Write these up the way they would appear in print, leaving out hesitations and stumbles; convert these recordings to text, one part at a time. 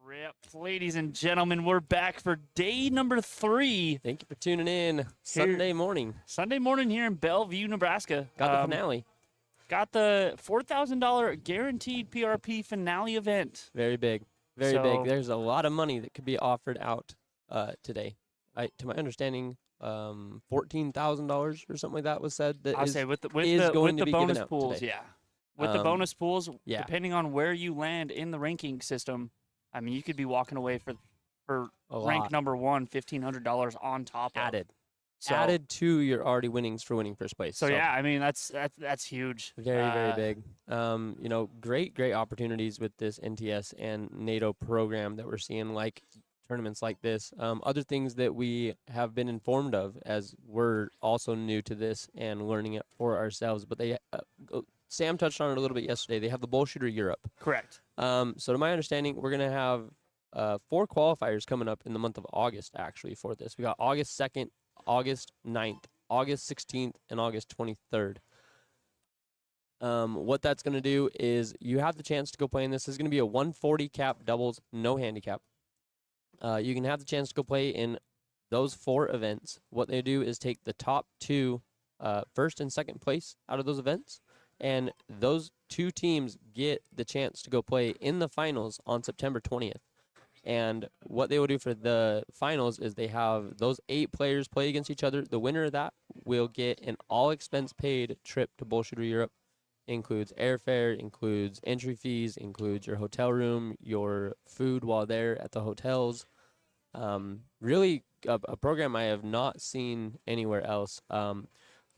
Rip. Ladies and gentlemen, we're back for day number 3. Thank you for tuning in. Sunday morning. Sunday morning here in Bellevue, Nebraska. Got the finale. Got the $4,000 guaranteed PRP finale event. Very big. Very big. There's a lot of money that could be offered out today. To my understanding, $14,000 or something like that was said. That I'll say with the bonus pools, today. yeah. With the bonus pools, yeah. Depending on where you land in the ranking system, I mean, you could be walking away for rank number 1, $1,500 on top added. of. So, added to your already winnings for winning first place. So yeah, I mean that's huge. Very big. You know, great opportunities with this NTS and NADO program that we're seeing, like tournaments like this. Other things that we have been informed of as we're also new to this and learning it for ourselves. But they, Sam touched on it a little bit yesterday. They have the Bull Shooter Europe. Correct. So to my understanding, we're gonna have 4 qualifiers coming up in the month of August. Actually, for this, we got August 2nd. August 9th, August 16th, and August 23rd. What that's going to do is you have the chance to go play in this. This is going to be a 140 cap doubles, no handicap. You can have the chance to go play in those 4 events. What they do is take the top 2 first and second place out of those events, and those 2 teams get the chance to go play in the finals on September 20th. And what they will do for the finals is they have those 8 players play against each other. The winner of that will get an all-expense-paid trip to Bull Shooter Europe. Includes airfare, includes entry fees, includes your hotel room, your food while there at the hotels. Really a program I have not seen anywhere else.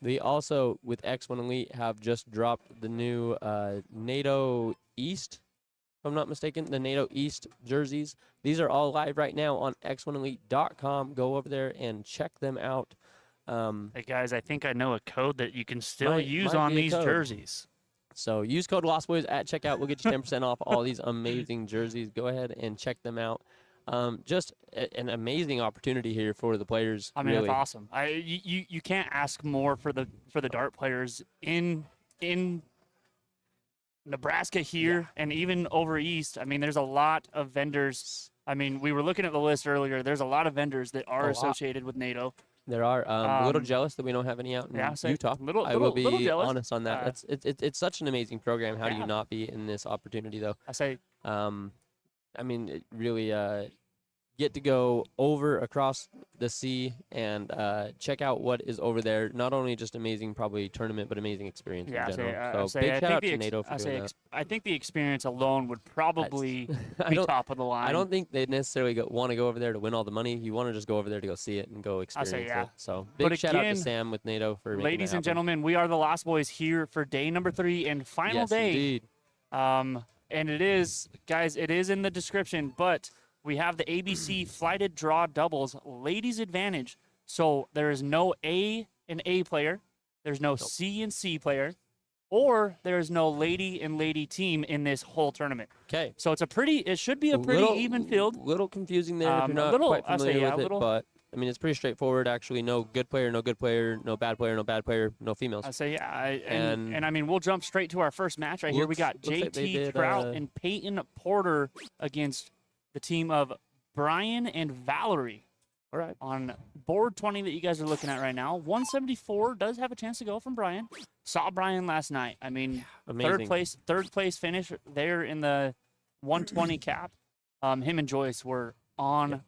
They also, with X1 Elite, have just dropped the new NADO East, if I'm not mistaken, the NADO East jerseys. These are all live right now on x1elite.com. Go over there and check them out. Hey guys, I think I know a code that you can still use on these jerseys. So use code LOSTBOYS at checkout. We'll get you 10% off all these amazing jerseys. Go ahead and check them out. Just an amazing opportunity here for the players. I mean, really. That's awesome. You can't ask more for the dart players in Nebraska here, and even over east. I mean, there's a lot of vendors. I mean, we were looking at the list earlier. There's a lot of vendors that are associated with NADO. There are. A little jealous that we don't have any out in Utah. I will be honest on that. It's such an amazing program. How do you not be in this opportunity, though? I mean, it really get to go over across the sea and check out what is over there. Not only just amazing, probably tournament, but amazing experience in general. So big shout out to NADO for doing that. I think the experience alone would probably be top of the line. I don't think they necessarily want to go over there to win all the money. You want to just go over there to go see it and go experience it. So big shout out to Sam with NADO for making ladies and gentlemen, we are the Lost Boys here for day number 3 and final day. Indeed. And it is, guys, it is in the description, but we have the ABC flighted draw doubles ladies advantage. So there is no A and A player. There's no C and C player, or there is no lady and lady team in this whole tournament. Okay. So it should be a pretty even field. Little confusing there if you're not quite familiar with it, but I mean, it's pretty straightforward, actually. No good player, no good player, no bad player, no bad player, no females. I say, yeah. And I mean, we'll jump straight to our first match right here. We got JT Trout and Peyton Porter against the team of Brian and Valerie. All right. On board 20 that you guys are looking at right now, 174 does have a chance to go from Brian. Saw Brian last night. I mean, third place finish there in the 120 cap. Him and Joyce were on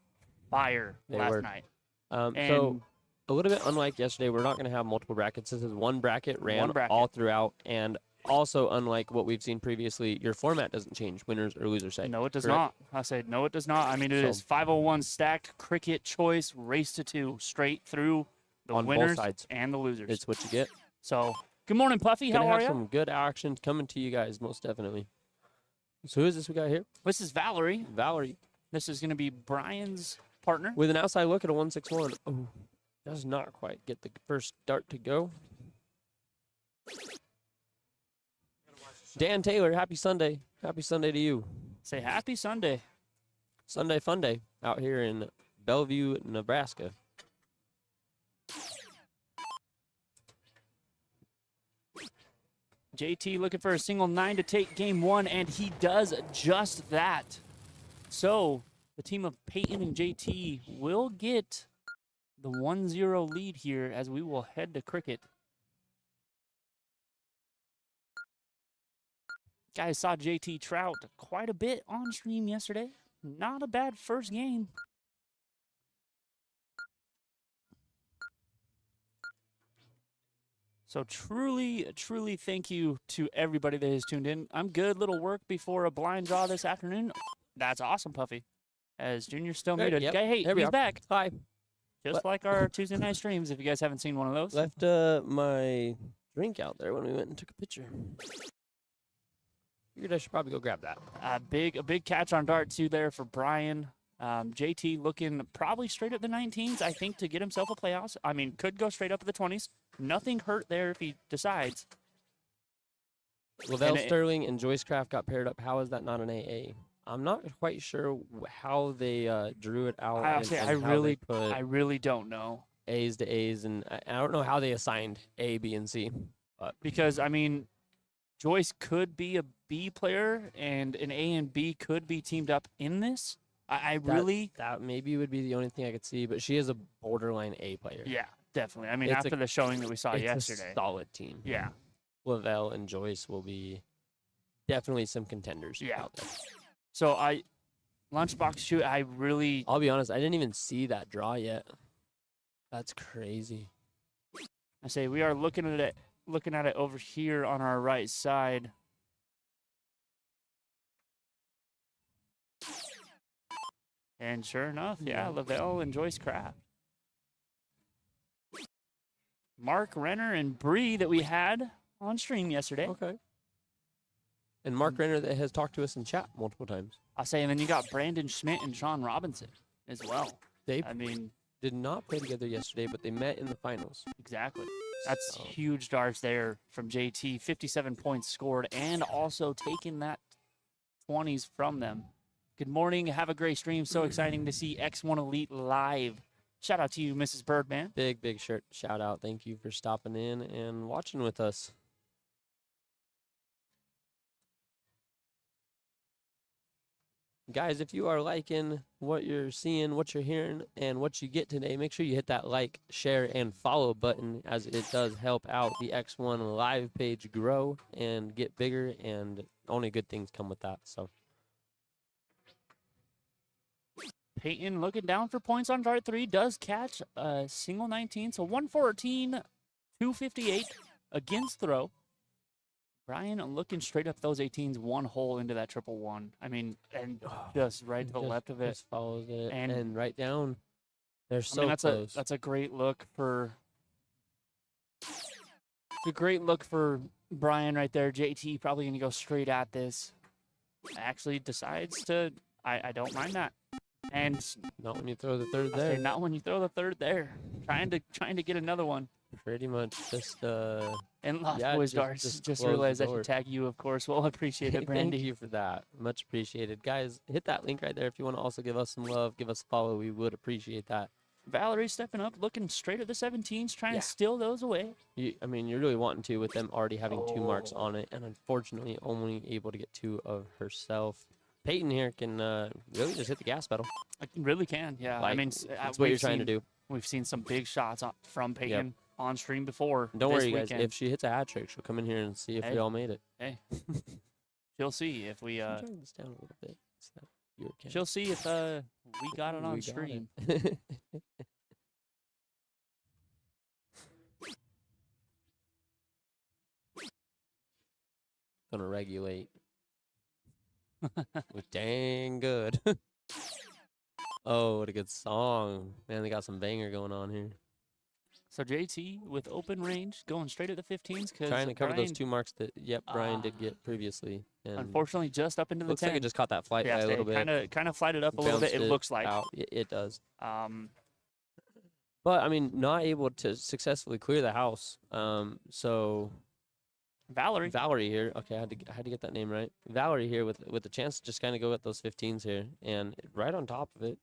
fire last night. So a little bit unlike yesterday, we're not going to have multiple brackets. This is one bracket ran all throughout, and also unlike what we've seen previously, your format doesn't change, winners or losers say. No, it does not. I say no, it does not. I mean, it is 501 stacked cricket choice race to 2 straight through the winners both sides. And the losers. It's what you get. So good morning, Puffy. How are you? Some good action coming to you guys, most definitely. So who is this we got here? This is Valerie. Valerie. This is going to be Brian's partner. With an outside look at a 161. Oh, does not quite get the first dart to go. Dan Taylor, happy Sunday. Happy Sunday to you. Say happy Sunday. Sunday fun day out here in Bellevue, Nebraska. JT looking for a single 9 to take game 1, and he does just that. So the team of Peyton and JT will get the 1-0 lead here as we will head to cricket. Guys saw JT Trout quite a bit on stream yesterday. Not a bad first game. So truly, truly thank you to everybody that has tuned in. I'm good. Little work before a blind draw this afternoon. That's awesome, Puffy. As Junior's still muted. Yep. Hey, There we he's are. back. Hi. Just like our Tuesday night streams, if you guys haven't seen one of those. Left my drink out there when we went and took a picture. Figured I should probably go grab that. A big catch on dart two there for Brian. JT looking probably straight up the 19s, I think, to get himself a playoffs. I mean, could go straight up to the 20s. Nothing hurt there if he decides. Lavelle Sterling and Joyce Craft got paired up. How is that not an AA? I'm not quite sure how they drew it out. I really don't know. A's to A's, and I don't know how they assigned A, B, and C. But because, I mean, Joyce could be a B player, and an A and B could be teamed up in this. That maybe would be the only thing I could see, but she is a borderline A player. Yeah, definitely. I mean, It's after the showing that we saw It's yesterday. a solid team. Yeah. Lavelle and Joyce will be definitely some contenders out there. So Lunchbox shoot, I'll be honest, I didn't even see that draw yet. That's crazy. I say we are looking at it over here on our right side. And sure enough, Lavelle and Joyce Craft. Mark Renner and Bree that we had on stream yesterday. Okay. And Mark Renner that has talked to us in chat multiple times. I'll say, and then you got Brandon Schmidt and Sean Robinson as well. They did not play together yesterday, but they met in the finals. Exactly. That's huge darts there from JT. 57 points scored and also taking that 20s from them. Good morning. Have a great stream. So exciting to see X1 Elite live. Shout out to you, Mrs. Birdman. Big shout out. Thank you for stopping in and watching with us. Guys, if you are liking what you're seeing, what you're hearing, and what you get today, make sure you hit that like, share, and follow button, as it does help out the X1 live page grow and get bigger, and only good things come with that. So Peyton looking down for points on dart 3, does catch a single 19, so 114, 258 against throw. Brian looking straight up those 18s, one hole into that 111. I mean, and just right to the left of it. Just follows it and right down. They're so close. That's a great look for. It's a great look for Brian right there. JT probably going to go straight at this. Actually decides to. I don't mind that. And not when you throw the third there. Not when you throw the third there. Trying to get another one. Pretty much just and Lost Boys Darts. Just realized I should tag you, of course. We'll appreciate it, Brandy. Thank you for that. Much appreciated. Guys, hit that link right there if you want to also give us some love, give us a follow. We would appreciate that. Valerie stepping up, looking straight at the 17s, trying to steal those away. I mean, you're really wanting to with them already having 2 marks on it, and unfortunately only able to get 2 of herself. Peyton here can really just hit the gas pedal. I really can, yeah. Like, I mean, that's what you're trying to do. We've seen some big shots from Peyton on stream before. Don't worry, weekend. Guys. If she hits a hat trick, she'll come in here and see if we all made it. Hey, she'll see if we. Turn this down a little bit. She'll see if we got it on stream. Gonna regulate. Dang good. Oh, what a good song. Man, they got some banger going on here. So JT with open range, going straight at the 15s. Trying to cover those 2 marks that, Brian did get previously. And unfortunately, just up into the 10. Looks like it just caught that flight by a little bit. Kind of flighted up a little bit, it looks like. It does. But, I mean, not able to successfully clear the house. So... Valerie here. Okay, I had to get that name right. Valerie here with the chance to just kind of go at those 15s here, and right on top of it.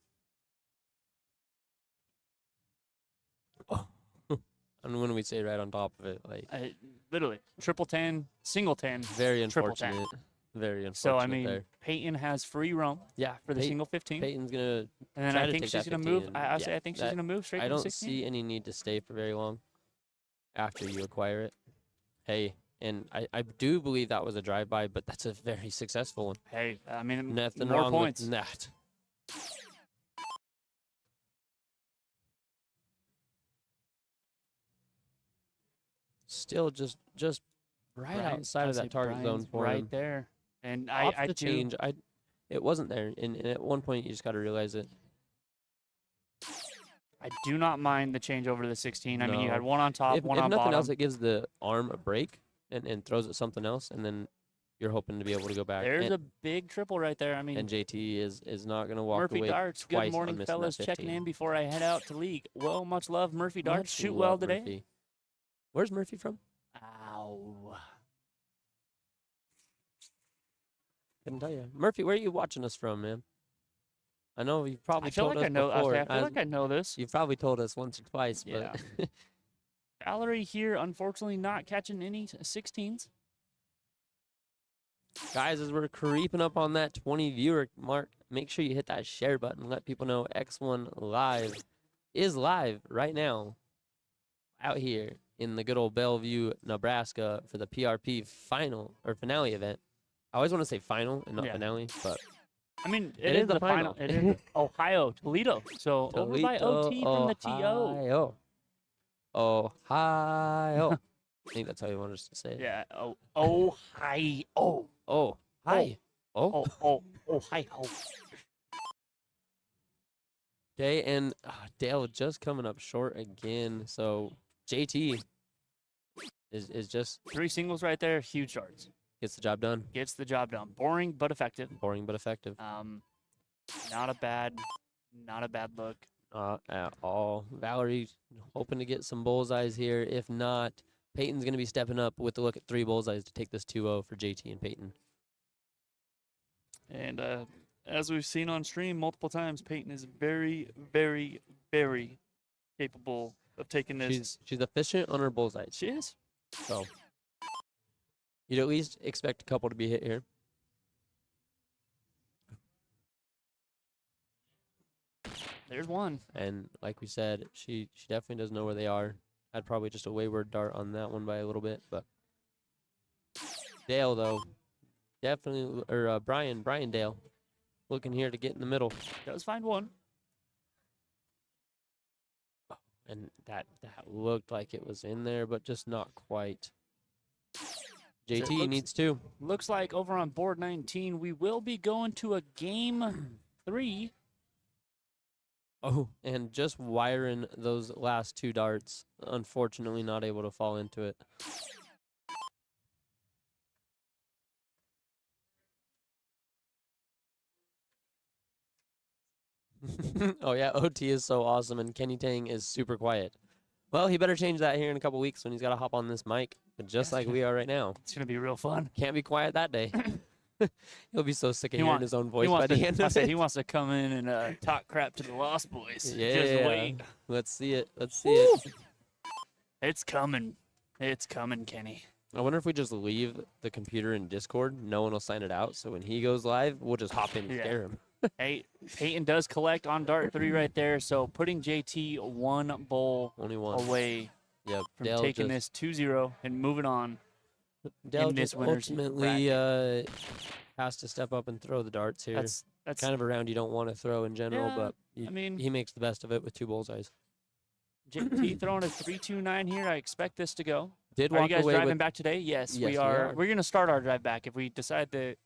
Oh. And when we say right on top of it, like literally triple 10, single 10, very unfortunate. Very unfortunate So I mean, there. Peyton has free roam Yeah, for the single 15, Peyton's gonna and then try I to think take she's that gonna 15 move. and I yeah, think she's that- gonna move straight I to the don't 16. see any need to stay for very long after you acquire it. Hey, and I do believe that was a drive-by, but that's a very successful one. Hey, I mean, Nothing more wrong points. with that. Still just right Brian- outside I'd of say that target Brian's zone for right him. there. And Off I the do. change, it wasn't there, and at one point you just got to realize it. I do not mind the change over to the 16. I mean, you No. had one on top, If one if on nothing bottom. else, it gives the arm a break and throws at something else, and then you're hoping to be able to go back. There's and, a big triple right there. I mean, and JT is not going to walk Murphy away Darts, twice good on morning, missing fellas. that Checking 15. in before I head out to league. Well, much love, Murphy Darts. Much Shoot well love, today. Murphy. Where's Murphy from? Ow. Couldn't tell you. Murphy, where are you watching us from, man? I know you've probably I feel told like us I know. before. Okay, I feel like I know this. You've probably told us once or twice, Yeah. but Valerie here, unfortunately, not catching any 16s. guys, as we're creeping up on that 20 viewer mark, make sure you hit that share button. Let people know X1 Live is live right now out here in the good old Bellevue, Nebraska for the PRP final or finale event. I always want to say final and not Yeah. finale, but I mean, It is the final. It is Ohio, Toledo. So over by OT from the TO. Ohio. Ohio. I think that's how you want us to say it. Yeah. Ohio. Oh, hi. Oh. Ohio. Okay, and Dale just coming up short again. So JT is just 3 singles right there. Huge darts. gets the job done. Gets the job done. Boring but effective. Boring but effective. Not a bad look. Not at all. Valerie hoping to get some bullseyes here. If not, Peyton's going to be stepping up with a look at 3 bullseyes to take this 2-0 for JT and Peyton. And as we've seen on stream multiple times, Peyton is very, very, very capable of taking this. She's efficient on her bullseyes. She is. So you'd at least expect a couple to be hit here. There's one. And like we said, she definitely does know where they are. Had probably just a wayward dart on that one by a little bit, but Dale though, definitely, or Brian Dale, looking here to get in the middle. Does find one. And that looked like it was in there, but just not quite. JT looks- needs 2. Looks like over on board 19, we will be going to a game 3. Oh, and just wiring those last 2 darts. Unfortunately, not able to fall into it. Oh, yeah, OT is so awesome, and Kenny Tang is super quiet. Well, he better change that here in a couple weeks when he's got to hop on this mic, just like we are right now. It's going to be real fun. Can't be quiet that day. He'll be so sick of He hearing want- his own He voice by wants, the to, end I of said it. he wants to come in and talk crap to the Lost Boys. Yeah. Just wait. Let's see it. Let's see it. It's coming. It's coming, Kenny. I wonder if we just leave the computer in Discord, no one will sign it out, so when he goes live, we'll just hop in and Yeah. scare him. Hey, Peyton does collect on dart 3 right there, so putting JT 1 bowl Only one. away Yep. from Dale taking just, this 2-0 and moving on. Dale in this just winner's ultimately has to step up and throw the darts here. That's Kind of a round you don't want to throw in general, Yeah, but I mean- he makes the best of it with 2 bullseyes. JT throwing a 3-2-9 here. I expect this to go. Did Are you walk guys away driving with, back today? Yes, Yes, we we are. are. We're going to start our drive back if we decide that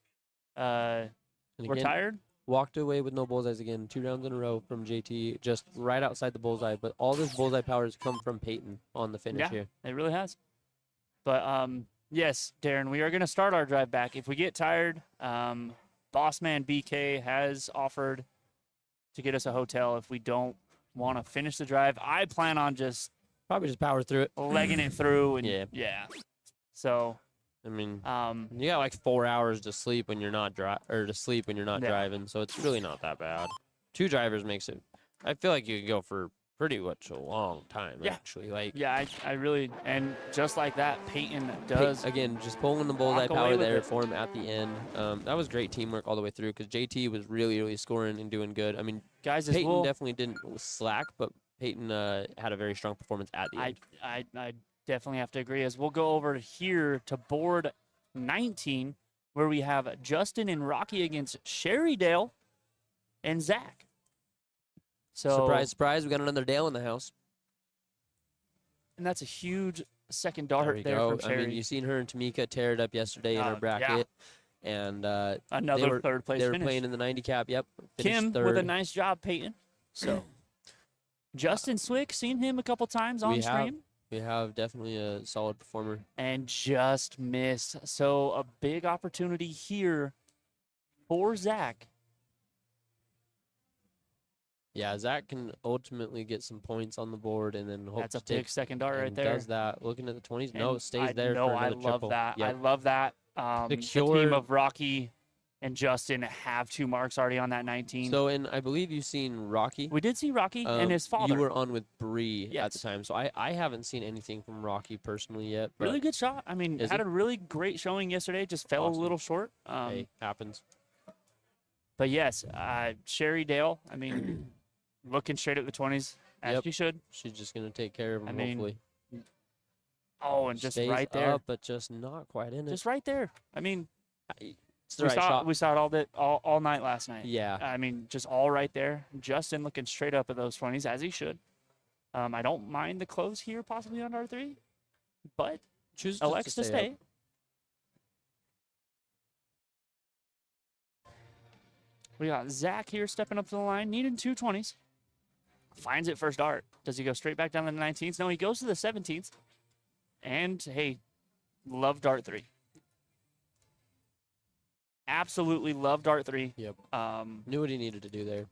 and we're again, tired. walked away with no bullseyes again, 2 rounds in a row from JT, just right outside the bullseye. But all this bullseye power has come from Peyton on the finish Yeah. here. It really has. But yes, Darren, we are going to start our drive back. If we get tired, Bossman BK has offered to get us a hotel if we don't want to finish the drive. I plan on just Probably just power through it. legging it through and Yeah. So I mean, um you got like 4 hours to sleep when you're not to sleep when you're not Yeah. driving, so it's really not that bad. 2 drivers makes it. I feel like you could go for pretty much a long time, Yeah. actually. Like, Yeah, I really, and just like that, Peyton does. again, just pulling the bullseye walk away power with there it. for him at the end. That was great teamwork all the way through because JT was really, really scoring and doing good. I mean, Guys, as Peyton well, definitely didn't slack, but Peyton had a very strong performance at the end. I definitely have to agree. As we'll go over here to board 19, where we have Justin and Rocky against Sherrydale and Zach. So Surprise, surprise, we got another Dale in the house. and that's a huge second There dart we there go. from I Sherry. mean, you seen her and Tamika tear it up yesterday in our Yeah. bracket. And Another third place they were finish. playing in the 90 cap. Yep. finished Kim third. with a nice job, Peyton. So Justin Swick, seen him a couple times on stream. We have definitely a solid performer. And just missed. So a big opportunity here for Zach. Yeah, Zach can ultimately get some points on the board and then hope That's a to take big second dart right and there. does that. Looking at the 20s. No, And it stays there No, for I another love triple. that. Yep. I love that. The team Secure- of Rocky and Justin have 2 marks already on that 19. So, and I believe you've seen Rocky. We did see Rocky and his father. You were on with Bree at Yes. the time, so I haven't seen anything from Rocky personally yet. But Really good shot. I mean, Is had he? a really great showing yesterday. Just fell Awesome. a little short. hey, happens. But yes, Sherry Dale, I mean, looking straight at the 20s, as Yep. she should. She's just gonna take care of him. I mean, hopefully. Oh, and just Stays right there. up, but just not quite in it. Just right there. I mean, It's the right shot. we saw it all night last night. Yeah. I mean, just all right there. Justin looking straight up at those 20s, as he should. I don't mind the close here, possibly on R3, but Choose elects to stay. up. We got Zach here stepping up to the line, needing 2 20s. Finds it first dart. Does he go straight back down to the 19s? No, he goes to the 17s. And, hey, love dart 3. Absolutely love dart 3. Yep. Um, Knew what he needed to do there.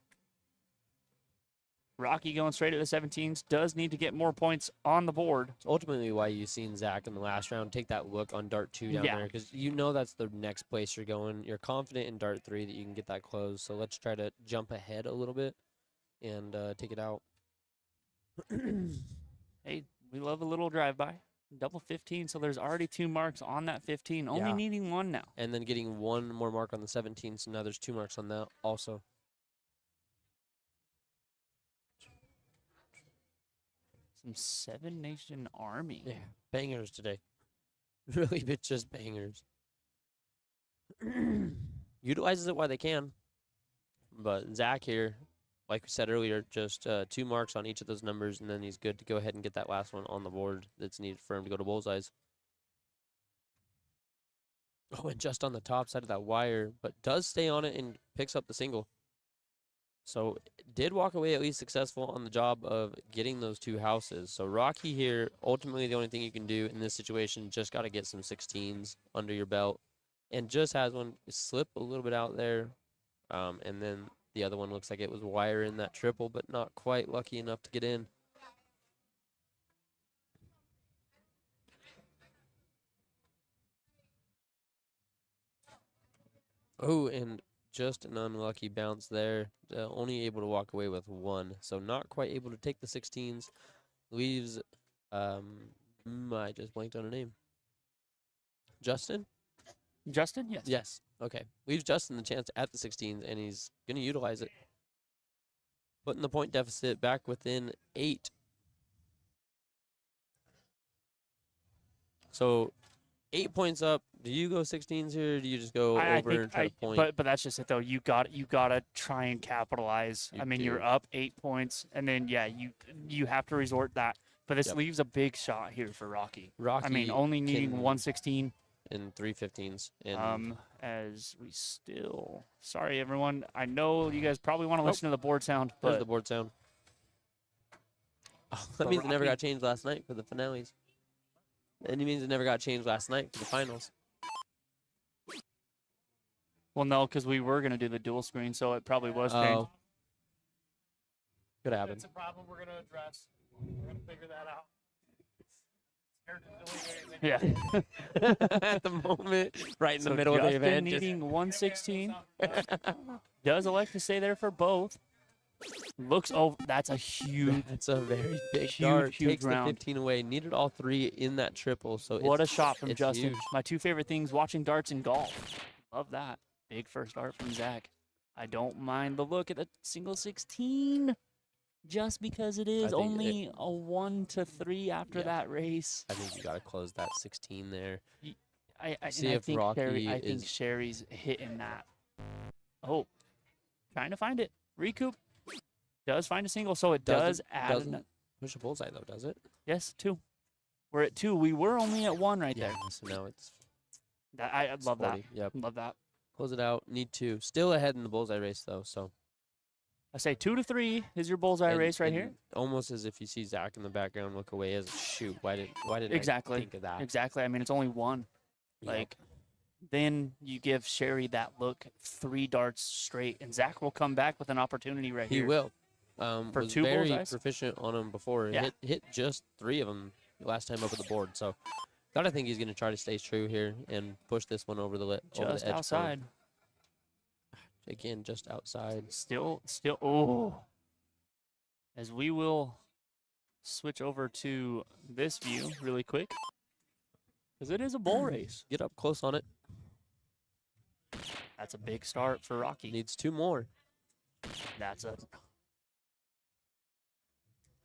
Rocky going straight at the 17s does need to get more points on the board. It's ultimately why you've seen Zach in the last round take that look on dart 2 down Yeah. there, because you know that's the next place you're going. You're confident in dart 3 that you can get that close. So let's try to jump ahead a little bit and take it out. Hey, we love a little drive-by. Double 15, so there's already 2 marks on that 15. Only Yeah. needing 1 now. And then getting 1 more mark on the 17, so now there's 2 marks on that also. Some 7 Nation Army. Yeah, bangers today. Really, but just bangers. Utilizes it while they can. But Zach here, like we said earlier, just 2 marks on each of those numbers, and then he's good to go ahead and get that last one on the board that's needed for him to go to bullseyes. Oh, and just on the top side of that wire, but does stay on it and picks up the single. So did walk away at least successful on the job of getting those 2 houses. So Rocky here, ultimately the only thing you can do in this situation, just got to get some 16s under your belt. And just has one slip a little bit out there. And then the other one looks like it was wire in that triple, but not quite lucky enough to get in. Oh, and just an unlucky bounce there. Only able to walk away with 1. So not quite able to take the 16s. Leaves, I just blanked on a name. Justin? Justin, yes. Yes. Okay. Leaves Justin the chance at the 16s, and he's going to utilize it. Putting the point deficit back within 8. So 8 points up. Do you go 16s here, or do you just go over and try to point? But that's just it though. You gotta try and capitalize. You I mean, do. you're up 8 points, and then yeah, you have to resort that. But this Yep. leaves a big shot here for Rocky. Rocky I mean, only needing can- 116. in 3 15s. And As we still, sorry everyone. I know you guys probably want to Nope. listen to the board sound, there's but the board sound. Oh, that But means it never Rocky- got changed last night for the finales. And it means it never got changed last night for the finals. well, no, because we were gonna do the dual screen, so it probably was changed. Oh. Could happen. It's a problem we're going to address. We're going to figure that out. Yeah. At the moment, right in the So middle of the Justin event. needing 116. Does elect to stay there for both. Looks over. That's a huge. That's a very big Huge, dart. huge Takes round. the 15 away. Needed all 3 in that triple. So What a it's, shot from it's Justin. huge. My 2 favorite things watching darts and golf. Love that. Big first dart from Zach. I don't mind the look at the single 16 just because it is think only a 1-3 after Yeah. that race. I think you got to close that 16 there. I See and if think Rocky I think is- Sherry's hitting that. Oh, trying to find it. Recoup. Does find a single, so it does add. Doesn't push a bullseye though, does it? Yes, 2. We're at 2. We were only at 1 right Yeah. there. So now it's I love that. 40. Yep. Love that. Close it out. Need 2. Still ahead in the bullseye race though. So I say 2-3 is your bullseye and- race right and here. Almost as if you see Zach in the background, look away as shoot. Why did Exactly. I think of that? Exactly. I mean, it's only 1. Yep. Like, then you give Sherry that look 3 darts straight, and Zach will come back with an opportunity right he here. will. For Was 2 very bullseyes? proficient on him before. Yeah. Hit just 3 of them last time up at the board. So gotta think he's gonna try to stay true here and push this one over the over Just the edge for him. outside. Again, just outside. Still. Oh. As we will switch over to this view really quick, because it is a bull race. Get up close on it. That's a big start for Rocky. Needs 2 more. That's a.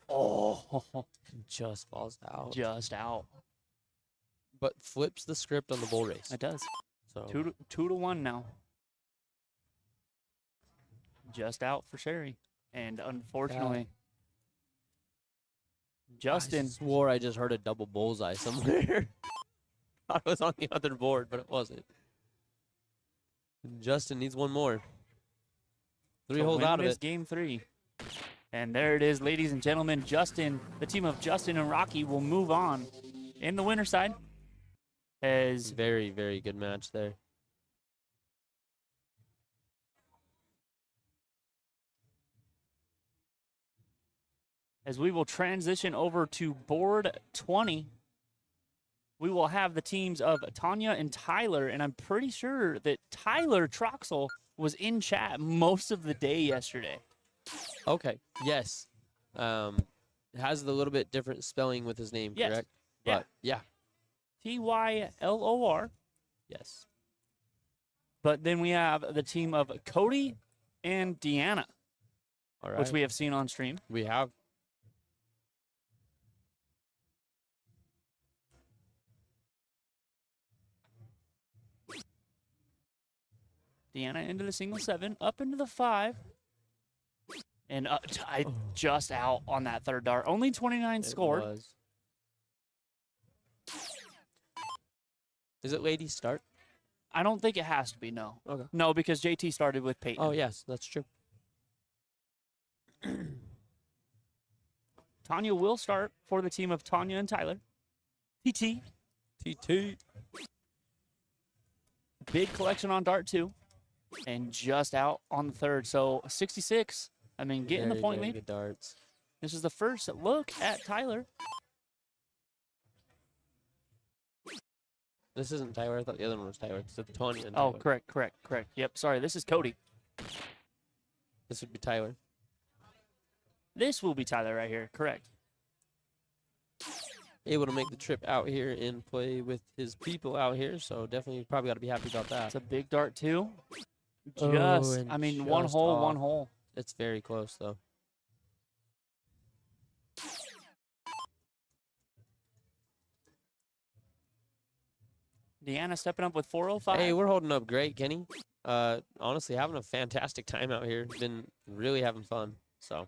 Oh, Just falls out. just out. But flips the script on the bull race. It does. So 2-1 now. Just out for Sherry. And unfortunately, Justin. I swore I just heard a double bullseye somewhere. I was on the other board, but it wasn't. Justin needs 1 more. 3 to holes win out of this it. game 3. And there it is, ladies and gentlemen. Justin, the team of Justin and Rocky will move on in the winner side. As Very, very good match there. we will transition over to board 20. We will have the teams of Tanya and Tyler, and I'm pretty sure that Tyler Troxel was in chat most of the day yesterday. Okay. Yes. Has the little bit different spelling with his name, Yes. correct? Yeah. But yeah. Tylor. Yes. But then we have the team of Cody and Deanna, All right. which we have seen on stream. we have. Deanna into the single 7, up into the 5. And I just out on that 3rd dart. Only 29 It scored. was. Is it ladies start? I don't think it has to be, no. Okay. No, because JT started with Peyton. Oh, yes, that's true. Tanya will start for the team of Tanya and Tyler. TT. TT. Big collection on dart 2. And just out on the 3rd. So 66. I mean, getting the point lead. Good darts. This is the first look at Tyler. This isn't Tyler. I thought the other one was Tyler. It's Tanya and Oh, Tyler. correct. Yep, sorry. This is Cody. This would be Tyler. This will be Tyler right here. Correct. Able to make the trip out here and play with his people out here, so definitely probably got to be happy about that. It's a big dart, too. Oh, Just, and I mean, one just hole, off. one hole. It's very close, though. Deanna stepping up with 405. Hey, we're holding up great, Kenny. Honestly, having a fantastic time out here. Been really having fun. So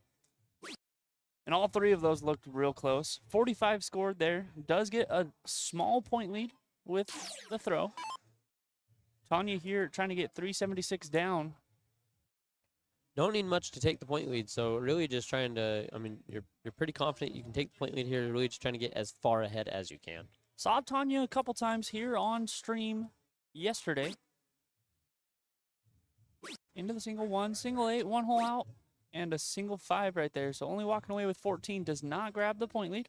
And all 3 of those looked real close. 45 scored there. Does get a small point lead with the throw. Tanya here trying to get 376 down. don't need much to take the point lead. So really just trying to. I mean, you're pretty confident you can take the point lead here. Really just trying to get as far ahead as you can. Saw Tanya a couple times here on stream yesterday. Into the single 1, single 8, 1 hole out, and a single 5 right there. So only walking away with 14 does not grab the point lead.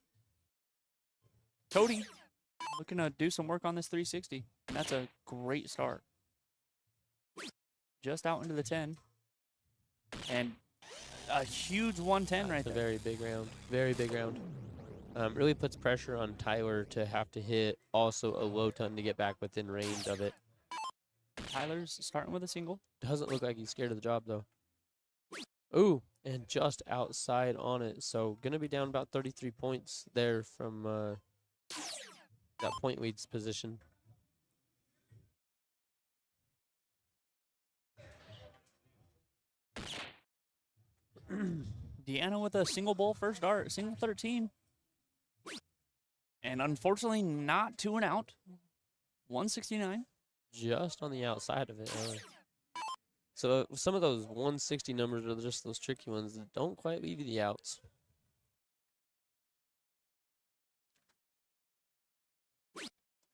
Cody looking to do some work on this 360. And that's a great start. Just out into the 10. And a huge 110 right That's a there. very big round. Very big round. Really puts pressure on Tyler to have to hit also a low ton to get back within range of it. Tyler's starting with a single. Doesn't look like he's scared of the job, though. Ooh, and just outside on it. So going to be down about 33 points there from that point leads position. Deanna with a single bowl first dart, single 13. And unfortunately, not 2 and out. 169. Just on the outside of it. So some of those 160 numbers are just those tricky ones that don't quite leave you the outs.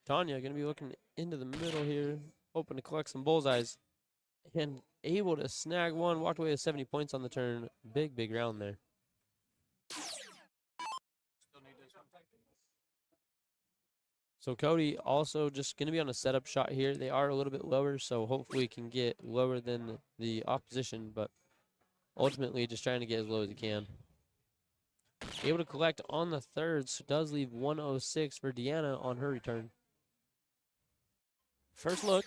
Tanya going to be looking into the middle here, hoping to collect some bullseyes. And able to snag one, walked away with 70 points on the turn. Big, big round there. So Cody also just going to be on a setup shot here. They are a little bit lower, so hopefully can get lower than the opposition, but ultimately just trying to get as low as he can. Able to collect on the third, so does leave 106 for Deanna on her return. First look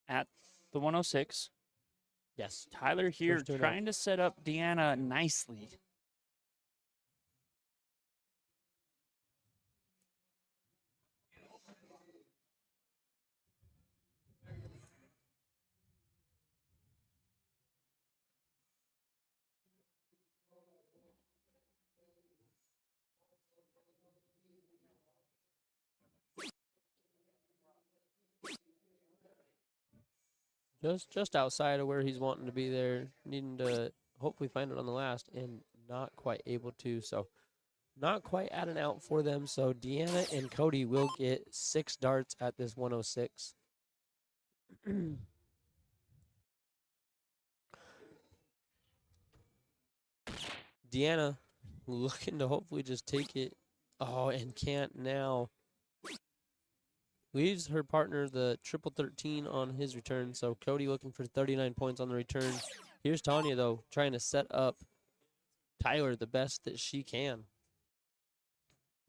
at the 106. Yes. Tyler here First turn out. trying to set up Deanna nicely. Just outside of where he's wanting to be there, needing to hopefully find it on the last, and not quite able to. So not quite at an out for them. So Deanna and Cody will get 6 darts at this 106. Deanna looking to hopefully just take it. Oh, and can't now. Leaves her partner the triple 13 on his return. So Cody looking for 39 points on the return. Here's Tanya, though, trying to set up Tyler the best that she can.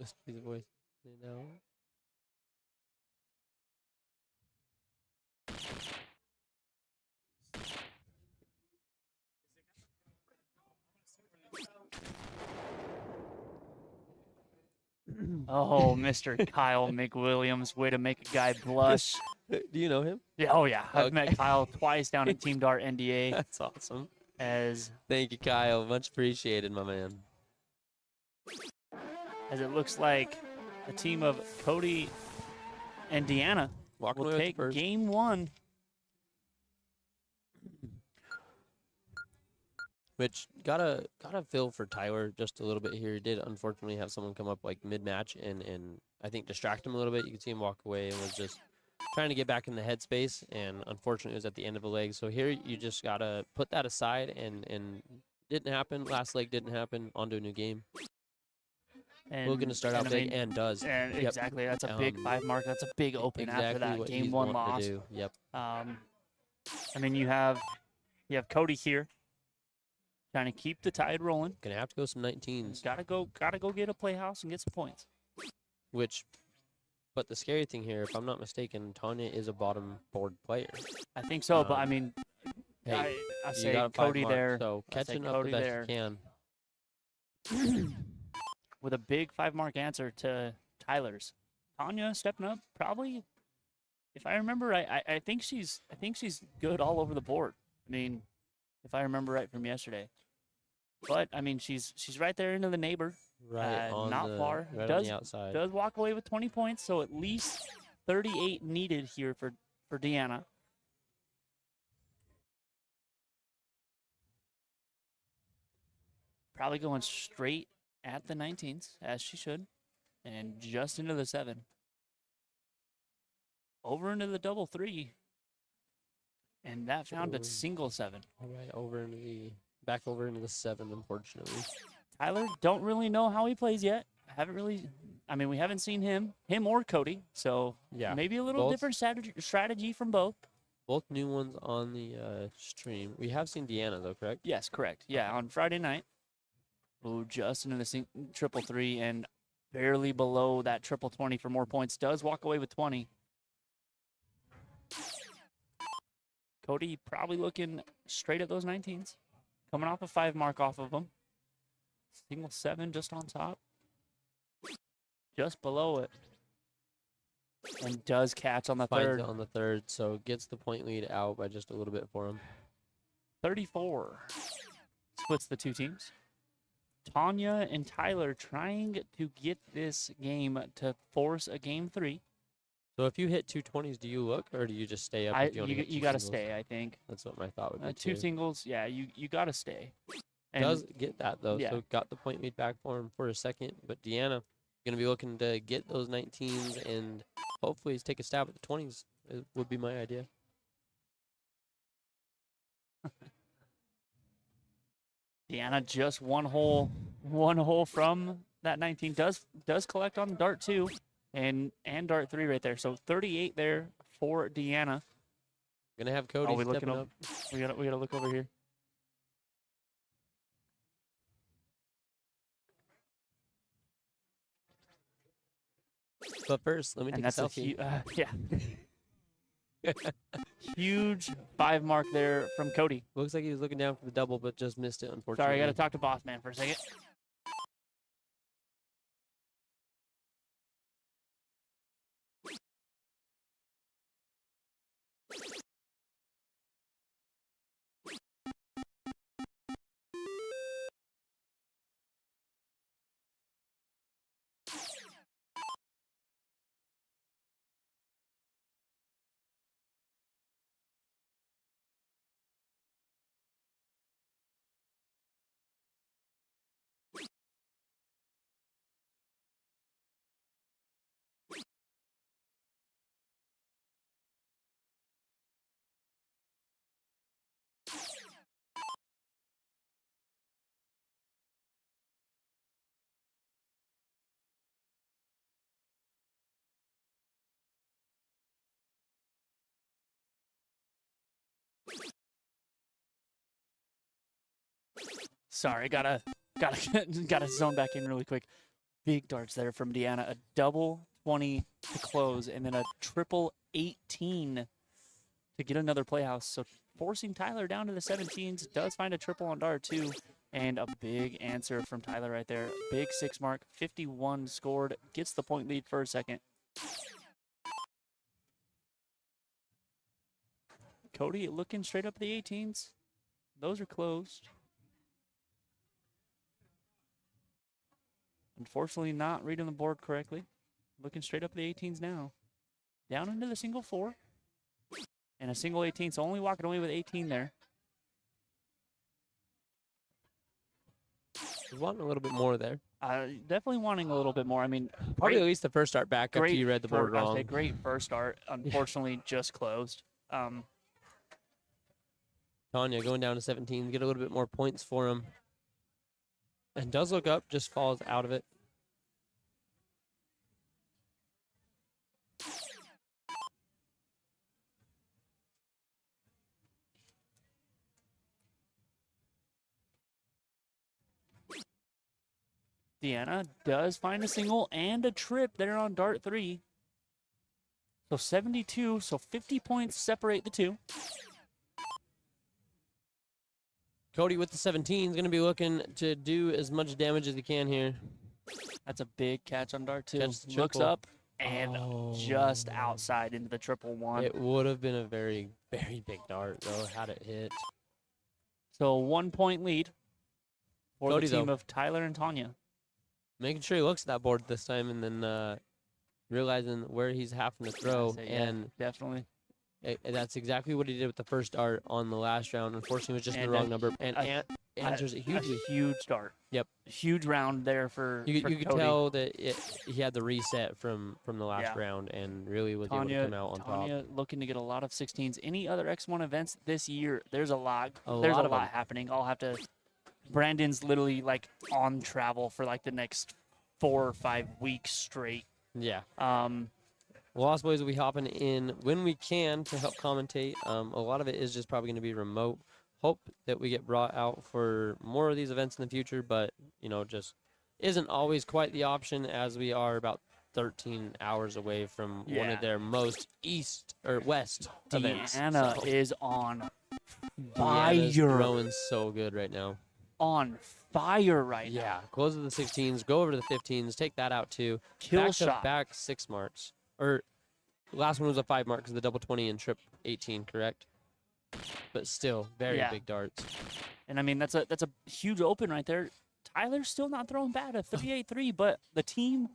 Listen to the voice. You know. Oh, Mr. Kyle McWilliams, way to make a guy blush. Do you know him? Yeah, oh yeah, I've met Okay. Kyle twice down at Team Dart NDA That's awesome. as Thank you, Kyle. Much appreciated, my man. it looks like a team of Cody and Deanna Walking will away with the take first. game 1. Which gotta feel for Tyler just a little bit here. He did unfortunately have someone come up like mid-match and I think distract him a little bit. You could see him walk away and was just trying to get back in the headspace, and unfortunately it was at the end of a leg. So here you just gotta put that aside, and didn't happen. Last leg didn't happen. On to a new game. And, We're gonna start out I big mean, and does. and Yep. exactly, that's a big 5 mark. That's a big open Exactly after that what game he's 1 wanting loss. to do. Yep. I mean, you have Cody here trying to keep the tide rolling. Gonna have to go some 19s. Gotta go get a playhouse and get some points. But the scary thing here, if I'm not mistaken, Tanya is a bottom board player. I think so, but I mean, Hey, I you say got a 5 Cody mark, there. so I say catching up Cody the best there. you can. With a big 5 mark answer to Tyler's. Tanya stepping up, probably. If I remember right, I think she's good all over the board. I mean, if I remember right from yesterday. But I mean, she's right there into the neighbor. Right on not the far. right on the outside. Does walk away with 20 points, so at least 38 needed here for Deanna. Probably going straight at the 19s, as she should, and just into the 7. Over into the double 3. And that found a single 7. All right, back over into the 7, unfortunately. Tyler, don't really know how he plays yet. We haven't seen him or Cody, so Yeah, maybe a little both. different strategy from both. Both new ones on the stream. We have seen Deanna though, correct? Yes, correct. Yeah, on Friday night. Ooh, just into the triple three and barely below that triple 20 for more points. Does walk away with 20. Cody probably looking straight at those 19s. Coming off a 5 mark off of them. Single 7 just on top. Just below it. And does catch on the Finds third. it on the third, so gets the point lead out by just a little bit for him. 34. Splits the two teams. Tanya and Tyler trying to get this game to force a game 3. So if you hit 220s, do you look or do you just stay up? If you only hit You two got to singles? stay, I think. That's what my thought would be Two too. singles, yeah, you got to stay. And Does get that though, yeah. so got the point lead back for him for a second. But Deanna gonna be looking to get those 19s and hopefully take a stab at the 20s. It would be my idea. Deanna just one hole from that 19. Does collect on dart 2 and dart 3 right there. So 38 there for Deanna. Gonna have Cody we looking stepping up? We gotta look over here. But first, let me take And a that's a selfie. yeah. Huge 5 mark there from Cody. Looks like he was looking down for the double, but just missed it, unfortunately. Sorry, I gotta talk to Boss Man for a second. Sorry, gotta zone back in really quick. Big darts there from Deanna. A double 20 to close, and then a triple 18 to get another playhouse. So forcing Tyler down to the 17s. Does find a triple on dart 2, and a big answer from Tyler right there. Big 6 mark, 51 scored. Gets the point lead for a second. Cody looking straight up the 18s. Those are closed. Unfortunately, not reading the board correctly. Looking straight up the 18s now. Down into the single 4. And a single 18, so only walking away with 18 there. He's wanting a little bit more there. Definitely wanting a little bit more. I mean, Probably at least the first start back after you read the board wrong. Great first start. Unfortunately, just closed. Tanya going down to 17, get a little bit more points for him. And does look up, just falls out of it. Deanna does find a single and a trip there on dart 3. So 72, so 50 points separate the two. Cody with the 17 is going to be looking to do as much damage as he can here. That's a big catch on dart 2. Catch the Looks triple. up and just outside into the triple 1. It would have been a very, very big dart, though, had it hit. So 1 point lead for Cody, the team though, of Tyler and Tanya. making sure he looks at that board this time and then realizing where he's having to throw. And definitely. That's exactly what he did with the first dart on the last round. Unfortunately, it was just in the wrong number. And answers it hugely. A huge dart. Yep. Huge round there for You for could Cody. tell that he had the reset from the last Yeah. round and really was able to come out on top. Tanya looking to get a lot of 16s. Any other X1 events this year? There's a lot. A There's lot a of lot them. happening. I'll have to. Brandon's literally like on travel for like the next 4 or 5 weeks straight. Yeah. Lost Boys will be hopping in when we can to help commentate. A lot of it is just probably going to be remote. Hope that we get brought out for more of these events in the future, but, you know, just isn't always quite the option as we are about 13 hours away from one Yeah. of their most east or west events. Deanna So, is on Deanna's fire. throwing so good right now. On fire right now. Yeah, close to the 16s, go over to the 15s, take that out too. Kill shot. Back 6 marks. Or last one was a 5 mark because the double 20 and trip 18, correct? But still, very Yeah. big darts. And I mean, that's a huge open right there. Tyler's still not throwing bad, a 3-8-3, but the team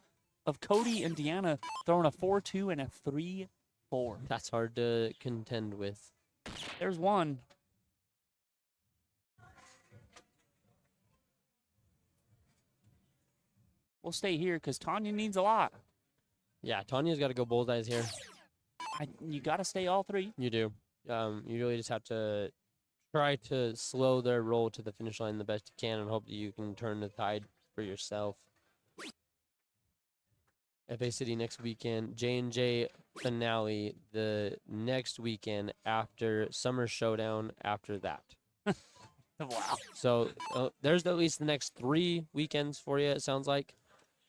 of Cody and Deanna throwing a 4-2 and a 3-4. That's hard to contend with. There's one. We'll stay here because Tanya needs a lot. Yeah, Tanya's got to go bullseyes here. You got to stay all 3. You do. You really just have to try to slow their roll to the finish line the best you can and hope that you can turn the tide for yourself. FA City next weekend, J&J finale the next weekend after Summer Showdown after that. Wow. So there's at least the next 3 weekends for you, it sounds like.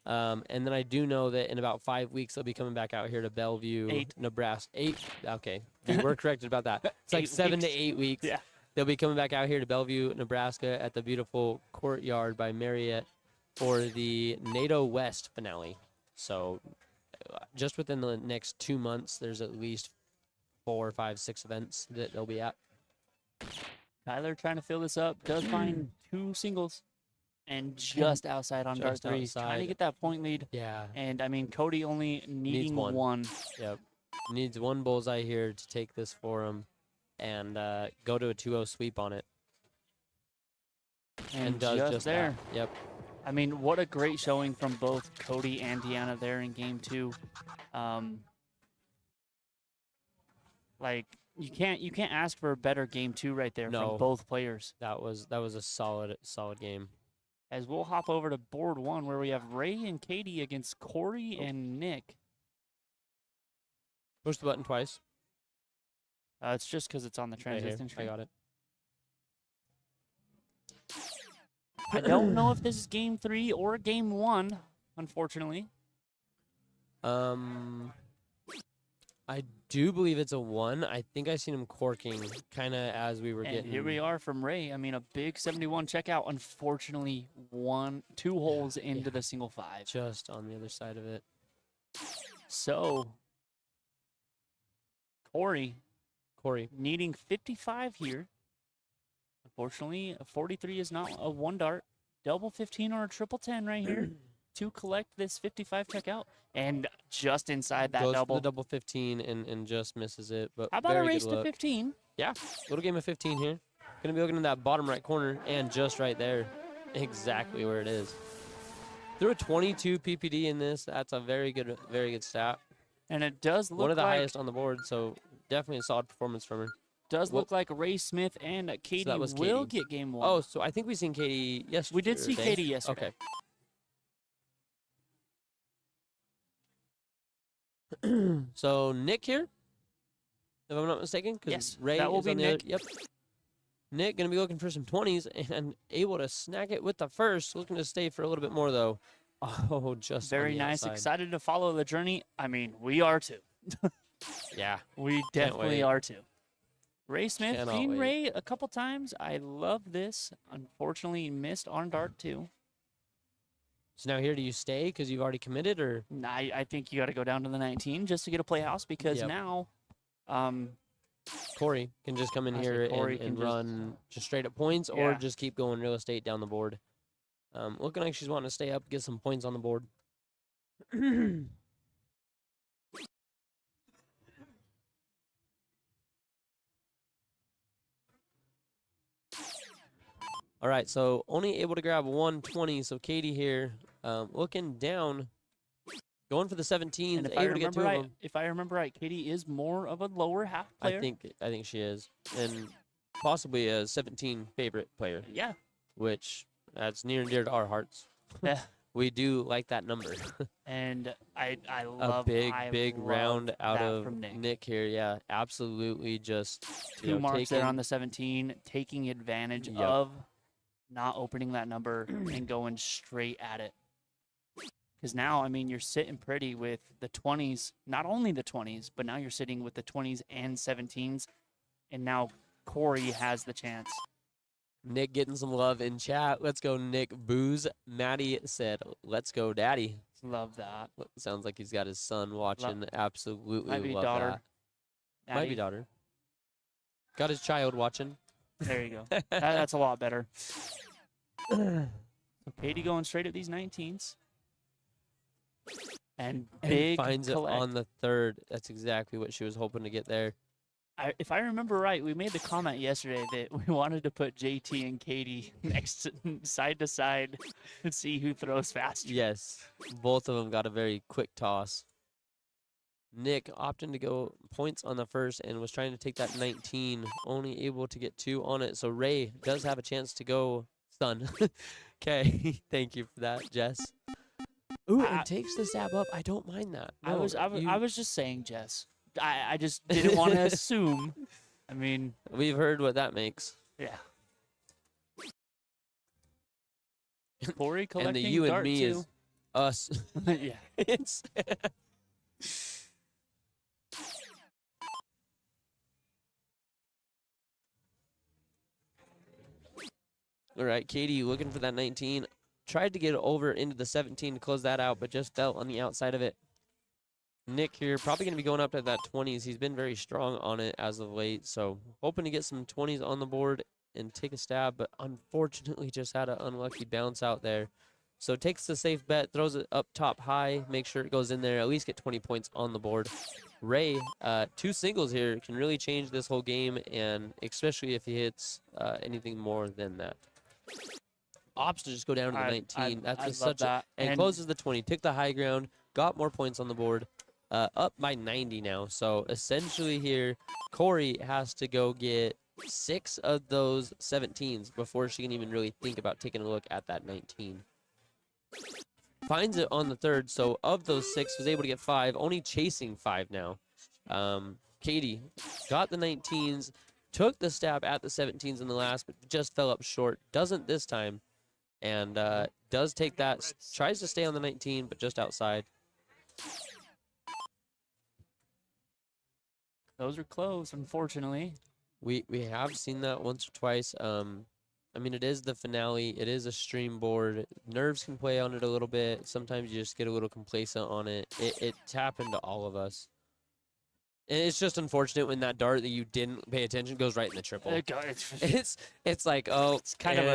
And then I do know that in about 5 weeks, they'll be coming back out here to Bellevue, 8. Nebraska. 8? Okay. We were corrected about that. It's like 8 7 to weeks. 8 weeks. Yeah. They'll be coming back out here to Bellevue, Nebraska at the beautiful Courtyard by Marriott for the NADO West finale. So just within the next 2 months, there's at least 4, 5, 6 events that they'll be at. Tyler trying to fill this up. Does find 2 singles. And just outside on dart Just 3. Trying to outside. get that point lead. Yeah. And, I mean, Cody only needing one. 1. Yep. Needs 1 bullseye here to take this for him and go to a 2-0 sweep on it. And does just there. that. Yep. I mean, what a great showing from both Cody and Deanna there in game 2. Like you can't ask for a better game 2 right there No. from both players. That was a solid game. As we'll hop over to board 1 where we have Ray and Katie against Corey and Nick. Push the button twice. It's just because it's on the Right here. transition I screen. got it. I don't know if this is game 3 or game 1, unfortunately. I do believe it's a 1. I think I seen him corking kind of as we were And getting. here we are from Ray. I mean, a big 71 checkout. Unfortunately, 2 holes into the single 5. Just on the other side of it. So, Corey needing 55 here. Unfortunately, a 43 is not a 1 dart. Double 15 or a triple 10 right here to collect this 55 checkout. And just inside that Goes double. for the double 15 and just misses it. But How about a very race good to look. 15? Yeah, little game of 15 here. Gonna be looking in that bottom right corner and just right there, exactly where it is. Threw a 22 PPD in this. That's a very good stat. And it does look One of the like highest on the board, so definitely a solid performance from her. look like Ray Smith and Katie that was will Katie. get game 1. Oh, so I think we seen Katie yesterday. We did see Katie yesterday. Okay. So Nick here, if I'm not mistaken, because Yes, Ray that will is be on the Nick. Other, yep. Nick gonna be looking for some 20s and able to snag it with the first. Looking to stay for a little bit more though. Oh, just on Very the nice. outside. Excited to follow the journey. I mean, we are too. Yeah. We definitely wait. are too. Ray Smith, Cannot seen wait. Ray a couple times. I love this. Unfortunately, missed on dart 2. So now here, do you stay because you've already committed, or I think you got to go down to the 19 just to get a playhouse because Yep. now, Corey can just come in I say here Corey and can just- run just straight up points, or Yeah. just keep going real estate down the board? Looking like she's wanting to stay up, get some points on the board. All right, so only able to grab 120. So Katie here, looking down, going for the 17s, and if able to get 2 of them. if I remember right, Katie is more of a lower half player. I think she is, and possibly a 17 favorite player, Yeah. which that's near and dear to our hearts. Yeah. We do like that number. And I A love big love round out that of from Nick. Nick here. Yeah, absolutely just Two marks there on taking- the 17, taking advantage Yep. of not opening that number and going straight at it. Because now, I mean, you're sitting pretty with the 20s, not only the 20s, but now you're sitting with the 20s and 17s. And now Corey has the chance. Nick getting some love in chat. Let's go, Nick. Booze. Maddie said, "Let's go, Daddy." Love that. Sounds like he's got his son watching. Absolutely Might be love daughter. that. Might be Maddie. daughter. Got his child watching. There you go. That's a lot better. So Katie going straight at these 19s. And big finds collect. it on the third. That's exactly what she was hoping to get there. If I remember right, we made the comment yesterday that we wanted to put JT and Katie next side to side and see who throws faster. Yes, both of them got a very quick toss. Nick opting to go points on the first and was trying to take that 19, only able to get 2 on it. So Ray does have a chance to go stun. Okay, thank you for that, Jess. Ooh, and takes the stab up. I don't mind that. I No, I was just saying, Jess. I just didn't want to assume. I mean, We've heard what that makes. yeah. Corey collecting And the you and dart me too. is us. Yeah. It's all right, Katie looking for that 19. Tried to get it over into the 17 to close that out, but just fell on the outside of it. Nick here probably going to be going up to that 20s. He's been very strong on it as of late, so hoping to get some 20s on the board and take a stab, but unfortunately just had an unlucky bounce out there. So takes the safe bet, throws it up top high, make sure it goes in there, at least get 20 points on the board. Ray, 2 singles here can really change this whole game, and especially if he hits anything more than that. Opts to just go down to the 19. That's I just love such that. a and closes the 20. Took the high ground, got more points on the board, up by 90 now. So essentially here, Corey has to go get 6 of those 17s before she can even really think about taking a look at that 19. Finds it on the third, so of those 6, was able to get 5, only chasing 5 now. Katie got the 19s, took the stab at the 17s in the last, but just fell up short. Doesn't this time, and does take that, tries to stay on the 19, but just outside. Those are close, unfortunately. We have seen that once or twice. I mean, it is the finale. It is a stream board. Nerves can play on it a little bit. Sometimes you just get a little complacent on it. It's happened to all of us. And it's just unfortunate when that dart that you didn't pay attention goes right in the triple. It's like, oh, It's kind of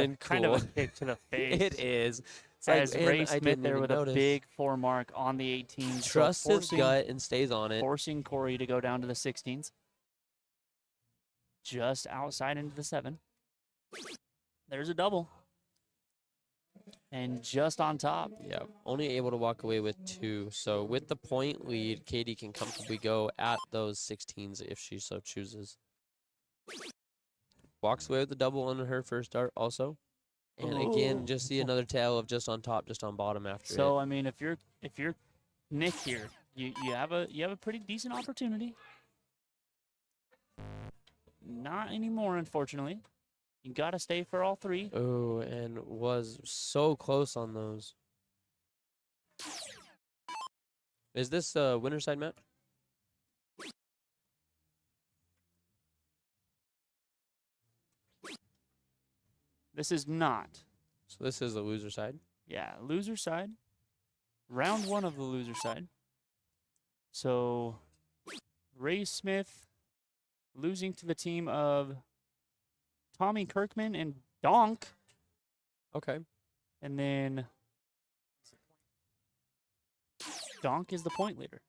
a kick to the face. It is. It's As like, Ray and I Smith didn't there even with notice. a big 4 mark on the 18. Trusts so his gut and stays on it. forcing Corey to go down to the 16s. Just outside into the 7. There's a double. And just on top. Yeah, only able to walk away with 2. So with the point lead, Katie can comfortably go at those 16s if she so chooses. Walks away with the double on her first dart also. And again, just see another tail of just on top, just on bottom after it. So I mean, if you're Nick here, you have a pretty decent opportunity. Not anymore, unfortunately. You got to stay for all 3. Oh, and was so close on those. Is this a winner side match? This is not. So this is the loser side. Yeah, loser side. Round 1 of the loser side. So Ray Smith losing to the team of Tommy Kirkman and Donk. Okay. And then Donk is the point leader.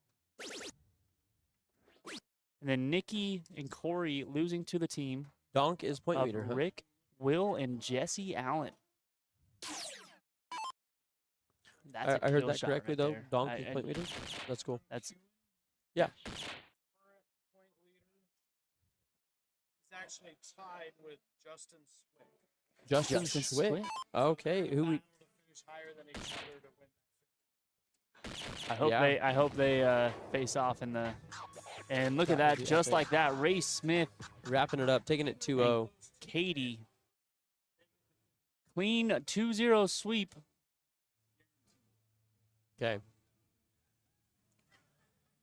And then Nikki and Corey losing to the team Donk is point of leader, huh? Rick, Will, and Jesse Allen. That's a I heard kill that shot correctly, right though. there. Donk is point leader? That's cool. That's Yeah. Current point leader. He's actually tied with Justin Swick. Justin Justin Schwick. Swick. Okay. Who we... Battle to much higher than each other to win. I hope they face off in the. And look at That would that, be just epic. like that, Ray Smith, Wrapping it up, taking it 2-0. Katie. Clean 2-0 sweep. Okay.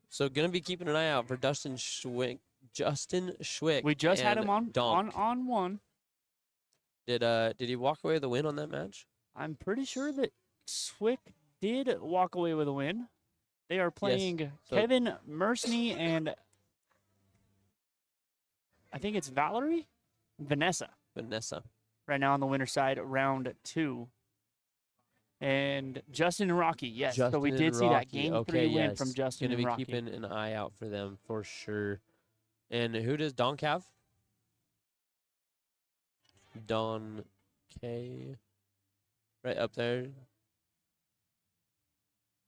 So gonna be keeping an eye out for Justin Schwick. We just had and him on Donk. on one. Did he walk away with the win on that match? I'm pretty sure that Swick did walk away with a win. They are playing So- Kevin Mersney and I think it's Vanessa right now on the winner side, round 2. And Justin and Rocky, yes. So we Justin did and see that Rocky. game Okay, 3 win yes. from Justin Gonna and be Rocky. keeping an eye out for them for sure. And who does Donk have? Don K. Right up there.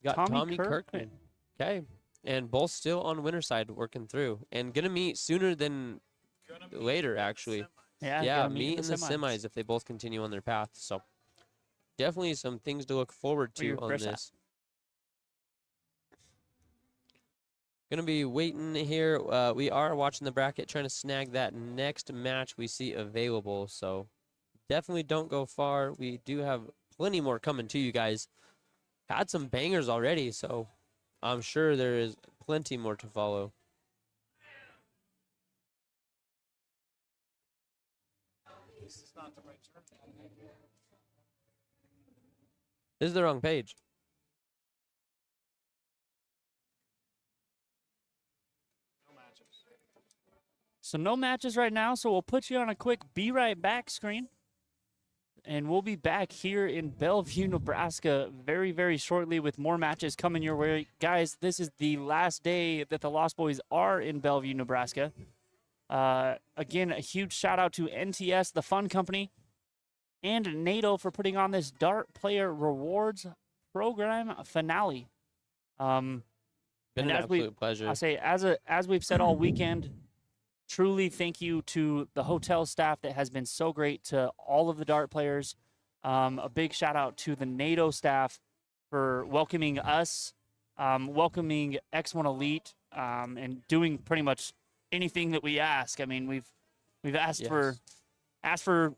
Got Tommy Kirkman. Okay. And both still on winner side working through. And gonna meet sooner than later, actually. Yeah, Yeah, gotta meet in the semis if they both continue on their path. So definitely some things to look forward Where you to on refresh that? this. Gonna be waiting here. We are watching the bracket, trying to snag that next match we see available. So definitely don't go far. We do have plenty more coming to you guys. Had some bangers already, so I'm sure there is plenty more to follow. This is not the right term. This is the wrong page. No matches. So no matches right now, so we'll put you on a quick be right back screen. And we'll be back here in Bellevue, Nebraska very, very shortly with more matches coming your way. Guys, this is the last day that the Lost Boys are in Bellevue, Nebraska. Again, a huge shout out to NTS The Fun Company and NADO for putting on this Dart Player Rewards Program finale. Been And an as we- absolute pleasure. I say, as we've said all weekend, truly thank you to the hotel staff that has been so great to all of the dart players. A big shout out to the NATO staff for welcoming us, welcoming X1 Elite, and doing pretty much anything that we ask. I mean, we've asked Yes. for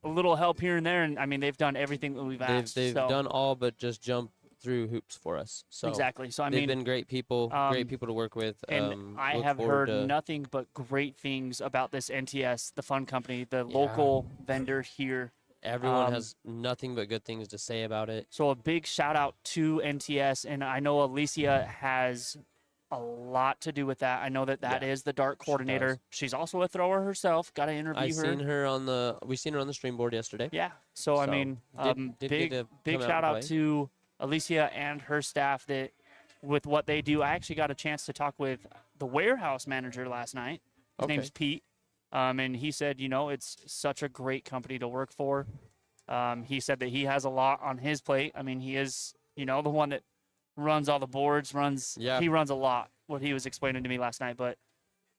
a little help here and there, and I mean they've done everything that we've asked. They've so, done all but just jump through hoops for us. So exactly. So I they've mean, been great people to work with. and I look have forward heard to- nothing but great things about this NTS, the Fun Company, the local vendor here. Everyone has nothing but good things to say about it. So a big shout out to NTS, and I know Alicia has a lot to do with that. I know that is the dart coordinator. She's also a thrower herself. Got to interview I her. seen her on the we seen her on the stream board yesterday. Yeah. So I So, mean, did get to big come out shout and out play. to Alicia and her staff that with what they do. I actually got a chance to talk with the warehouse manager last night. His Okay. name's Pete. And he said, it's such a great company to work for. He said that he has a lot on his plate. I mean, he is, the one that runs all the boards, he runs a lot, what he was explaining to me last night. But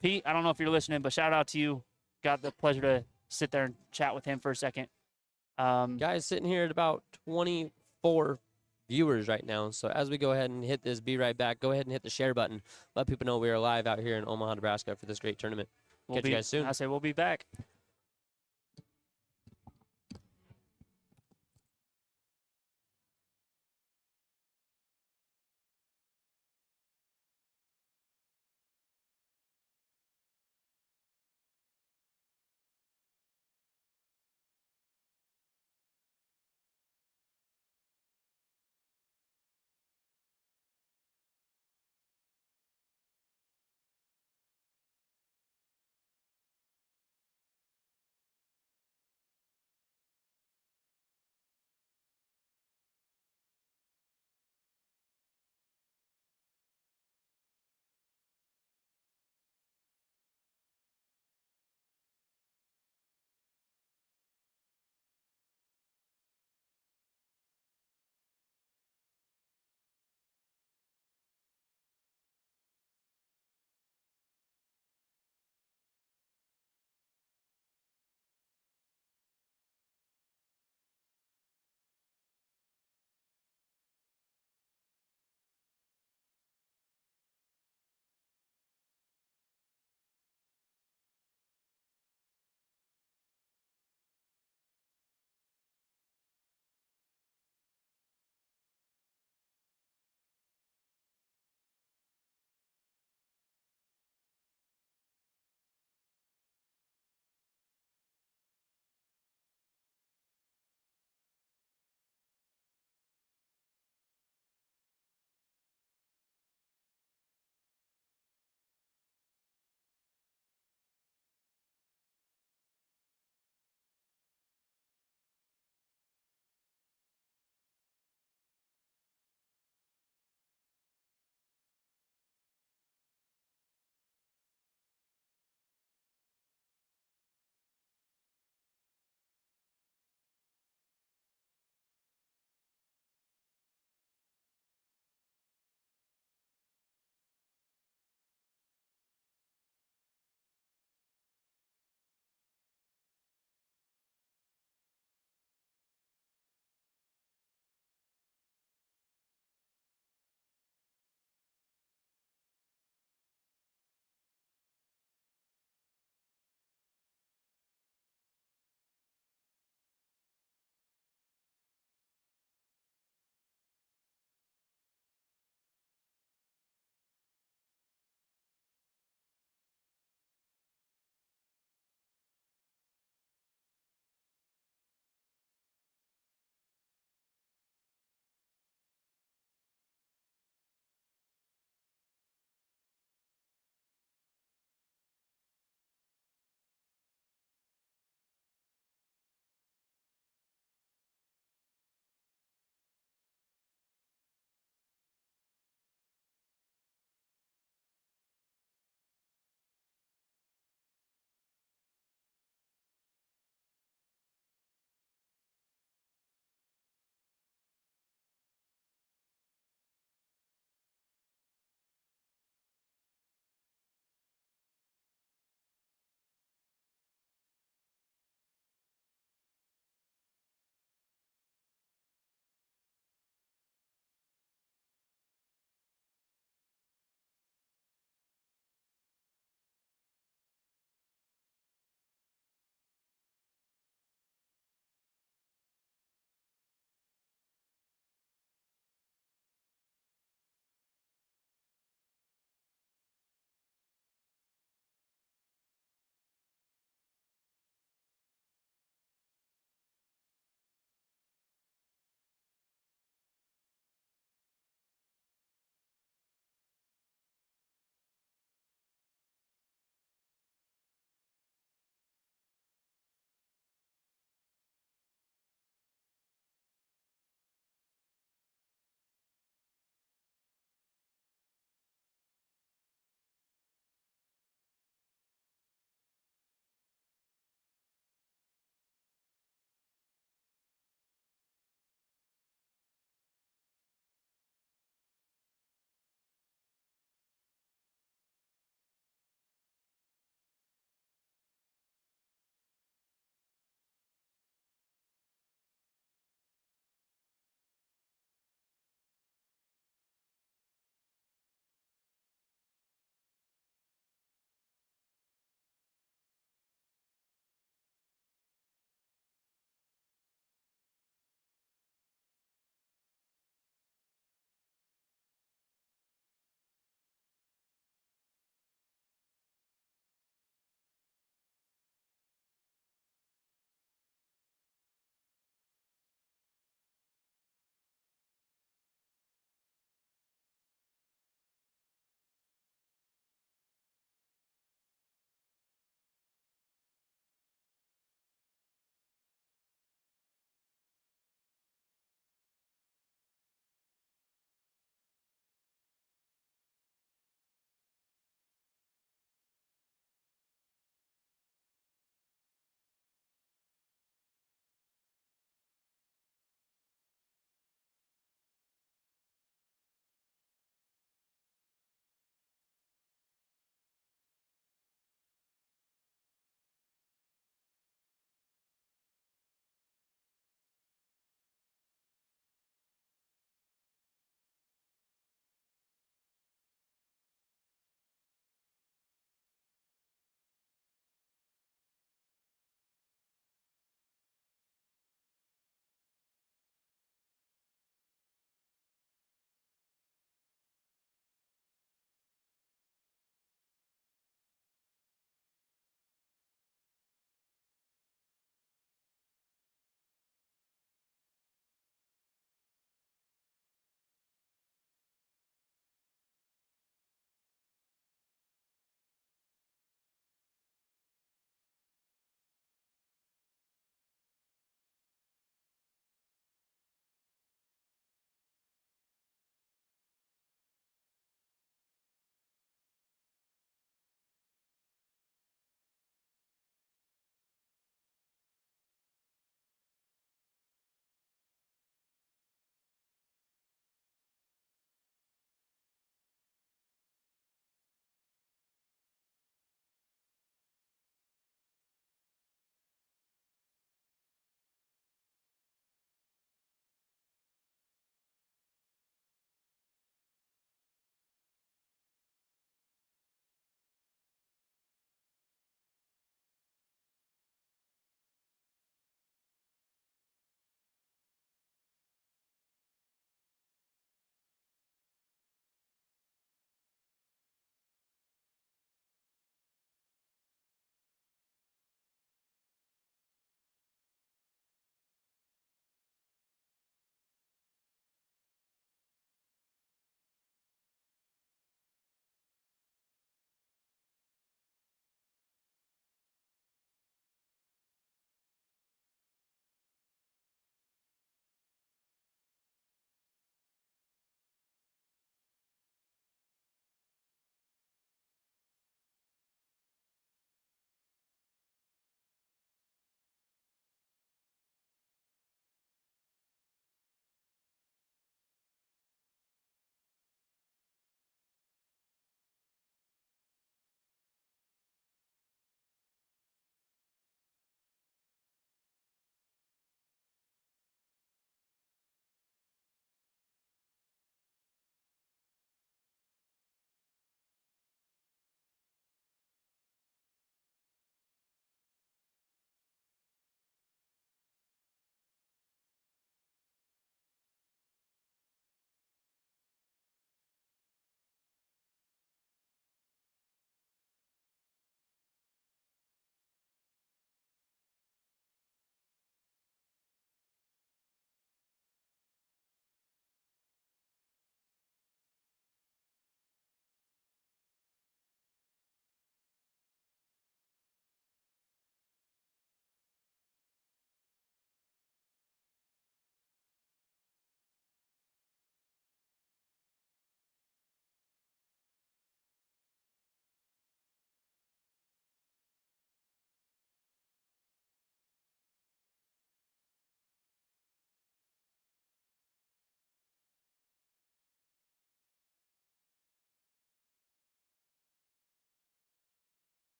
Pete, I don't know if you're listening, but shout out to you. Got the pleasure to sit there and chat with him for a second. Guys, sitting here at about 24 viewers right now. So as we go ahead and hit this be right back, go ahead and hit the share button. Let people know we are live out here in Omaha, Nebraska for this great tournament. Catch you guys soon. I say we'll be back.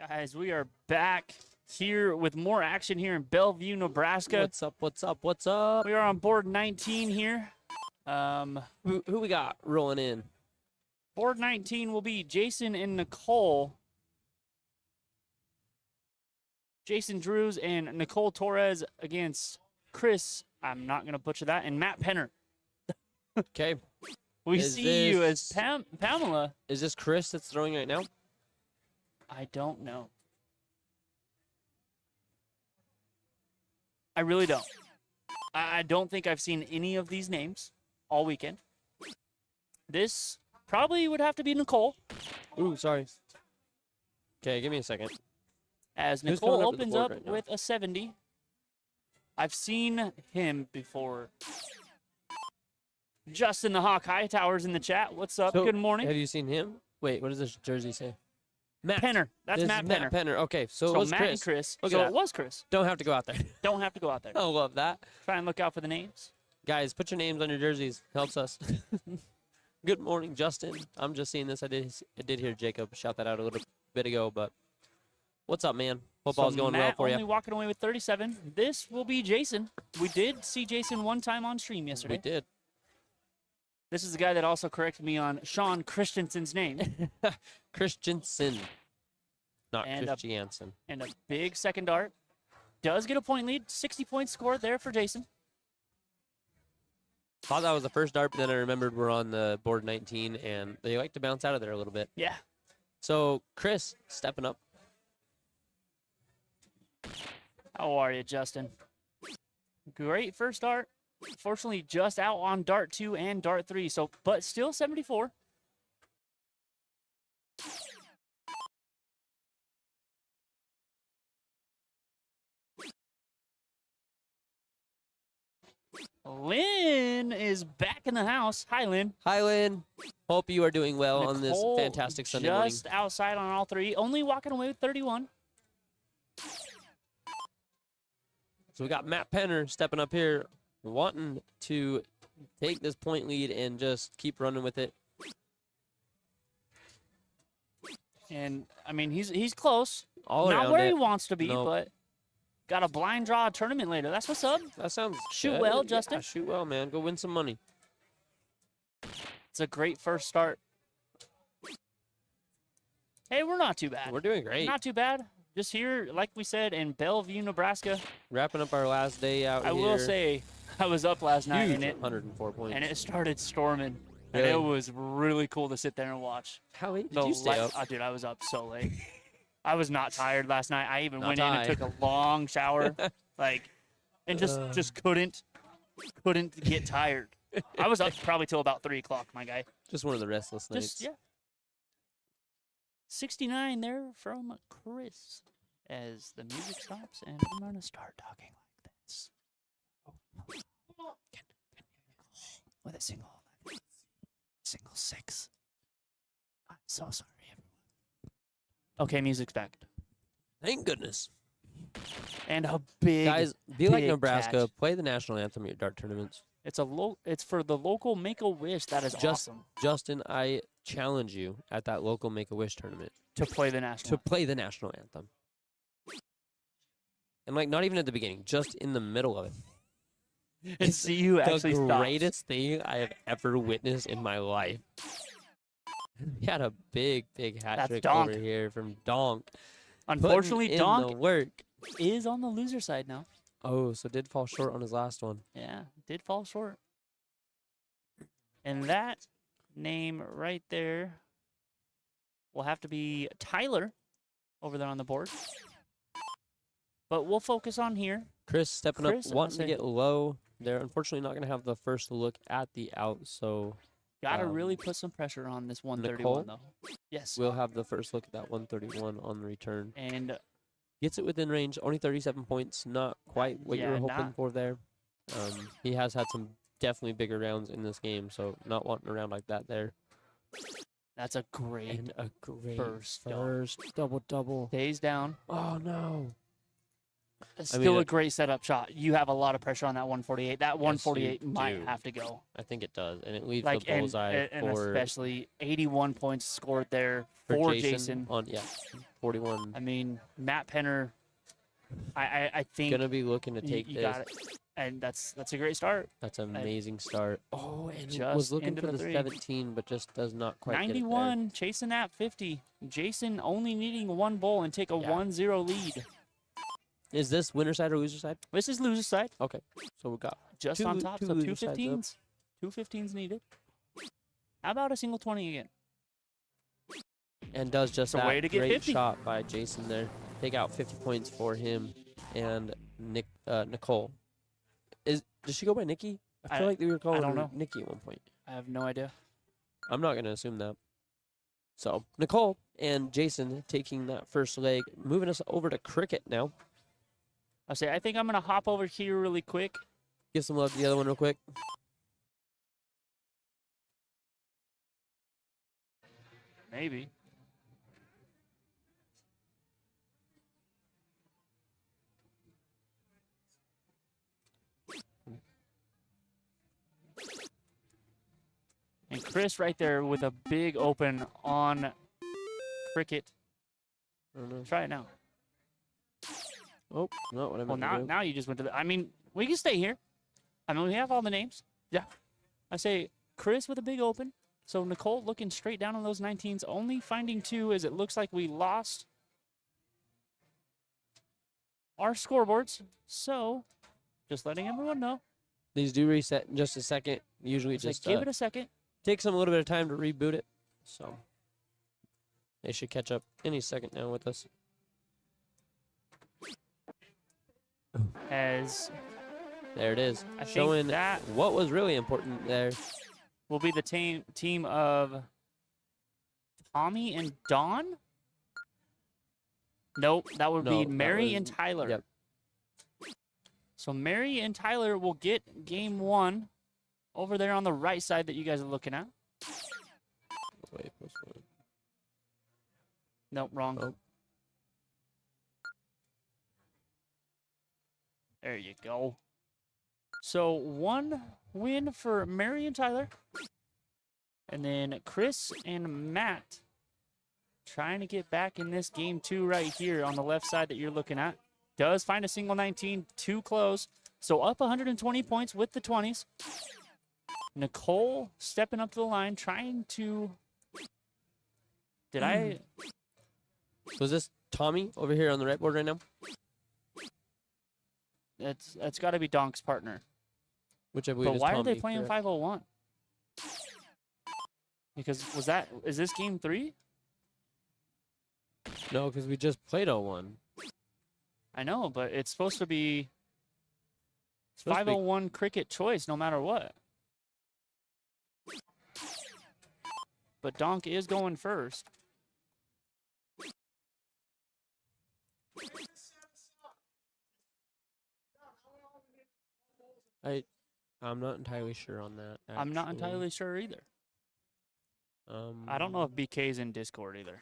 Guys, we are back here with more action here in Bellevue, Nebraska. What's up? What's up? What's up? We are on board 19 here. Who we got rolling in? Board 19 will be Jason and Nicole. Jason Drews and Nicole Torres against Chris. I'm not going to butcher that. And Matt Penner. Okay. We Is see you as this- Pamela. Is this Chris that's throwing right now? I don't know. I really don't. I don't think I've seen any of these names all weekend. This probably would have to be Nicole, Ooh, sorry. Okay, give me a second. as Who's Nicole coming up to the opens board up right now? with a 70. I've seen him before. Justin the Hawk Hightowers in the chat. What's up? So, Good morning. Have you seen him? Wait, what does this jersey say? Matt. Penner. That's This Matt is Penner. Matt Penner. Okay, so, it So was Matt Chris. and Chris. Look so at it that. was Chris. Don't have to go out there. Don't have to go out there. I love that. Try and look out for the names. Guys, put your names on your jerseys. Helps us. Good morning, Justin. I'm just seeing this. I did hear Jacob shout that out a little bit ago, but what's up, man? Hope all's going well Matt for only you. walking away with 37. This will be Jason. We did see Jason one time on stream yesterday. We did. This is the guy that also corrected me on Sean Christensen's name. Christensen, not And a- Christiansen. And a big second dart. Does get a point lead. 60 points scored there for Jason. Thought that was the first dart, but then I remembered we're on the board 19, and they like to bounce out of there a little bit. Yeah. So, Chris, stepping up. How are you, Justin? Great first dart. Fortunately, just out on dart 2 and dart 3. So, but still 74. Lynn is back in the house. Hi, Lynn. Hi, Lynn. Hope you are doing well on this Nicole fantastic Sunday morning. Just outside on all 3. Only walking away with 31. So we got Matt Penner stepping up here, wanting to take this point lead and just keep running with it. And, I mean, he's close. All Not around where he it. wants to be, Nope. but got a blind draw tournament later. That's what's up. That sounds Shoot good. well, Yeah, Justin. shoot well, man. Go win some money. It's a great first start. Hey, we're not too bad. We're doing great. Not too bad. Just here, like we said, in Bellevue, Nebraska. Wrapping up our last day out I here. will say, I was up last night Huge, and it 104 points. started storming, and Really? it was really cool to sit there and watch. How late did The you stay up? Oh, dude, I was up so late. I was not tired last night. I even Not went in and tired. took a long shower, and just couldn't get tired. I was up probably till about 3 o'clock, my guy. Just one of the restless nights. Just, yeah. 69 there from Chris as the music stops, and I'm going to start talking like this. With a single 6. I'm so sorry, everyone. Okay, music's back. Thank goodness. And a big Guys, be like big Nebraska. catch. Play the national anthem at your dart tournaments. It's for the local Make-A-Wish. That is Just- awesome Justin, I challenge you at that local Make-A-Wish tournament to play the national. to play the national anthem. And not even at the beginning, just in the middle of it. and It's see who actually the stops. greatest thing I have ever witnessed in my life. He had a big hat That's trick Donk. over here from Donk. Unfortunately, Putting in the Donk work. is on the loser side now. Oh, so did fall short on his last one. Yeah, did fall short. And that name right there will have to be Tyler over there on the board. But we'll focus on here. Chris stepping Chris, up, I'm wanting to gonna get low. They're unfortunately not going to have the first look at the out, so Gotta Um, really put some pressure on this 131, though. Yes. we'll have the first look at that 131 on the return. And Gets it within range, only 37 points, not quite what you Yeah, were hoping not- for there. He has had some definitely bigger rounds in this game, so not wanting a round like that there. that's a great And a great first dart. first double-double. Stays down. Oh, no. It's I still mean, a great setup shot. You have a lot of pressure on that 148. That 148 might do. have to go. I think it does, and it leaves Like the bullseye and for especially 81 points scored there for Jason. on 41. I mean, Matt Penner. I think Gonna be looking to take you this. got it, and that's a great start. That's an amazing start. Oh, and Just was looking into for the the three. 17, but just does not quite get it there. 91, chasing that 50. Jason only needing one bowl and take a 1-0 lead. Is this winner side or loser side? This is loser side, Okay, so we got just Two- on top. two So loser sides up. 215s. 215s needed. How about a single 20 again? and does just It's a that way to get great 50. shot by Jason there. Take out 50 points for him and Nicole. Does she go by Nikki? I feel like we were calling don't her know. Nikki at one point. I have no idea. I'm not going to assume that. So, Nicole and Jason taking that first leg, moving us over to cricket now. I think I'm gonna hop over here really quick. Give some love to the other one real quick. Maybe. And Chris right there with a big open on cricket. I don't know. Try it now. Oh, not what I Well, meant to do. now you just went to the. I mean, we can stay here. I mean, we have all the names. Yeah. I say Chris with a big open. So Nicole looking straight down on those 19s, only finding 2 as it looks like we lost our scoreboards. So just letting everyone know. These do reset in just a second. Usually It's like, just give it a second. takes them a little bit of time to reboot it. So they should catch up any second now with us. As There it is. I think Showing that what was really important there. will be the team of Tommy and Dawn. Nope, that would No, be that Mary was- and Tyler. Yep. So Mary and Tyler will get game 1 over there on the right side that you guys are looking at. Wait, what's that? Nope, wrong. Oh. There you go. So 1 win for Mary and Tyler. And then Chris and Matt trying to get back in this game 2 right here on the left side that you're looking at. Does find a single 19 to close. So up 120 points with the 20s. Nicole stepping up to the line, trying to... Did I... Was this Tommy over here on the right board right now? That's got to be Donk's partner. Which I believe But is why Tommy. are they playing correct? 501? Because is this game 3? No, because we just played 01. I know, but it's supposed to be Supposed to be- 501 cricket choice no matter what. But Donk is going first. I'm not entirely sure on that. I'm not actually. entirely sure either. I don't know if BK's in Discord either.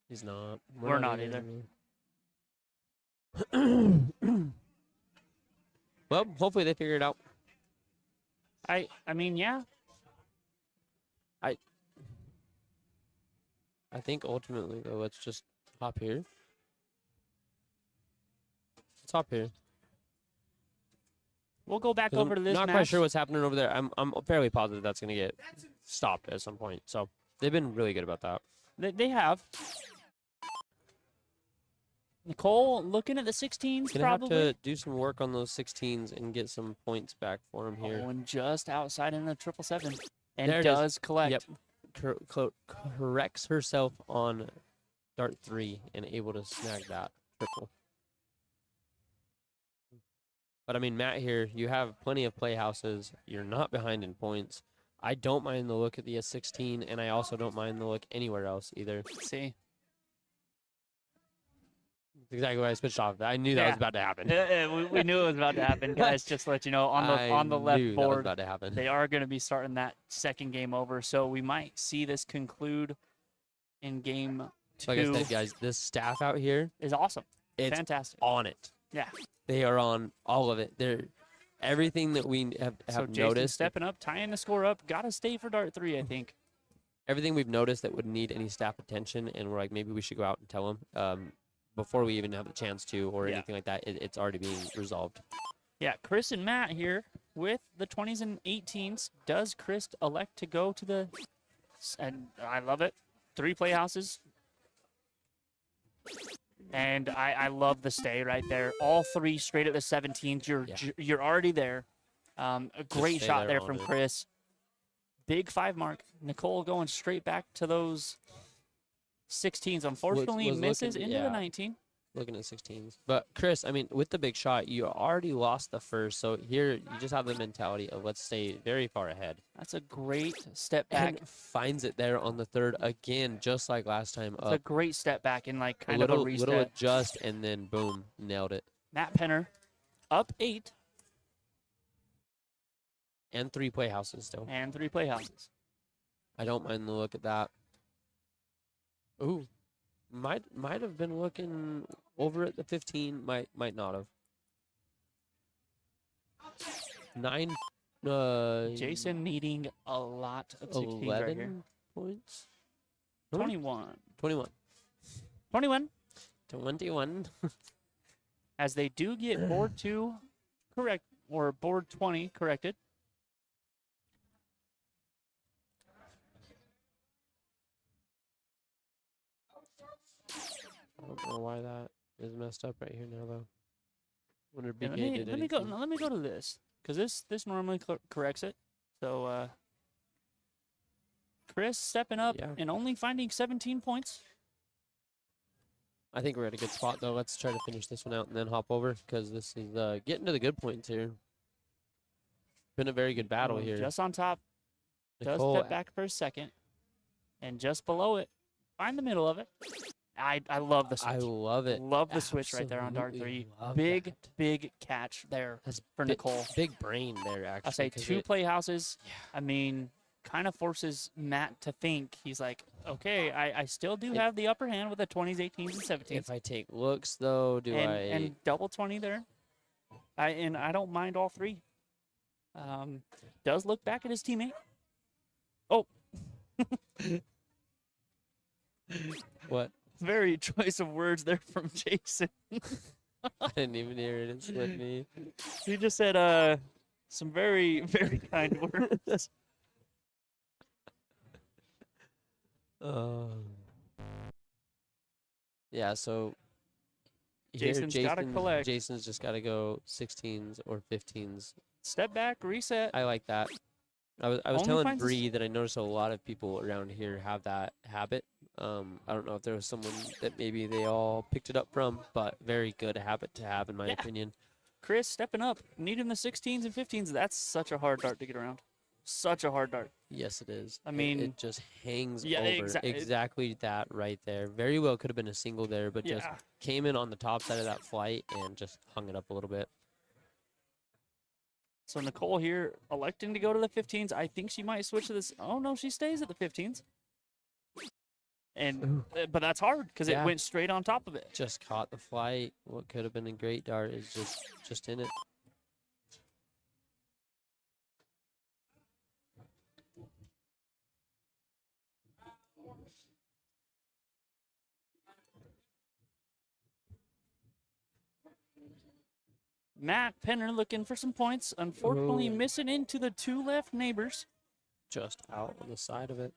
He's not. We're not either. Well, hopefully they figure it out. I mean, yeah. I think ultimately, though, let's just hop here. Let's hop here. We'll go back 'Cause over I'm to this not match. quite sure what's happening over there. I'm fairly positive that's going to get stopped at some point. So they've been really good about that. They have. Nicole looking at the 16s Gonna probably. have to do some work on those 16s and get some points back for him here. Oh, and just outside in the 777. And There it is. does collect. Yep. Corrects herself on dart 3 and able to snag that triple. But I mean, Matt here, you have plenty of playhouses. You're not behind in points. I don't mind the look at the S16, and I also don't mind the look anywhere else either. See. That's exactly what I switched off. I knew that was Yeah. about to happen. We knew it was about to happen, guys. Just to let you know, on the I left knew that was board, about to happen. they are going to be starting that second game over. So we might see this conclude in game 2. Like I said, guys, this staff out here, is awesome. it's fantastic. on it. Yeah. They are on all of it. They're everything that we have So Jason noticed. stepping up, tying the score up. Got to stay for dart 3, I think. Everything we've noticed that would need any staff attention, and we're like, maybe we should go out and tell them before we even have the chance to or Yeah. anything like that. It's already being resolved. Yeah, Chris and Matt here with the 20s and 18s. Does Chris elect to go to the, and I love it, 3 playhouses. And I love the stay right there. All 3 straight at the 17s. You're already there. A great stay shot there there on from it. Chris. Big 5 mark. Nicole going straight back to those 16s. Unfortunately, was misses looking- into the yeah. 19. Looking at 16s. But, Chris, I mean, with the big shot, you already lost the first. So here you just have the mentality of let's stay very far ahead. That's a great step back. And finds it there on the third again, just like last time It's a up. great step back and like kind little, of a reset. little adjust, and then boom, nailed it. Matt Penner up 8 And 3 playhouses still. and 3 playhouses. I don't mind the look at that. Ooh, might have been looking over at the 15. Might not have. 9. Jason needing a lot of 16s right here. 11 points. 21. 21. 21. 21. As they do get board 2 correct, or board 20 corrected. I don't know why that is messed up right here now, though. Wonder if Yeah, BK did let me go. anything. No, let me go to this because this normally corrects it. So Chris stepping up Yeah. and only finding 17 points. I think we're at a good spot, though. Let's try to finish this one out and then hop over, because this is getting to the good points here. Been a very good battle here. Just on top. Does Nicole, step back for a second, and just below it, find the middle of it. I love the switch. I love it. Love the switch right there on dart 3. Absolutely love Big that. big catch there That's for bi- Nicole. Big brain there, actually. I say 'cause 2 it- playhouses. I mean, kind of forces Matt to think. He's like, okay, I still do have the upper hand with the 20s, 18s, and 17s. If I take looks, though, do I? And double 20 there. I don't mind all 3. Does look back at his teammate. Oh. What? Very choice of words there from Jason. I didn't even hear it. It slipped me. He just said some very, very kind words. Yeah, so Jason's gotta collect. Jason's just got to go 16s or 15s. Step back, reset. I like that. I was Only telling finds us- Bree that I noticed a lot of people around here have that habit. I don't know if there was someone that maybe they all picked it up from, but very good habit to have, in my Yeah. opinion. Chris stepping up, needing the 16s and 15s. That's such a hard dart to get around. Such a hard dart. Yes, it is. I It- mean- it just hangs Yeah, over. exactly. Exactly that right there. Very well could have been a single there, but just Yeah. came in on the top side of that flight and just hung it up a little bit. So Nicole here electing to go to the 15s. I think she might switch to this. Oh, no, she stays at the 15s. And but that's hard because Yeah. it went straight on top of it. Just caught the flight. What could have been a great dart is just in it. Matt Penner looking for some points. Unfortunately, Ooh. missing into the 2 left neighbors. Just out on the side of it.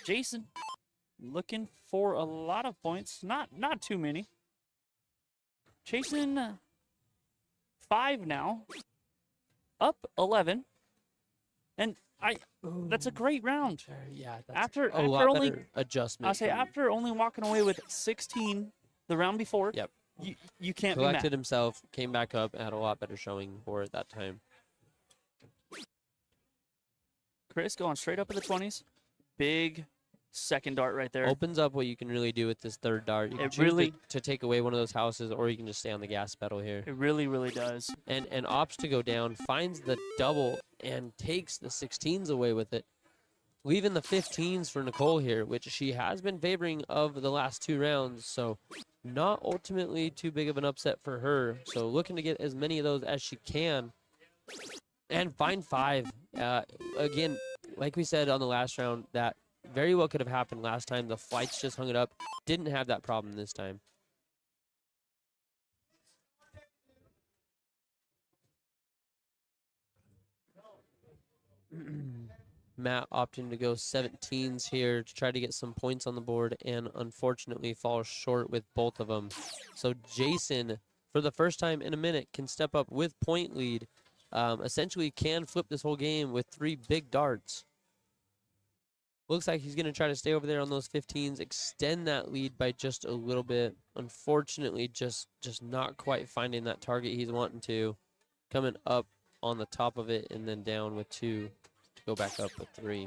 Jason looking for a lot of points. Not too many. Chasing 5 now. Up 11. And that's a great round. Yeah, that's After a lot only better adjustment. I say from- after only walking away with 16 the round before. Yep. You can't be collected mad. himself, came back up, and had a lot better showing for it that time. Chris going straight up at the 20s. Big second dart right there. Opens up what you can really do with this third dart. You can It choose really- to take away one of those houses, or you can just stay on the gas pedal here. It really, really does. And opts to go down, finds the double, and takes the 16s away with it. Leaving the 15s for Nicole here, which she has been favoring of the last 2 rounds. So not ultimately too big of an upset for her. So looking to get as many of those as she can and find 5. Again, like we said on the last round, that very well could have happened last time. The flights just hung it up. Didn't have that problem this time. Matt opting to go 17s here to try to get some points on the board and unfortunately falls short with both of them. So Jason, for the first time in a minute, can step up with point lead. Essentially can flip this whole game with 3 big darts. Looks like he's going to try to stay over there on those 15s, extend that lead by just a little bit. Unfortunately, just not quite finding that target he's wanting to. Coming up on the top of it and then down with 2 to go back up with 3.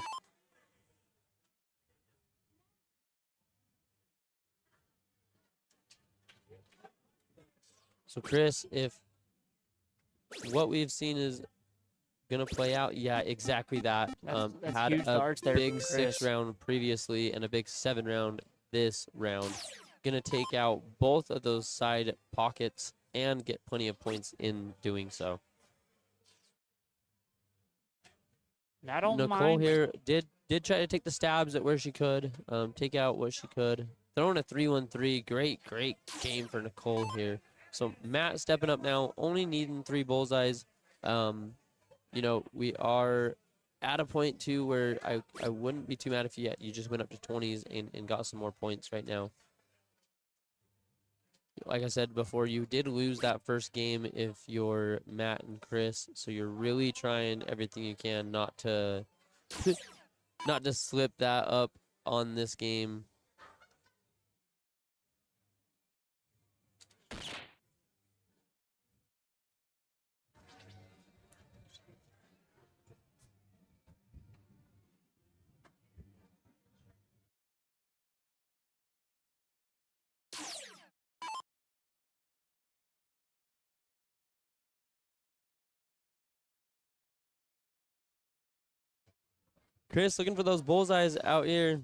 So Chris, if what we've seen is gonna play out, yeah, exactly that. That's Had huge a darts there big from 6 Chris. round previously and a big 7 round this round. Gonna take out both of those side pockets and get plenty of points in doing so. And I don't Nicole mind. here did try to take the stabs at where she could, take out what she could. Throwing a 3-1-3, great game for Nicole here. So Matt stepping up now, only needing 3 bullseyes. You know, we are at a point too where I wouldn't be too mad if you just went up to 20s and got some more points right now. Like I said before, you did lose that first game if you're Matt and Chris, so you're really trying everything you can not to slip that up on this game. Chris looking for those bullseyes out here.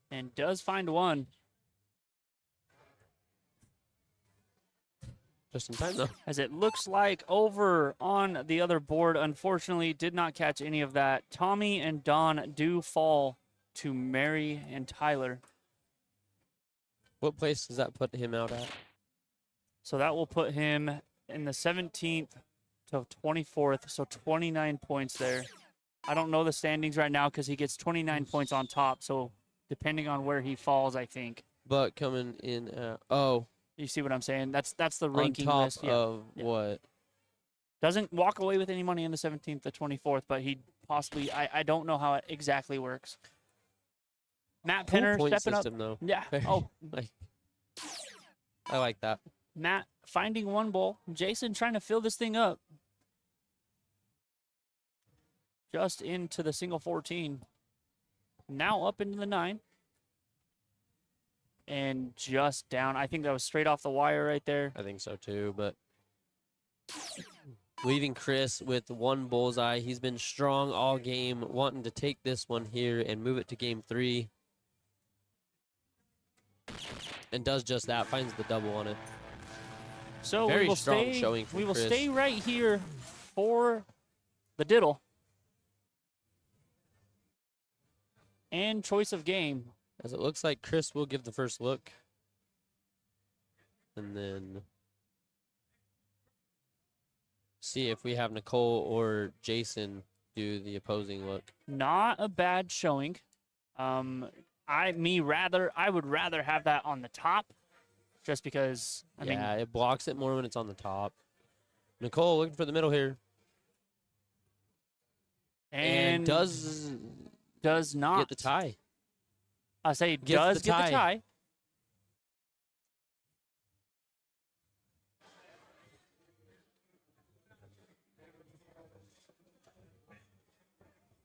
And does find one. Just in time, though. As it looks like over on the other board, unfortunately, did not catch any of that. Tommy and Don do fall to Mary and Tyler. What place does that put him out at? So that will put him in the 17th to 24th, so 29 points there. I don't know the standings right now because he gets 29 points on top, so depending on where he falls, I think. But coming in at, You see what I'm saying? That's the on ranking top list. Yeah. of Yeah. what? Doesn't walk away with any money in the 17th to 24th, but he possibly, I don't know how it exactly works. Matt Cool Penner point stepping system, though. up. Yeah. Very Oh, I like that. Matt finding one ball. Jason trying to fill this thing up. Just into the single 14. Now up into the 9. And just down. I think that was straight off the wire right there. I think so too, but leaving Chris with 1 bullseye. He's been strong all game, wanting to take this one here and move it to game 3. And does just that, finds the double on it. So Very we will strong stay, showing from we will Chris. stay right here for the diddle. And choice of game. As it looks like Chris will give the first look. And then see if we have Nicole or Jason do the opposing look. Not a bad showing. I would rather have that on the top, just because. I mean, it blocks it more when it's on the top. Nicole looking for the middle here. and does not get the tie. I say Gets does the get the tie. tie.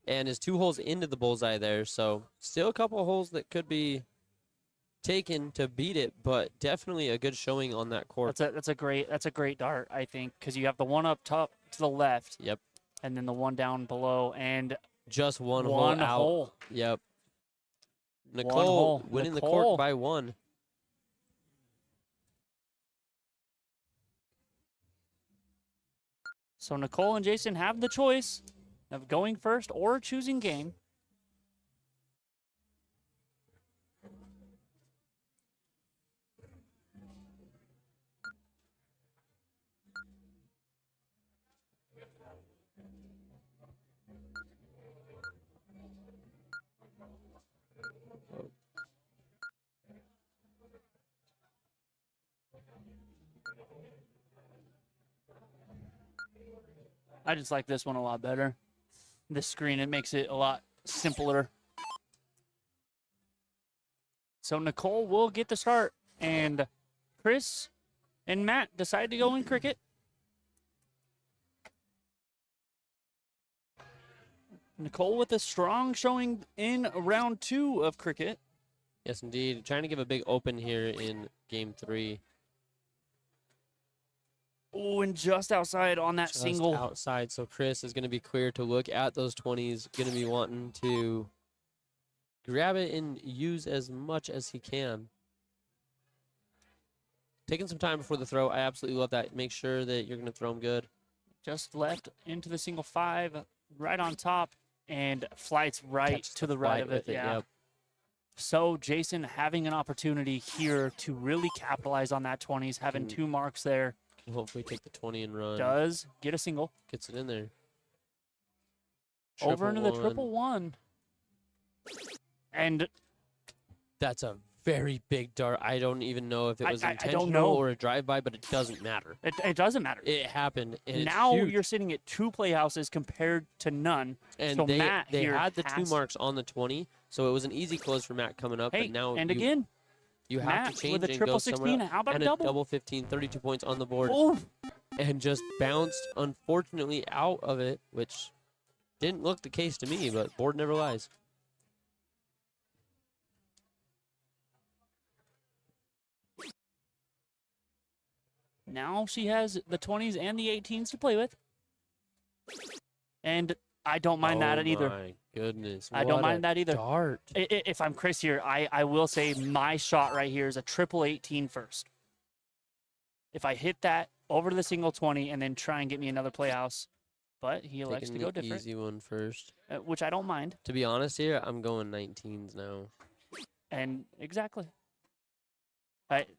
And is 2 holes into the bullseye there, so still a couple of holes that could be taken to beat it, but definitely a good showing on that court. That's a great dart, I think, because you have the one up top to the left. Yep. And then the one down below, and Just one hole one out. hole. Yep. One Nicole hole. winning the Nicole. court by 1. So Nicole and Jason have the choice of going first or choosing game. I just like this one a lot better. This screen, it makes it a lot simpler. So Nicole will get the start, and Chris and Matt decide to go in cricket. Nicole with a strong showing in round 2 of cricket. Yes, indeed. Trying to give a big open here in game 3. Oh, and just outside on that Just single. outside. So Chris is going to be clear to look at those 20s. Going to be wanting to grab it and use as much as he can. Taking some time before the throw. I absolutely love that. Make sure that you're going to throw them good. Just left into the single 5, right on top, and flights right Catch to the the right flight of with it. it, Yeah. yep. So Jason having an opportunity here to really capitalize on that 20s, having 2 marks there. Can hopefully take the 20 and run. Does get a single. Gets it in there. Over into the Triple one. 1-1. And That's a very big dart. I don't even know if it was I intentional don't know. or a drive-by, but it doesn't matter. it doesn't matter. It happened, and it's Now huge. you're sitting at 2 playhouses compared to none. And so they Matt here had the 2 has- marks on the 20, so it was an easy close for Matt coming up. Hey, but now and you, again, you have Matt to change with a and triple go somewhere 16. else. How about And a double? double 15, 32 points on the board, Oh, and just bounced, unfortunately, out of it, which didn't look the case to me, but board never lies. now she has the 20s and the 18s to play with. And I don't mind that either. Oh, my goodness. I don't what mind a that either. Dart. If I'm Chris here, I will say my shot right here is a triple 18 first. If I hit that over to the single 20 and then try and get me another playhouse, but he elects Taking to go the different, easy one first. which I don't mind. To be honest here, I'm going 19s now. And exactly.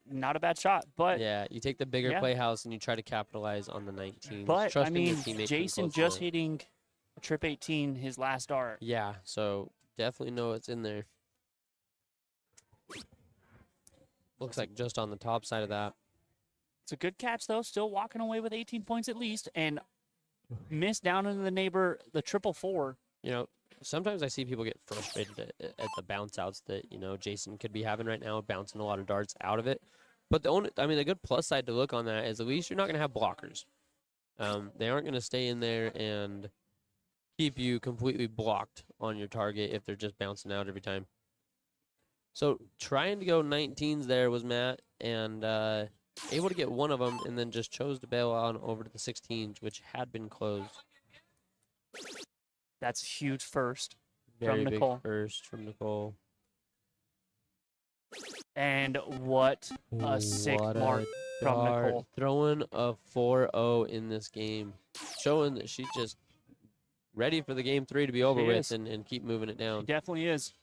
Not a bad shot, but Yeah, you take the bigger yeah. playhouse and you try to capitalize on the 19s. but I trusting your mean, teammates Jason close just to it. hitting a trip 18 his last dart. Yeah, so definitely know it's in there. Looks like just on the top side of that. It's a good catch though, still walking away with 18 points at least, and missed down into the neighbor the triple 4. You know, sometimes I see people get frustrated at the bounce outs that, you know, Jason could be having right now, bouncing a lot of darts out of it. But the good plus side to look on that is at least you're not going to have blockers. They aren't going to stay in there and keep you completely blocked on your target if they're just bouncing out every time. So trying to go 19s there was Matt, and able to get one of them, and then just chose to bail on over to the 16s, which had been closed. That's a huge first Very from big Nicole. first from Nicole. And what a sick What mark a from dart. Nicole. Throwing a 4-0 in this game, showing that she's just ready for the game 3 to be over She with is. and keep moving it down. Definitely is.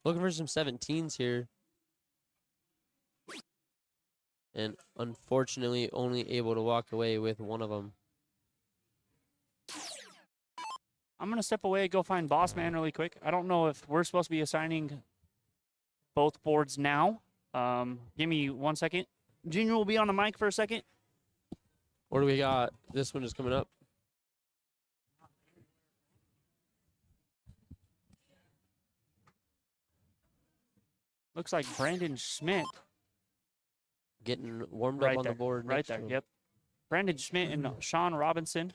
Looking for some 17s here. And unfortunately, only able to walk away with one of them. I'm going to step away and go find Boss Man really quick. I don't know if we're supposed to be assigning both boards now. Give me 1 second. Junior will be on the mic for a second. What do we got? This one is coming up. Looks like Brandon Schmidt Getting warmed right up on there. the board. Right next to there. him. Yep. Brandon Schmidt and Sean Robinson.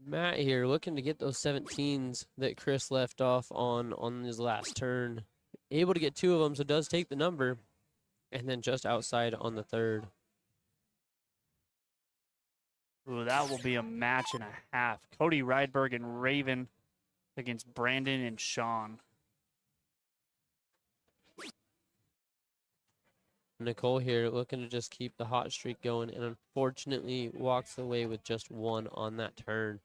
Matt here looking to get those 17s that Chris left off on his last turn. Able to get 2 of them, so does take the number. And then just outside on the 3rd. Ooh, that will be a match and a half. Cody Rydberg and Raven against Brandon and Sean. Nicole here looking to just keep the hot streak going, and unfortunately walks away with just one on that turn.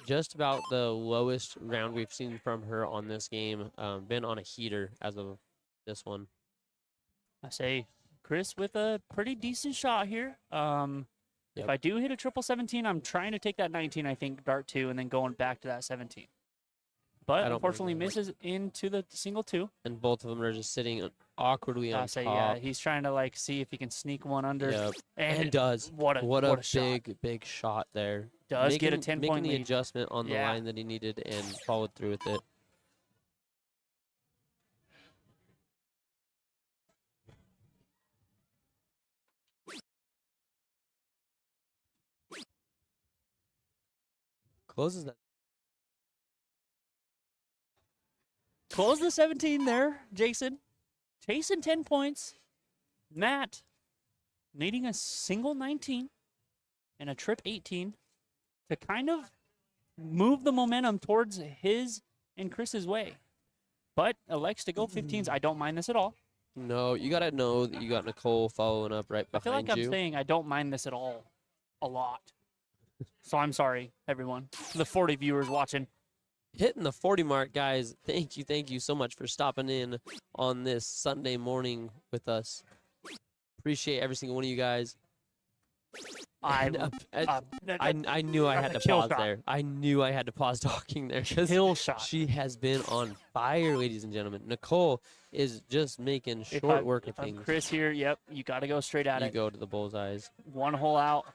Just about the lowest round we've seen from her on this game. Been on a heater as of this one. I say Chris with a pretty decent shot here. If Yep. I do hit a triple 17, I'm trying to take that 19, I think, dart 2, and then going back to that 17. But I don't unfortunately mind that. misses into the single 2. And both of them are just sitting awkwardly I on say, top. yeah, he's trying to like see if he can sneak one under. Yep. And, And does. what a shot. big shot there. Does get a Making 10-point the lead. adjustment on the Yeah. line that he needed and followed through with it. Closes that. Close the 17 there, Jason. Chasing 10 points. Matt needing a single 19 and a trip 18 to kind of move the momentum towards his and Chris's way. But elects to go 15s. I don't mind this at all. No, you gotta know that you got Nicole following up right I feel behind like you. I'm saying I don't mind this at all. A lot. So I'm sorry, everyone. The 40 viewers watching. Hitting the 40 mark, guys. Thank you so much for stopping in on this Sunday morning with us. Appreciate every single one of you guys. I knew I that's had a to kill pause shot. there. I knew I had to pause talking there because kill shot. she has been on fire, ladies and gentlemen. Nicole is just making If short work of I'm things. Chris here, yep, you got to go straight at You it. go to the bullseyes. One hole out.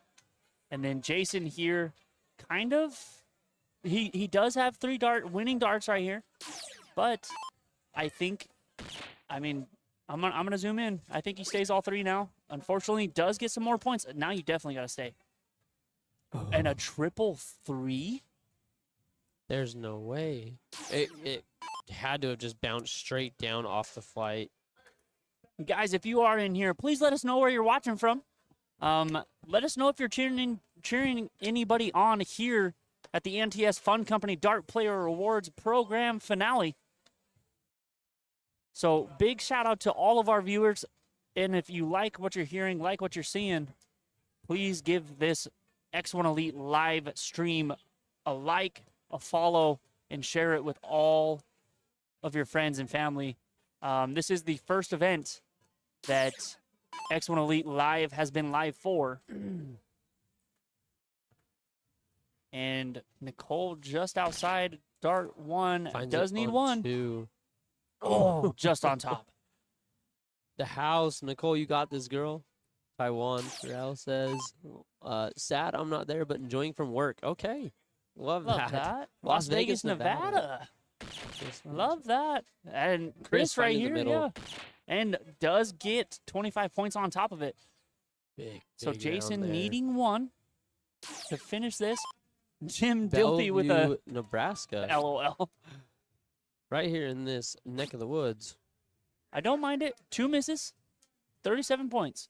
And then Jason here, kind of, he does have 3 winning darts right here. But I think, I mean, I'm gonna zoom in. I think he stays all 3 now. Unfortunately, does get some more points. Now you definitely got to stay. And a triple 3? There's no way. It had to have just bounced straight down off the flight. Guys, if you are in here, please let us know where you're watching from. Let us know if you're cheering anybody on here at the NTS Fun Company Dart Player Awards Program Finale. So big shout out to all of our viewers. And if you like what you're hearing, like what you're seeing, please give this X1 Elite live stream a like, a follow, and share it with all of your friends and family. This is the first event that X1 Elite Live has been live for. And Nicole just outside dart 1 Finds does it need on 1. 2. Oh, just on top. The house. Nicole, you got this, girl. Taiwan, Terrell says. Sad I'm not there, but enjoying from work. Okay. Love Love that. that. Las Vegas, Nevada. Love that. And Chris right finding the here, middle. yeah. And does get 25 points on top of it. Big, So big Jason round there. needing 1 to finish this. Jim Dilty with a Bellevue, Nebraska. LOL. Right here in this neck of the woods. I don't mind it. 2 misses, 37 points.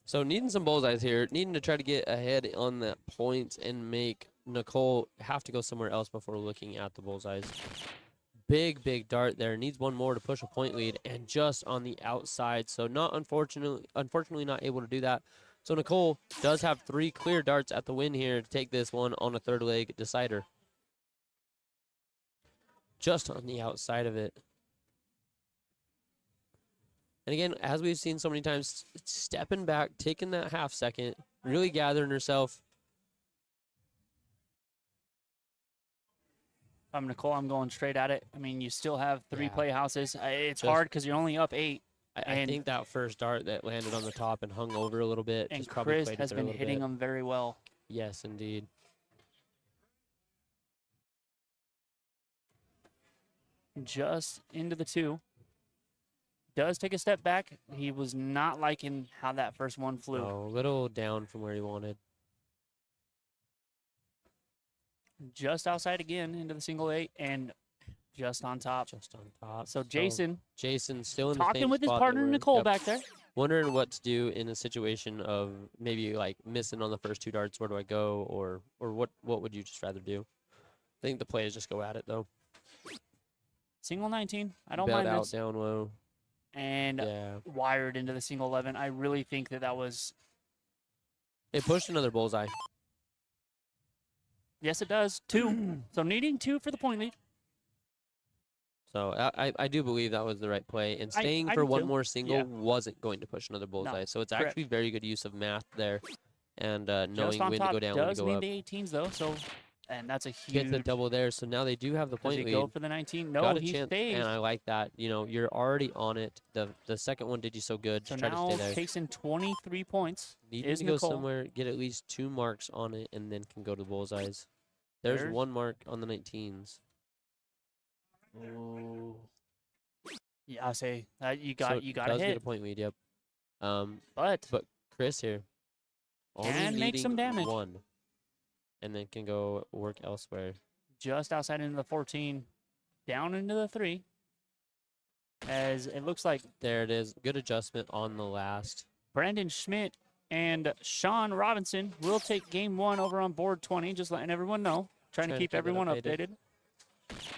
So needing some bullseyes here, needing to try to get ahead on the points and make Nicole have to go somewhere else before looking at the bullseyes. Big dart there. Needs 1 more to push a point lead, and just on the outside. So not unfortunately not able to do that. So Nicole does have 3 clear darts at the win here to take this one on a 3rd leg decider. Just on the outside of it. And again, as we've seen so many times, stepping back, taking that half second, really gathering herself. Nicole, I'm going straight at it. I mean, you still have 3 Yeah. playhouses. It's Just- hard because you're only up 8. I And- think that first dart that landed on the top and hung over a little bit. And just probably Chris played it has there a been little hitting bit. them very well. Yes, indeed. Just into the 2. Does take a step back. He was not liking how that first one flew. Oh, a little down from where he wanted. Just outside again into the single 8 and just on top. Just on top. So Jason Jason still in the talking same with his spot that partner we're in. Nicole Yep. back there. Wondering what to do in a situation of maybe like missing on the first 2 darts. Where do I go, or what would you just rather do? I think the play is just go at it though. Single 19. I don't Bet mind out this. down low. And Yeah, wired into the single 11. I really think that was. it pushed another bullseye. Yes, it does. 2. So needing 2 for the point lead. So I do believe that was the right play, and staying I for do one too. more single Yeah. wasn't going to push another bullseye. So it's correct. actually very good use of math there, and Just knowing on when top to go down, when to does go mean up. the 18s though. So, and that's a Get huge. the double there, so now they do have the Does he point go lead. for the 19? No, Got a he chance, stays. and I like that. You know, you're already on it. The second one did you so good. So Just try to now stay there. chasing 23 points. Needing is to go Nicole. somewhere, get at least 2 marks on it, and then can go to the bullseyes. There's There's- 1 mark on the 19s. Ooh. Yeah, I say you So got to does get a hit, point lead. Yep. but Chris here. Only Can make some needing damage. 1, and then can go work elsewhere. just outside into the 14, down into the 3. As it looks like There it is. Good adjustment on the last. Brandon Schmidt and Sean Robinson will take game 1 over on board 20. Just letting everyone know. Trying to keep it everyone updated. updated.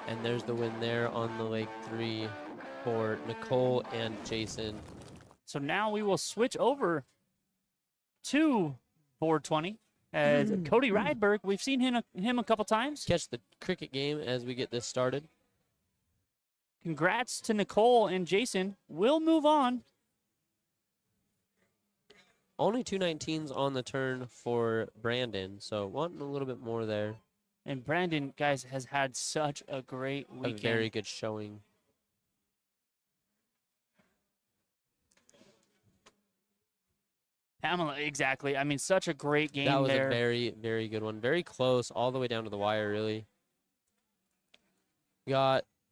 And there's the win there on the Lake 3 for Nicole and Jason. So now we will switch over to board 20 as Cody Rydberg. We've seen him a couple times. Catch the cricket game as we get this started. Congrats to Nicole and Jason. We'll move on. Only 2 19s on the turn for Brandon, so wanting a little bit more there. And Brandon, guys, has had such a great A weekend. very good showing. Pamela, exactly. I mean, such a great game That was there. a very, very good one. Very close, all the way down to the wire, really.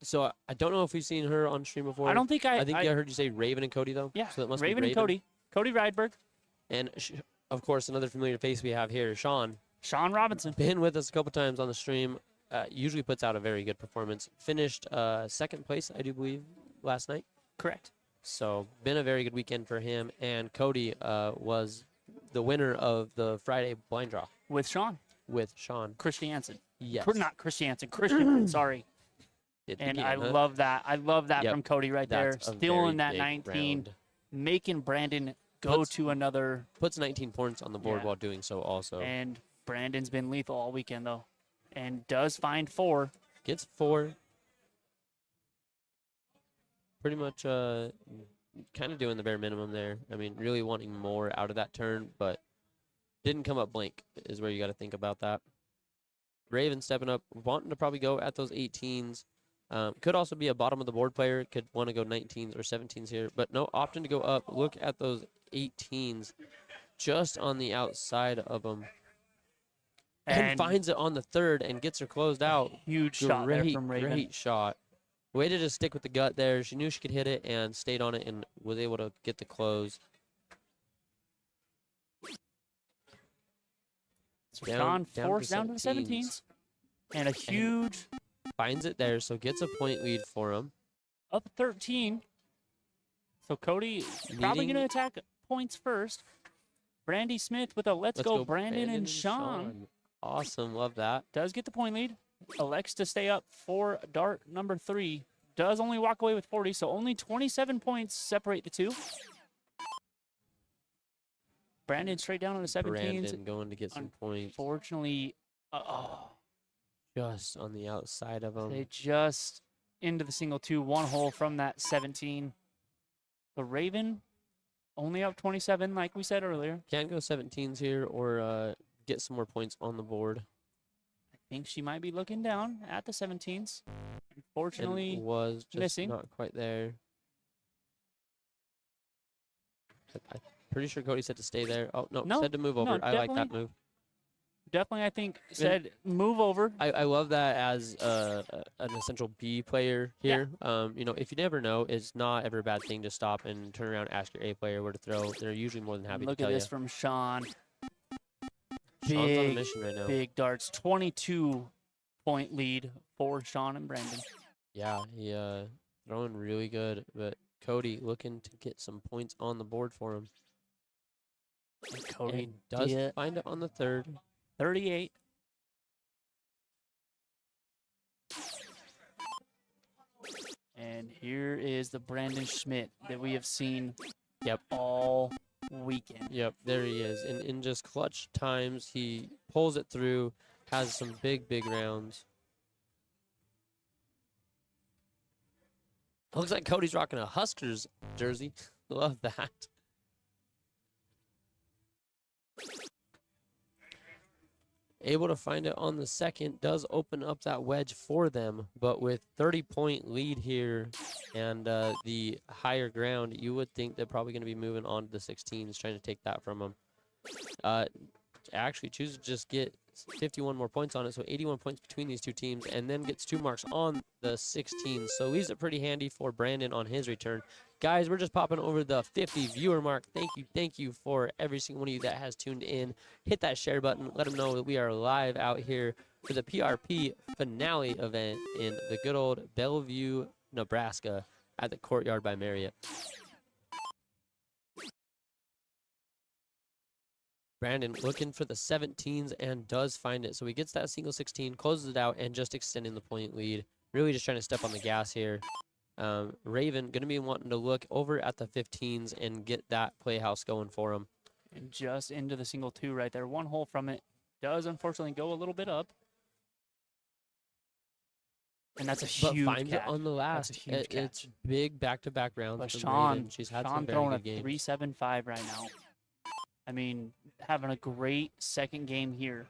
So I don't know if we've seen her on stream before. I don't think I think I heard you say Raven and Cody, though. Yeah, So that must Raven be and Cody. Cody Rydberg, And, of course, another familiar face we have here, Sean. Sean Robinson. Been with us a couple times on the stream. Usually puts out a very good performance. Finished 2nd place, I do believe, last night. Correct. So been a very good weekend for him. And Cody was the winner of the Friday blind draw With Sean with Sean. Christiansen. Yes. Not Christiansen. Christian. Sorry. Did the And game, I huh? love that. I love that Yep. from Cody right there. That's a Stealing very that big 19, round. making Brandon go Puts- to another. Puts 19 points on the board Yeah. while doing so also. And Brandon's been lethal all weekend, though. And does find 4. Gets 4. Pretty much kind of doing the bare minimum there. I mean, really wanting more out of that turn, but didn't come up blank is where you got to think about that. Raven stepping up, wanting to probably go at those 18s. Could also be a bottom of the board player. Could want to go 19s or 17s here, but no, opting to go up. Look at those 18s just on the outside of them. And finds it on the 3rd and gets her closed out. Huge shot there Great, from Raven. great shot. Way to just stick with the gut there. She knew she could hit it and stayed on it and was able to get the close. So Down- Sean down to forced down to the 17s. 17s. And a huge Finds it there, so gets a point lead for him. up 13. So Cody probably going to attack points first. Brandy Smith with a let's go Brandon and Sean. Awesome, love that. Does get the point lead. Elects to stay up for dart number 3. Does only walk away with 40, so only 27 points separate the two. Brandon straight down on the 17s. Brandon going to get some points. Unfortunately, Just on the outside of him. they just into the single 2, 1 hole from that 17. The Raven only up 27, like we said earlier. Can't go 17s here or get some more points on the board. I think she might be looking down at the 17s. Unfortunately, And was just missing. not quite there. I'm pretty sure Cody said to stay there. Oh, no, No, said to move no, over. I like that definitely- move. definitely, I think, said move over. I love that as an essential B player here. You know, if you never know, it's not ever a bad thing to stop and turn around and ask your A player where to throw. They're usually more than happy Look to at tell this you. from Sean. Sean's on a Big, mission right now. big darts. 22-point lead for Sean and Brandon. Yeah, he throwing really good, but Cody looking to get some points on the board for him. And Cody And does did find it on the third. 38. And here is the Brandon Schmidt that we have seen Yep. all weekend. Yep, there he is. And in just clutch times, he pulls it through, has some big, big rounds. Looks like Cody's rocking a Huskers jersey. Love that. Able to find it on the second, does open up that wedge for them, but with 30-point lead here and the higher ground, you would think they're probably going to be moving on to the 16s, trying to take that from them. Actually chooses to just get 51 more points on it, so 81 points between these two teams, and then gets 2 marks on the 16, so leaves it pretty handy for Brandon on his return. Guys, we're just popping over the 50 viewer mark. Thank you for every single one of you that has tuned in. Hit that share button. Let them know that we are live out here for the PRP finale event in the good old Bellevue, Nebraska at the Courtyard by Marriott. Brandon looking for the 17s and does find it. So he gets that single 16, closes it out, and just extending the point lead. Really just trying to step on the gas here. Raven going to be wanting to look over at the 15s and get that playhouse going for him. And just into the single 2 right there. 1 hole from it. Does unfortunately go a little bit up. And that's a But huge finds it catch. on the last. That's a huge catch. It's big back-to-back rounds. But from Sean, Raven. She's had Sean some very throwing a good games. 375 right now. I mean, having a great second game here.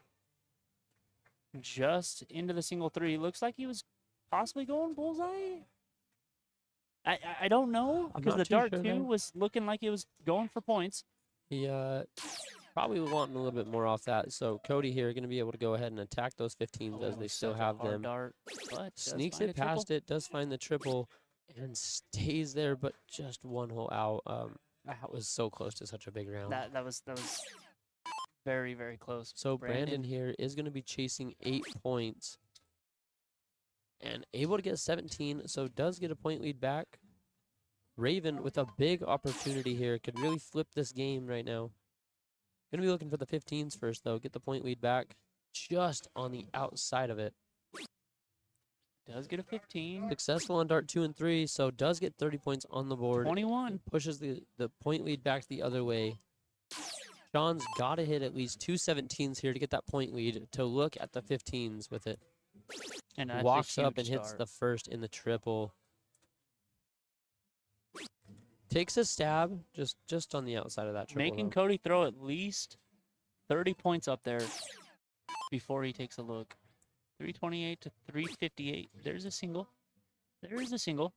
Just into the single 3. Looks like he was possibly going bullseye. I don't know, I'm because not the too dart sure 2 there. was looking like it was going for points. He probably wanting a little bit more off that. So Cody here going to be able to go ahead and attack those 15s as they still Such a have hard them. Dart, but does Sneaks find it a triple. past it, does find the triple, and stays there, but just 1 hole out. That was so close to such a big round. That was very, very close. So Brandon here is going to be chasing 8 points and able to get 17, so does get a point lead back. Raven with a big opportunity here, could really flip this game right now. Going to be looking for the 15s first, though. Get the point lead back just on the outside of it. Does get a 15. Successful on dart 2 and 3, so does get 30 points on the board. 21. Pushes the point lead back the other way. Sean's got to hit at least 2 17s here to get that point lead to look at the 15s with it. And that's a Walks up and huge hits dart. the first in the triple. Takes a stab just on the outside of that triple. Making though. Cody throw at least 30 points up there before he takes a look. 328 to 358. There's a single. There is a single.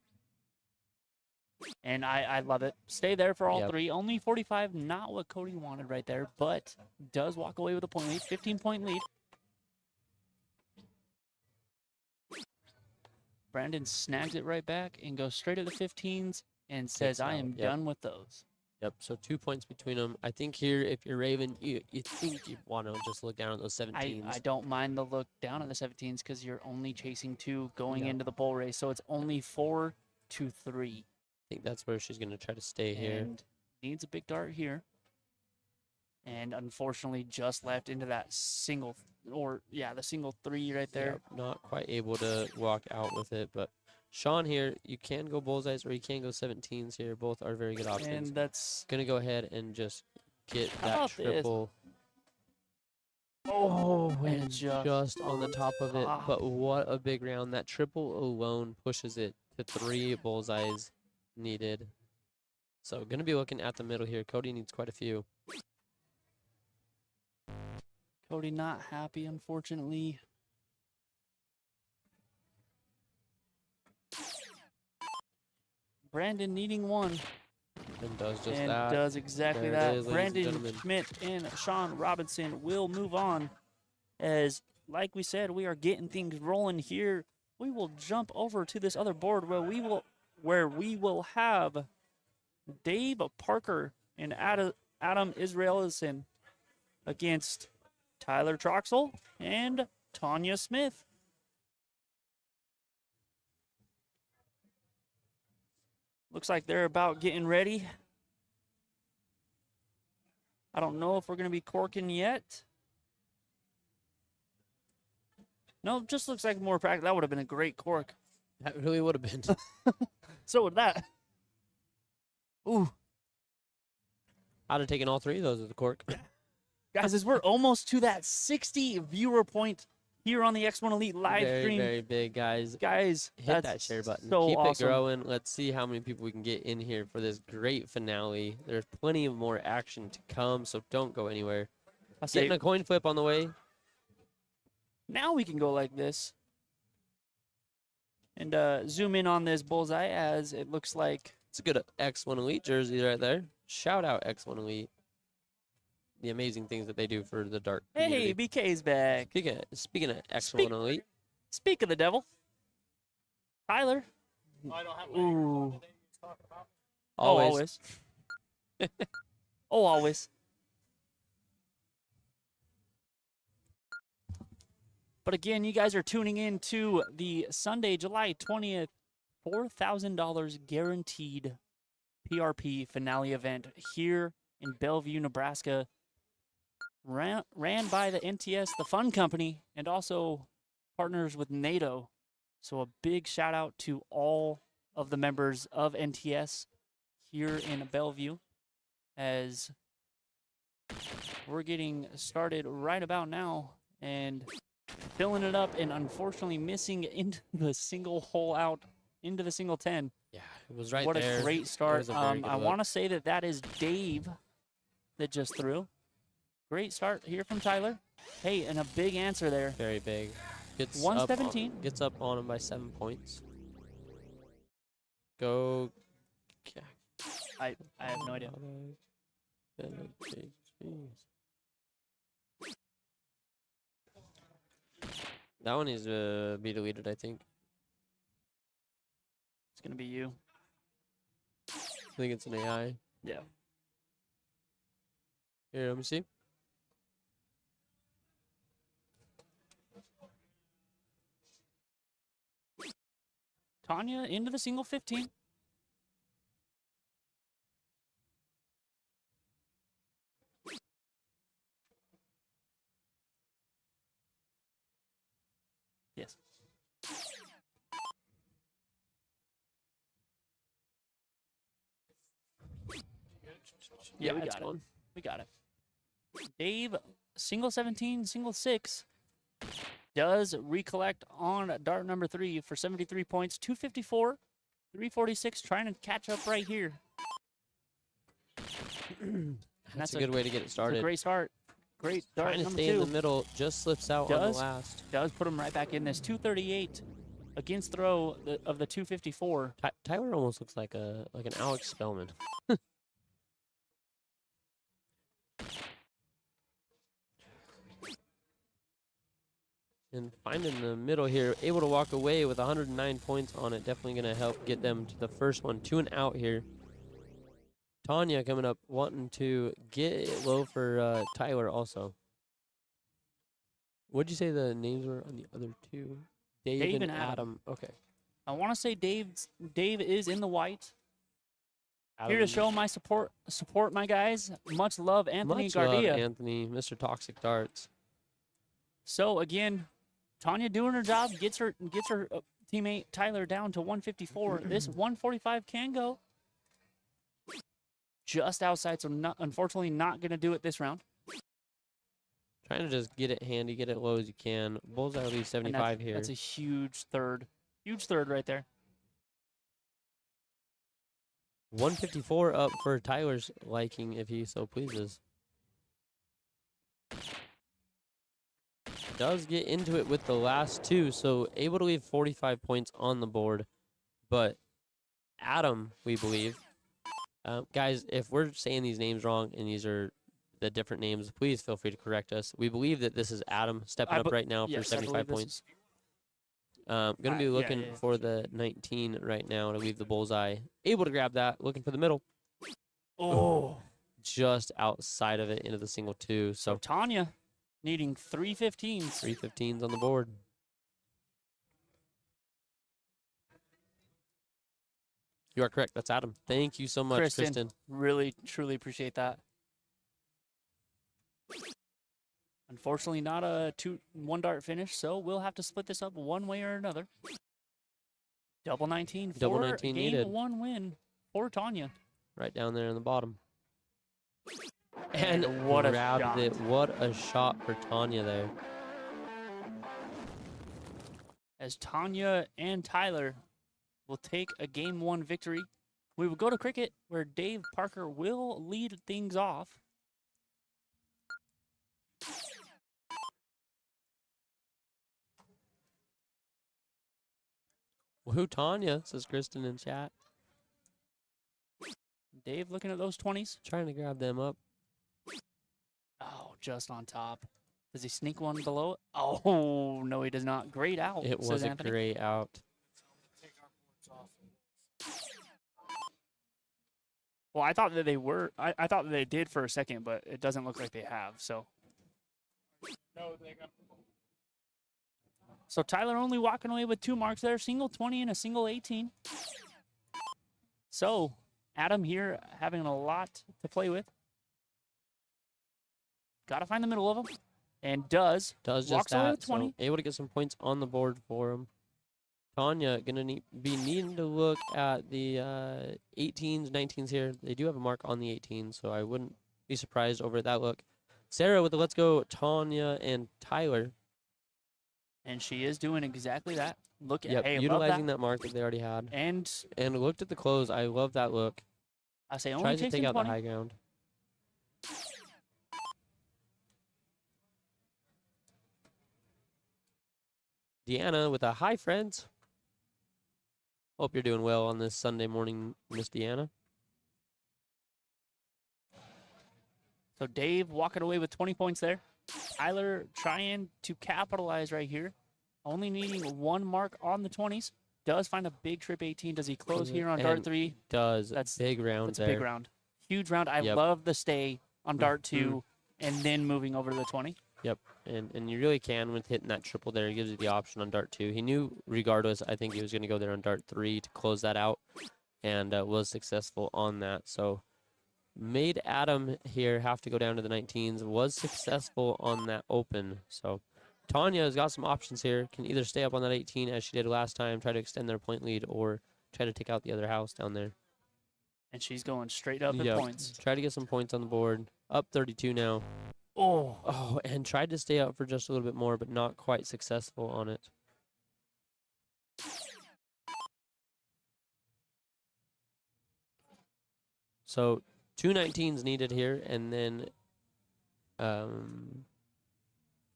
And I love it. Stay there for all Yep. 3. Only 45. Not what Cody wanted right there, but does walk away with a point lead. 15-point lead. Brandon snags it right back and goes straight at the 15s and says, I out, am yep. done with those. Yep, so 2 points between them. I think here, if you're Raven, you think you want to just look down at those 17s. I don't mind the look down at the 17s because you're only chasing 2 going Yeah. into the bull race. So it's only 4 to 3. I think that's where she's going to try to stay here. And needs a big dart here. And unfortunately just left into that single, the single 3 right there. Yep, not quite able to walk out with it, but Sean here, you can go bullseyes or you can go 17s here. Both are very good options. And that's, Gonna go ahead and just get How that about this? triple and and just on the top of it. top. But what a big round. That triple alone pushes it to 3 bullseyes needed. So gonna be looking at the middle here. Cody needs quite a few. Cody not happy, unfortunately. Brandon needing 1. And does just And that. does exactly There it that. is, ladies and Brandon gentlemen. Schmidt and Sean Robinson will move on. As, like we said, we are getting things rolling here. We will jump over to this other board where we will have Dave Parker and Adam Israelson against Tyler Troxel and Tanya Smith. Looks like they're about getting ready. I don't know if we're going to be corking yet. No, just looks like more practice. That would have been a great cork. That really would have been. So would that. Ooh. I'd have taken all three of those with the cork. Guys, as we're almost to that 60 viewer point here on the X1 Elite live very, stream. very big, guys. Guys, Hit that's that share button. so Keep awesome. it growing. Let's see how many people we can get in here for this great finale. There's plenty of more action to come, so don't go anywhere. I say, Getting a coin flip on the way. now we can go like this. And zoom in on this bullseye as it looks like. It's a good X1 Elite jersey right there. Shout out X1 Elite. The amazing things that they do for the dark Hey, community. BK's back. Speaking of X1 Speak- Elite, Speak of the devil. Tyler. I don't have Ooh. the name he's talking about. always. Oh, always. Oh, always. But again, you guys are tuning in to the Sunday, July 20th, $4,000 guaranteed PRP finale event here in Bellevue, Nebraska. Ran by the NTS The Fun Company and also partners with NADO. So a big shout out to all of the members of NTS here in Bellevue as we're getting started right about now and filling it up and unfortunately missing into the single hole out into the single 10. Yeah, it was right What there. a great start. was a very good I look. want to say that that is Dave that just threw. Great start here from Tyler. Hey, and a big answer there. Very big. Gets 117. Gets up on him by 7 points. Go. I have no idea. That one needs to be deleted, I think. It's going to be you. I think it's an AI. Yeah. Here, let me see. Tanya into the single 15. Yes. Yeah, we it's got it. gone. We got it. Dave, single 17, single 6, does recollect on dart number 3 for 73 points, 254, 346, trying to catch up right here. That's a good way to get it It's a started. great start. Great dart Trying to number stay in 2. the middle, just slips out on Does. the last. Does put him right back in this 238 against throw of the 254. Tyler almost looks like an Alex Spellman. And finding the middle here, able to walk away with 109 points on it. Definitely going to help get them to the first one. 2 and out here. Tanya coming up, wanting to get it low for Tyler also. What'd you say the names were on the other two? Dave and Adam. Okay. I want to say Dave is in the white. Adam, Here to show my support my guys. Much love, Anthony much love, Gardia. Anthony, Mr. Toxic Darts. So again, Tanya doing her job, gets her teammate Tyler down to 154. This 145 can go just outside, so unfortunately not going to do it this round. Trying to just get it handy, get it low as you can. Bullseye at least And 75 here. That's a huge third right there. 154 up for Tyler's liking if he so pleases. Does get into it with the last 2, so able to leave 45 points on the board. But Adam, we believe. Guys, if we're saying these names wrong and these are the different names, please feel free to correct us. We believe that this is Adam stepping up right now for Yes, I believe 75 this points. is- Going to be yeah, looking yeah. for the 19 right now to leave the bullseye. Able to grab that, looking for the middle. Oh, Just outside of it into the single 2. So Tanya needing 315s. 315s on the board. You are correct. That's Adam. Thank you so much, Kristen. Really, truly appreciate that. Unfortunately, not a 1 dart finish, so we'll have to split this up one way or another. Double 19 for Double 19 game needed. 1 win for Tanya. Right down there in the bottom. And And what a grabbed shot. it. What a shot for Tanya there. As Tanya and Tyler will take a game 1 victory. We will go to cricket, where Dave Parker will lead things off. Woohoo, Tanya, says Kristen in chat. Dave looking at those 20s. Trying to grab them up. Oh, just on top. Does he sneak one below it? Oh, no, he does not. Great out, It says was a Anthony. great out. Take our boards off. Well, I thought that they were. I thought that they did for a second, but it doesn't look like they have. So No, they got. Tyler only walking away with 2 marks there, single 20 and a single 18. So Adam here having a lot to play with. Got to find the middle of them, and does. Does Walks just away that. with 20. So able to get some points on the board for him. Tanya gonna be needing to look at the 18s, 19s here. They do have a mark on the 18s, so I wouldn't be surprised over that look. Sarah with the let's go, Tanya and Tyler. And she is doing exactly that. Look at Yep, hey, love utilizing that. that mark that they already had. And And looked at the close. I love that look. I say only Tries to takes take him out 20. the high ground. Deanna with a hi, friends. Hope you're doing well on this Sunday morning, Miss Deanna. So Dave walking away with 20 points there. Tyler trying to capitalize right here. Only needing 1 mark on the 20s. Does find a big trip 18. Does he close here on dart And 3? Does. That's- big round That's there. a big round. Huge round. I Yep. love the stay on dart Mhm. 2 and then moving over to the 20. Yep, and you really can with hitting that triple there. It gives you the option on dart 2. He knew regardless, I think he was going to go there on dart 3 to close that out, and was successful on that. So made Adam here have to go down to the 19s. Was successful on that open. So Tanya has got some options here. Can either stay up on that 18 as she did last time, try to extend their point lead, or try to take out the other house down there. And she's going straight up in Yep. points. Try to get some points on the board. Up 32 now. Oh, Oh, and tried to stay up for just a little bit more, but not quite successful on it. So 2 19s needed here, and then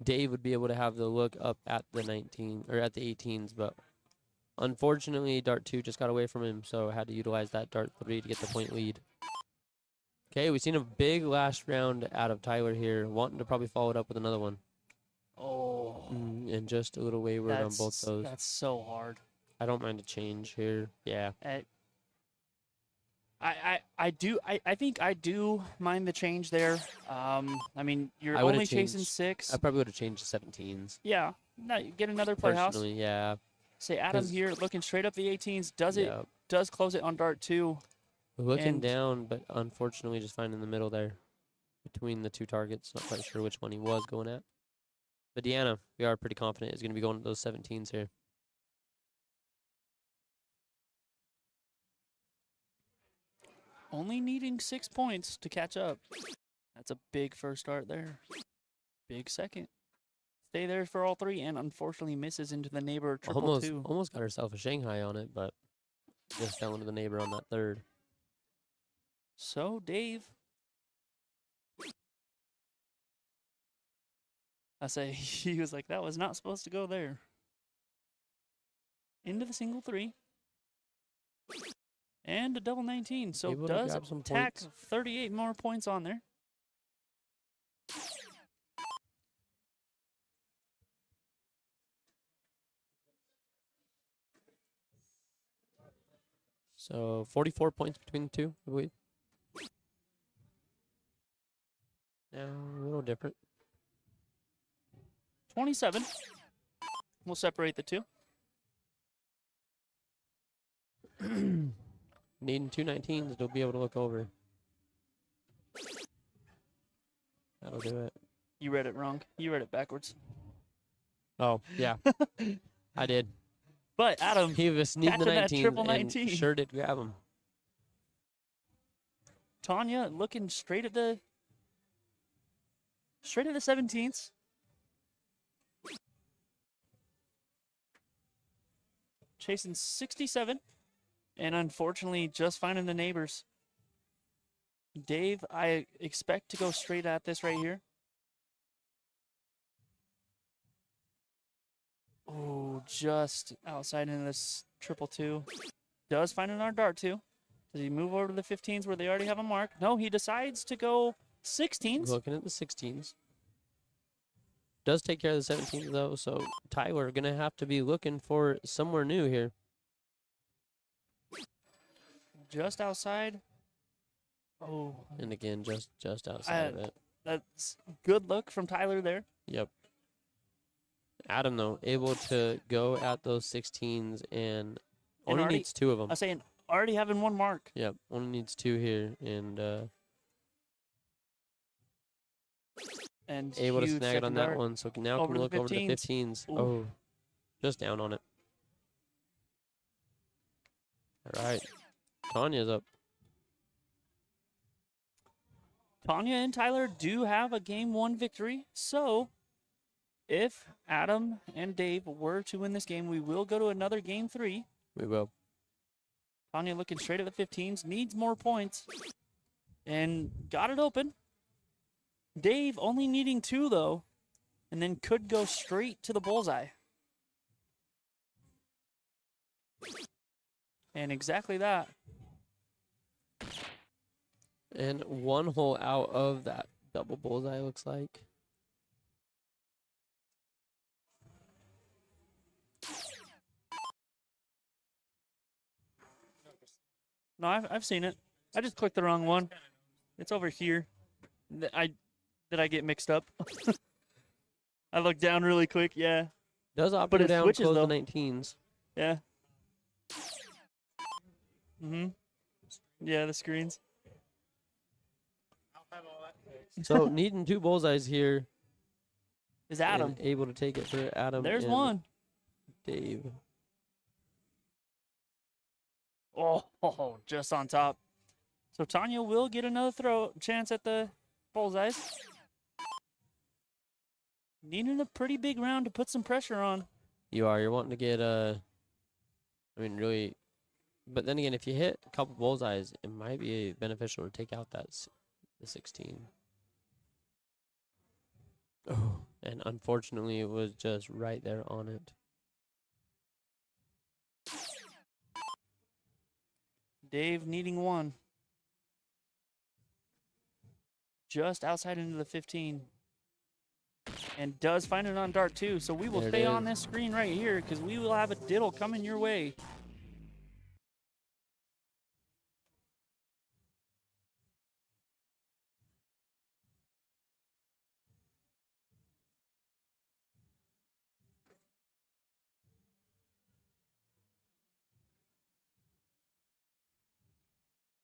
Dave would be able to have the look up at the 19 or at the 18s, but unfortunately dart 2 just got away from him, so had to utilize that dart 3 to get the point lead. Okay, we've seen a big last round out of Tyler here, wanting to probably follow it up with another one. oh. And just a little wayward on both those. That's so hard. I don't mind a change here. Yeah. I think I do mind the change there. I mean, you're I would've only chasing changed- 6. I probably would have changed to 17s. Yeah. No, you get another playhouse. Personally, yeah. Say Adam 'cause- here looking straight up the 18s. Yeah. Does close it on dart 2. Looking and- down, but unfortunately just finding the middle there between the 2 targets. Not quite sure which one he was going at. But Deanna, we are pretty confident, is going to be going to those 17s here. Only needing 6 points to catch up. That's a big first start there. Big second. Stay there for all 3, and unfortunately misses into the neighbor triple 2. Almost got herself a Shanghai on it, but just fell into the neighbor on that 3rd. So, Dave. I say, he was like, that was not supposed to go there. Into the single 3. And a double 19. So, Able to does grab some tack points. 38 more points on there. So 44 points between the 2, I believe. Now, a little different. 27. We'll separate the 2. Needing 219s to be able to look over. That'll do it. You read it wrong. You read it backwards. Oh, yeah. I did. But Adam, He was needing the catching that 19 triple and 19. sure did grab him. Tanya looking straight at the 17s. Chasing 67. And unfortunately, just finding the neighbors. Dave, I expect to go straight at this right here. Oh, just outside into this triple two. Does find another dart too. Does he move over to the 15s where they already have a mark? No, he decides to go 16s. Looking at the 16s. Does take care of the 17s though, so Tyler gonna have to be looking for somewhere new here. Just outside. Oh, And again, just outside of it. that's good look from Tyler there. Yep. Adam though, able to go at those 16s and only already- needs 2 of them. I'm saying already having one mark. Yep, only needs 2 here and And able to huge snag it on second that dart. one. So now Over can the look over to 15s. 15s. Ooh. Oh, just down on it. All right, Tanya's up. Tanya and Tyler do have a game 1 victory. So if Adam and Dave were to win this game, we will go to another game 3. We will. Tanya looking straight at the 15s, needs more points, and got it open. Dave only needing 2, though, and then could go straight to the bullseye. And exactly that. And 1 hole out of that double bullseye looks like. No, I've seen it. I just clicked the wrong one. It's over here. Did I get mixed up? I looked down really quick. Yeah, Does opt But to it go down, switches, close though. the 19s. yeah. Yeah, the screens. I'll have all that. So needing 2 bullseyes here. Is Adam. And able to take it for Adam. There's and one. Dave. Oh, just on top. So Tanya will get another chance at the bullseyes. Needing a pretty big round to put some pressure on. You're wanting to get I mean, really. But then again, if you hit a couple bullseyes, it might be beneficial to take out the 16. Oh, and unfortunately, it was just right there on it. Dave needing 1. Just outside into the 15. And does find it on dart too. So we will There it stay on is. this screen right here because we will have a diddle coming your way.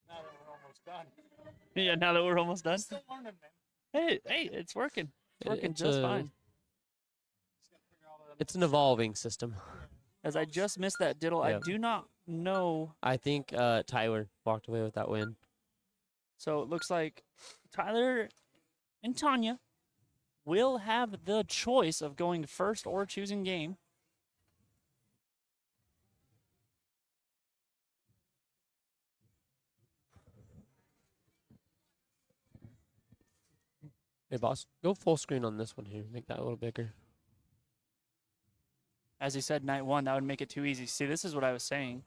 Now that we're almost done. Yeah, now that we're almost done. Still learning, man. Hey, it's working. It's It- working it's just a- fine. Just gotta figure all that It's an evolving system. As I just missed that diddle, I Yep. do not know. I think Tyler walked away with that win. So it looks like Tyler and Tanya will have the choice of going first or choosing game. Hey, boss, go full screen on this one here. Make that a little bigger. As he said, night 1, that would make it too easy. See, this is what I was saying.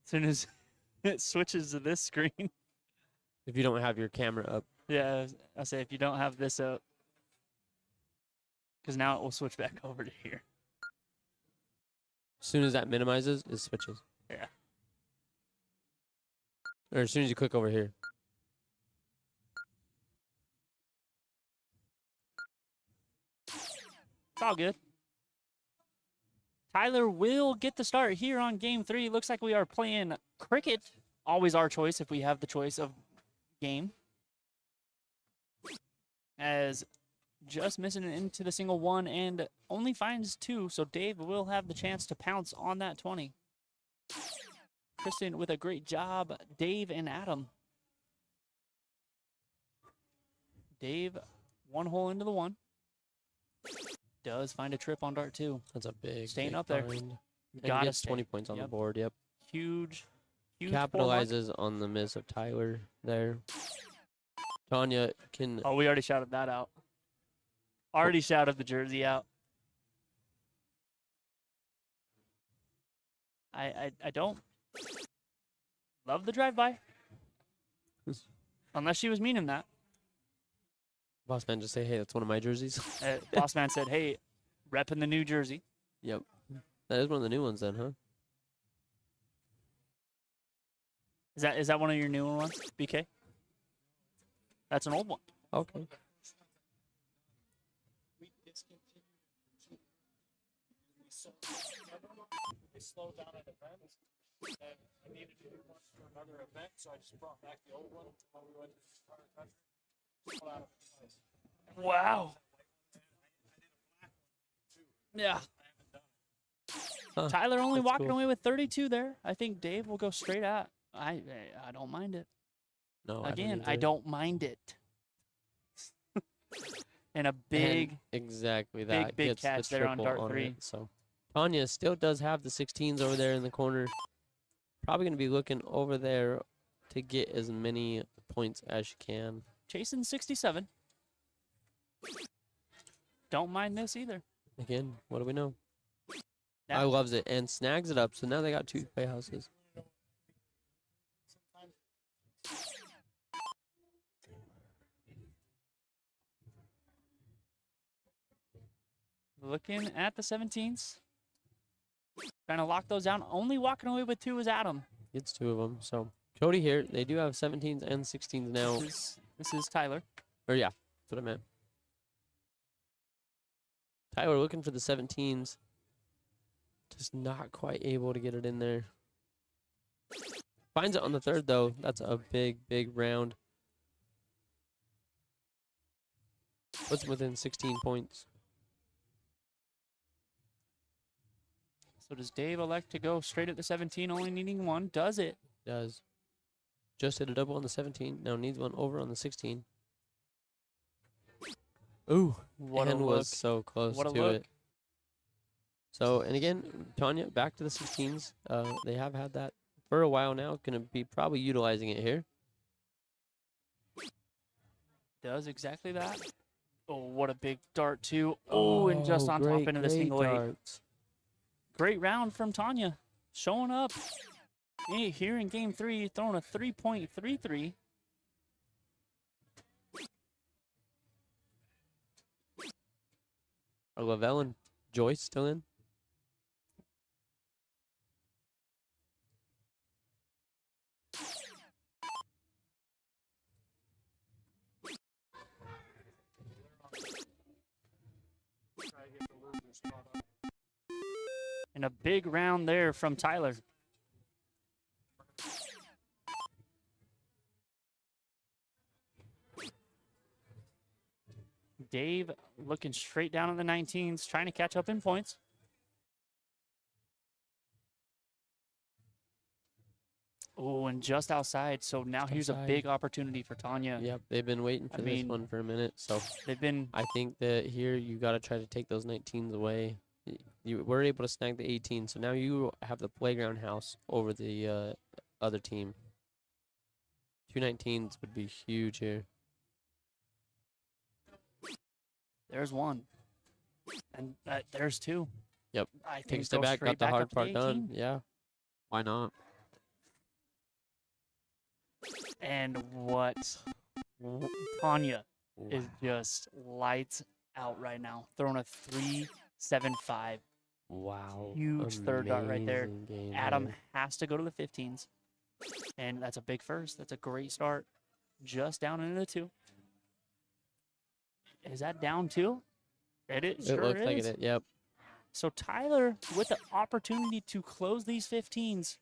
As soon as it switches to this screen. If you don't have your camera up. Yeah, I say if you don't have this up. Because now it will switch back over to here. As soon as that minimizes, it switches. Yeah. Or as soon as you click over here. It's all good. Tyler will get the start here on game 3. Looks like we are playing cricket. Always our choice if we have the choice of game. As just missing it into the single 1 and only finds 2. So Dave will have the chance to pounce on that 20. Kristen with a great job. Dave and Adam. Dave, 1 hole into the 1. Does find a trip on dart 2. That's a big, Staying big up there. find. And Gotta gets stay. 20 points on the Yep. board. Yep. Huge four mark. Capitalizes on the miss of Tyler there. Tanya can. Oh, we already shouted that out. Already shouted the jersey out. I don't love the drive-by. Unless she was meaning that. Boss man just say, hey, that's one of my jerseys. Boss man said, hey, repping the new jersey. Yep. That is one of the new ones then, huh? Is that one of your newer ones, BK? That's an old one. Okay. We discontinued. We slowed down at events, and I needed to do one for another event, so I just brought back the old one when we went to the entire country. Pulled out of the place. Wow. Yeah. Huh, Tyler only that's walking cool. away with 32 there. I think Dave will go straight at. I don't mind it. No, Again, I I don't. don't mind it. And a big, And exactly that. big gets the catch there on triple dart it. 3. So Tanya still does have the 16s over there in the corner. Probably going to be looking over there to get as many points as she can. chasing 67. Don't mind this either. Again, what do we know? Now- I loves it and snags it up. So now they got 2 playhouses. Looking at the 17s. Trying to lock those down. Only walking away with 2 is Adam. Gets 2 of them. So Cody here. They do have 17s and 16s now. This is Tyler. Or yeah, that's what I meant. Tyler looking for the 17s. Just not quite able to get it in there. Finds it on the 3rd, though. That's a big, big round. Puts him within 16 points. So does Dave elect to go straight at the 17, only needing 1? Does it? Does. Just hit a double on the 17. Now needs one over on the 16. Ooh. What a and look. was so close What a to look. it. So, and again, Tanya, back to the 16s. They have had that for a while now. Going to be probably utilizing it here. Does exactly that. Oh, what a big dart, too. Oh, and just on top into the single 8. darts. Great round from Tanya. Showing up here in game 3, throwing a 3.33. Are Lavelle and Joyce still in? Try to get the loser spot up. And a big round there from Tyler. Dave looking straight down at the 19s, trying to catch up in points. Oh, and just outside. So now Just here's a outside. big opportunity for Tanya. Yep, they've been waiting for I this mean- one for a minute. So They've been I think that here you got to try to take those 19s away. You were able to snag the 18, so now you have the playground house over the other team. 2 19s would be huge here. there's 1. And there's 2. Yep. I think Take a step go back, straight got the back hard up to part 18. done. Yeah. Why not? And what Tanya is just lights out right now. Throwing a 3.75. Wow. Huge third dart right there. Amazing game Adam there. has to go to the 15s. And that's a big first. That's a great start. Just down into the 2. Is that down 2? It It sure looks is. like it. Yep. So Tyler with the opportunity to close these 15s,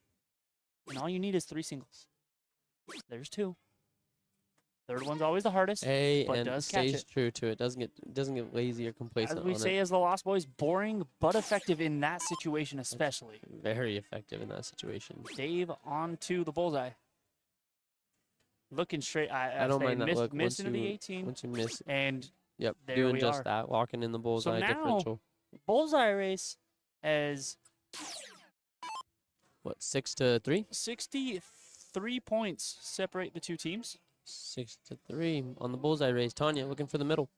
and all you need is 3 singles. There's 2. Third one's always the hardest, Hey, but and does catch stays it. true to it. Doesn't get lazy or As complacent we on say it. as the Lost Boys, boring but effective in that situation especially. Very effective in that situation. Dave on to the bullseye. Looking straight. I don't say mind that look. miss into the 18. Once you miss, And yep, there doing we just are. that, walking in the bullseye now- differential. Bullseye race as What, 6-3? 63 points separate the 2 teams. 6-3 on the bullseye race. Tanya looking for the middle.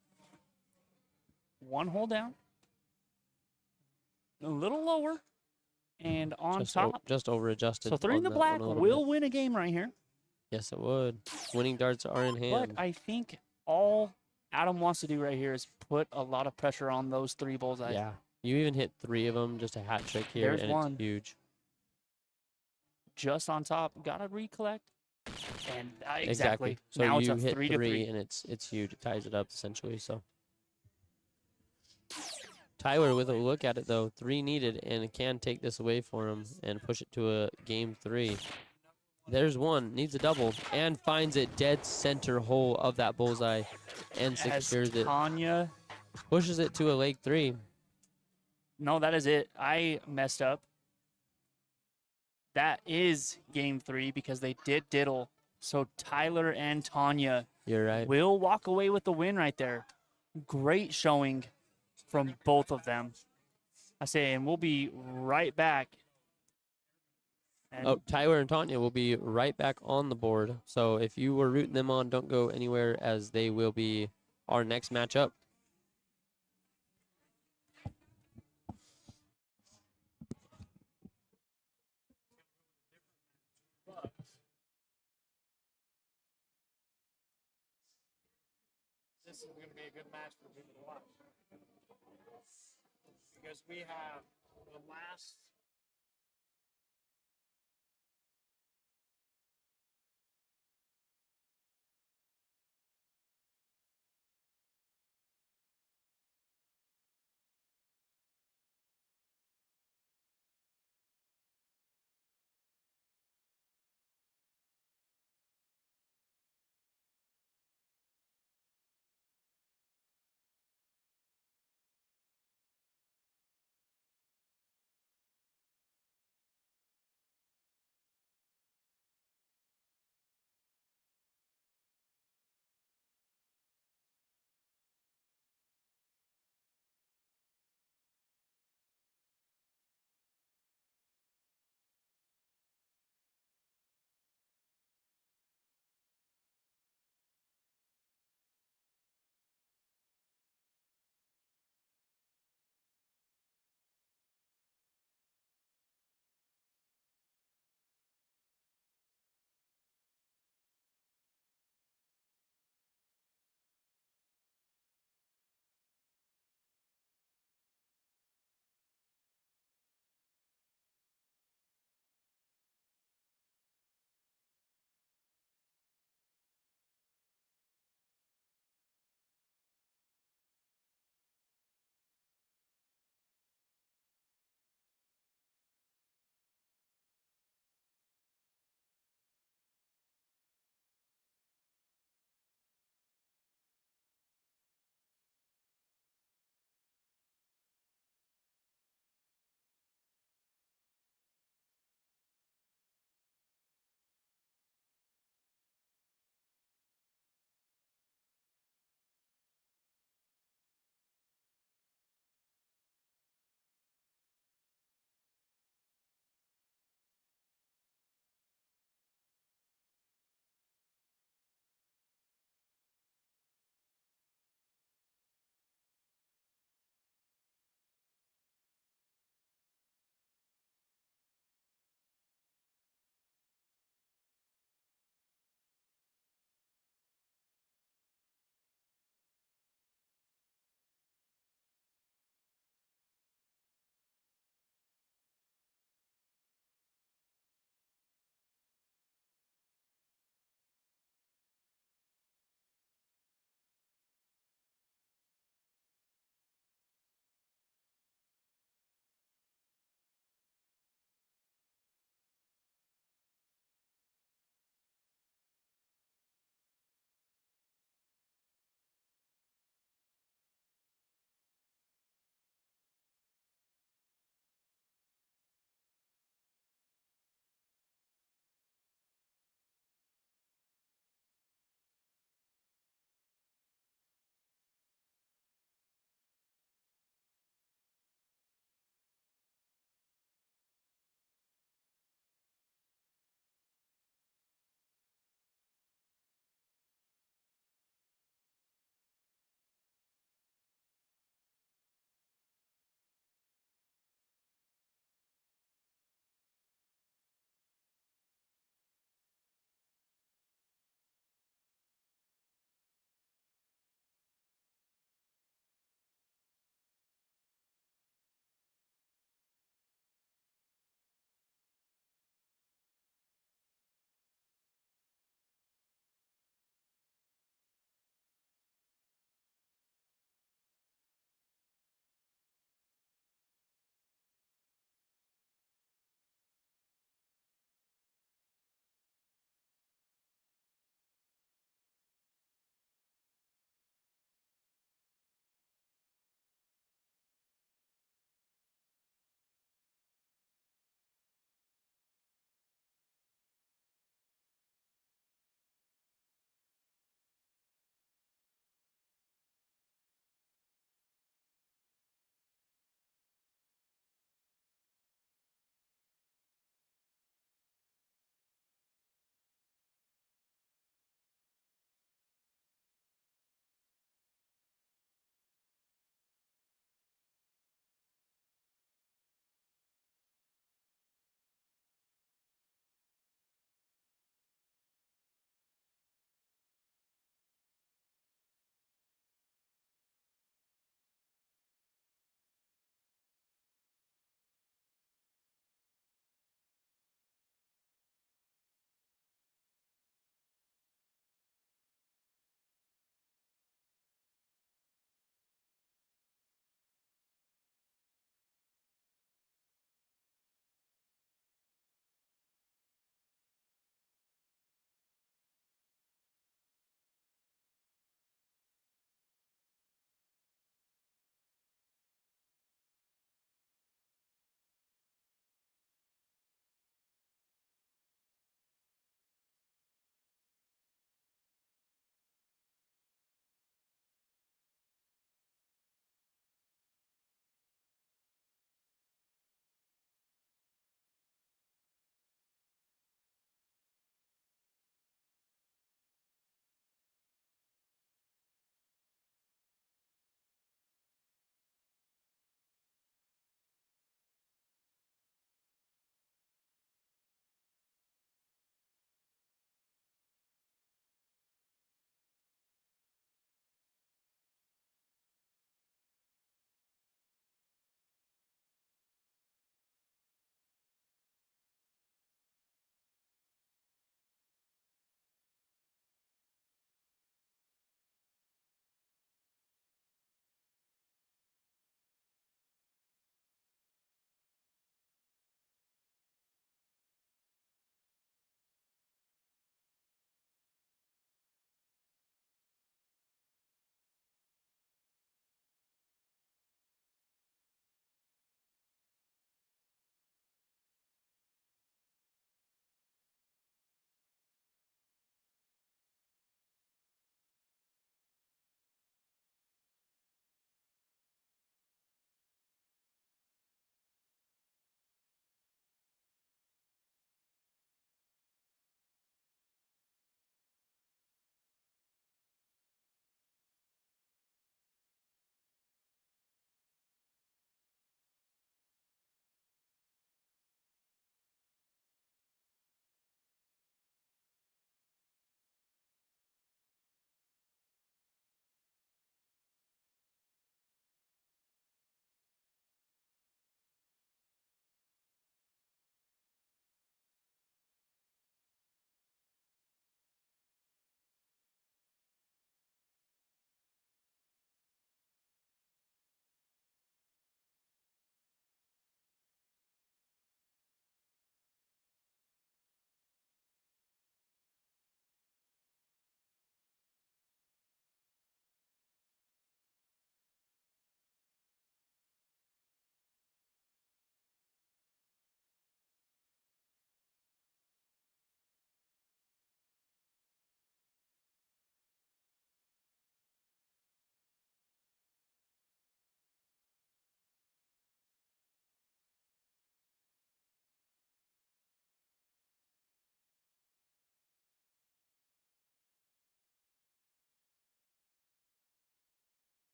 1 hole down. A little lower. And on top. Just over adjusted. So 3 in the black will win a game right here. Yes, it would. Winning darts are in hand. But I think all Adam wants to do right here is put a lot of pressure on those 3 bullseyes. Yeah. You even hit 3 of them, just a hat trick here, There's and one. it's huge. Just on top. Gotta recollect. And exactly. So now you it's a hit 3 to 3, 3. and it's huge. It ties it up essentially. So Tyler with a look at it though, 3 needed, and can take this away for him and push it to a game 3. There's one, needs a double, and finds it dead center hole of that bullseye, and secures it. Tanya. Pushes it to a leg 3. No, that is it. I messed up. That is game 3 because they did diddle. So Tyler and Tanya You're right. will walk away with the win right there. Great showing from both of them. I say, and we'll be right back. And Oh, Tyler and Tanya will be right back on the board. So if you were rooting them on, don't go anywhere, as they will be our next matchup. This is going to be a good match for people to watch. Because we have the last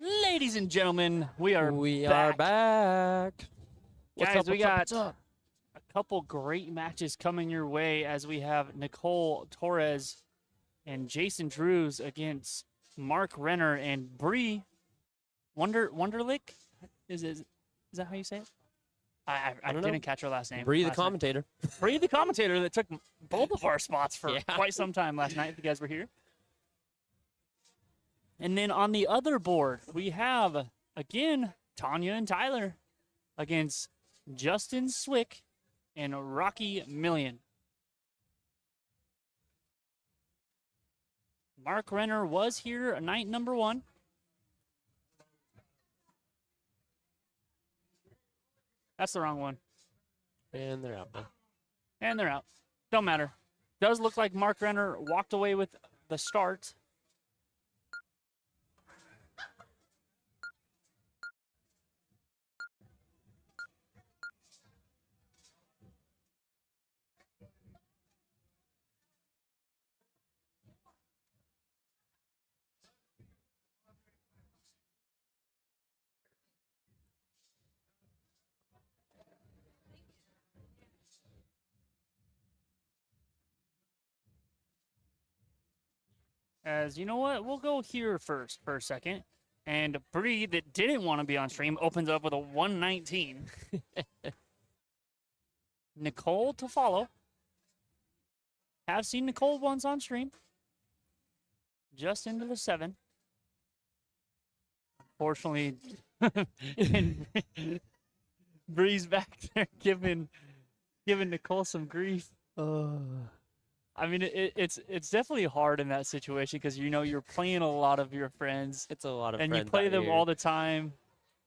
Ladies and gentlemen, we are back. What's Guys, up, we what's up, got what's up? a couple great matches coming your way as we have Nicole Torres and Jason Drews against Mark Renner and Bree Wunderlich. Is that how you say it? I don't know. didn't catch her last name. Bree, the last night. commentator. Bree, the commentator that took both of our spots for Yeah. quite some time last night, if you guys were here. And then on the other board, we have, again, Tanya and Tyler against Justin Swick and Rocky Million. Mark Renner was here night number 1. That's the wrong one. And they're out now. And they're out. Don't matter. Does look like Mark Renner walked away with the start. As you know what, we'll go here first for a second. And Bree, that didn't want to be on stream, opens up with a 119. Nicole to follow. Have seen Nicole once on stream. Just into the 7. Unfortunately, and Bree's back there giving Nicole some grief. I mean, it's definitely hard in that situation because you're playing a lot of your friends It's a lot of and friends you play out them here. all the time,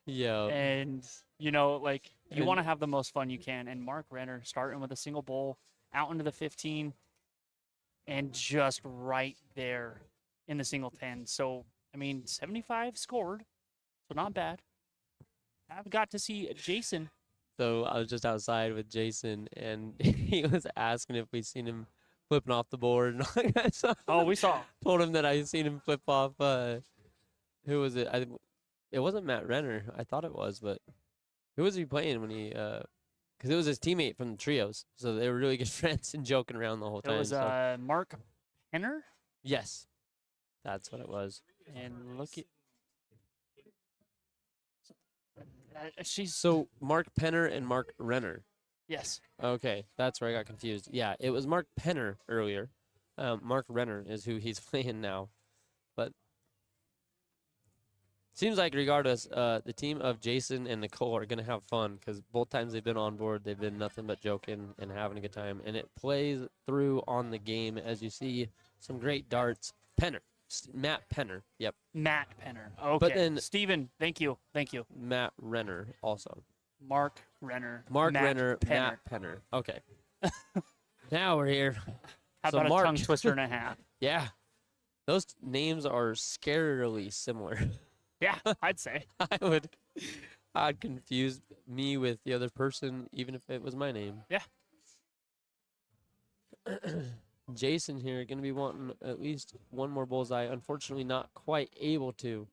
Yeah. and you And- want to have the most fun you can. And Mark Renner starting with a single bowl out into the 15, and just right there in the single 10. So I mean, 75 scored, so not bad. I've got to see Jason. So I was just outside with Jason, and he was asking if we seen him flipping off the board and all that kind of stuff. Oh, we saw. Told him that I seen him flip off. Who was it? It wasn't Matt Renner. I thought it was, but who was he playing when he? Because it was his teammate from the trios, so they were really good friends and joking around the whole It time. was so. Mark Penner, Yes, that's what it was. and look at. She's So Mark Penner and Mark Renner. yes. Okay, that's where I got confused. Yeah, it was Mark Penner earlier. Mark Renner is who he's playing now. But seems like regardless, the team of Jason and Nicole are going to have fun because both times they've been on board, they've been nothing but joking and having a good time. And it plays through on the game as you see some great darts. Penner. Matt Penner. Yep. Matt Penner. Okay. then- Steven, thank you. Matt Renner also. Mark Renner. Mark Matt Renner, Penner. Matt Penner. Okay. Now we're here. How So about Mark. a tongue twister and a half? Yeah. Those names are scarily similar. Yeah, I'd say. I'd confuse me with the other person even if it was my name. Yeah. Jason here going to be wanting at least one more bullseye. Unfortunately, not quite able to.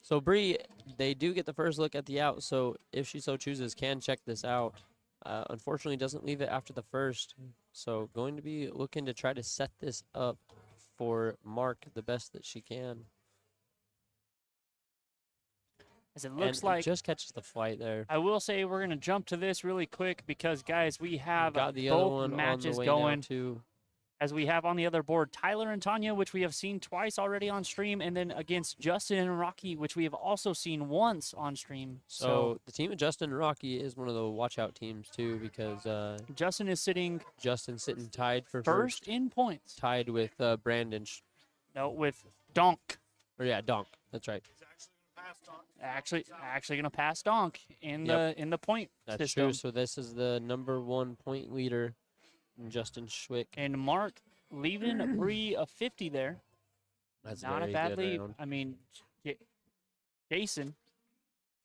So Bree, they do get the first look at the out, so if she so chooses, can check this out. Unfortunately, doesn't leave it after the first. So going to be looking to try to set this up for Mark the best that she can. As it looks And like, just catches the flight there. I will say we're going to jump to this really quick because, guys, we have Got the other both one matches on the way going. now too. As we have on the other board, Tyler and Tanya, which we have seen twice already on stream, and then against Justin and Rocky, which we have also seen once on stream. So the team of Justin and Rocky is one of the watch out teams too because Justin is sitting Justin's sitting tied for first in points. tied with Brandon. No, with Donk. Donk. That's right. Actually gonna pass Donk in the point That's system. true. So this is the #1 point leader, Justin Schwick. And Mark leaving Bree a 50 there. That's Not a very bad good lead. round. I mean, Jason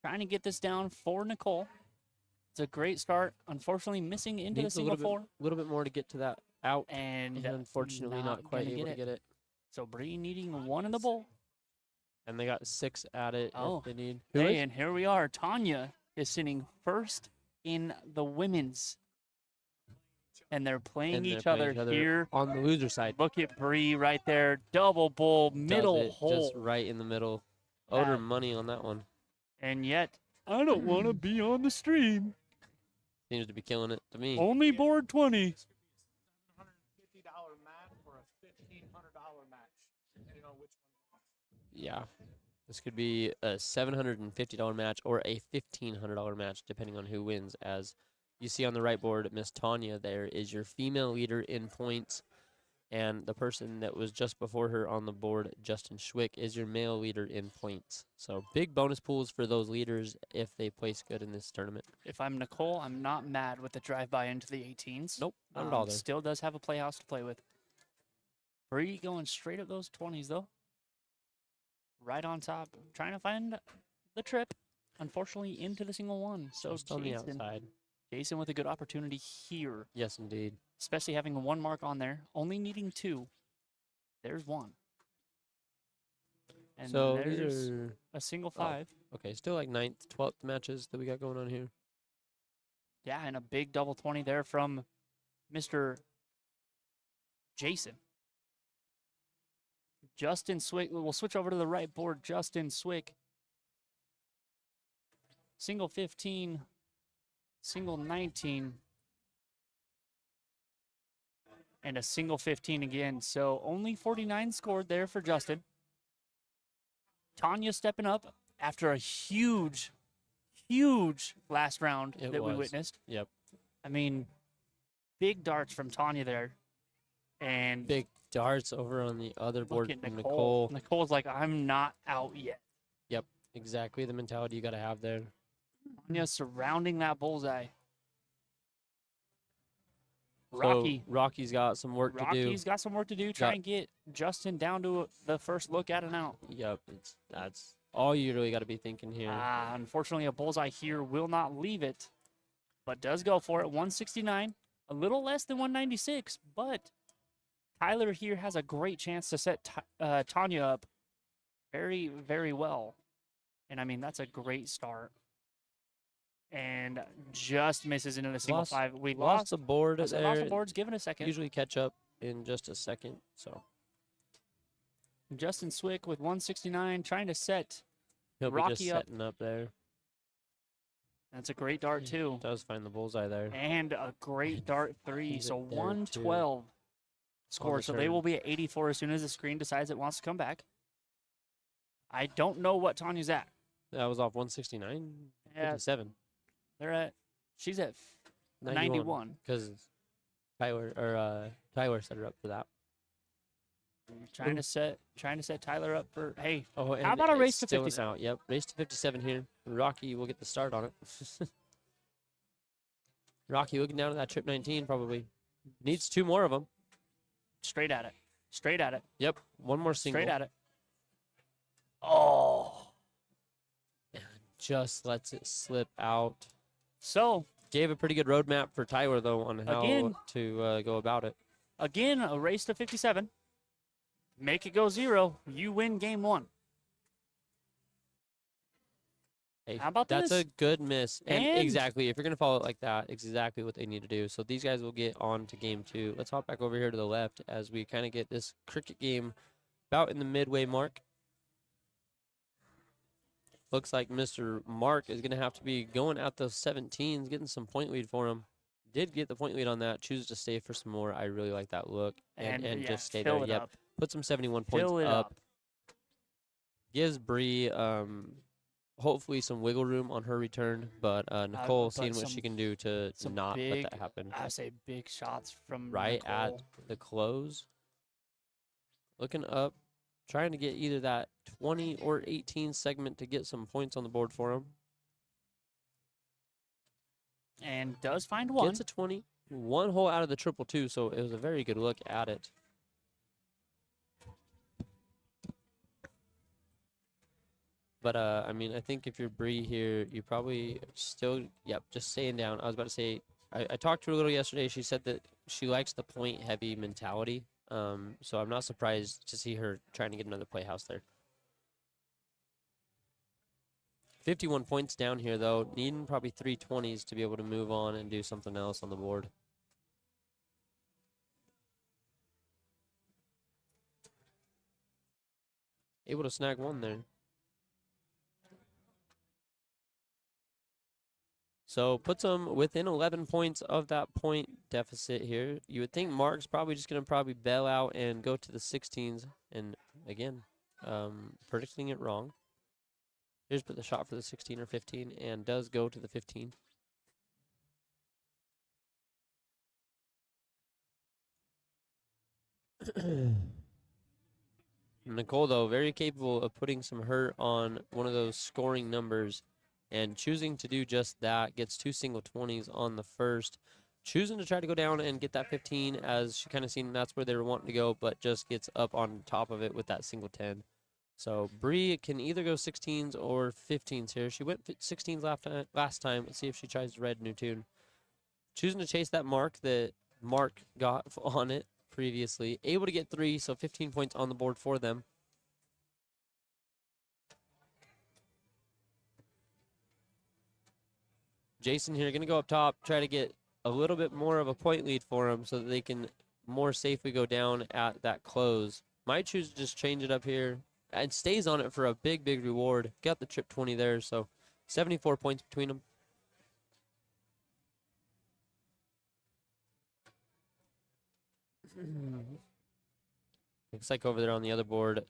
trying to get this down for Nicole. It's a great start. Unfortunately, missing into the Needs a single four. little bit more to get to that out, And and unfortunately not quite gonna able to get it. So Bree needing one in the bowl. And they got 6 at it Oh. if they need. Hey, and here we are. Tanya is sitting first in the women's. And they're playing And they're each playing other here. on the loser side. Look at Bree right there. Double bowl, Does middle it hole. just right in the middle. Owed her At- money on that one. And yet, I don't want to be on the stream. Seems to be killing it to me. Only board 20. $750 match or a $1,500 match, depending on which one. Yeah. This could be a $750 match or a $1,500 match, depending on who wins. As you see on the right board, Miss Tanya there is your female leader in points. And the person that was just before her on the board, Justin Schwick, is your male leader in points. So big bonus pools for those leaders if they place good in this tournament. If I'm Nicole, I'm not mad with the drive-by into the 18s. Nope, not at all there. Still does have a playhouse to play with. Bree going straight up those 20s, though. Right on top, trying to find the trip. Unfortunately, into the single one. So Just on the outside. Jason with a good opportunity here, Yes, indeed. especially having one mark on there, only needing 2. There's 1. And So there's these are, a single Oh. 5. okay, still like 9th, 12th matches that we got going on here. Yeah, and a big double 20 there from Mr. Jason. Justin Swick. We'll switch over to the right board. Justin Swick. Single 15. Single 19. And a single 15 again. So only 49 scored there for Justin. Tanya stepping up after a huge last round It that we was. witnessed. Yep. I mean, big darts from Tanya there. And Big darts over on the other look board at from Nicole. Nicole. Nicole's like, I'm not out yet. Exactly the mentality you got to have there. Tanya surrounding that bullseye. So Rocky. Rocky's got some work to do. Rocky's got some work to do. Try and get Justin down to the first look at and out. Yep, that's all you really got to be thinking here. Unfortunately, a bullseye here will not leave it, but does go for it. 169, a little less than 196, but Tyler here has a great chance to set Tanya up very, very well. And I mean, that's a great start. And just misses into the single Lost- 5. We Lost lost the board lost there. the boards. Give it a second. Usually catch up in just a second. So Justin Swick with 169, trying to set. he'll be Rocky just up. setting up there. That's a great dart, too. Does find the bullseye there. And a great dart 3. He's So it there, too. 112 score. the So they turn. will be at 84 as soon as the screen decides it wants to come back. I don't know what Tanya's at. That was off 169, Yeah, 57, she's at 91. because Tyler set her up for that. Trying to set Tyler up for, hey, Oh, and about a it's race to still 57? out. Yep, race to 57 here. Rocky will get the start on it. Rocky looking down at that trip 19 probably. Needs 2 more of them. straight at it. Straight at it. Yep, one more single. Straight at it. Oh. Just lets it slip out. So, Gave a pretty good roadmap for Tyler, though, on how Again. to go about it. again, a race to 57. Make it go 0. You win game 1. Hey, How about that's this? a good miss. And And- exactly, if you're going to follow it like that, it's exactly what they need to do. So these guys will get on to game 2. Let's hop back over here to the left as we kind of get this cricket game about in the midway mark. Looks like Mr. Mark is going to have to be going at the 17s, getting some point lead for him. Did get the point lead on that. Chooses to stay for some more. I really like that look. And yeah, just stay fill there. it Yep. up. Put some 71 points Fill it up. Gives Bree hopefully some wiggle room on her return, but Nicole but seeing what she some- can do to some not let big- that happen. I say big shots from Right at Nicole. the close. Looking up, trying to get either that 20 or 18 segment to get some points on the board for him. And does find one. Gets a 20. 1 hole out of the triple two, so it was a very good look at it. But, I mean, I think if you're Bree here, you probably still, yep, just staying down. I was about to say, I talked to her a little yesterday. She said that she likes the point-heavy mentality. So I'm not surprised to see her trying to get another playhouse there. 51 points down here, though. Needing probably 320s to be able to move on and do something else on the board. Able to snag one there. So puts them within 11 points of that point deficit here. You would think Mark's probably just going to bail out and go to the 16s. And again, predicting it wrong. Here's put the shot for the 16 or 15 and does go to the 15. Nicole, though, very capable of putting some hurt on one of those scoring numbers and choosing to do just that. Gets 2 single 20s on the first. Choosing to try to go down and get that 15 as she kind of seen that's where they were wanting to go, but just gets up on top of it with that single 10. So Bree can either go 16s or 15s here. She went 16s last time. Let's see if she tries to red new tune. Choosing to chase that mark that Mark got on it previously. Able to get 3, so 15 points on the board for them. Jason here going to go up top, try to get a little bit more of a point lead for him so that they can more safely go down at that close. Might choose to just change it up here and stays on it for a big, big reward. Got the trip 20 there, so 74 points between them. Looks like over there on the other board,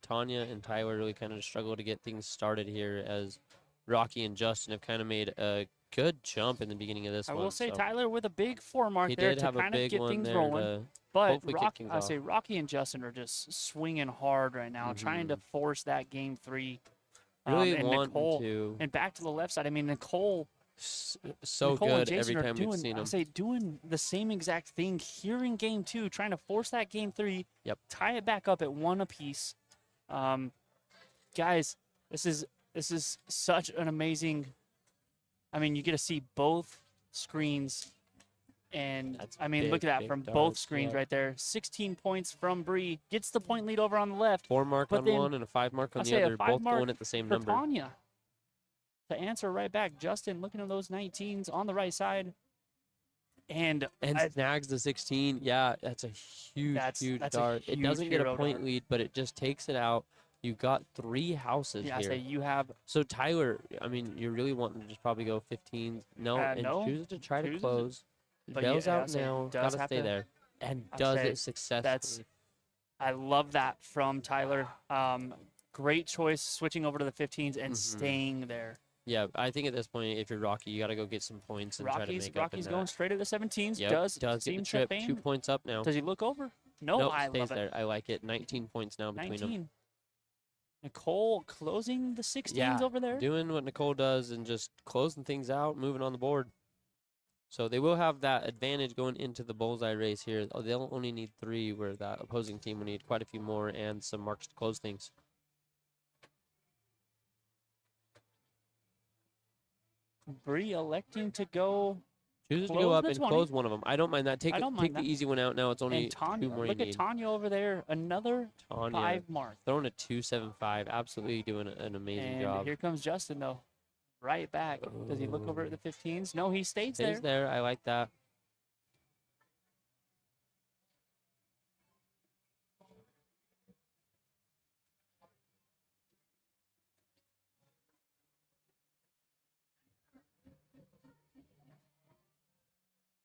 Tanya and Tyler really kind of struggle to get things started here as Rocky and Justin have kind of made a good jump in the beginning of this I one. will say so Tyler with a big 4 mark he there did to have a kind of big get one things there rolling. to But hopefully kick things I say off. Rocky and Justin are just swinging hard right now, trying to force that game 3. Really and wanting Nicole, to. and back to the left side. I mean, Nicole So Nicole and good Jason every are time we've seen I them. say doing the same exact thing here in game 2, trying to force that game 3. Yep. Tie it back up at 1 apiece. Guys, this is such an amazing. I mean, you get to see both screens, and That's I mean, look big, at that big from both darts, screens yep. right there. 16 points from Bree, gets the point lead over on the left. 4 mark but on then one and a 5 mark on I'll the say a other, 5 both mark going at the same for number. Tanya to answer right back. Justin looking at those 19s on the right side. And snags the 16. Yeah, that's a huge, huge that's dart. a It doesn't huge get a hero point dart. lead, but it just takes it out. You got 3 houses Yeah, I here. say you have So Tyler, I mean, you're really wanting to just probably go 15. No, and no. chooses to try to Chooses- close. but Bails yeah, I out say now. does Gotta have stay to- there. And I does say it successfully. I love that from Tyler. Great choice switching over to the 15s and staying there. Yeah, I think at this point, if you're Rocky, you got to go get some points and try to make Rocky's up in going that. straight at the 17s. Yep, Does get the seem to trip. feign. 2 points up now. Does he look over? No, Nope, I stays love it. there. I like it. 19 points now between 19. them. Nicole closing the 16s Yeah, over there. doing what Nicole does and just closing things out, moving on the board. So they will have that advantage going into the bullseye race here. Oh, they'll only need 3, where that opposing team will need quite a few more and some marks to close things. Bree electing to go. Chooses to Close go up the and 20. close one of them. I don't mind that. Take I don't take mind the that. easy one out now. It's only And Tanya, 2 more you look at need. Tanya over there. Another Tanya 5 mark. throwing a 2.75. Absolutely doing an amazing And job. here comes Justin, though. Right back. Does he look over at the 15s? No, he stays there. Stays there. I like that.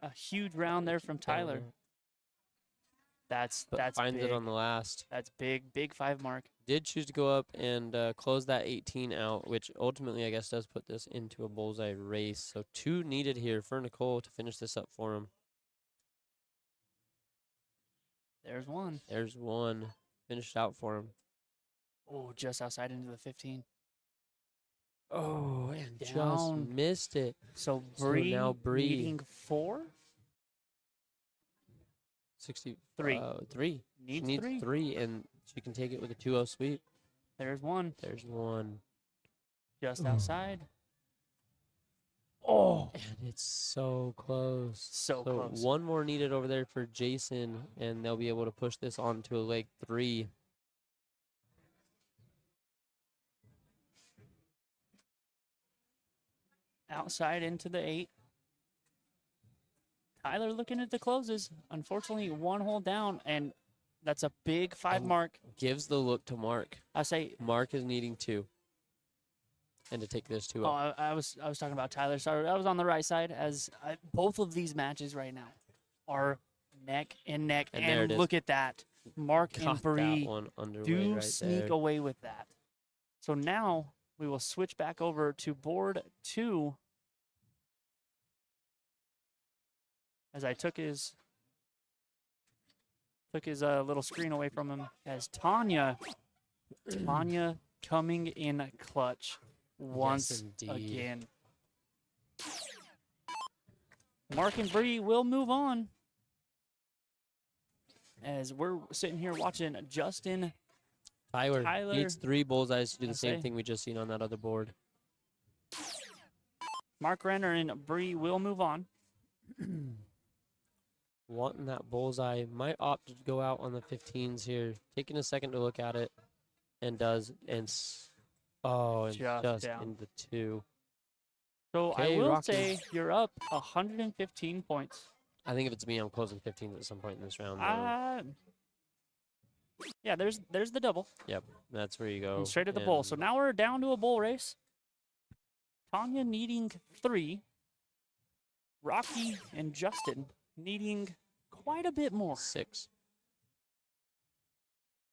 A huge round there from Tyler. That's finds big. it on the last. That's big 5 mark. Did choose to go up and close that 18 out, which ultimately I guess does put this into a bullseye race. So 2 needed here for Nicole to finish this up for him. There's one. There's one. Finished out for him. Oh, just outside into the 15. Oh, and just Down. missed it. So So Bree now Bree- needing 4. 63. 3. She Needs needs 3. 3, and she can take it with a 2-0 sweep. There's one. There's one. Just outside. Oh, And it's so close. So close. One more needed over there for Jason, and they'll be able to push this on to a leg 3. outside into the 8. Tyler looking at the closes. Unfortunately, 1 hole down, and that's a big 5 Oh. mark. Gives the look to Mark. I say, Mark is needing 2. And to take this 2 oh, up. I was talking about Tyler. Sorry, I was on the right side. Both of these matches right now are neck and neck, And there it is. look at that. Mark and Got that Bree one underway do right sneak there. away with that. So now we will switch back over to board 2. As I took his little screen away from him, as Tanya coming in clutch once indeed. again. Mark and Bree will move on. As we're sitting here watching Justin. Tyler Tyler, needs 3 bullseyes to do the I same say. thing we just seen on that other board. Mark Renner and Bree will move on. Wanting that bullseye. Might opt to go out on the 15s here. Taking a second to look at it. And does. And and Just just down. into 2. So I Okay, will Rocky. say you're up 115 points. I think if it's me, I'm closing 15s at some point in this round. Though. Yeah, there's the double. Yep, that's where you go. And straight to the bowl. So and now we're down to a bowl race. Tanya needing 3. Rocky and Justin needing quite a bit more. 6.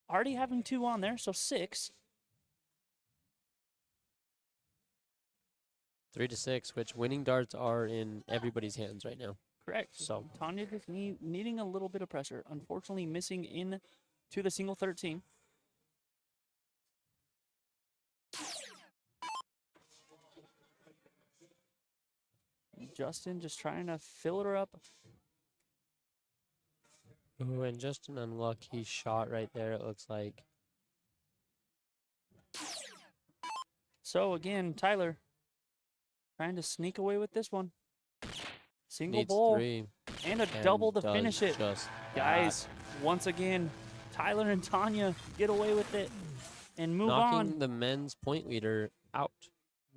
Already having 2 on there, so 6. 3 to 6, which winning darts are in everybody's hands right now. Correct. So Tanya just needing a little bit of pressure. Unfortunately, missing in to the single 13. Justin just trying to fill her up. ooh, and just an unlucky shot right there, it looks like. So again, Tyler trying to sneak away with this one. Single Needs bowl 3. and a and double to does finish it. Just Guys, once again, Tyler and Tanya get away with it and move knocking on. the men's point leader out.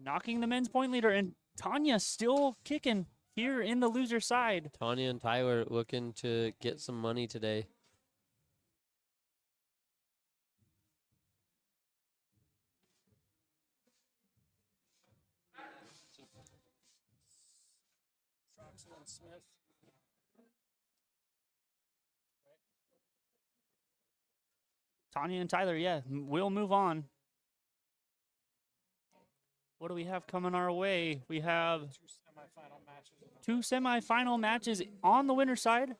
Knocking the men's point leader, and Tanya still kicking here in the loser side. Tanya and Tyler looking to get some money today. Troxel and Smith. Tanya and Tyler, yeah, we'll move on. What do we have coming our way? We have 2 semifinal matches. 2 semifinal matches on the winner's side.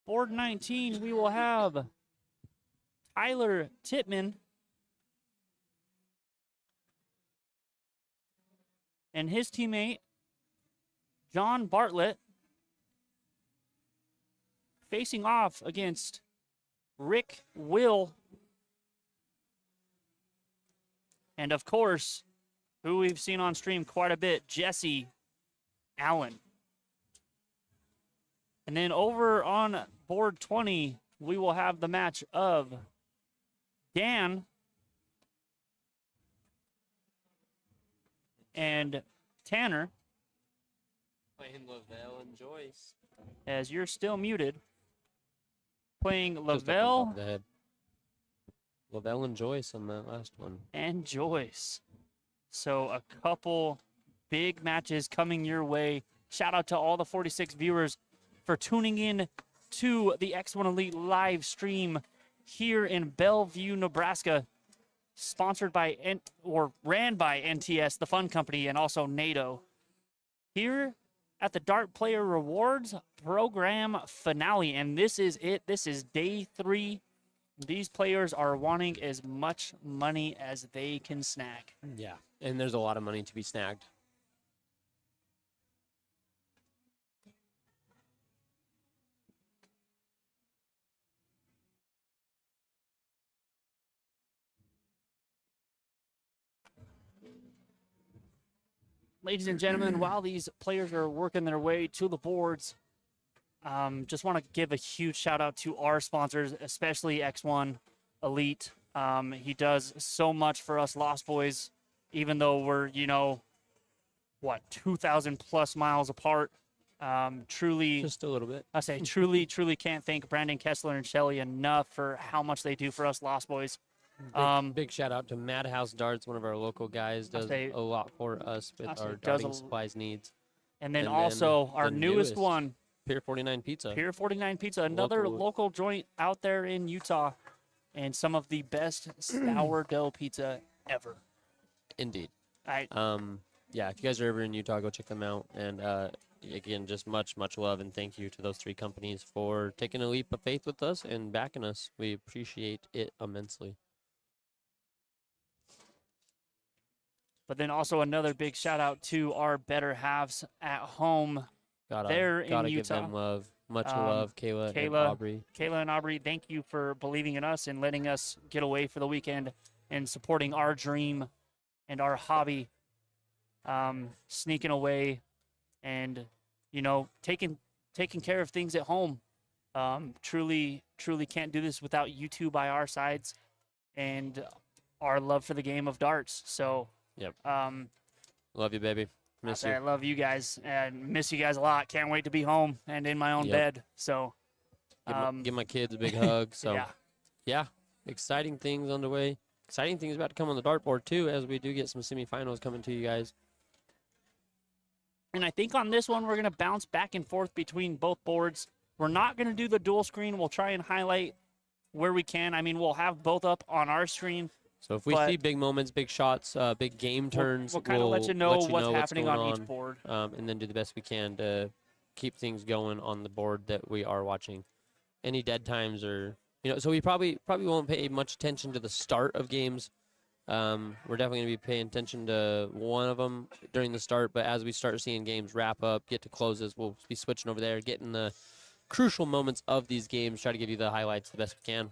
Board 19, we will have Tyler Titman and his teammate, John Bartlett, facing off against Rick Will. And of course, who we've seen on stream quite a bit, Jesse Allen. And then over on board 20, we will have the match of Dan and Tanner, Playing Lavelle and Joyce. as you're still muted, playing Just up on top Lavelle of the head. Lavelle and Joyce on that last one. and Joyce. So a couple big matches coming your way. Shout out to all the 46 viewers for tuning in to the X1 Elite live stream here in Bellevue, Nebraska, sponsored by ran by NTS The Fun Company and also NADO. Here at the Dart Player Rewards program finale, and this is it. This is day 3. These players are wanting as much money as they can snag. Yeah, and there's a lot of money to be snagged. ladies and gentlemen, while these players are working their way to the boards, just want to give a huge shout out to our sponsors, especially X1 Elite. He does so much for us Lost Boys, even though we're, 2,000 plus miles apart. Truly, Just a little bit. I say truly can't thank Brandon Kessler and Shelly enough for how much they do for us Lost Boys. Big shout out to Madhouse Darts, one of our local guys, does say- a lot for us with say our does darting a- supplies needs. And then And also then our the newest newest, one, Pier 49 Pizza. Pier 49 Pizza, another Local- local joint out there in Utah, and some of the best sourdough pizza ever. Indeed. I Yeah, if you guys are ever in Utah, go check them out. And again, just much love and thank you to those 3 companies for taking a leap of faith with us and backing us. We appreciate it immensely. But then also another big shout out to our better halves at home. Gotta They're in give Utah. them love. Much love, Kayla and Kayla- Aubrey. Kayla and Aubrey, thank you for believing in us and letting us get away for the weekend and supporting our dream and our hobby. Sneaking away and, taking care of things at home. Truly can't do this without you two by our sides and our love for the game of darts. So, Yep. um, Love you, baby. I Miss say I you. love you guys and miss you guys a lot. Can't wait to be home and in my own Yep. bed. So, Give my kids a big hug. So, yeah. yeah, exciting things on the way. Exciting things about to come on the dartboard, too, as we do get some semifinals coming to you guys. And I think on this one, we're going to bounce back and forth between both boards. We're not going to do the dual screen. We'll try and highlight where we can. I mean, we'll have both up on our screen. So if we But- see big moments, big shots, big game turns, We'll kind of let you know what's happening going on each board. and then do the best we can to keep things going on the board that we are watching. Any dead times or so we probably won't pay much attention to the start of games. We're definitely going to be paying attention to one of them during the start, but as we start seeing games wrap up, get to closes, we'll be switching over there, getting the crucial moments of these games, try to give you the highlights the best we can.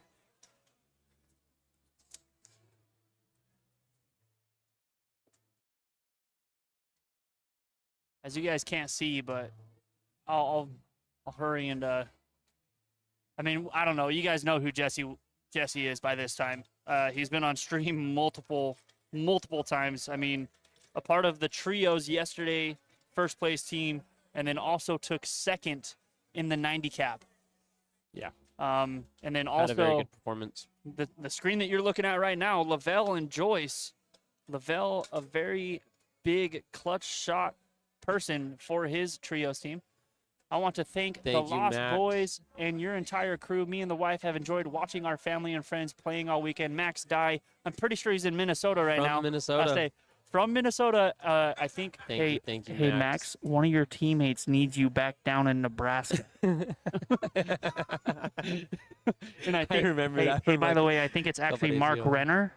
As you guys can't see, but I'll hurry and I mean, I don't know. You guys know who Jesse is by this time. He's been on stream multiple times. I mean, a part of the trios yesterday, first place team, and then also took second in the 90 cap. Yeah. And then Had a very also good performance. the screen that you're looking at right now, Lavelle and Joyce. Lavelle, a very big clutch shot person for his trios team. I want to thank the Thank you, Lost Max. Boys and your entire crew. Me and the wife have enjoyed watching our family and friends playing all weekend. Max Dye, I'm pretty sure he's in Minnesota right From now. Minnesota. I say from Minnesota. I think. Thank you, Hey, Max. Max. One of your teammates needs you back down in Nebraska. And I think. remember hey, that Hey, from, by like, the way, I think it's couple actually days Mark ago. Renner.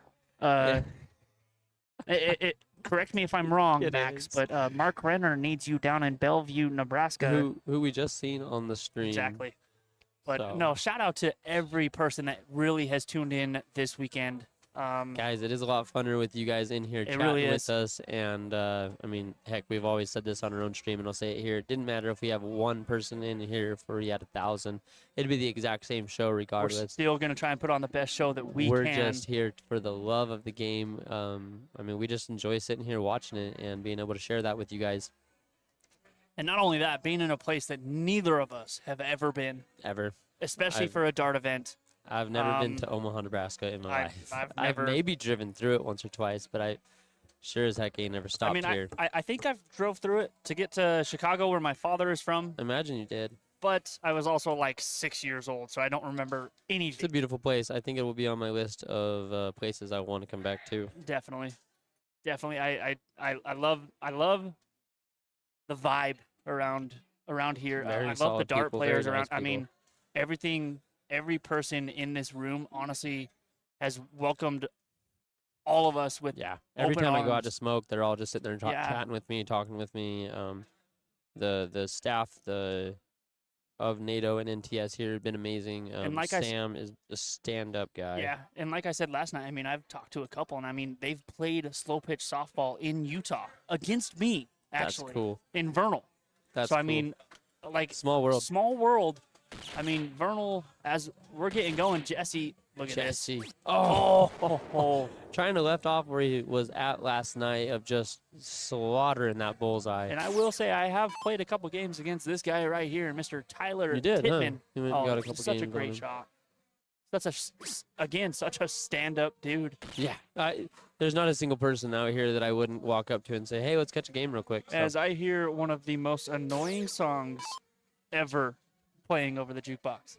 Correct me if I'm wrong, It Max, is. but Mark Renner needs you down in Bellevue, Nebraska. Who we just seen on the stream. Exactly. But So- no, shout out to every person that really has tuned in this weekend. Guys, it is a lot funner with you guys in here chatting really with is. us. And, I mean, heck, we've always said this on our own stream, and I'll say it here. It didn't matter if we have one person in here if we had 1,000. It'd be the exact same show We're regardless. still going to try and put on the best show that we We're can. just here for the love of the game. I mean, we just enjoy sitting here watching it and being able to share that with you guys And not only that, being in a place that neither of us have ever been, ever. especially I've- for a dart event. I've never been to Omaha, Nebraska in my life. I've I've never- maybe driven through it once or twice, but I sure as heck ain't never stopped I mean, here. I think I've drove through it to get to Chicago, where my father is from, Imagine you did. but I was also like 6 years old, so I don't remember It's a anything. beautiful place. I think it will be on my list of places I want to come back to. Definitely. I love the vibe around here. Very I love the solid dart people, very players nice around. I people. mean, every person in this room honestly has welcomed all of us with Yeah. Every Open time I go out arms. to smoke, they're all just sitting there and Yeah. chatting with me, talking with me. The staff of NADO and NTS here have been amazing. And like I s- Sam is a stand-up guy. yeah. And like I said last night, I mean, I've talked to a couple, and I mean, they've played slow pitch softball in Utah against me. actually. That's cool. In Vernal. That's so, I cool. mean, like, Small world. Small world. I mean, Vernal, as we're getting going, Jesse, look at this. Jesse. Oh. Trying to left off where he was at last night of just slaughtering that bullseye. And I will say I have played a couple games against this guy right here, Mr. Tyler You did, huh? Tittman. You went and got a couple such a games on great him. shot. Such a stand-up dude. Yeah. There's not a single person out here that I wouldn't walk up to and say, hey, let's catch a game real quick. So. As I hear one of the most annoying songs ever playing over the jukebox.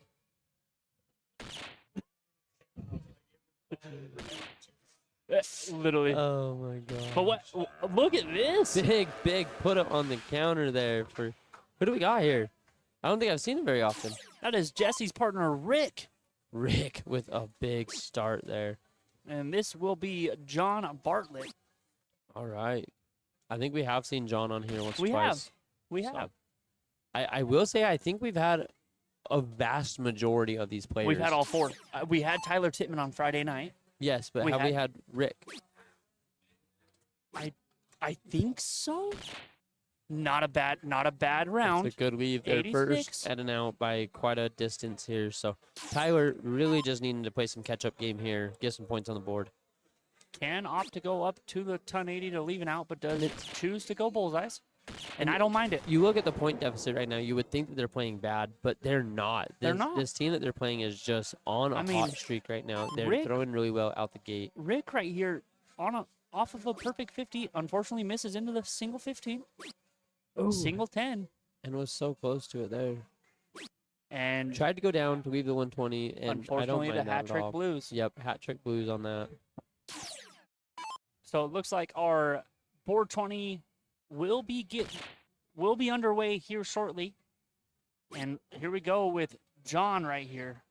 Literally. Oh, my God. But what? Look at this. Big put up on the counter there for who do we got here? I don't think I've seen him very often. That is Jesse's partner, Rick. Rick with a big start there. And this will be John Bartlett. All right. I think we have seen John on here once or We twice. We So, have. I will say I think we've had a vast majority of these players. We've had all four. We had Tyler Tittman on Friday night. Yes, but we have we had Rick? I think so. Not a bad round. It's a good leave there 86. first and an out by quite a distance here. So Tyler really just needing to play some catch-up game here, get some points on the board. Can opt to go up to the ton 80 to leave an out, but does choose to go bullseyes. And I don't mind it. You look at the point deficit right now, you would think that they're playing bad, but they're not. They're not. This team that they're playing is just on a hot streak right now. They're Rick- throwing really well out the gate. Rick right here off of a perfect 50, unfortunately misses into the single 15. Single 10. And was so close to it there. And Tried to go down to leave the 120, and I don't unfortunately, mind the that hat at trick all. blues. Yep, hat trick blues on that. So it looks like our board 20 will be underway here shortly. And here we go with John right here.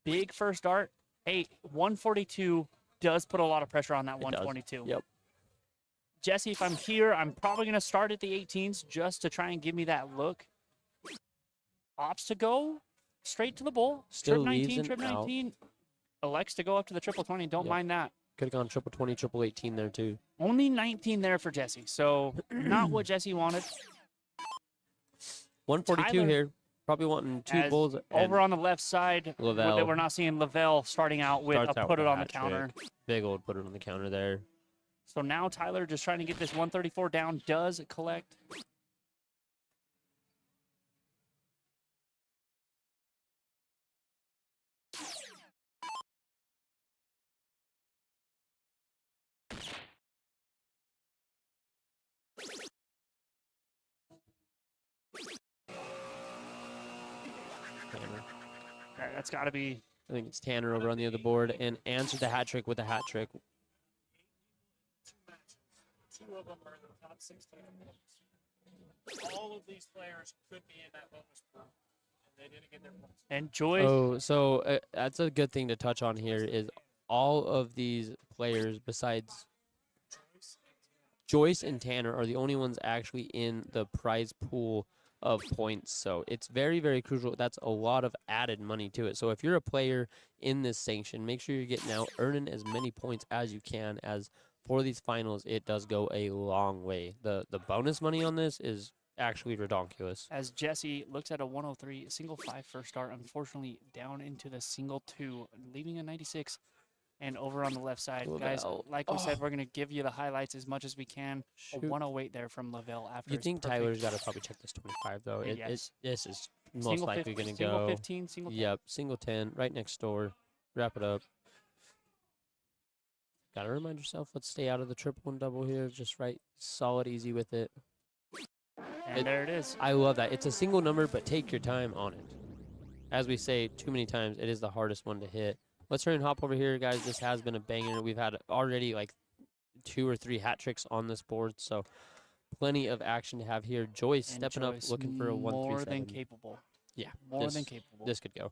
Big first dart. Hey, 142 does put a lot of pressure on that It does. 122. Yep. Jesse, if I'm here, I'm probably going to start at the 18s just to try and give me that look. Opts to go straight to the bowl. Still trip leaves 19, an trip out. 19. Elects to go up to the triple 20. Don't Yep. mind that. Could have gone triple 20, triple 18 there too. Only 19 there for Jesse. So not what Jesse wanted. 142 Tyler, here. Probably wanting two As bulls. over on the left side, Lavelle we're not seeing Lavelle starting out with starts a out put with it a on the hat counter. trick. Big old put it on the counter there. So now Tyler just trying to get this 134 down, does collect. Tanner. That's got to be I think it's Tanner over on the other board and answered the hat trick with a hat trick. Two of them are in the top 16. All of these players could be in that bonus pool, and they didn't get their points. and Joy. Oh, so that's a good thing to touch on here is all of these players besides Joyce and Tanner are the only ones actually in the prize pool of points. So it's very, very crucial. That's a lot of added money to it. So if you're a player in this sanction, make sure you're getting out, earning as many points as you can, as for these finals, it does go a long way. The bonus money on this is actually redonkulous. As Jesse looks at a 103, single 5 first start, unfortunately down into the single 2, leaving a 96. And over on the left side, guys, Lavelle. like we said, we're going to give you the highlights as much as we can. A Shoot. 108 there from Lavelle after You his think perfect Tyler's got to probably check this 25, though? Yes. This is most single likely 15, going to single go. 15, single 10. Yep, single 10, right next door. Wrap it up. Got to remind yourself, let's stay out of the triple and double here. Just right, solid, easy with it. And there it is. I love that. It's a single number, but take your time on it. As we say too many times, it is the hardest one to hit. Let's hurry and hop over here, guys. This has been a banger. We've had already like 2 or 3 hat tricks on this board, so plenty of action to have here. Joyce And stepping Joyce, up, looking for a more 137. than capable. Yeah, More than capable. This could go.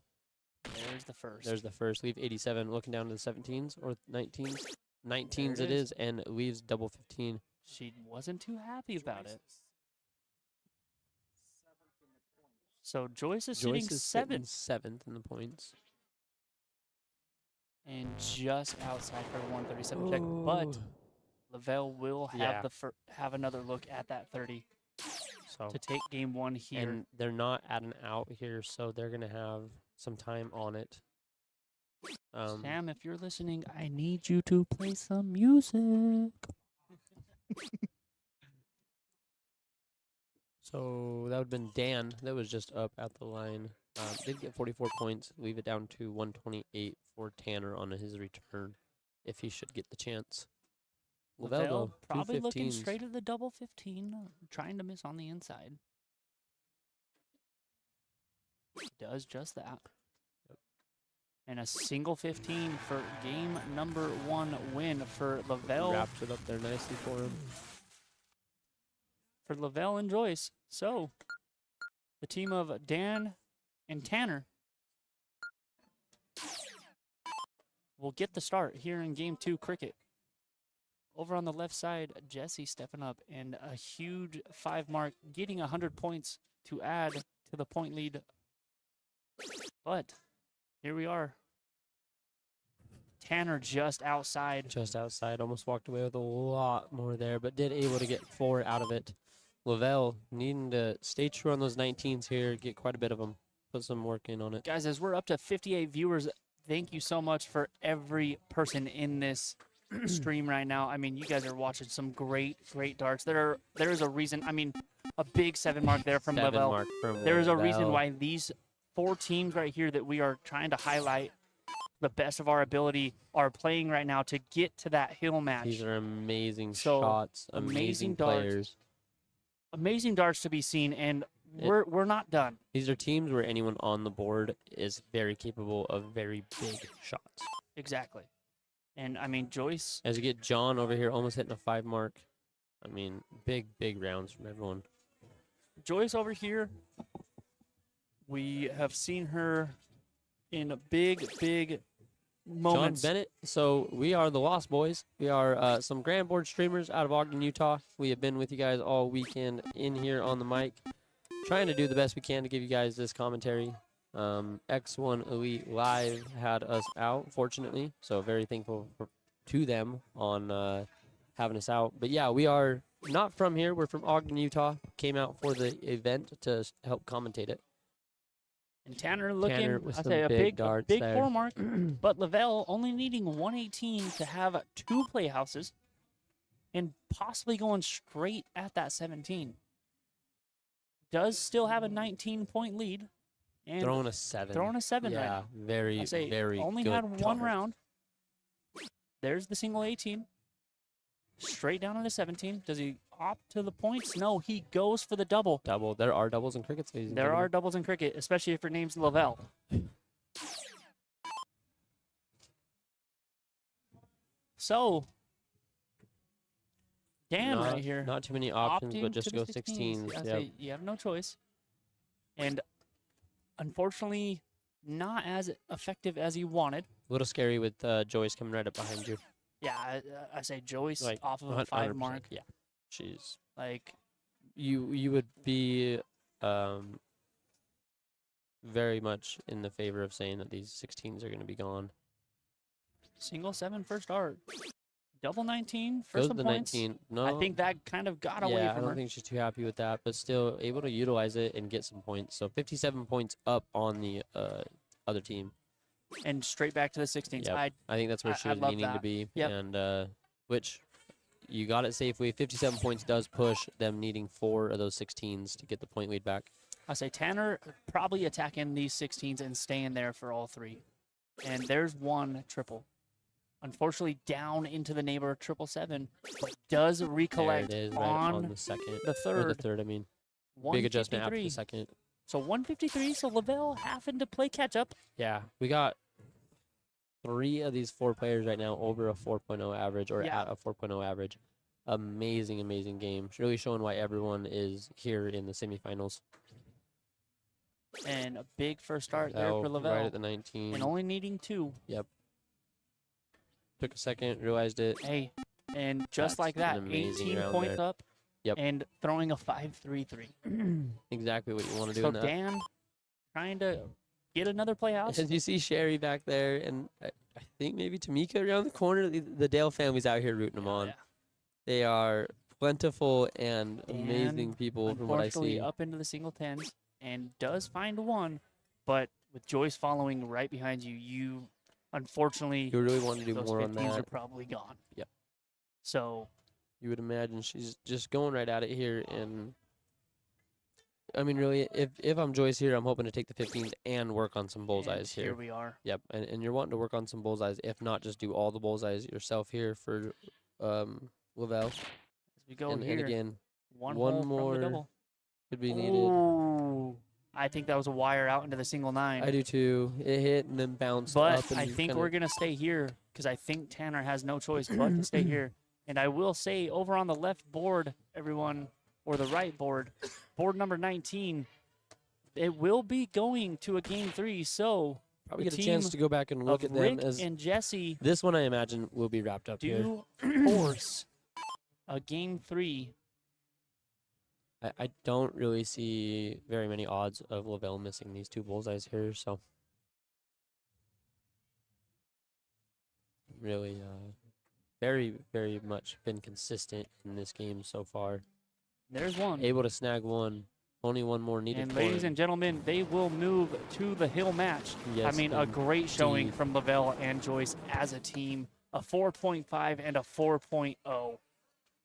There's the first. There's the first. Leave 87, looking down to the 17s or 19s. 19s There it it is, and leaves double 15. She wasn't too happy about it. So Joyce is Joyce sitting is sitting 7th 7th in the points. and just outside for a 137 check. But Lavelle will have Yeah. have another look at that 30 So to take game 1 here. and they're not at an out here, so they're gonna have some time on it. Sam, if you're listening, I need you to play some music. So that would have been Dan that was just up at the line. Did get 44 points. Leave it down to 128 for Tanner on his return, if he should get the chance. Lavelle, Lavelle though, probably two looking 15s. straight at the double 15, trying to miss on the inside. He does just that. Yep. And a single 15 for game number 1 win for Lavelle. Wraps it up there nicely for him. For Lavelle and Joyce. So, the team of Dan and Tanner will get the start here in game 2 cricket. Over on the left side, Jesse stepping up and a huge 5 mark, getting 100 points to add to the point lead. But here we are. Tanner just outside. Just outside. Almost walked away with a lot more there, but did able to get 4 out of it. Lavelle needing to stay true on those 19s here, get quite a bit of them. Put some work in on it. Guys, as we're up to 58 viewers, thank you so much for every person in this stream right now. I mean, you guys are watching some great darts. There is a reason. I mean, a big 7 mark there from 7 Lavelle. mark from There is a reason Lavelle. why these 4 teams right here that we are trying to highlight the best of our ability are playing right now to get to that hill match. These are amazing So, shots, amazing amazing darts. players. Amazing darts to be seen, and we're not done. These are teams where anyone on the board is very capable of very big shots. Exactly. And I mean, Joyce, As you get John over here almost hitting a 5 mark. I mean, big rounds from everyone. Joyce over here, we have seen her in big moments. John Bennett. So we are the Lost Boys. We are some Grand Board streamers out of Ogden, Utah. We have been with you guys all weekend in here on the mic, trying to do the best we can to give you guys this commentary. X1 Elite Live had us out, fortunately, so very thankful to them on having us out. But yeah, we are not from here. We're from Ogden, Utah. Came out for the event to help commentate it. And Tanner looking, Tanner with I some say a big big darts 4 there. mark, but Lavelle only needing 118 to have 2 playhouses and possibly going straight at that 17. Does still have a 19-point lead. And Throwing a 7. throwing a 7 right Yeah, now. very, I say very only good had one dart. round. There's the single 18. Straight down into 17. Does he opt to the points? No, he goes for the double. Double. There are doubles in cricket. Ladies and There are gentlemen. doubles in cricket, especially if your name's Lavelle. So, Dan not, right here. Not too many options, opting but just to go the 16s. I Yep. say you have no choice. And unfortunately, not as effective as he wanted. A little scary with Joyce coming right up behind you. Yeah, I say Joyce Like, off of a 5 100%. mark. Yeah. She's Like, you would be very much in the favor of saying that these 16s are going to be gone. single 7 first art. Double 19 for Goes some the points. 19. No. I think that kind of got away yeah, I from don't her. think she's too happy with that, but still able to utilize it and get some points. So 57 points up on the other team. And straight back to the 16s. Yep. I think that's where she I was love needing to that. be. Yep. And which you got it safely. 57 points does push them needing 4 of those 16s to get the point lead back. I say Tanner probably attacking these 16s and staying there for all 3. And there's one triple. Unfortunately, down into the neighbor 777, but does recollect there it is, right on the second. the Or third. the third, I mean. Big adjustment after 153. the second. So 153. So Lavelle having to play catch up. Yeah, we got 3 of these 4 players right now over a 4.0 average or Yeah. at a 4.0 average. Amazing game. Really showing why everyone is here in the semifinals. And a big first start there Lavelle for Lavelle. right at the 19. And only needing 2. Took a second, realized it. Hey, and just That's like that, an amazing 18 round points there. up. Yep. And throwing a 5.33. Exactly what you want to do So in that. Dan trying to get another playhouse. As you see Sherry back there, and I think maybe Tamika around the corner. The Dale family's out here rooting them on. Yeah. They are plentiful and amazing Dan, people from what I unfortunately, see. up into the single tens and does find one, but with Joyce following right behind you, you unfortunately You really want to do those more on 15s are that. probably gone. Yep. So You would imagine she's just going right at it here. And I mean, really, if I'm Joyce here, I'm hoping to take the 15s and work on some bullseyes here here. we are. Yep. And you're wanting to work on some bullseyes. If not, just do all the bullseyes yourself here for Lavelle. As we go And here, again, one one hole from more the double. could be needed. Ooh, I think that was a wire out into the single nine. I do too. It hit and then bounced But up. And I think kinda, we're going to stay here because I think Tanner has no choice but to stay here. And I will say over on the left board, everyone, or the right board, board number 19, it will be going to a game 3. So probably the get a chance team to go back and look of at them Rick as and Jesse this one I imagine will be wrapped up here. do force a game 3. I don't really see very many odds of Lavelle missing these two bullseyes here, so really very, very much been consistent in this game so far. There's one. Able to snag one. Only one more needed And for ladies him. and gentlemen, they will move to the hill match. Yes, I mean, a great showing indeed. from Lavelle and Joyce as a team, a 4.5 and a 4.0.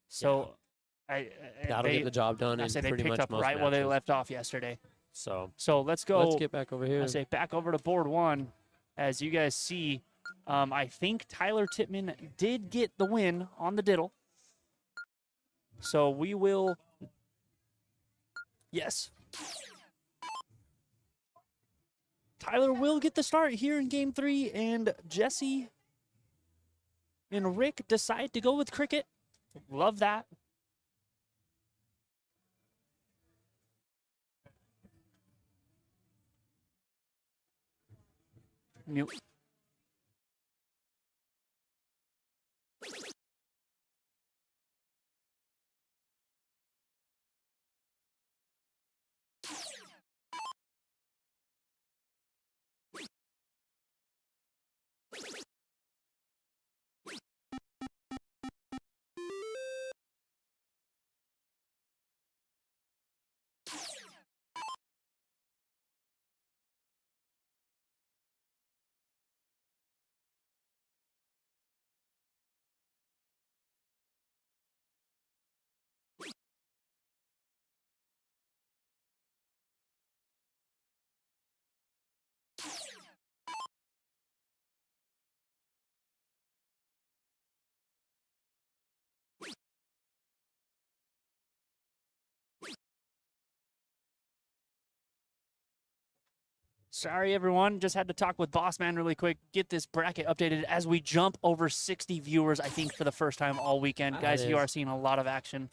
So That'll they, get the job done I in say they pretty picked much up most right where they matches. left off yesterday. So So let's go. let's get back over here. I say back over to board 1. As you guys see, I think Tyler Tippmann did get the win on the diddle. So we will. Yes. Tyler will get the start here in game 3, and Jesse and Rick decide to go with cricket. Love that. Mute. Sorry, everyone. Just had to talk with Boss Man really quick. Get this bracket updated as we jump over 60 viewers, I think, for the first time all weekend. That Guys, you is are seeing a lot of action.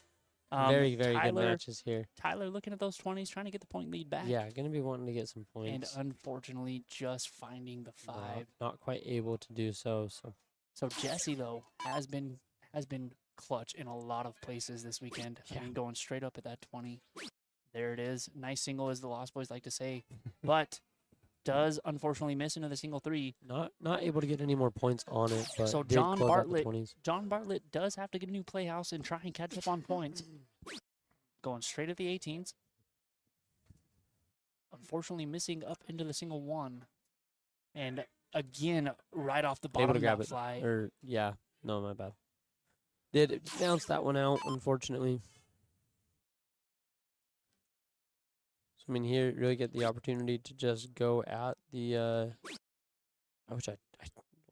very, very good Tyler, matches here. Tyler looking at those 20s, trying to get the point lead back. Yeah, gonna be wanting to get some And points. unfortunately, just finding the 5. Not quite able to do so. So So Jesse, though, has been clutch in a lot of places this weekend. I Yeah. mean, going straight up at that 20. There it is. Nice single, as the Lost Boys like to say. But does unfortunately miss into the single 3. not able to get any more points on it. But So did John close out the Bartlett, 20s. John Bartlett does have to get a new playhouse and try and catch up on points. Going straight at the 18s. Unfortunately missing up into the single 1. And again, right off the bottom Able to of grab that it. fly. Or yeah, no, my bad. Did bounce that one out, unfortunately. So I mean, here really get the opportunity to just go at the. Which I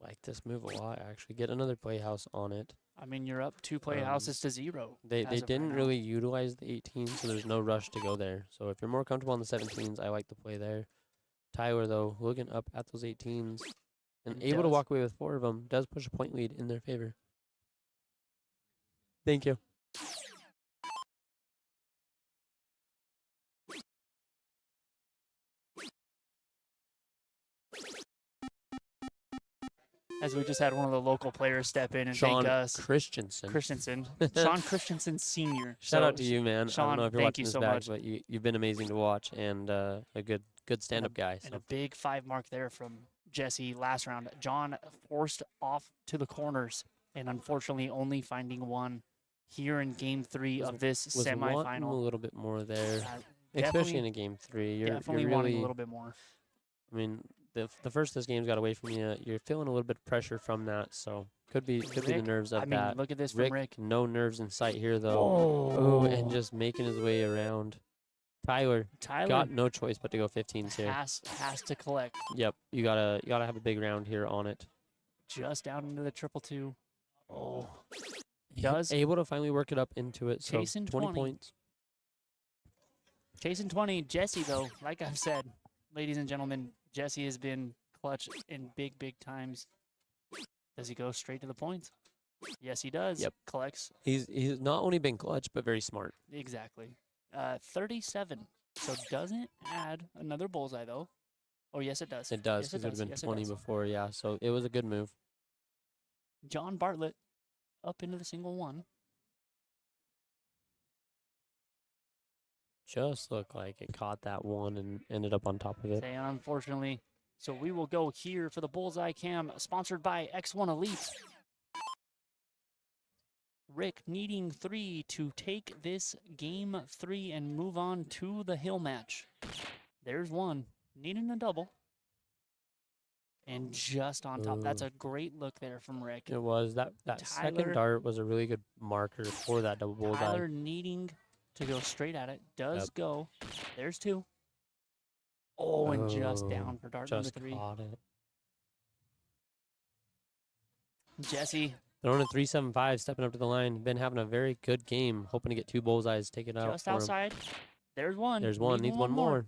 like this move a lot. Actually, get another playhouse on it. I mean, you're up 2 playhouses to 0. They as of right didn't now. really utilize the 18s, so there's no rush to go there. So if you're more comfortable on the 17s, I like to play there. Tyler, though, looking up at those 18s and And able to does. walk away with 4 of them, does push a point lead in their favor. Thank you. As we just had one of the local players step in and Sean thank us. Christensen. Christensen. Sean Christensen Sr. Shout So, out to you, man. I Sean, don't know if you're thank watching you this so back, much. but you've been amazing to watch and a good stand-up guy. And So a big 5 mark there from Jesse last round. John forced off to the corners and unfortunately only finding 1. here in Game 3 of this Was wanting a semifinal. little bit more there, especially Definitely, in a game 3. You're definitely really, wanting a little bit more. I mean, the first this game's got away from you. You're feeling a little bit of pressure from that, so could be the Rick, nerves of I mean, that. look at this from Rick. No nerves in sight here though. Oh, And just making his way around. Tyler got no choice but to go 15s here. has to collect. Yep, you gotta have a big round here on it. Just down into the 2-2. Oh, does able to finally work it up into it. So chasing 20 20. points. chasing 20. Jesse, though, like I've said, ladies and gentlemen, Jesse has been clutch in big times. Does he go straight to the points? Yes, he does. Yep. Collects. He's not only been clutch but very smart. Exactly. 37. So doesn't add another bullseye, though. Oh, yes, it does. It does, Yes, because it would have been Yes, 20 does. before, yeah. So it was a good move. John Bartlett up into the single one. Just looked like it caught that one and ended up on top of it. Say, unfortunately. So we will go here for the bullseye cam, sponsored by X1 Elite. Rick needing 3 to take this game 3 and move on to the hill match. There's one, needing a double. And just on top. That's a great look there from Rick. It was. That second dart was a really good marker for that double bullseye. Tyler needing to go straight at it. Does go. There's 2. Oh, and just down for dart number 3. Caught it. Jesse. Throwing a 3.75, stepping up to the line. Been having a very good game. Hoping to get 2 bullseyes, take it out. Just outside. There's one. There's one. Needs one more.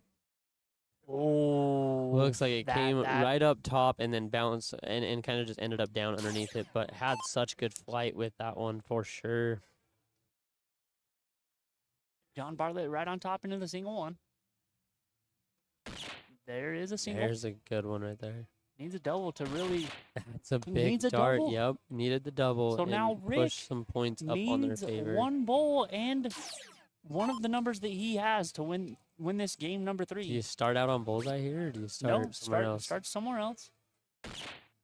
Oh. Looks like it came right up top and then bounced and kind of just ended up down underneath it, but had such good flight with that one for sure. John Bartlett right on top into the single one. There is a single. There's a good one right there. Needs a double to really. That's a big dart. Double? Yep, needed the double. So and now Rick push some points up on their needs favor. one bowl and one of the numbers that he has to win this game number 3. Do you start out on bullseye here, or do you start somewhere else? Start somewhere else.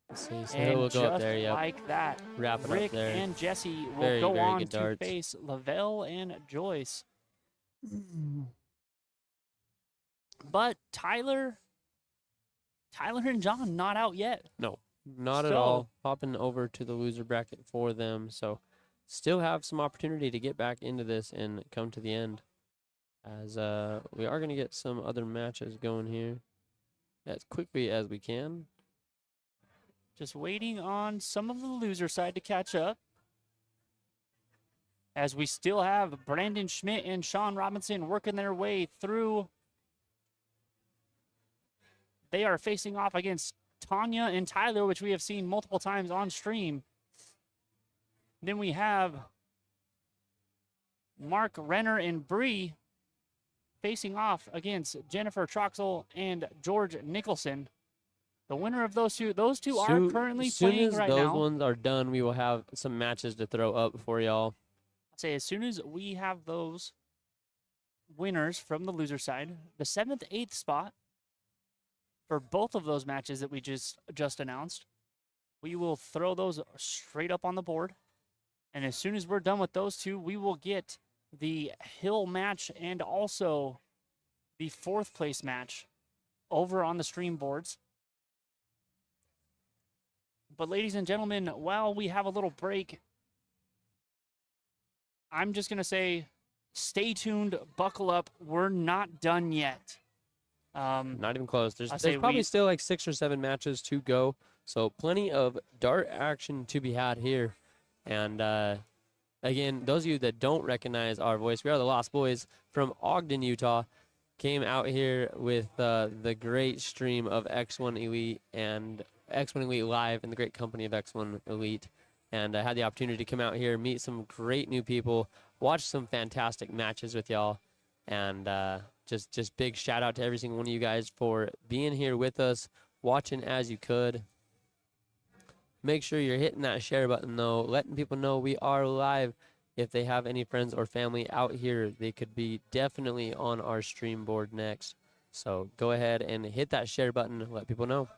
Let's see. So And we'll go up just there. Yep. like that, Wrap it Rick up there. and Jesse will Very, go very on good to darts. face Lavelle and Joyce. But Tyler and John not out yet. No, not at all. Popping over to the loser bracket for them. So still have some opportunity to get back into this and come to the end. As we are going to get some other matches going here as quickly as we can. Just waiting on some of the loser side to catch up. As we still have Brandon Schmidt and Sean Robinson working their way through. They are facing off against Tanya and Tyler, which we have seen multiple times on stream. Then we have Mark Renner and Bree facing off against Jennifer Troxel and George Nicholson. The winner of those two are currently playing right now. As soon as those ones are done, we will have some matches to throw up for y'all. I'll say as soon as we have those winners from the loser side, the 7th, 8th spot for both of those matches that we just announced, we will throw those straight up on the board. And as soon as we're done with those two, we will get the hill match and also the 4th place match over on the stream boards. But ladies and gentlemen, while we have a little break, I'm just going to say, stay tuned, buckle up. We're not done yet. Not even close. There's say probably still like 6 or 7 matches to go. So plenty of dart action to be had here. And again, those of you that don't recognize our voice, we are the Lost Boys from Ogden, Utah. Came out here with the great stream of X1 Elite and X1 Elite Live and the great company of X1 Elite. And I had the opportunity to come out here, meet some great new people, watch some fantastic matches with y'all. And just big shout out to every single one of you guys for being here with us, watching as you could. Make sure you're hitting that share button, though, letting people know we are live. If they have any friends or family out here, they could be definitely on our stream board next. So go ahead and hit that share button, let people know.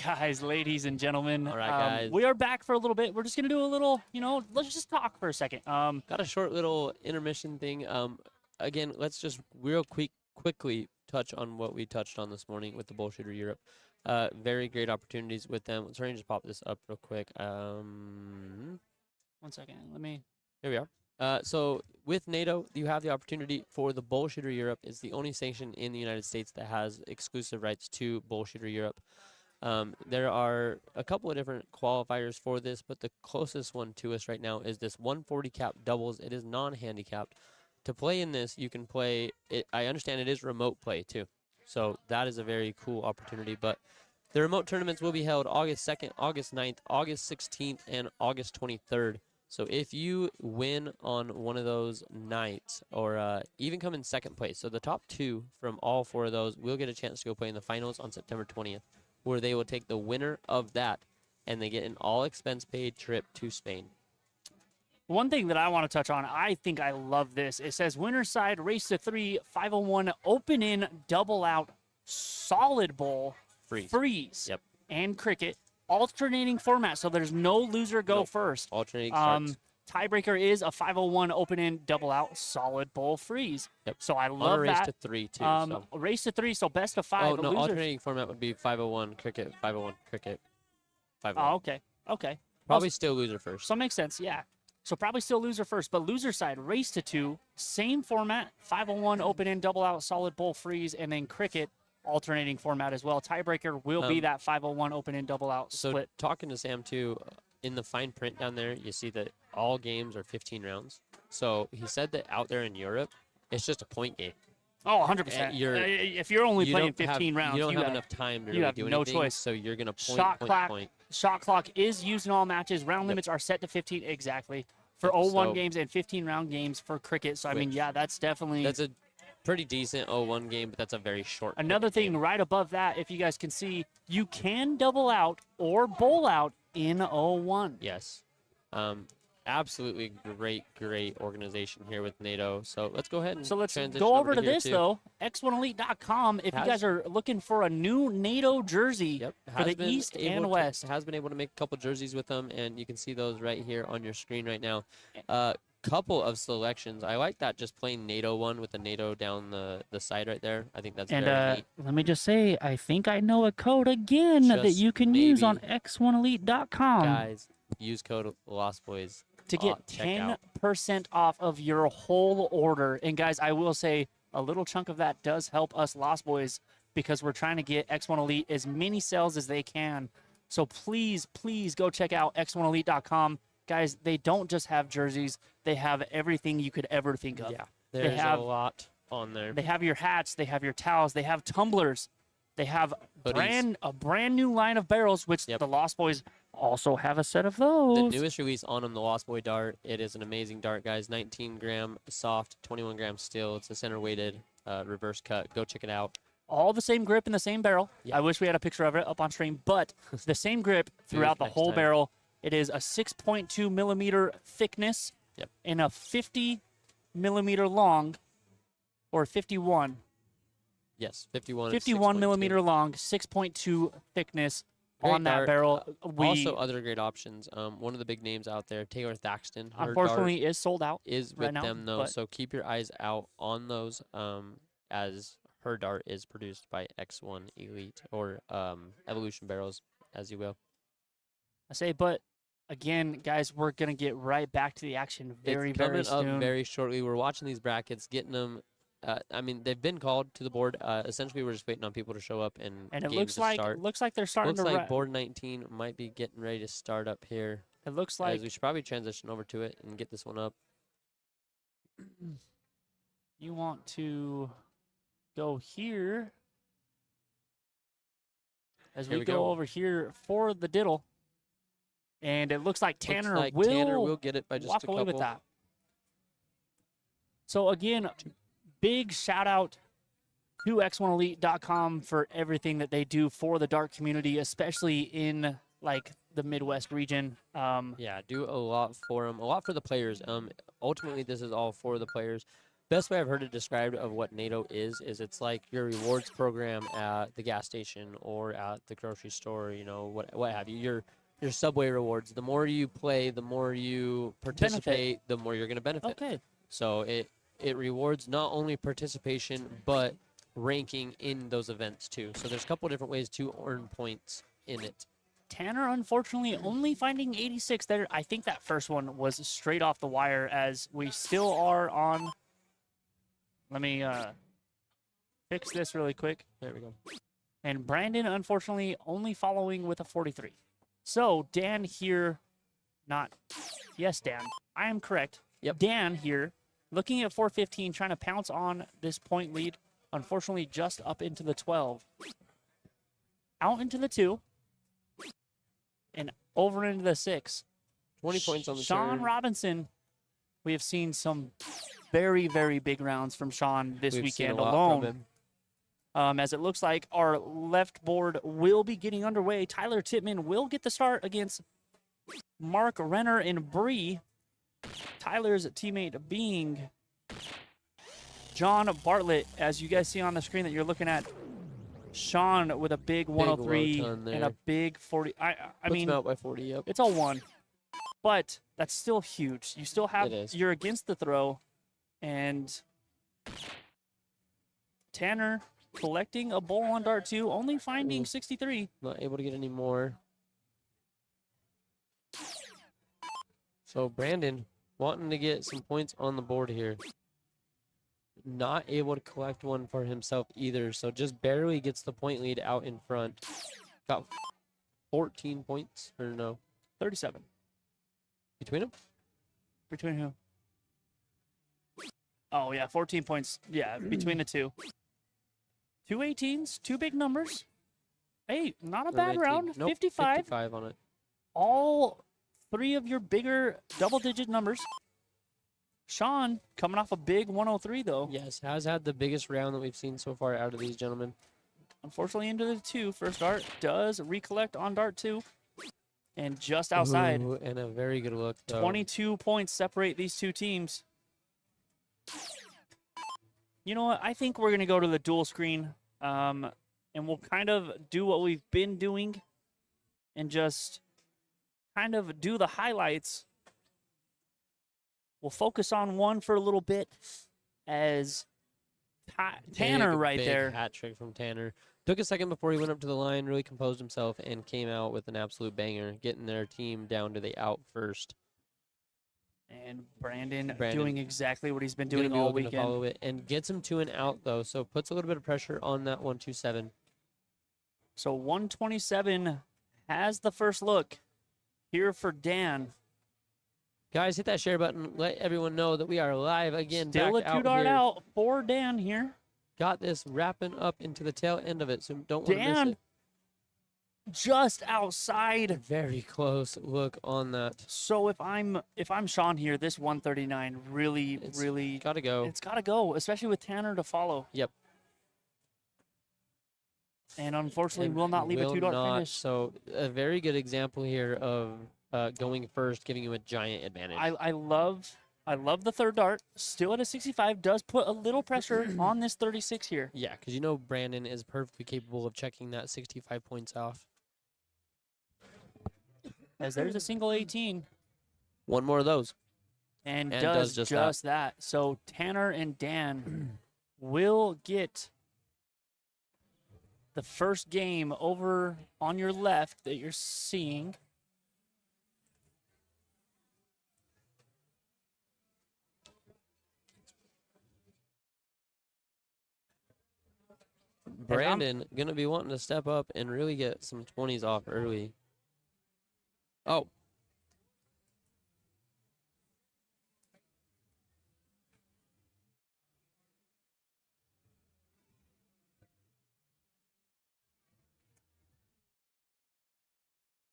Guys, ladies and gentlemen, All right, guys. we are back for a little bit. We're just gonna do a little, let's just talk for a second. Got a short little intermission thing. Again, let's just real quickly touch on what we touched on this morning with the Bullshooter Europe. Very great opportunities with them. Let's just pop this up real quick. 1 second, let me. Here we are. So with NADO, you have the opportunity for the Bullshooter Europe. It's the only sanction in the United States that has exclusive rights to Bullshooter Europe. There are a couple of different qualifiers for this, but the closest one to us right now is this 140 cap doubles. It is non-handicapped. To play in this, you can play it. I understand it is remote play too, so that is a very cool opportunity. But the remote tournaments will be held August 2nd, August 9th, August 16th, and August 23rd. So if you win on one of those nights, or even come in second place, so the top two from all four of those will get a chance to go play in the finals on September 20th, where they will take the winner of that, and they get an all-expense-paid trip to Spain. One thing that I want to touch on, I think I love this. It says winner's side, race to 3, 501, open in, double out, solid bowl, freeze, Yep. and cricket. Alternating format, so there's no loser go Nope. first. Alternating starts. Tiebreaker is a 501 open in, double out, solid bowl, freeze. Yep. So I On love a race that. to 3, too. Race to 3, so best of 5. Oh, no, losers. alternating format would be 501 cricket, 501 cricket, 501. Oh, okay. Okay. Probably still loser first. So it makes sense, yeah. So probably still loser first, but loser side, race to 2, same format, 501 open in, double out, solid bowl, freeze, and then cricket, alternating format as well. Tiebreaker will be that 501 open in, double out So split. talking to Sam too, in the fine print down there, you see that all games are 15 rounds. So he said that out there in Europe, it's just a point game. Oh, 100%. If you're only playing 15 rounds, you don't have enough time to you really have do no anything. choice. So you're gonna Shot point. Shot clock is used in all matches. Round limits are set to 15 exactly for 01 games and 15 round games for cricket. So I mean, yeah, that's definitely a pretty decent 01 game, but that's a very short. another thing game. right above that. If you guys can see, you can double out or bowl out in 01. Yes. Absolutely great organization here with NATO. So let's go ahead and So let's transition go over to here this too. though. X1Elite.com. If you guys are looking for a new NATO jersey Yep. for the East and West, Has been able to make a couple jerseys with them, and you can see those right here on your screen right now. Couple of selections. I like that just plain NATO one with the NATO down the side right there. I think that's and very neat. let me just say, I think I know a code again that Just you can use on maybe. X1Elite.com. Guys, use code Lost Boys to get check out. 10% off of your whole order. And guys, I will say a little chunk of that does help us Lost Boys because we're trying to get X1 Elite as many sales as they can. So please go check out X1Elite.com. Guys, they don't just have jerseys. They have everything you could ever think of. Yeah, there's have- a lot on there. They have your hats. They have your towels. They have tumblers. They have Hoodies. a brand new line of barrels, which Yep. the Lost Boys also have a set of The those. newest release on them, the Lost Boy Dart. It is an amazing dart, guys. 19 gram soft, 21 gram steel. It's a center weighted reverse cut. Go check it out. All the same grip in the same barrel. Yeah. I wish we had a picture of it up on stream, but the same grip throughout the next whole time. barrel. It is a 6.2 millimeter thickness Yep. and a 50 millimeter long, or 51. Yes, 51. 51 millimeter long, 6.2 thickness Great on that dart. barrel. Also, other great options. One of the big names out there, Taylor Thaxton. Her Unfortunately, dart is sold out. is right with now, them though, but- so keep your eyes out on those. As her dart is produced by X1 Elite or Evolution Barrels, as you will. I say, but again, guys, we're gonna get right back to the action very, It's coming very up soon. very shortly. We're watching these brackets, getting them. I mean, they've been called to the board. Essentially, we're just waiting on people to show up and And it games to start. looks like they're starting Looks to. like board 19 might be getting ready to start up here. It looks Guys, like we should probably transition over to it and get this one up. you want to go here as Here we we go go. over here for the diddle, and it looks like Tanner Looks like will Tanner will get it by just walk a away couple. with that. So again, big shout out to x1elite.com for everything that they do for the dart community, especially in like the Midwest region. Yeah, do a lot for them, a lot for the players. Ultimately, this is all for the players. best way I've heard it described of what NADO is it's like your rewards program at the gas station or at the grocery store, you know, what have you. Your Subway rewards. The more you play, the more you participate, the more you're going to benefit. Okay. So it rewards not only participation, but ranking in those events too. So there's a couple different ways to earn points in it. Tanner, unfortunately, only finding 86 there. I think that first one was straight off the wire, as we still are on. Let me fix this really quick. There we go. And Brandon, unfortunately, only following with a 43. So Dan here, yes, Dan, I am correct. Yep. Dan here, looking at 415, trying to pounce on this point lead. Unfortunately, just up into the 12. Out into the 2. And over into the 6. 20 points on the Sean turn. Robinson, we have seen some very, very big rounds from Sean this We've seen a weekend lot from alone. him. As it looks like our left board will be getting underway. Tyler Tittman will get the start against Mark Renner and Bree. Tyler's teammate being John Bartlett, as you guys see on the screen that you're looking at. Sean with a big 103 low ton and a there. big 40. I Puts mean, him out by 40, yep. it's all one, but that's still huge. You still have, It is. you're against the throw, and Tanner collecting a bowl on dart 2, only finding Ooh. 63. Not able to get any more. So Brandon wanting to get some points on the board here. Not able to collect one for himself either, so just barely gets the point lead out in front. Got 14 points, or no, 37. between them? Between who? Oh, yeah, 14 points. Yeah, between the two. 2 18s, 2 big numbers. Hey, not a bad 18. round. Nope, 55. 55 on it. All 3 of your bigger double-digit numbers. Sean coming off a big 103, though. Yes, has had the biggest round that we've seen so far out of these gentlemen. Unfortunately, into the 2 first dart. Does recollect on dart 2. And just outside. Ooh, and a very good look, though. 22 points separate these two teams. You know what? I think we're going to go to the dual screen. And we'll kind of do what we've been doing. And just kind of do the highlights. We'll focus on one for a little bit. As Tanner right big there. Hat trick from Tanner. Took a second before he went up to the line, really composed himself, and came out with an absolute banger, getting their team down to the out first. And Brandon Brandon doing exactly what he's been Gonna doing be all looking to weekend. follow it and gets him to an out, though, so puts a little bit of pressure on that 127. So 127 has the first look here for Dan. Guys, hit that share button. Let everyone know that we are live again. Still a back 2 out dart here. out for Dan here. Got this wrapping up into the tail end of it, so don't want to miss Dan it. just outside. Very close look on that. So if I'm Sean here, this 139 really, It's really, Gotta go. it's got to go, especially with Tanner to follow. Yep. And unfortunately, And will not leave a will 2 dart not. finish. So a very good example here of going first, giving you a giant advantage. I love the third dart. Still at a 65, does put a little pressure on this 36 here. Yeah, because you know Brandon is perfectly capable of checking that 65 points off. As there's a single 18. One more of those. And, And does does just just that. So Tanner and Dan will get the first game over on your left that you're seeing. Brandon going to be wanting to step up and really get some 20s off early. Oh.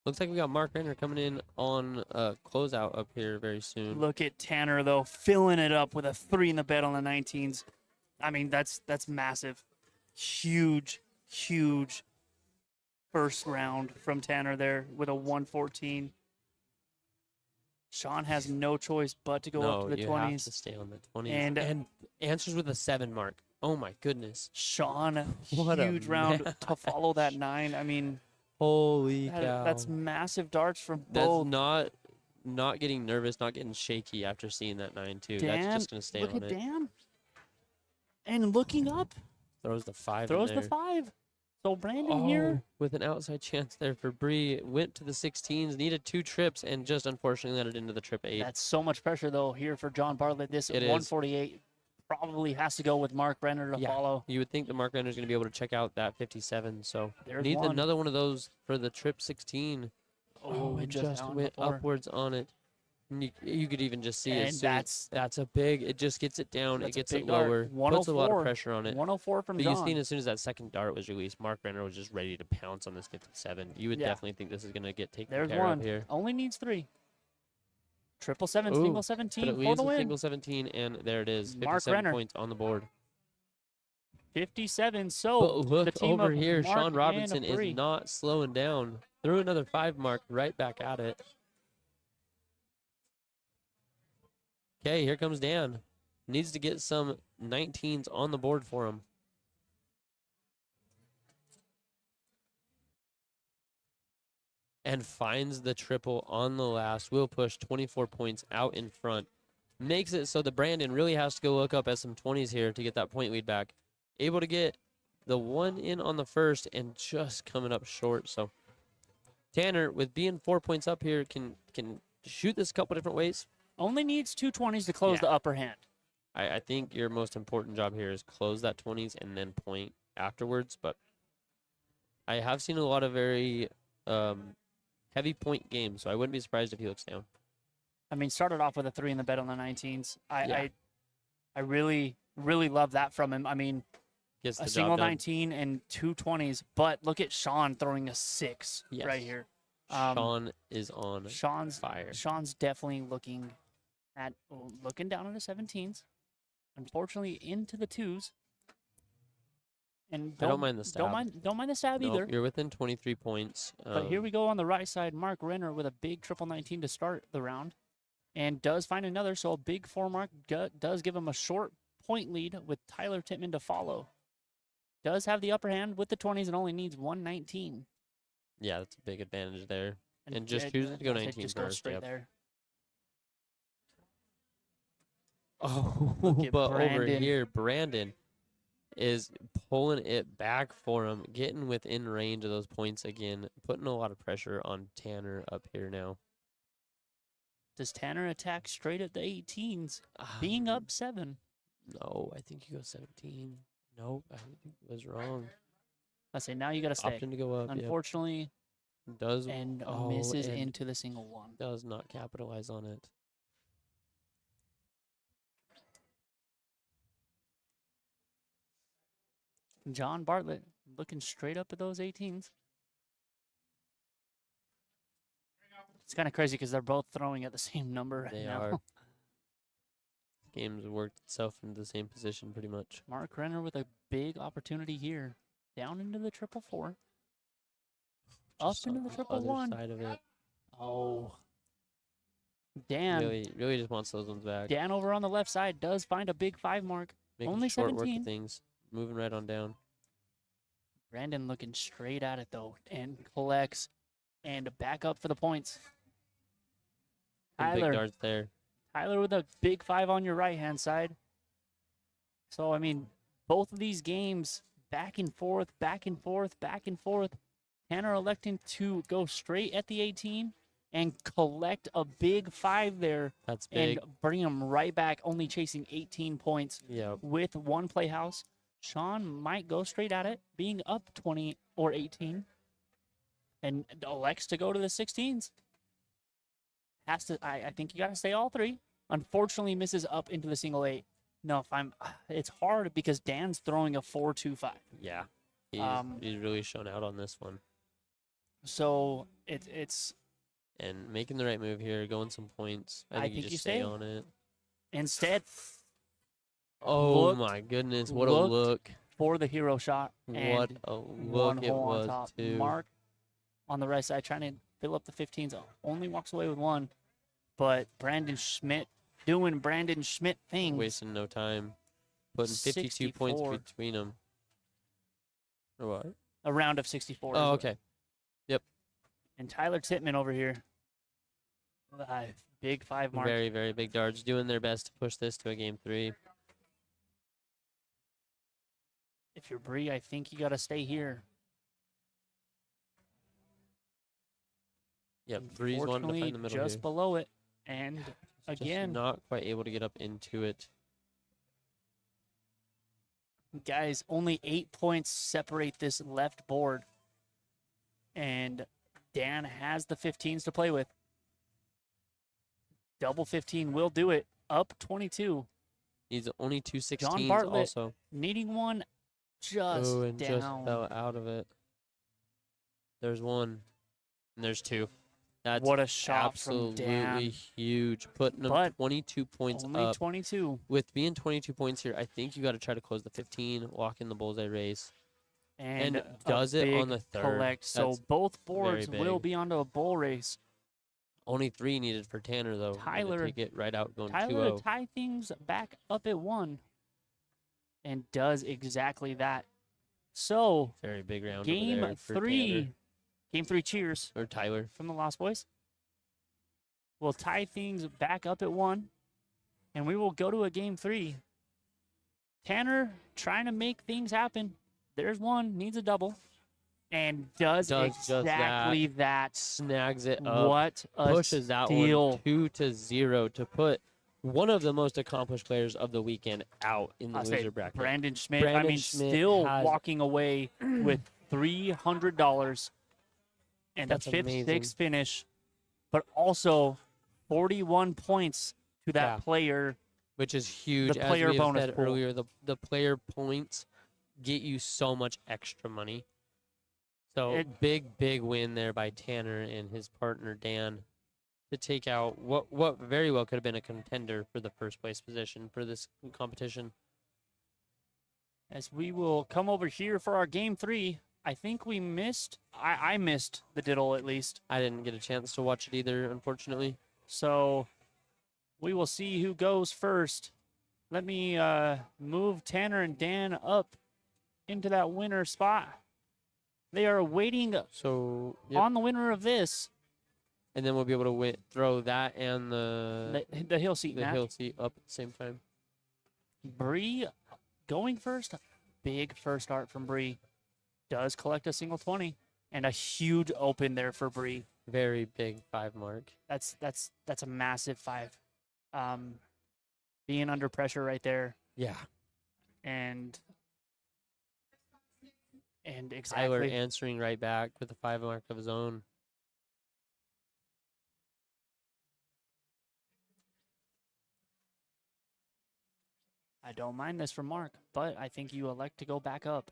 Looks like we got Mark Renner coming in on a closeout up here very soon. Look at Tanner, though, filling it up with a 3 in the bed on the 19s. I mean, that's massive. Huge, huge first round from Tanner there with a 114. Sean has no choice but to go up No, to the you have to 20s. stay on the 20s. And- And answers with a 7 mark. Oh my goodness. Sean, What a huge round to match. follow that 9. I mean, Holy cow. that's massive darts from That's both. not getting nervous, not getting shaky after seeing that 9 too. Dan, That's just gonna stay look on at it. Dan. And looking up, Throws the 5 throws in the there. 5. So Brandon Oh, here, with an outside chance there for Bree. Went to the 16s, needed 2 trips, and just unfortunately landed into the trip 8. that's so much pressure though here for John Bartlett. This It is. 148 probably has to go with Mark Brenner to Yeah. follow. You would think the Mark Renner's going to be able to check out that 57, so There's needs one. another one of those for the trip 16. Oh, it it just out went before. upwards on it. And you could even just see it. And That's a big. It just gets it down. It That's a gets big it dart. lower. Puts a lot 104. of pressure on it. 104 from But you've John. seen as soon as that second dart was released, Mark Renner was just ready to pounce on this 57. You would Yeah. definitely think this is going to get taken There's care one. of here. Only needs 3. Triple 7, Ooh, single But 17 it for leaves the a win. single 17, and there it is. Mark 57 Renner. points on the board. 57. So But look the team over of here, Mark Sean and Robinson Bree. is not slowing down. Threw another 5 mark right back at it. Okay, here comes Dan. Needs to get some 19s on the board for him. And finds the triple on the last. Will push 24 points out in front. Makes it so the Brandon really has to go look up at some 20s here to get that point lead back. Able to get the 1 in on the first and just coming up short. So Tanner, with being 4 points up here, can shoot this a couple different ways. Only needs 2 20s to close Yeah. the upper hand. I think your most important job here is close that 20s and then point afterwards. But I have seen a lot of very heavy point games, so I wouldn't be surprised if he looks down. I mean, started off with a 3 in the bed on the 19s. Yeah. I really, really love that from him. I mean, Gets the a job single done. 19 and 2 20s, but look at Sean throwing a 6 Yes. right here. Sean is on fire. Sean's definitely looking down at the 17s. Unfortunately, into the 2s. And I don't mind the stab. Don't mind the stab Nope, either. you're within 23 points. But here we go on the right side. Mark Renner with a big triple 19 to start the round, and does find another. So a big 4 mark does give him a short point lead with Tyler Tittman to follow. Does have the upper hand with the 20s and only needs 119. Yeah, that's a big advantage there. And just chooses to go I said 19 just go first, straight yep. there. Oh, Look at but over Brandon. here, Brandon is pulling it back for him, getting within range of those points again, putting a lot of pressure on Tanner up here now. Does Tanner attack straight at the 18s, being up 7? No, I think you go 17. Nope, I think it was wrong. I say now you got to stay. Option to go up. Yep. Unfortunately, Does and oh, misses and into the single 1. does not capitalize on it. John Bartlett looking straight up at those 18s. It's kind of crazy because they're both throwing at the same number right They now. are. Game's worked itself into the same position pretty much. Mark Renner with a big opportunity here. Down into the triple 4. Up Just into on the triple other 1. side of it. Oh. Dan. Really just wants those ones back. Dan over on the left side does find a big 5 mark. Making only short work 17. of things. Moving right on down. Brandon looking straight at it though and collects and back up for the points. Some big Tyler. darts there. Tyler with a big 5 on your right hand side. So I mean, both of these games back and forth, back and forth, back and forth. Tanner electing to go straight at the 18 and collect a big 5 there That's big. and bring him right back, only chasing 18 points Yeah. with 1 playhouse. Sean might go straight at it, being up 20 or 18, and elects to go to the 16s. Has to. I think you got to stay all 3. Unfortunately, misses up into the single 8. No, it's hard because Dan's throwing a 4-2-5. Yeah. He's really shown out on this one. So it's And making the right move here, going some points. I I think you think you just stay stay. on it. instead Oh looked- my goodness, what a looked look. for the hero shot. And What a one look it hole on was, top. too. Mark on the right side trying to fill up the 15s. Only walks away with 1. But Brandon Schmidt doing Brandon Schmidt things. Wasting no time. Putting 52 points 64. between them. Or what? A round of 64. Oh, is what- okay. And Tyler Tittman over here. Big 5 mark. Very, very big darts. Doing their best to push this to a game 3. If you're Bree, I think you got to stay here. Yep, Breeze wanted to Unfortunately, find the middle just here. below it. And Just again, not quite able to get up into it. guys, only 8 points separate this left board. And Dan has the 15s to play with. Double 15 will do it. Up 22. He's only 2 16s Bartlett. also. Needing one just Oh, and down. just fell out of it. There's one. And there's 2. That's What a shot from absolutely Dan. huge. Putting them But 22 points Only up. 22. With being 22 points here, I think you got to try to close the 15, walk in the bullseye race. And, And does a it on big the third. collect. So That's both boards very will big. be onto a bull race. Only 3 needed for Tanner, though. and to Tyler- take it right out going Tyler 2-0. to tie things back up at 1. And does exactly that. So, Very big round over game there for 3. Tanner. Game 3 cheers Or Tyler. from the Lost Boys. We'll tie things back up at 1. And we will go to a game 3. Tanner trying to make things happen. There's one, needs a double. And does Does just exactly that. Snags it up. What a Pushes that steal. one 2-0 to put one of the most accomplished players of the weekend out in the I'll say loser bracket. Brandon Schmidt, Brandon Schmidt still has- walking away with $300 and That's a 5th, amazing. 6th finish, but also 41 points to that Yeah. player. Which is huge. The As player we have bonus said pool. earlier, the player points get you so much extra money. So big win there by Tanner and his partner Dan to take out what very well could have been a contender for the first place position for this competition. As we will come over here for our game 3. I think we missed, I missed the diddle at least. I didn't get a chance to watch it either, unfortunately. So we will see who goes first. Let me move Tanner and Dan up into that winner spot. They are waiting So yep. on the winner of this, And then we'll be able to throw that and the hill seat the match. hill seat up at the same time. Bree going first. Big first start from Bree. Does collect a single 20 and a huge open there for Bree. Very big 5 mark. That's a massive 5. Being under pressure right there, Yeah. and Tyler exactly. answering right back with a 5 mark of his own. I don't mind this from Mark, but I think you elect to go back up.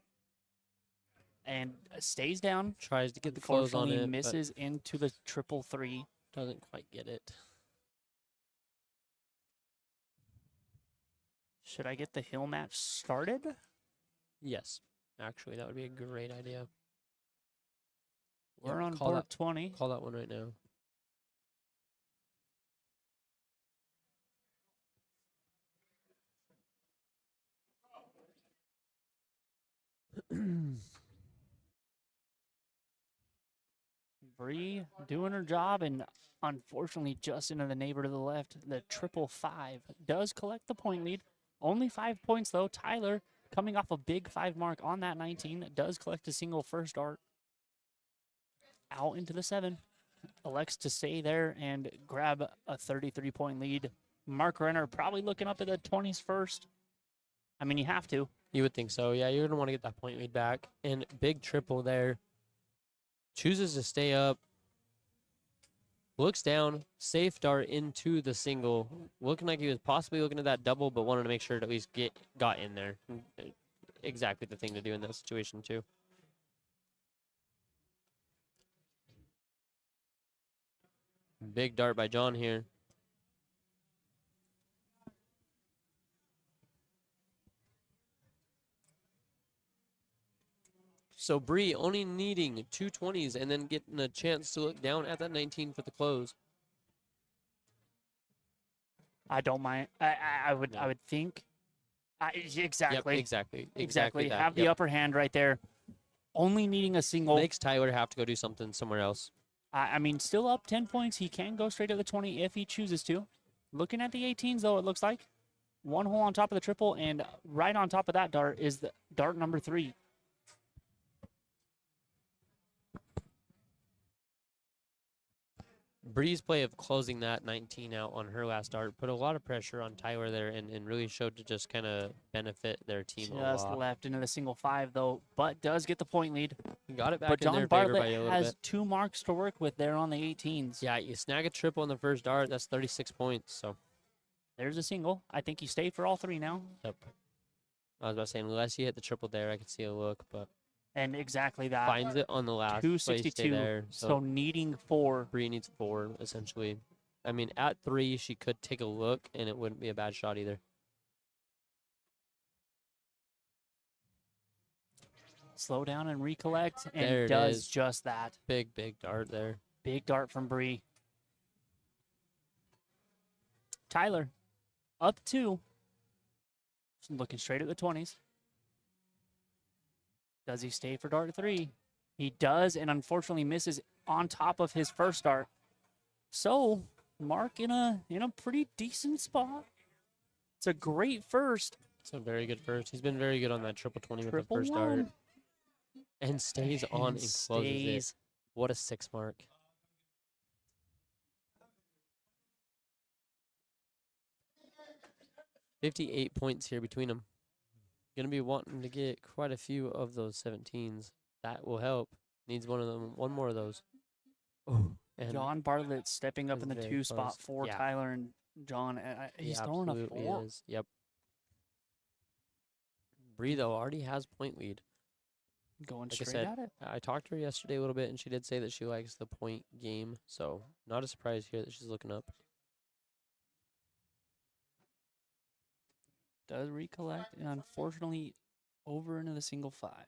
And stays down. Tries to get the close on Unfortunately, it, misses into the 333. but doesn't quite get it. Should I get the hill match started? Yes. Actually, that would be a great idea. We're Yep, on call board that, 20. Call that one right now. Bree doing her job, and unfortunately just into the neighbor to the left. The 555 does collect the point lead. Only 5 points though. Tyler coming off a big 5 mark on that 19 does collect a single first dart. Out into the 7. Elects to stay there and grab a 33-point lead. Mark Renner probably looking up at the 20s first. I mean, you have to. You would think so. Yeah, you're going to want to get that point lead back. And big triple there. Chooses to stay up. Looks down. Safe dart into the single. Looking like he was possibly looking at that double, but wanted to make sure to at least got in there. Exactly the thing to do in that situation, too. Big dart by John here. So Bree only needing 2 20s and then getting a chance to look down at that 19 for the close. I don't mind. I would No. think. Yep, Exactly. exactly. Exactly. That. Have the Yep. upper hand right there. Only needing a single. Makes Tyler have to go do something somewhere else. I mean, still up 10 points. He can go straight to the 20 if he chooses to. Looking at the 18s, though, it looks like one hole on top of the triple, and right on top of that dart is the dart number 3. Bree's play of closing that 19 out on her last dart put a lot of pressure on Tyler there and really showed to just kind of benefit their team a Just lot. left into the single 5, though, but does get the point lead. He got it back But in John their favor by Bartlett a little has bit. 2 marks to work with there on the 18s. Yeah, you snag a triple on the first dart, that's 36 points. So, There's a single. I think you stay for all 3 now. yep. I was about to say, unless you hit the triple there, I could see a look, but And exactly that. finds it on the last play, stay 262. there. So needing 4. Bree needs 4, essentially. I mean, at 3, she could take a look, and it wouldn't be a bad shot either. Slow down and recollect, and There it does is. just that. Big, big dart there. Big dart from Bree. Tyler, up 2. Looking straight at the 20s. Does he stay for dart 3? He does, and unfortunately misses on top of his first dart. So, Mark in a pretty decent spot. It's a great first. It's a very good first. He's been very good on that triple 20 with the Triple first one. dart. And stays on and closes stays. it. What a 6 mark. $58 points here between them. Gonna be wanting to get quite a few of those 17s. That will help. Needs one more of those. Oh, and John Bartlett stepping up is in the very 2 spot close. for Yeah. Tyler and John. he He's throwing a absolutely 4. is. Yep. Bree though already has point lead. Going Like I straight said, at it. I talked to her yesterday a little bit, and she did say that she likes the point game. So not a surprise here that she's looking up. Does recollect, and unfortunately over into the single 5.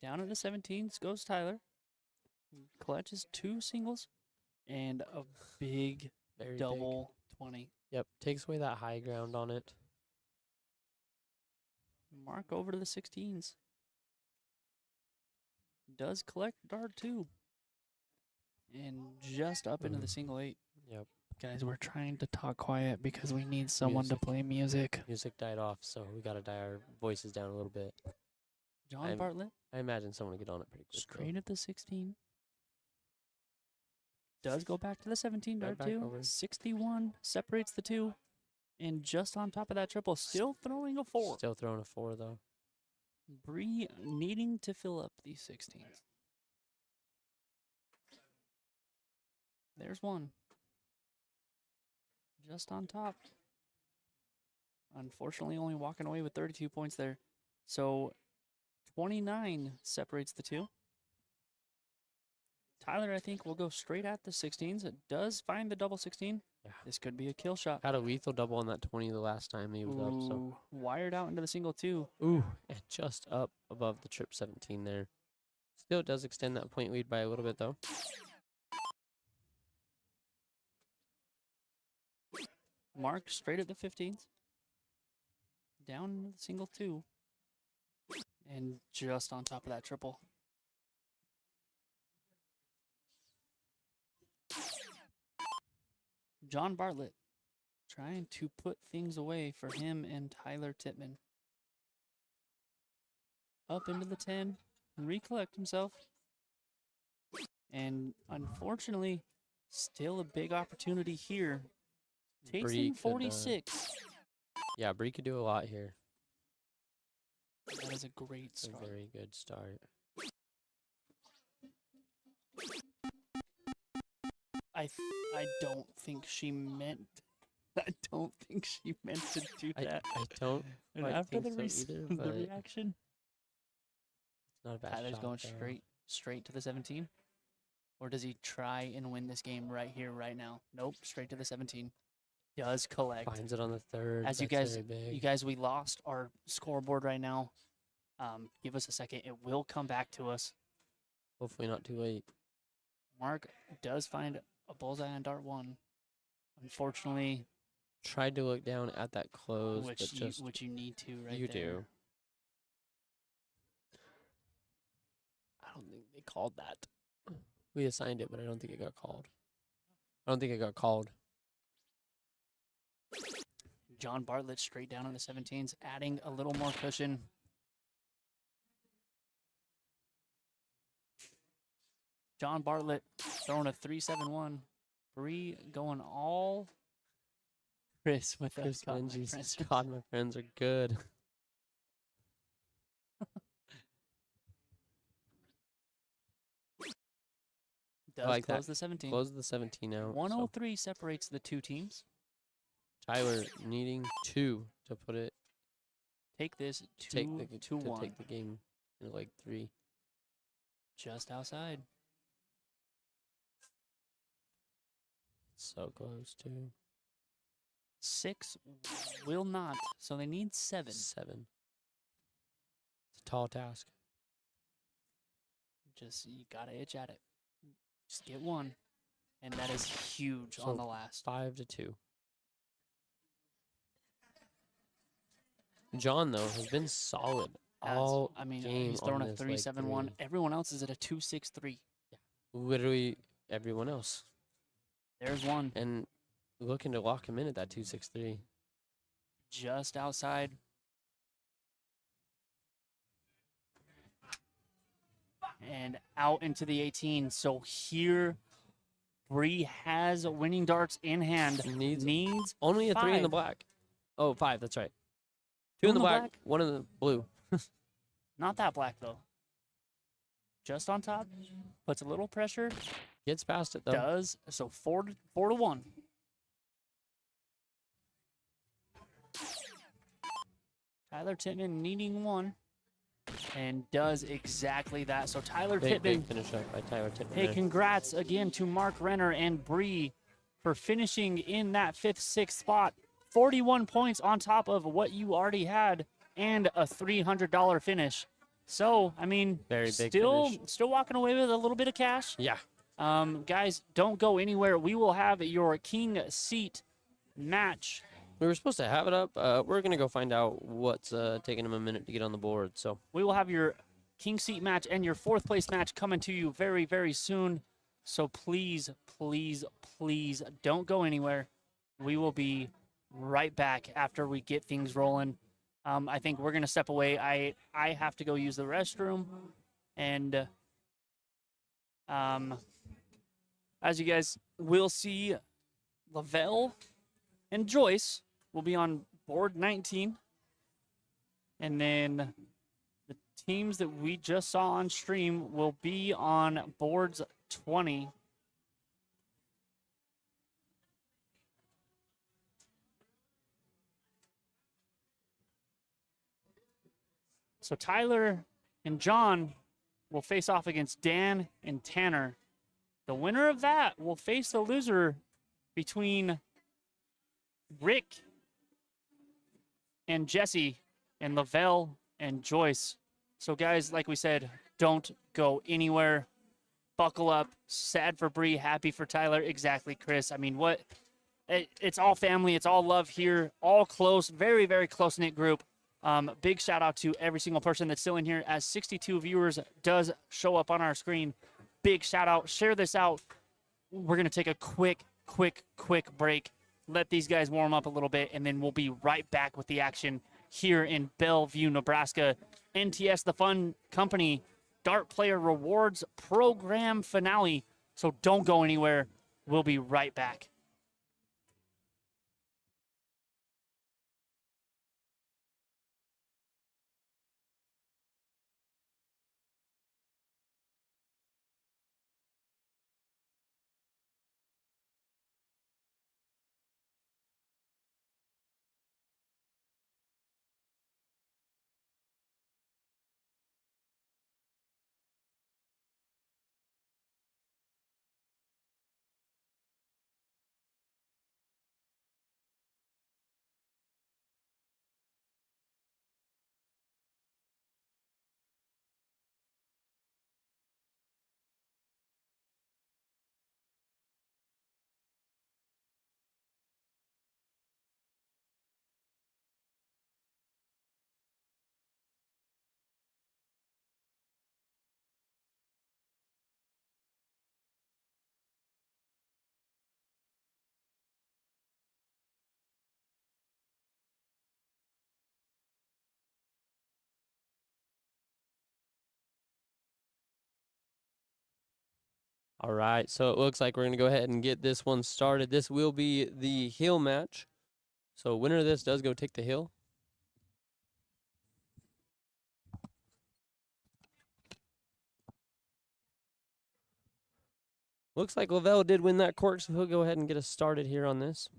Down into 17s goes Tyler. Clutches 2 singles and a big Very big. double 20. Yep, takes away that high ground on it. Mark over to the 16s. Does collect dart 2. And just up into the single 8. Yep, Guys, we're trying to talk quiet because we need someone to Music. play music. music died off, so we gotta die our voices down a little bit. John I'm- Bartlett, I imagine someone will get on it pretty quick. though. straight at the 16. Does go back to the 17 Right dart back 2. over. 61 separates the 2. And just on top of that triple, still throwing a 4. Still throwing a 4 though. Bree needing to fill up these 16s. There's one. Just on top. Unfortunately, only walking away with 32 points there. So 29 separates the 2. Tyler, I think, will go straight at the 16s. It does find the double 16. Yeah. This could be a kill shot. Had a lethal double on that 20 the last time he was up. So Ooh, wired out into the single 2. ooh, and just up above the trip 17 there. Still does extend that point lead by a little bit though. Mark straight at the 15s. Down into the single 2. And just on top of that triple. John Bartlett trying to put things away for him and Tyler Tittman. Up into the 10, recollect himself. And unfortunately, still a big opportunity here. Bree Tasting could, 46. Yeah, Bree could do a lot here. That is a great It's a start. very good start. I don't think she meant. I don't think she meant to do I that. don't And quite after think the, so either, the but reaction, it's not a bad Tyler's shot, going though. straight to the 17. Or does he try and win this game right here, right now? Nope, straight to the 17. Does collect. Finds it on the third. As you that's guys- very big. You guys, we lost our scoreboard right now. Give us a second. It will come back to us. Hopefully not too late. Mark does find a bullseye on dart 1. Unfortunately, Tried to look down at that close, but just which you need to right you there. do. I don't think they called that. We assigned it, but I don't think it got called. I don't think it got called. John Bartlett straight down on the 17s, adding a little more cushion. John Bartlett throwing a 3-7-1. Bree going all Chris with Chris a God, my Benji's friends. God, my friends are good. Does like that. close the 17. Close the 17 out. So 103 separates the two teams. Tyler needing 2 to put it Take this take 2 the, to to 1. take the game in like 3. Just outside. So close to 6 will not. So they need 7. 7. It's a tall task. Just you gotta itch at it. Just get 1. And that is huge on So the last. 5-2. John though has been solid all I mean, game he's throwing on a this, 3-7-1. like, Everyone else is at a 2-6-3. literally everyone else, There's 1 and looking to lock him in at that 2-6-3. just outside. And out into the 18. So here, Bree has winning darts in hand. Needs only a 3 in the 5. black. Oh, 5. That's right. 2 in the black, 1 in the blue. Not that black though. Just on top. Puts a little pressure. Gets past it though. Does. So 4-1. Tyler Tittman needing 1. And does exactly that. So Tyler Big Tittman. finish up by Tyler Tittman. Hey, there. congrats again to Mark Renner and Bree for finishing in that 5th, 6th spot. 41 points on top of what you already had and a $300 finish. So, I mean, Very big still finish. still walking away with a little bit of cash. Yeah. Guys, don't go anywhere. We will have your king seat match. We were supposed to have it up. We're going to go find out what's taking him a minute to get on the board. So We will have your king seat match and your 4th place match coming to you very, very soon. So please, please, please don't go anywhere. We will be right back after we get things rolling. I think we're going to step away. I have to go use the restroom. And as you guys will see, Lavelle and Joyce will be on board 19. And then the teams that we just saw on stream will be on boards 20. So Tyler and John will face off against Dan and Tanner. The winner of that will face the loser between Rick and Jesse and Lavelle and Joyce. So guys, like we said, don't go anywhere. Buckle up. Sad for Bree, happy for Tyler. Exactly, Chris. I mean, it's all family. It's all love here. All close. Very, very close-knit group. Big shout out to every single person that's still in here, as 62 viewers does show up on our screen. Big shout out. Share this out. We're going to take a quick break. Let these guys warm up a little bit, and then we'll be right back with the action here in Bellevue, Nebraska. NTS The Fun Company Dart Player Rewards Program finale. So don't go anywhere. We'll be right back. All right, so it looks like we're going to go ahead and get this one started. This will be the hill match. So winner of this does go take the hill. Looks like Lavelle did win that cork, so he'll go ahead and get us started here on this.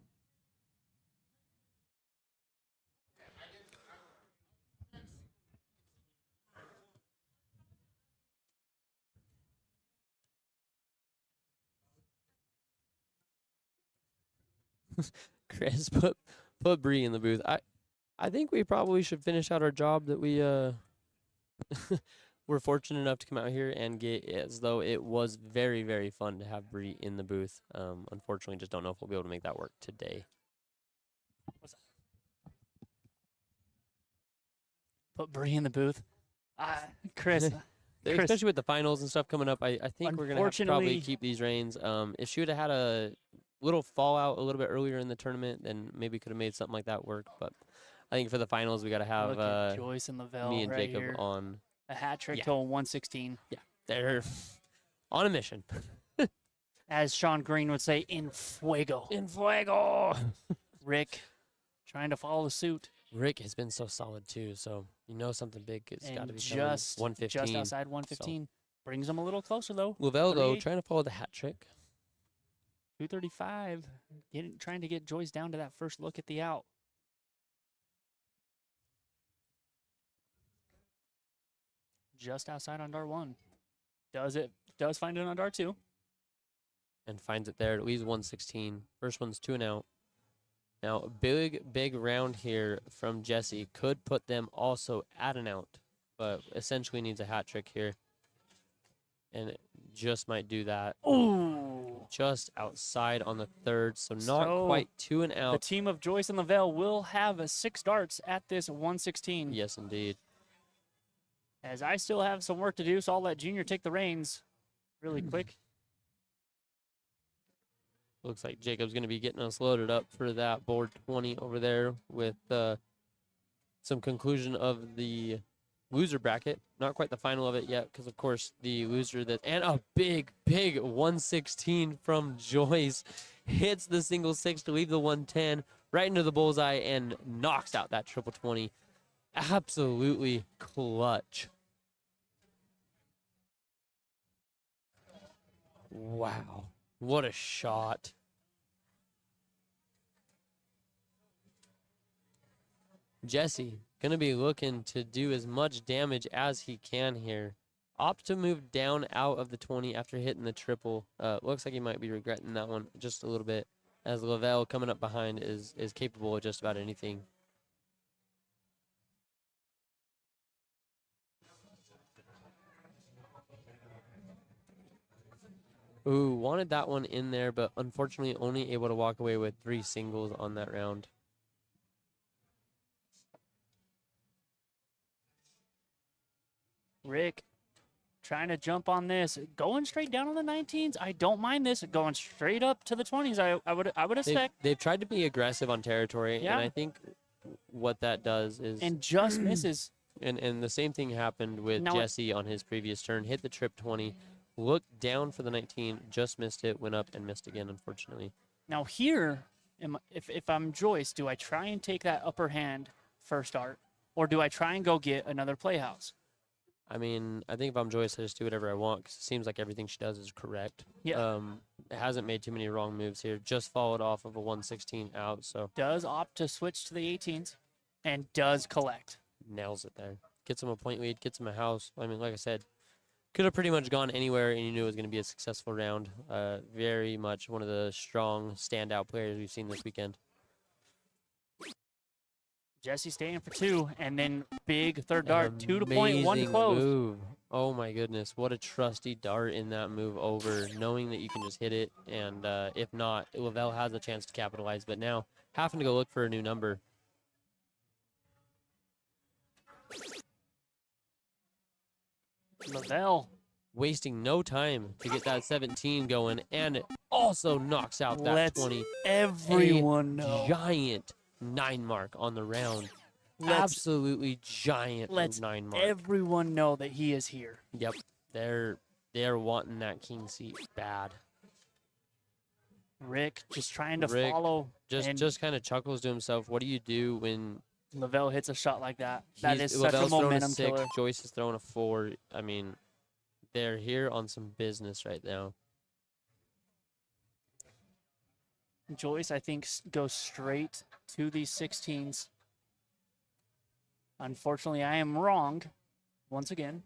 Chris, put Bree in the booth. I think we probably should finish out our job that we were fortunate enough to come out here and get, as though it was very, very fun to have Bree in the booth. Unfortunately, just don't know if we'll be able to make that work today. Put Bree in the booth. Chris, Chris, Especially with the finals and stuff coming up, I think we're going to have to probably Unfortunately- keep these reins. If she would have had a little fallout a little bit earlier in the tournament, then maybe could have made something like that work. But I think for the finals, we got to look at have Joyce and Lavelle me and right Jacob here. on. A hat trick Yeah. to a 116. They're on a mission. As Sean Green would say, in fuego. In fuego. Rick trying to follow suit. Rick has been so solid too, so you know something big has got to And be just 115. outside 115. Brings them a little closer, though. Lavelle, though, 38. trying to follow the hat trick. 235. Trying to get Joyce down to that first look at the out. Just outside on dart 1. Does find it on dart 2. And finds it there. It leaves 116. First one's 2 and out. Now, a big round here from Jesse could put them also at an out, but essentially needs a hat trick here. And it just might do that. Ooh. Just outside on the third, so not So, quite 2 and The out. team of Joyce and Lavelle will have 6 darts at this 116. Yes, indeed. As I still have some work to do, so I'll let Junior take the reins really quick. Looks like Jacob's going to be getting us loaded up for that board 20 over there with some conclusion of the loser bracket. Not quite the final of it yet, because of course the loser and a big 116 from Joyce hits the single six to leave the 110 right into the bullseye and knocks out that triple 20. Absolutely clutch. Wow. What a shot. Jesse going to be looking to do as much damage as he can here. Opt to move down out of the 20 after hitting the triple. Looks like he might be regretting that one just a little bit, as Lavelle coming up behind is capable of just about anything. Ooh, wanted that one in there, but unfortunately only able to walk away with 3 singles on that round. Rick trying to jump on this. Going straight down on the 19s. I don't mind this. Going straight up to the 20s. I would expect. They've tried to be aggressive on territory, Yeah. and I think what that does is... And just misses. And the same thing happened with Now- Jesse on his previous turn. Hit the trip 20, looked down for the 19, just missed it, went up and missed again, unfortunately. Now here, if I'm Joyce, do I try and take that upper hand first dart? Or do I try and go get another playhouse? I mean, I think if I'm Joyce, I just do whatever I want because it seems like everything she does is correct. Yeah. It hasn't made too many wrong moves here. Just followed off of a 116 out, so Does opt to switch to the 18s and does collect. nails it there. Gets him a point lead, gets him a house. I mean, like I said, could have pretty much gone anywhere, and you knew it was going to be a successful round. Very much one of the strong standout players we've seen this weekend. Jesse staying for 2, and then big third dart, 2 to point, 1 Amazing close. move. Oh my goodness, what a trusty dart in that move over, knowing that you can just hit it, and if not, Lavelle has a chance to capitalize, but now having to go look for a new number. Lavelle. Wasting no time to get that 17 going, and it also knocks out that Let's 20. everyone know. Giant 9 mark on the round. Let's- Absolutely giant Let's 9 mark. everyone know that he is here. Yep, they're they're wanting that king seat bad. Rick just trying to Rick follow. And Just kind of chuckles to himself. What do you do when Lavelle hits a shot like that? That is such a Lavelle's throwing momentum 6, killer. Joyce is throwing a 4. I mean, they're here on some business right now. Joyce, I think, goes straight to these 16s. Unfortunately, I am wrong. Once again,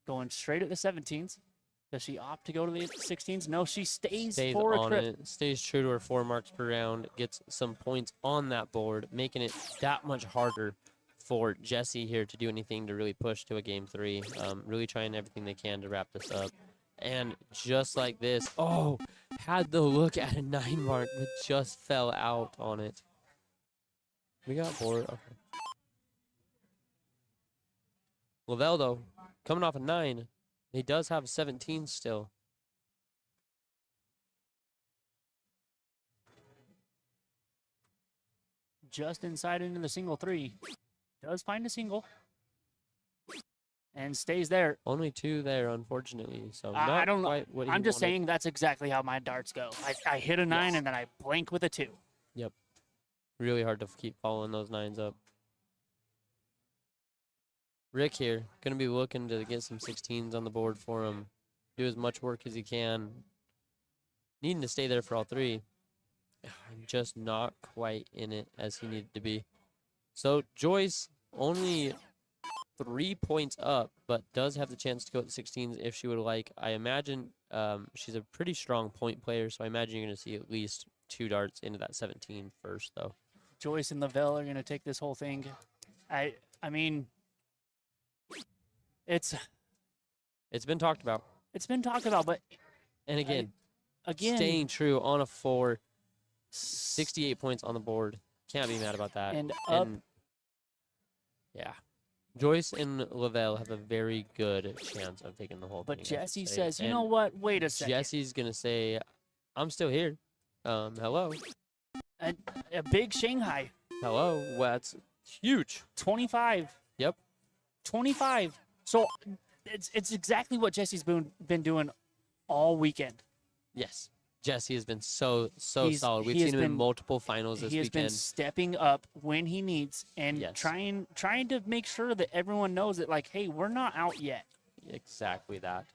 going straight at the 17s. Does she opt to go to the 16s? No, she stays for a on trip. it, stays true to her 4 marks per round, gets some points on that board, making it that much harder for Jessie here to do anything to really push to a game 3. Really trying everything they can to wrap this up. And just like this, oh, had the look at a 9 mark, but just fell out on it. We got board. Okay. Lavelle, though, coming off a 9. He does have 17 still. Just inside into the single 3. Does find a single. And stays there. Only 2 there, unfortunately. So I not don't know. quite what he I'm just wanted. saying that's exactly how my darts go. I hit a 9 Yes. and then I blank with a 2. Yep. Really hard to keep following those 9s up. Rick here, going to be looking to get some 16s on the board for him. Do as much work as he can. Needing to stay there for all 3. Just not quite in it as he needed to be. So Joyce only 3 points up, but does have the chance to go at the 16s if she would like. I imagine she's a pretty strong point player, so I imagine you're going to see at least 2 darts into that 17 first, though. Joyce and Lavelle are going to take this whole thing. I mean, it's been talked about. It's been talked about, but And again, again, staying true on a 4, 68 points on the board. Can't be mad about that. And up. Yeah. Joyce and Lavelle have a very good chance of taking the whole But thing. I should Jessie say. says, you And know what? Wait a second. Jessie's going to say, I'm still here. Hello. A big Shanghai. Hello. Well, that's huge. 25. Yep. 25. So it's exactly what Jessie's been doing all weekend. Yes. Jessie has been so He's- solid. We've he has seen him in been- multiple finals this He has been weekend. stepping up when he needs and Yes. trying to make sure that everyone knows that, like, hey, we're not out yet. Exactly that.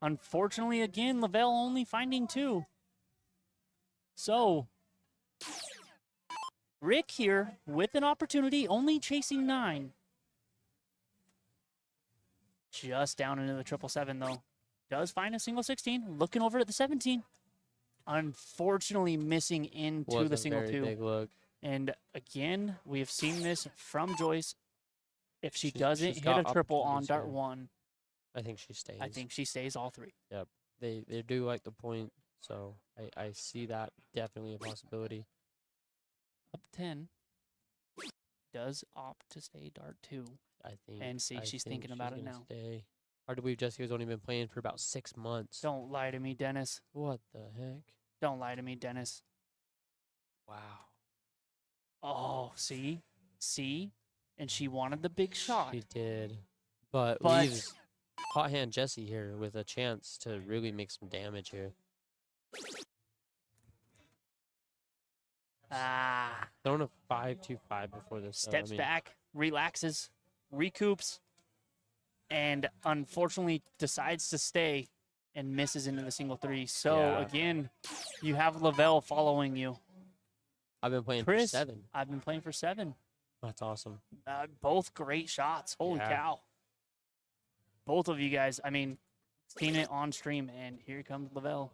Unfortunately, again, Lavelle only finding 2. So Rick here with an opportunity, only chasing 9. Just down into the 777 though. Does find a single 16. Looking over at the 17. Unfortunately, missing into Was the a single very 2. big look. And again, we have seen this from Joyce. If she She's doesn't got hit a triple on opportunities dart here. 1, I think she stays. I think she stays all 3. They do like the point, so I see that definitely a possibility. Up 10. Does opt to stay dart 2. I think. And see, I she's think thinking about it gonna now. Stay. Hard to believe Jessie has only been playing for about 6 months. Don't lie to me, Dennis. What the heck? Don't lie to me, Dennis. Wow. Oh, see? See? And she wanted the big shot. She did, but But- leaves hot hand Jessie here with a chance to really make some damage here. Ah, Throwing a 5-2-5 before this. though, I steps mean, back, relaxes, recoups, and unfortunately decides to stay and misses into the single 3. So Yeah. again, you have Lavelle following you. I've been playing Chris, for 7. I've been playing for 7. That's awesome. Both great shots. Holy Yeah. cow. Both of you guys, I mean, seen it on stream, and here comes Lavelle.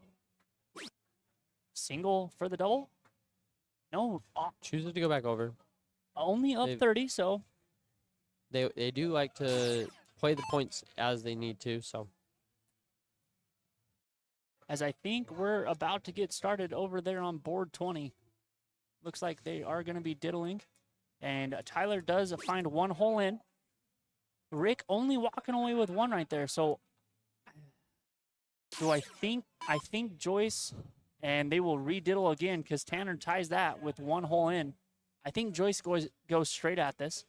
Single for the double? No, Chooses to go back over. only up They've- 30, so They do like to play the points as they need to. So as I think we're about to get started over there on board 20. Looks like they are going to be diddling. And Tyler does find 1 hole in. Rick only walking away with 1 right there. So do I think Joyce, and they will re-diddle again because Tanner ties that with 1 hole in. I think Joyce goes straight at this.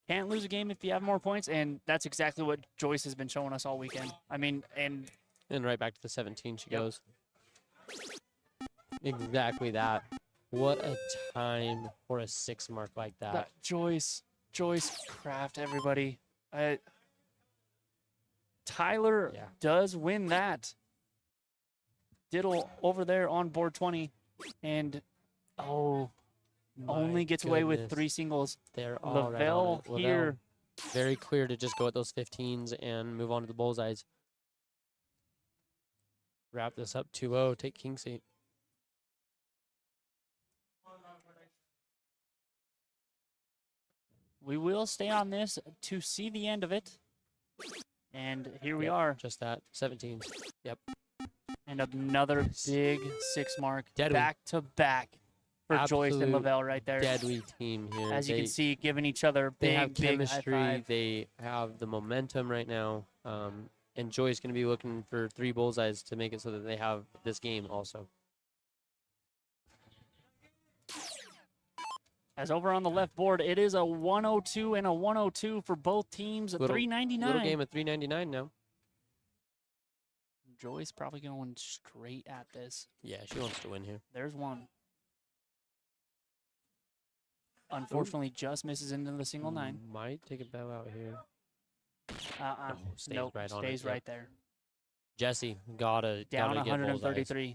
Can't lose a game if you have more points, and that's exactly what Joyce has been showing us all weekend. I mean, and And right back to the 17 she Yep. goes. Exactly that. What a time for a 6 mark like that. Joyce Craft, everybody. Tyler Yeah. does win that. Diddle over there on board 20, and only gets away with 3 singles. They're all right Lavelle on it. here. Lavelle, very clear to just go at those 15s and move on to the bullseyes. Wrap this up 2-0, take king seat. We will stay on this to see the end of it. And here we Yep, are. Just that, 17s. Yep. And another big 6 mark. Deadly. Back to back for Joyce and Absolute Lavelle right there. Deadly team here. As you can see, giving each other They big, have big high chemistry. five. They have the momentum right now. And Joy's going to be looking for 3 bullseyes to make it so that they have this game also. As over on the left board, it is a 102 and a 102 for both teams. Little- $3.99. Little game at $3.99 now. Joyce probably going straight at this. Yeah, she wants to win here. There's one. Unfortunately, just misses into the single 9. Might take a bow out here. Uh-uh. Stays Nope, right on it, stays yep. right there. Jesse, gotta Down get bullseyes. 133.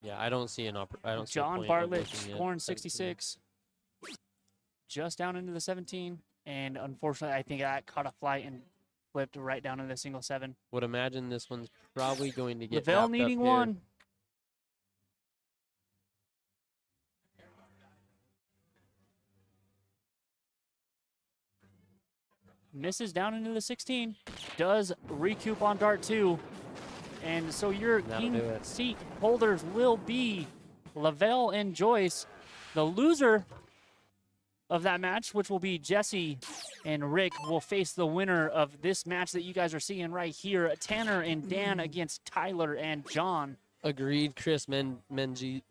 Yeah, I don't see an I don't see a John point of Bartlett looking at scoring 17. 66. Just down into the 17. And unfortunately, I think that caught a flight and flipped right down into the single 7. Would imagine this one's probably going to get Lavelle wrapped up needing here. one. Misses down into the 16. Does recoup on dart 2. And so your That'll king do it. seat holders will be Lavelle and Joyce. The loser of that match, which will be Jesse and Rick, will face the winner of this match that you guys are seeing right here. Tanner and Dan against Tyler and John. Agreed, Chris Menges?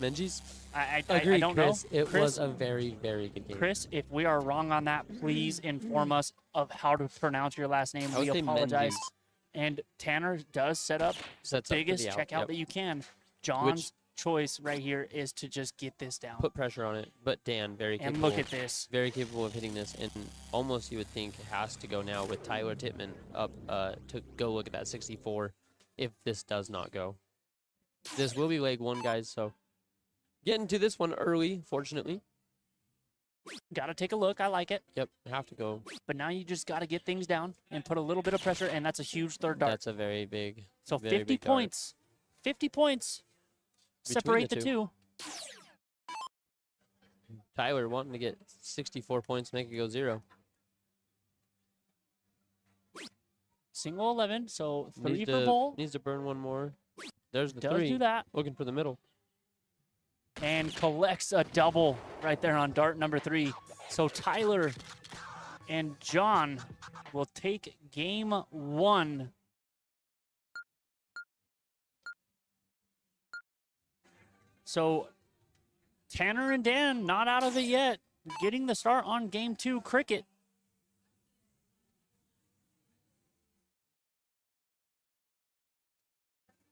Menges? I Agreed, don't Chris. know. It was a very, very good game. Chris, if we are wrong on that, please inform us of how to pronounce your last name. I would We say apologize. Menges. And Tanner does set up Sets the up for biggest the out, checkout yep. that you can. John's choice right here is to just get this down. Put pressure on it, but Dan, very And capable. look at this. Very capable of hitting this, and almost you would think has to go now with Tyler Tittman up to go look at that 64 if this does not go. This will be leg 1, guys, so getting to this one early, fortunately. Got to take a look. I like it. Yep, have to go. But now you just got to get things down and put a little bit of pressure, and that's a huge third dart. That's a very big, So very 50 big dart. points. 50 points. Between Separate the the two. two. Tyler wanting to get 64 points, make it go 0. Single 11, so 3 Needs for bowl. Needs to burn one more. There's the Does 3. do that. Looking for the middle. And collects a double right there on dart number 3. So Tyler and John will take game 1. So Tanner and Dan not out of it yet. Getting the start on game 2 cricket.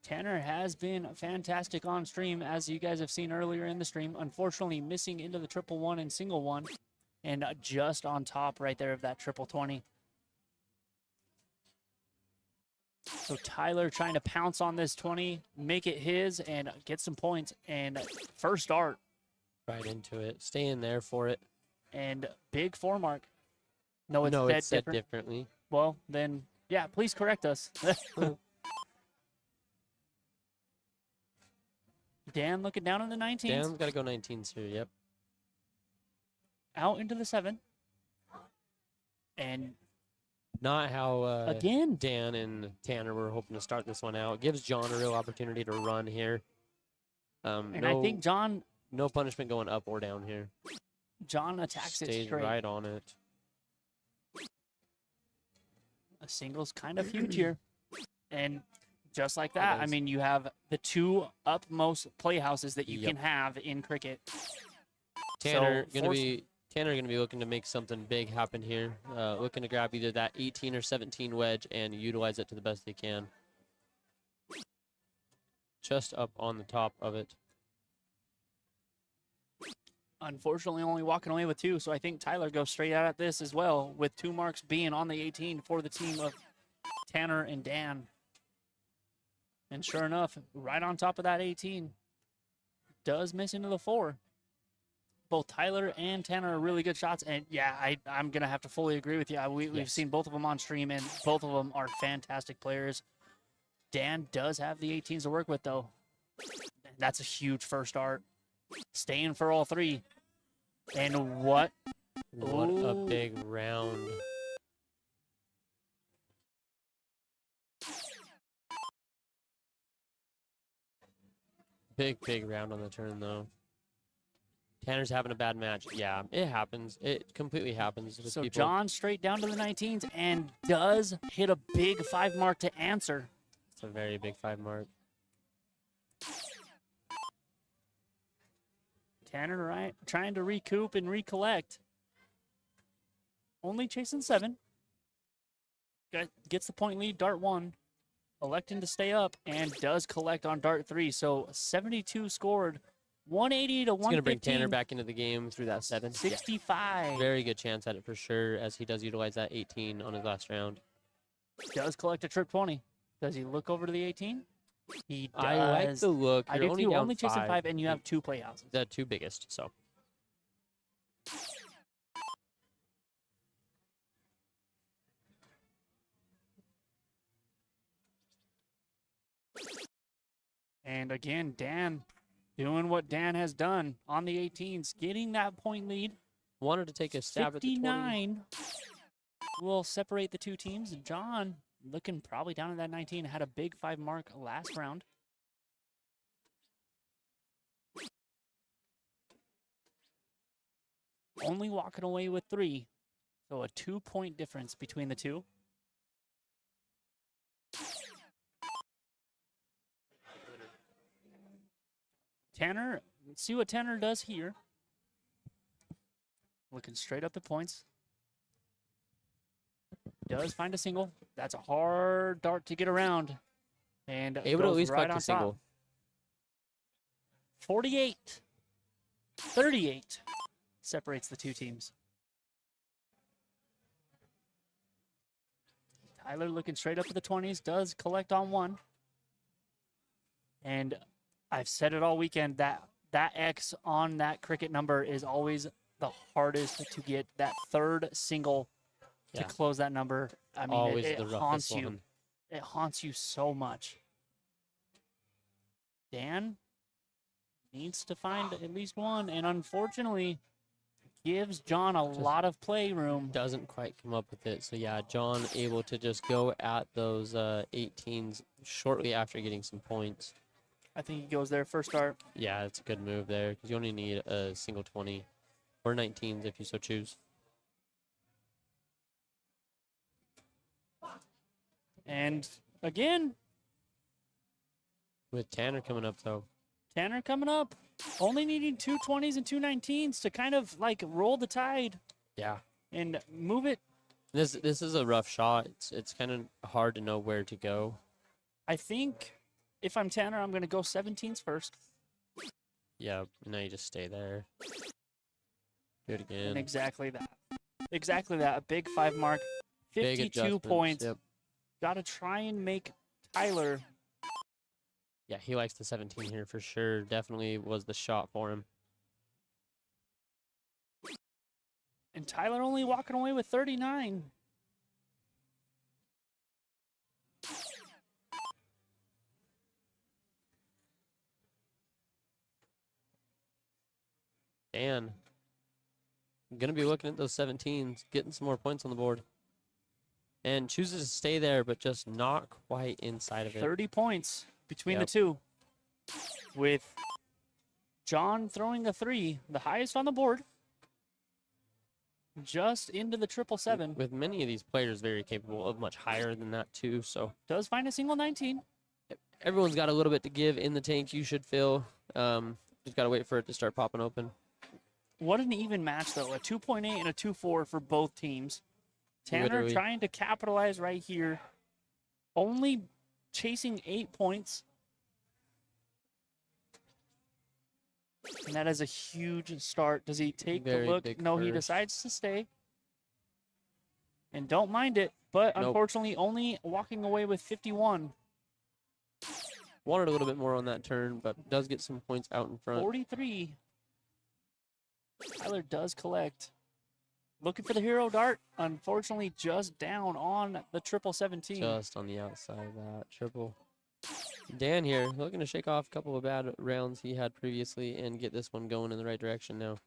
Tanner has been fantastic on stream, as you guys have seen earlier in the stream. Unfortunately, missing into the triple 1 and single 1, and just on top right there of that triple 20. So Tyler trying to pounce on this 20, make it his, and get some points. And first dart, Right into it. Stay in there for it. and big 4 mark. No, it's No, dead it's set different. differently. Well, then, yeah, please correct us. Dan looking down in the 19s. Dan's got to go 19s here, yep. Out into the 7. And Not how again, Dan and Tanner were hoping to start this one out. Gives John a real opportunity to run here. and No, I think no punishment going up or down here. John attacks it Stays straight. right on it. A single's kind of huge here. And just like that, I is. mean, you have the 2 upmost playhouses that you Yep. can have in cricket. Tanner So, gonna be looking to make something big happen here. Looking to grab either that 18 or 17 wedge and utilize it to the best they can. Just up on the top of it. unfortunately, only walking away with 2. So I think Tyler goes straight out at this as well, with 2 marks being on the 18 for the team of Tanner and Dan. And sure enough, right on top of that 18, does miss into the 4. Both Tyler and Tanner are really good shots. And yeah, I'm going to have to fully agree with you. We've Yes. seen both of them on stream, and both of them are fantastic players. Dan does have the 18s to work with, though. That's a huge first start. Staying for all 3. And what? What a Ooh. big round. Big round on the turn, though. Tanner's having a bad match. Yeah, it happens. It completely happens with So people. John straight down to the 19s and does hit a big 5 mark to answer. It's a very big 5 mark. Tanner, right, trying to recoup and recollect. Only chasing 7. Gets the point lead, dart 1. Electing to stay up and does collect on dart 3. So 72 scored, 180 to 115. It's going to bring Tanner back into the game through that 7. 65. Very good chance at it for sure, as he does utilize that 18 on his last round. Does collect a trip 20. Does he look over to the 18? He does. I like the look. I You're do only too. down Only chasing 5. 5, and you have 2 playhouses. The 2 biggest, so. And again, Dan doing what Dan has done on the 18s, getting that point lead. Wanted to take a stab at the 20. 59 will separate the 2 teams. John looking probably down at that 19, had a big 5 mark last round. Only walking away with 3. So a 2-point difference between the 2. Tanner, let's see what Tanner does here. Looking straight up the points. Does find a single. That's a hard dart to get around. And Able to at goes least right collect on a single. top. 48. 38 separates the 2 teams. Tyler looking straight up at the 20s. Does collect on 1. And I've said it all weekend, that X on that cricket number is always the hardest to get. That 3rd single to Yeah. close that number. I mean, Always it the roughest haunts you. one. It haunts you so much. Dan needs to find at least 1, and unfortunately gives John a lot of playroom. Doesn't quite come up with it. So yeah, John able to just go at those 18s shortly after getting some points. I think he goes there first start. Yeah, it's a good move there because you only need a single 20 or 19s if you so choose. And again, With Tanner coming up though. Tanner coming up, only needing 2 20s and 2 19s to kind of like roll the tide Yeah. and move it. This is a rough shot. It's kind of hard to know where to go. I think if I'm Tanner, I'm going to go 17s first. Yeah, and now you just stay there. Do it And again. exactly that. Exactly that. A big 5 mark, Big 52 adjustments, points. Yep. Got to try and make Tyler. Yeah, he likes the 17 here for sure. Definitely was the shot for him. And Tyler only walking away with 39. Dan. Going to be looking at those 17s, getting some more points on the board. And chooses to stay there, but just not quite inside of it. 30 points between Yep. the 2. With John throwing a 3, the highest on the board. Just into the 777. With many of these players very capable of much higher than that too. So Does find a single 19. everyone's got a little bit to give in the tank, you should feel. Just got to wait for it to start popping open. What an even match, though. A 2.8 and a 2.4 for both teams. Tanner Literally. trying to capitalize right here. Only chasing 8 points. And that is a huge start. Does he take the Very look? big No, he first. decides to stay. And don't mind it, but Nope. unfortunately only walking away with 51. Wanted a little bit more on that turn, but does get some points out in front. 43. Tyler does collect. Looking for the hero dart. Unfortunately, just down on the 1717. Just on the outside of that triple. Dan here looking to shake off a couple of bad rounds he had previously and get this one going in the right direction now.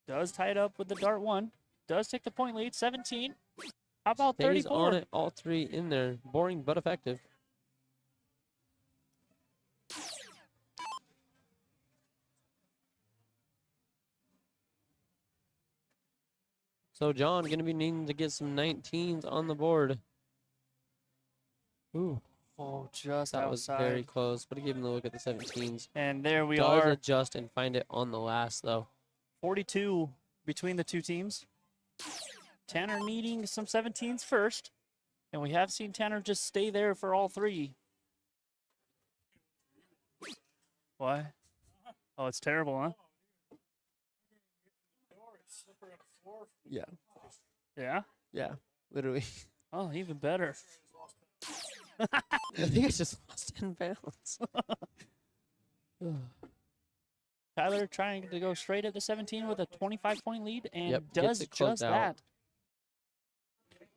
Does tie it up with the dart 1. Does take the point lead. 17. How about Stays 34? on it, all three in there. Boring but effective. So John going to be needing to get some 19s on the board. Ooh, Oh, just that was outside. very close, but he gave him a look at the 17s. And there we Does are. adjust and find it on the last, though. 42 between the two teams. Tanner needing some 17s first. And we have seen Tanner just stay there for all three. What? Oh, it's terrible, huh? Yeah. Yeah? Yeah, literally. Oh, even better. I think I just lost 10 pounds. Tyler trying to go straight at the 17 with a 25-point lead and Yep, gets does it closed just out. that.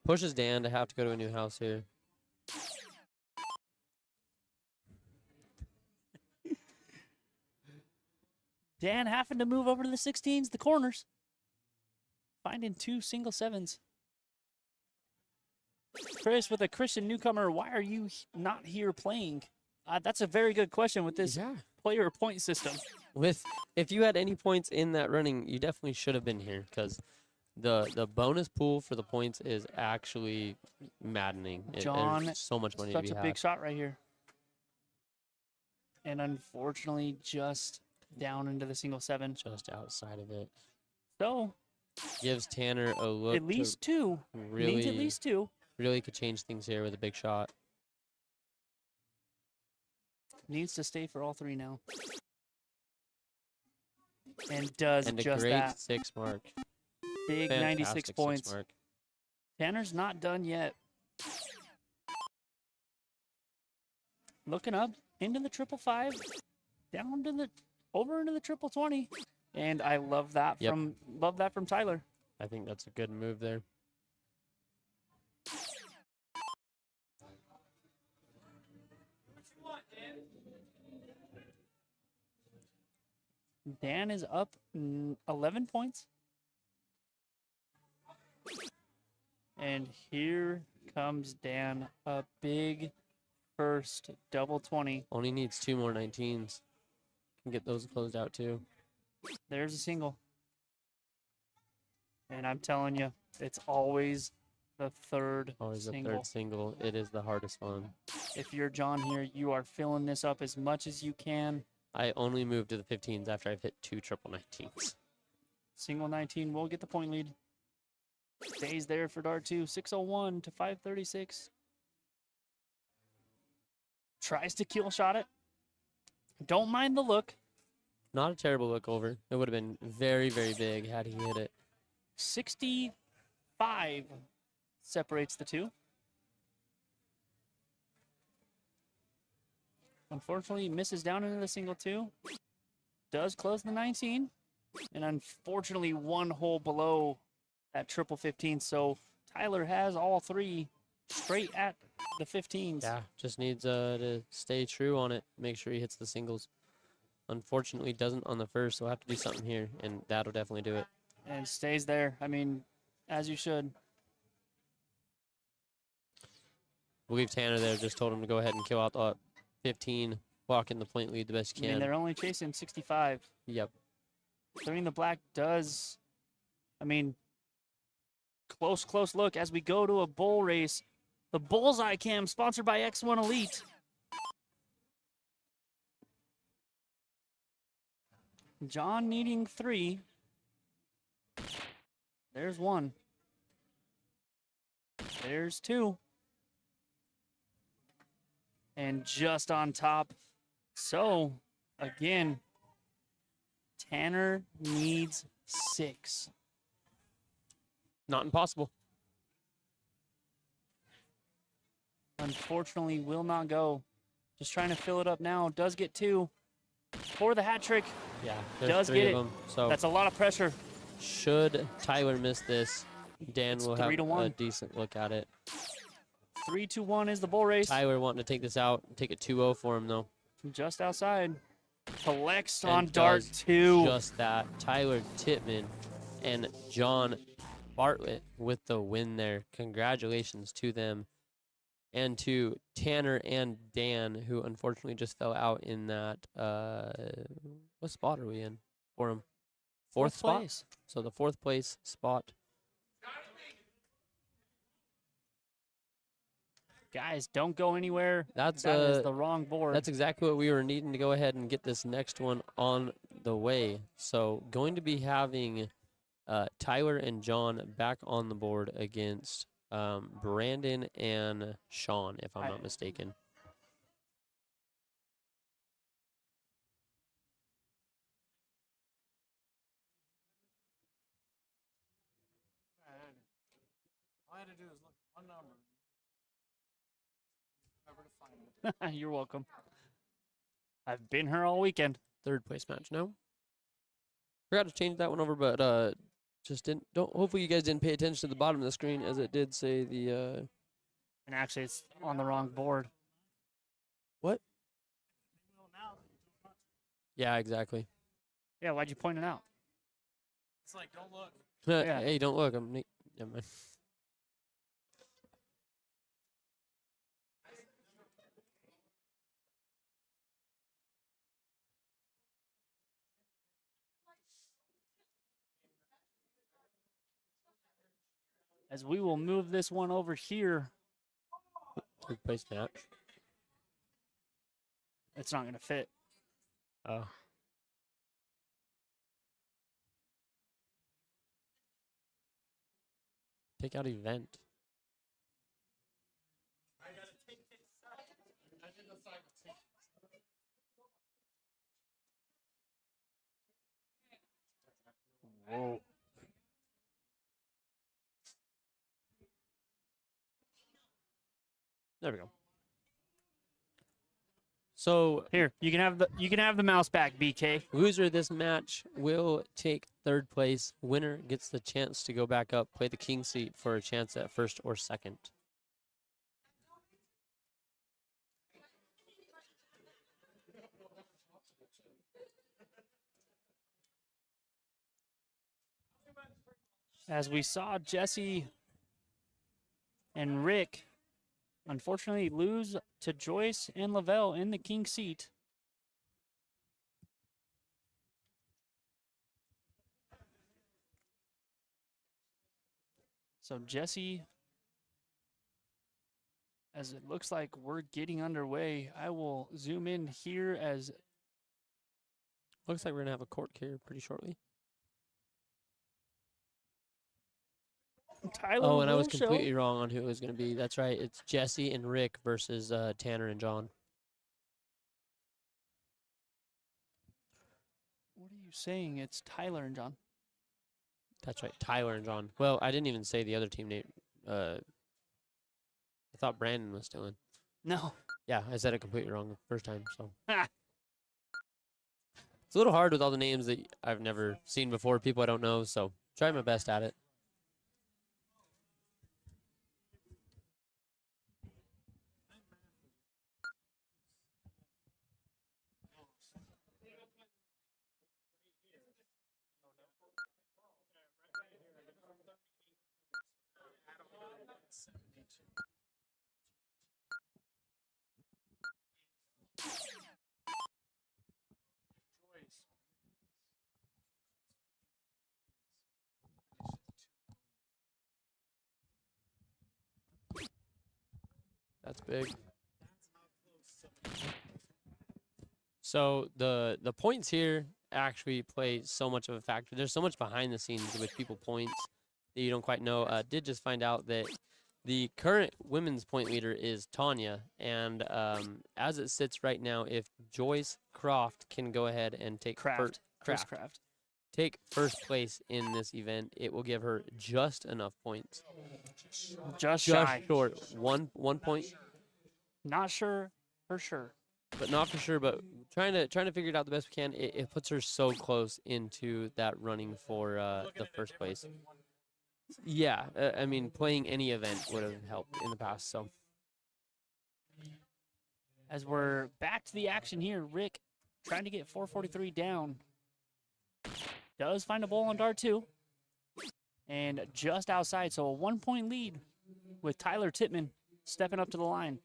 Pushes Dan to have to go to a new house here. Dan having to move over to the 16s, the corners. Finding 2 single 7s. Chris with a Christian newcomer, why are you not here playing? That's a very good question with this Yeah. player point system. If you had any points in that running, you definitely should have been here because the bonus pool for the points is actually maddening. John, There's so much money to such be a had. big shot right here. And unfortunately, just down into the single 7. Just outside of it. So, Gives Tanner a look at least 2. to Needs at least 2. really could change things here with a big shot. Needs to stay for all 3 now. And does And a just great that. 6 mark. Big 96 Fantastic points. 6 mark. Tanner's not done yet. Looking up into the 555, down to the over into the 20, and I love that Yep. from Tyler. I think that's a good move there. Dan is up 11 points. And here comes Dan, a big first double 20. Only needs 2 more 19s. Can get those closed out too. There's a single. And I'm telling you, it's always the third Always the single. third single. It is the hardest one. If you're John here, you are filling this up as much as you can. I only moved to the 15s after I've hit 2 triple 19s. Single 19 will get the point lead. Stays there for dart 2. 601 to 536. Tries to kill shot it. Don't mind the look. Not a terrible look over. It would have been very, very big had he hit it. 65 separates the two. Unfortunately, misses down into the single 2. Does close the 19. And unfortunately, 1 hole below that triple 15. So Tyler has all 3 straight at the 15s. Yeah, just needs to stay true on it. Make sure he hits the singles. Unfortunately, doesn't on the first, so we'll have to do something here, and that'll definitely do it. And stays there. I mean, as you should. We'll leave Tanner there. Just told him to go ahead and kill out the 15, walk in the point lead the best I you mean, can. they're only chasing 65. Yep. Throwing the black does, I mean, close look as we go to a bull race. The Bullseye Cam, sponsored by X1 Elite. John needing 3. There's 1. There's 2. And just on top. So, again, Tanner needs 6. Not impossible. Unfortunately, will not go. Just trying to fill it up now. Does get 2 for the hat trick. Yeah, there's Does 3 get of it. them. So That's a lot of pressure. should Tyler miss this, Dan It's will 3 have to a 1. decent look at it. 3-1 is the bull race. Tyler wanting to take this out, take it 2-0 for him though. Just outside. Collects And on dart does 2. Just that. Tyler Tittman and John Bartlett with the win there. Congratulations to them. And to Tanner and Dan, who unfortunately just fell out in that. What spot are we in for him? Fourth spot? place. So the 4th place spot. Guys, don't go anywhere. That's That is the wrong board. That's exactly what we were needing to go ahead and get this next one on the way. So going to be having Tyler and John back on the board against Brandon and Sean, if I'm not mistaken. All I had to do is look at one number. Never to find it. You're welcome. I've been here all weekend. 3rd place match. No. Forgot to change that one over, but just didn't. Don't. Hopefully you guys didn't pay attention to the bottom of the screen as it did say the. And actually, it's on the wrong board. What? Yeah, exactly. Yeah, why'd you point it out? It's like, don't look. Yeah. Hey, don't look. I'm. Never mind. As we will move this one over here. 3rd place match. It's not going to fit. Oh. Take out event. Whoa. There we go. So Here, you can have the mouse back, BK. loser of this match will take 3rd place. Winner gets the chance to go back up, play the king seat for a chance at 1st or 2nd. As we saw Jesse and Rick unfortunately lose to Joyce and Lavelle in the king seat. So Jesse, as it looks like we're getting underway, I will zoom in here as Looks like we're going to have a court here pretty shortly. Tyler Oh, and I was will show. completely wrong on who it was going to be. That's right. It's Jesse and Rick versus Tanner and John. What are you saying? It's Tyler and John. That's right. Tyler and John. Well, I didn't even say the other team name. I thought Brandon was still in. No. Yeah, I said it completely wrong the first time. So Ha. it's a little hard with all the names that I've never seen before, people I don't know. So try my best at it. That's big. So the points here actually play so much of a factor. There's so much behind the scenes with people points that you don't quite know. Did just find out that the current women's point leader is Tanya, and as it sits right now, if Joyce Croft can go ahead and take Craft. Chris Craft. take first place in this event, it will give her just enough points. Just Just shy. short. One point, Not sure for sure. but not for sure. But trying to figure it out the best we can. It puts her so close into that running for the first place. Yeah, I mean, playing any event would have helped in the past. So As we're back to the action here, Rick trying to get 443 down. Does find a bowl on dart 2. And just outside, so a 1-point lead with Tyler Tittman stepping up to the line.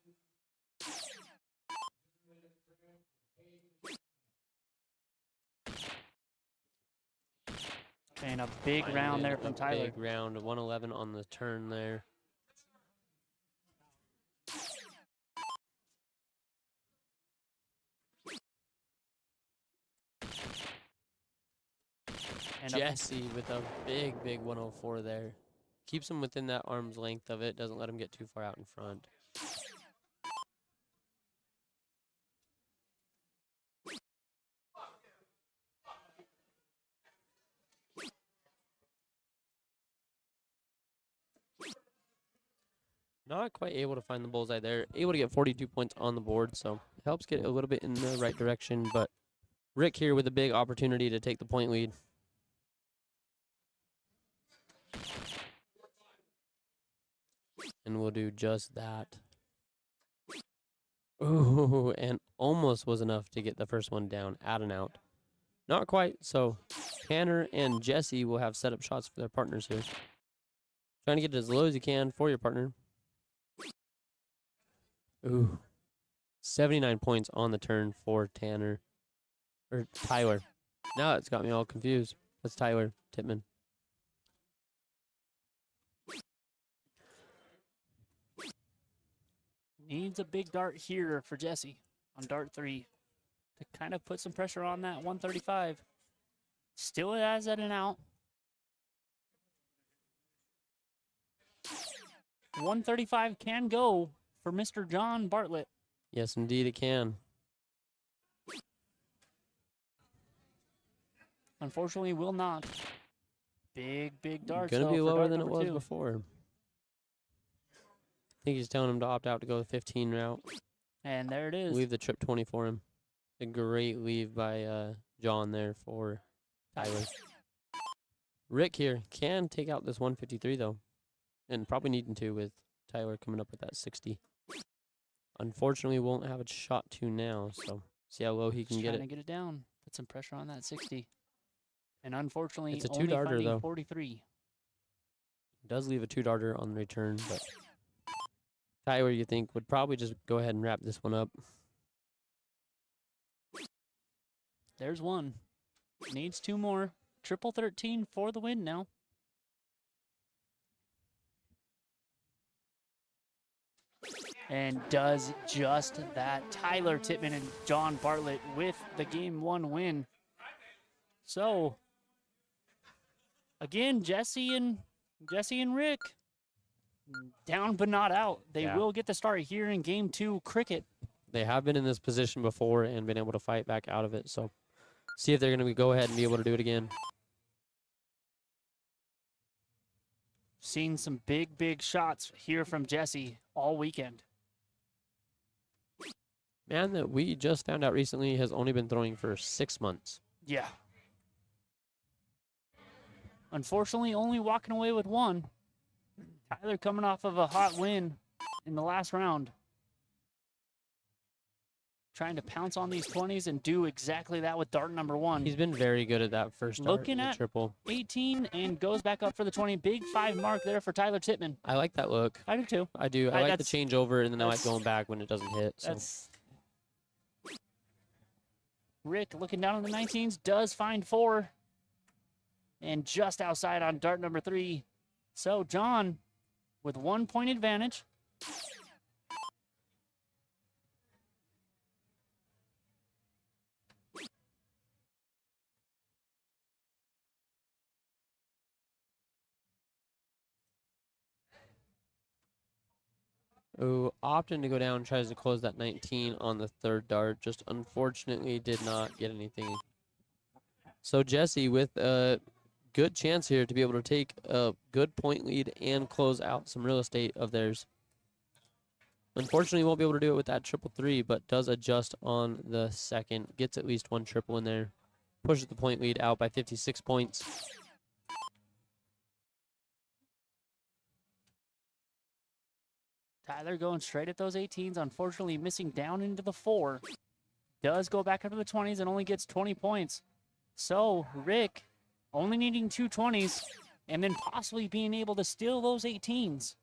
And a big round there from Tyler. Big round, 111 on the turn there. And Jesse with a big 104 there. Keeps him within that arm's length of it. Doesn't let him get too far out in front. Not quite able to find the bullseye there. Able to get 42 points on the board, so it helps get a little bit in the right direction. But Rick here with a big opportunity to take the point lead. And we'll do just that. Ooh, and almost was enough to get the first one down, out and out. Not quite, so Tanner and Jesse will have setup shots for their partners here. Trying to get it as low as you can for your partner. Ooh, 79 points on the turn for Tanner, or Tyler. Now it's got me all confused. That's Tyler Tittman. needs a big dart here for Jesse on dart 3 to kind of put some pressure on that 135. Still has it an out. 135 can go for Mr. John Bartlett. Yes, indeed it can. Unfortunately, will not. Big darts. Gonna though, be for lower dart than it number was 2. before. I think he's telling him to opt out to go the 15 route. And there it is. Leave the trip 20 for him. A great leave by John there for Tyler. Rick here can take out this 153 though, and probably needing to with Tyler coming up with that 60. Unfortunately, won't have a shot to now, so see how low he can Just get trying it. to get it down. Put some pressure on that 60. And unfortunately, It's a only two-darter, finding though. 43. Does leave a 2-darter on the return, but Tyler, you think, would probably just go ahead and wrap this one up. There's one. Needs 2 more. Triple 13 for the win now. And does just that. Tyler Tittman and John Bartlett with the Game 1 win. So, again, Jesse and Rick down but not out. They Yeah. will get the start here in Game 2 cricket. They have been in this position before and been able to fight back out of it, so see if they're going to go ahead and be able to do it again. Seen some big shots here from Jesse all weekend. Man that we just found out recently has only been throwing for 6 months. Yeah. Unfortunately, only walking away with 1. Tyler coming off of a hot win in the last round. Trying to pounce on these 20s and do exactly that with dart number 1. He's been very good at that first dart Looking in the at- triple. 18 and goes back up for the 20. Big 5 mark there for Tyler Tittman. I like that look. I do too. I do. I like the that's- changeover, and then I like that's- going back when it doesn't hit. So That's Rick looking down on the 19s, does find 4. And just outside on dart number 3. So John with 1 point advantage. who opting to go down, tries to close that 19 on the third dart. Just unfortunately did not get anything. So Jesse with a good chance here to be able to take a good point lead and close out some real estate of theirs. Unfortunately, won't be able to do it with that triple three, but does adjust on the second. Gets at least one triple in there. Pushes the point lead out by 56 points. Tyler going straight at those 18s, unfortunately missing down into the 4. Does go back up to the 20s and only gets 20 points. So Rick only needing 2 20s and then possibly being able to steal those 18s.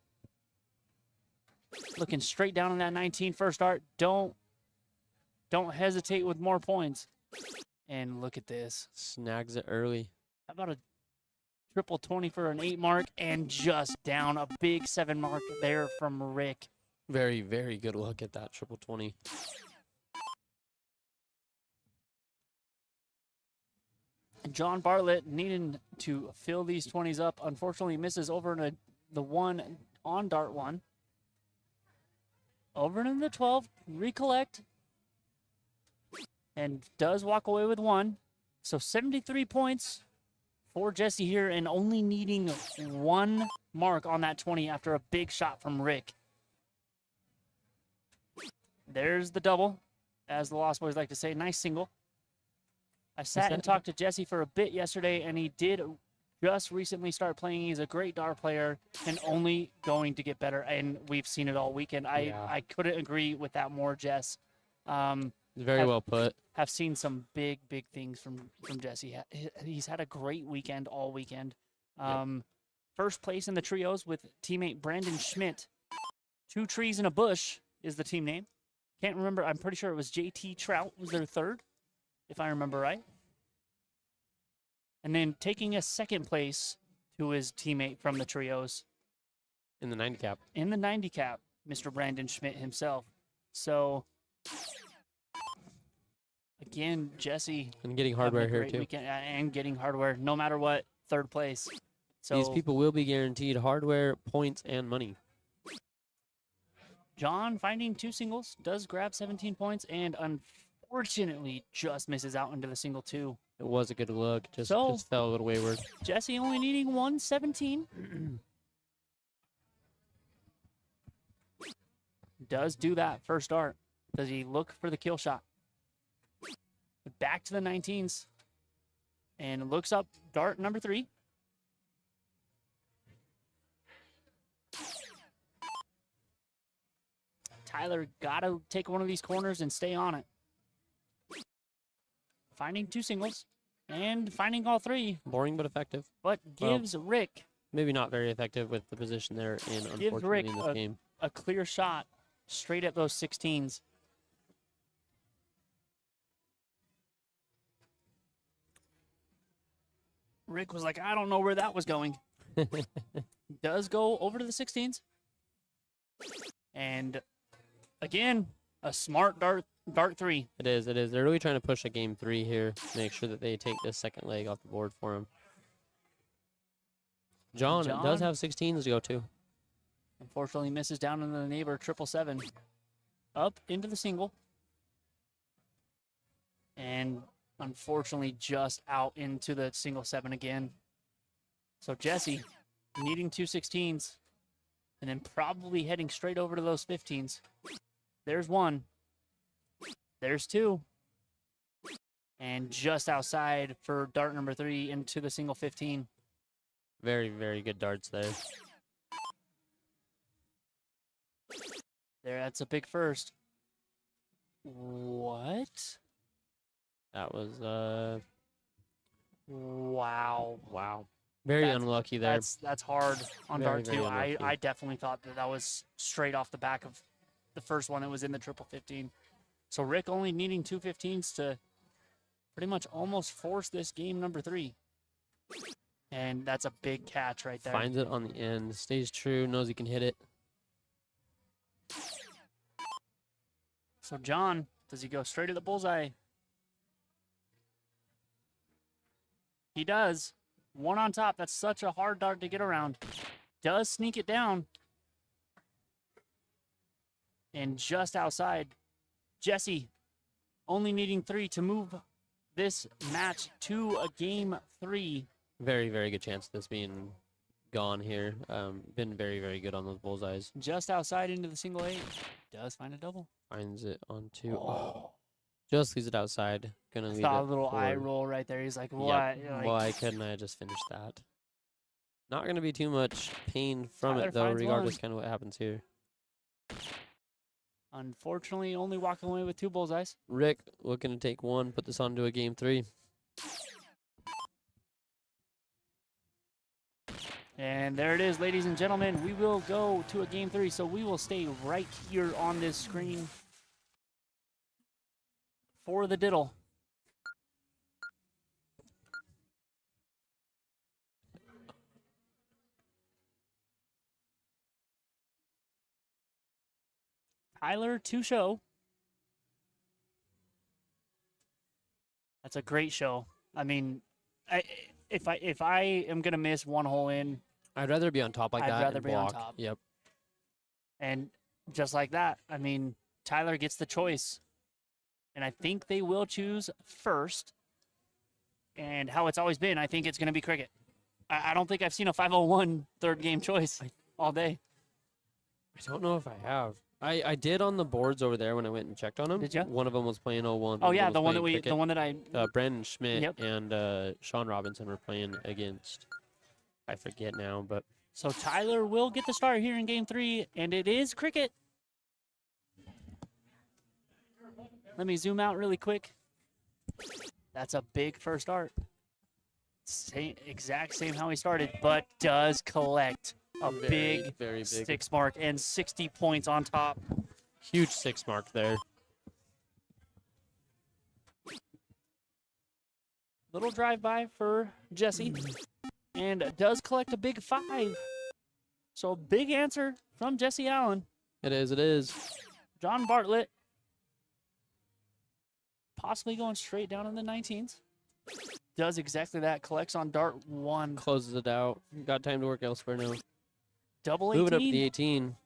Looking straight down on that 19 first dart. Don't hesitate with more points. And look at this. Snags it early. How about a triple 20 for an 8 mark and just down a big 7 mark there from Rick. Very, very good look at that triple 20. John Bartlett needing to fill these 20s up. Unfortunately misses over in the 1 on dart 1. Over in the 12, recollect. And does walk away with 1. So 73 points for Jesse here and only needing 1 mark on that 20 after a big shot from Rick. There's the double, as the Lost Boys like to say. Nice single. I sat and talked to Jesse for a bit yesterday, and he did just recently start playing. He's a great dart player and only going to get better, and we've seen it all weekend. I couldn't agree with that more, Jess. Very well put. Have seen some big things from Jesse. He's had a great weekend all weekend. First place in the trios with teammate Brandon Schmidt. 2 trees in a bush is the team name. Can't remember. I'm pretty sure it was JT Trout was their third, if I remember right. And then taking a second place to his teammate from the trios. In the 90 cap. In the 90 cap, Mr. Brandon Schmidt himself. So, again, Jesse. And getting hardware here, too. Weekend, and getting hardware, no matter what, third place. So these people will be guaranteed hardware, points, and money. John finding 2 singles, does grab 17 points, and unfortunately just misses out into the single 2. It was a good look, just So, fell a little wayward. Jesse only needing 117. Does do that first dart. Does he look for the kill shot? Back to the 19s. And looks up dart number 3. Tyler got to take one of these corners and stay on it. Finding 2 singles and finding all 3. Boring but effective. But gives Rick Maybe not very effective with the position they're in, Gives Rick unfortunately, in this game. a clear shot straight at those 16s. Rick was like, I don't know where that was going. Does go over to the 16s. And again, a smart dart 3. It is. They're really trying to push a game 3 here, make sure that they take this second leg off the board for him. John does have 16s to go to. Unfortunately misses down into the neighbor, 777. Up into the single. And unfortunately just out into the single 7 again. So Jesse needing 2 16s and then probably heading straight over to those 15s. There's 1. There's 2. And just outside for dart number 3 into the single 15. Very, very good darts there. That's a big first. What? That was, Wow. wow. Very unlucky there. That's hard on Very, dart very 2. unlucky. I definitely thought that was straight off the back of the first one that was in the triple 15. So Rick only needing 2 15s to pretty much almost force this game number 3. And that's a big catch right there. Finds it on the end. Stays true. Knows he can hit it. So John, does he go straight to the bullseye? He does. 1 on top. That's such a hard dart to get around. Does sneak it down. And just outside, Jesse only needing 3 to move this match to a game 3. Very, very good chance of this being gone here. Been very, very good on those bullseyes. Just outside into the single 8. Does find a double. Finds it on 2. Oh. Just leaves it outside. Gonna leave Saw it a little eye for- roll right there. He's like, Yep. what? Like, Why couldn't I just finish that? Not gonna be too much pain from Tyler it though, finds regardless one. kind of what happens here. Unfortunately, only walking away with 2 bullseyes. Rick looking to take 1, put this on to a game 3. And there it is, ladies and gentlemen. We will go to a game 3, so we will stay right here on this screen for the diddle. Tyler to show. That's a great show. I mean, if I am gonna miss one hole in, I'd rather be on top like I'd that rather and be on block. top. Yep. and just like that, I mean, Tyler gets the choice, and I think they will choose first. And how it's always been, I think it's gonna be cricket. I don't think I've seen a 501 third game choice all day. I don't know if I have. I did on the boards over there when I went and checked on them. Did ya? One of them was playing 01. Oh yeah, was the one that playing we, cricket. the one that I. Brandon Schmidt Yep. and Sean Robinson were playing against. I forget now, but So Tyler will get the start here in game 3, and it is cricket. Let me zoom out really quick. That's a big first start. Exact same how he started, but does collect a big very big, 6 mark and 60 points on top. huge 6 mark there. Little drive-by for Jesse, and does collect a big 5. So big answer from Jesse Allen. It is. It is. John Bartlett possibly going straight down in the 19s. Does exactly that. Collects on dart 1. Closes it out. Got time to work elsewhere now. Double Move it up to 18. the 18.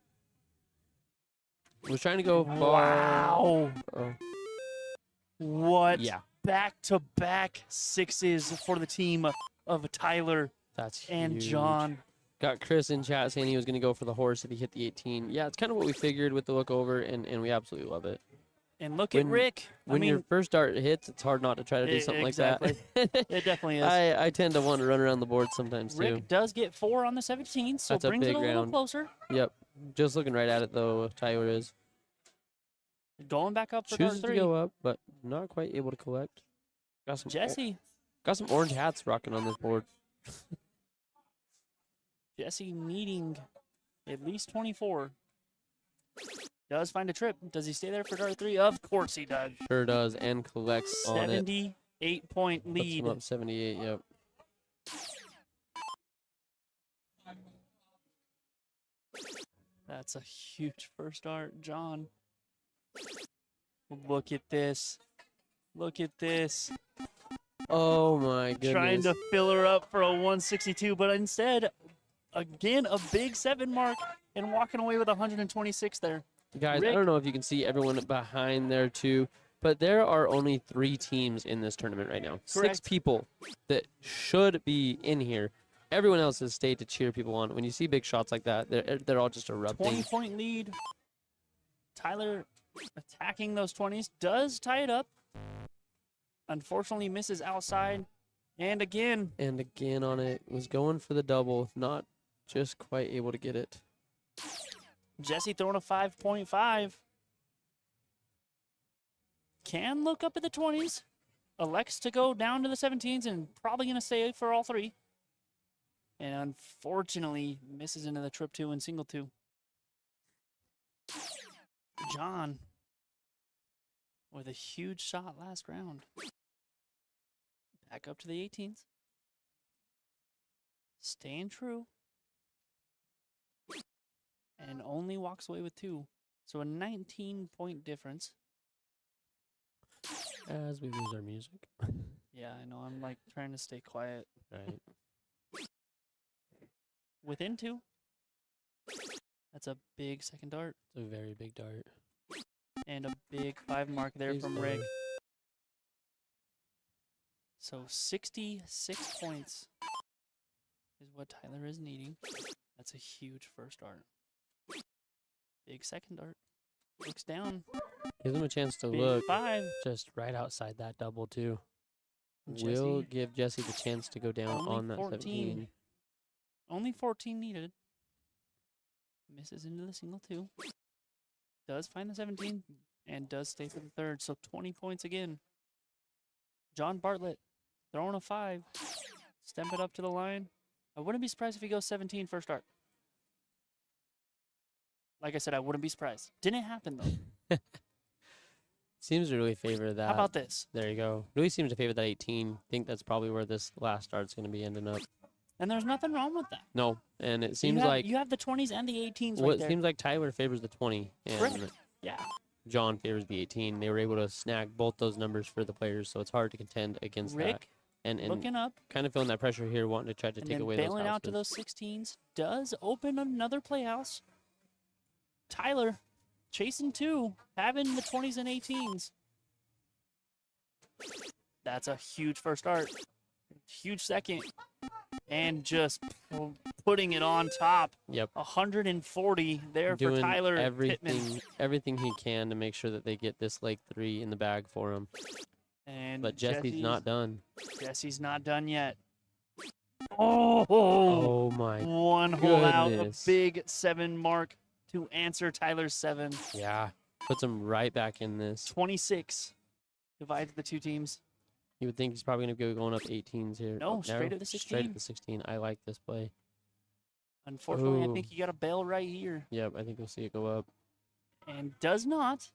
Was trying to go far. Wow. Oh, What? yeah, Back-to-back 6s for the team of Tyler that's and huge. John. Got Chris in chat saying he was going to go for the horse if he hit the 18. Yeah, it's kind of what we figured with the look over, and we absolutely love it. And look at When- Rick. When your first dart hits, it's hard not to try to do something exactly. like that. It definitely is. I tend to want to run around the board sometimes too. Rick does get 4 on the 17, so That's a brings it big a little round. closer. Yep. Just looking right at it though, Tyler is. Going back up for dart Chooses to 3. go up, but not quite able to collect. Got some Jesse. got some orange hats rocking on this board. Jesse needing at least 24. Does find a trip. Does he stay there for dart 3? Of course he does. Sure does, and collects on it. 78-point Puts lead. him up 78, yep. That's a huge first start, John. Look at this. Look at this. Oh my goodness. Trying to fill her up for a 162, but instead, again, a big 7 mark and walking away with 126 there. Guys, Rick- I don't know if you can see everyone behind there too, but there are only 3 teams in this tournament right now. 6 Correct. people that should be in here. Everyone else has stayed to cheer people on. When you see big shots like that, they're all just erupting. 20-point lead. Tyler attacking those 20s. Does tie it up. Unfortunately, misses outside. And again, And again on it, was going for the double, not just quite able to get it. Jesse throwing a 5.5. Can look up at the 20s. Elects to go down to the 17s and probably going to stay for all 3. And unfortunately, misses into the trip 2 and single 2. John with a huge shot last round. Back up to the 18s. Staying true. And only walks away with 2. So a 19-point difference. As we lose our music. Yeah, I know. I'm like trying to stay quiet. Right. Within 2. That's a big second dart. It's a very big dart. And a big 5 mark there Please from go. Rick. So 66 points is what Tyler is needing. That's a huge first dart. Big second dart. Looks down. Gives him a chance to Big look 5. just right outside that double, too. Will Jesse, give Jesse the chance to go down only on that 14. 17. Only 14 needed. Misses into the single 2. Does find the 17 and does stay for the third. So 20 points again. John Bartlett throwing a 5. Step it up to the line. I wouldn't be surprised if he goes 17 first start. Like I said, I wouldn't be surprised. Didn't happen though. Seems to really favor that. How about this? There you go. Really seems to favor that 18. Think that's probably where this last start's going to be ending up. And there's nothing wrong with that. No, and it You seems have- like you have the 20s and the 18s well, right it there. seems like Tyler favors the 20, and Correct. Yeah. John favors the 18. They were able to snag both those numbers for the players, so it's hard to contend against that. Rick And looking up kind of feeling that pressure here, wanting to try to and take then away those bailing out to houses. those 16s. Does open another playhouse. Tyler chasing 2, having the 20s and 18s. That's a huge first start. Huge second. And just putting it on top. Yep. 140 there for Doing Tyler Pittman. everything he can to make sure that they get this leg 3 in the bag for him. And But Jesse's not done. Jesse's not done yet. Oh, Oh my. one hole out. A goodness. big 7 mark to answer Tyler's 7. Yeah. Puts him right back in this. 26 divides the 2 teams. You would think he's probably going to go going up 18s here. No, Oh, straight at the Straight 16. at the 16. I like this play. Unfortunately, I Ooh. think you got a bail right here. Yep, I think we'll see it go up. And does not.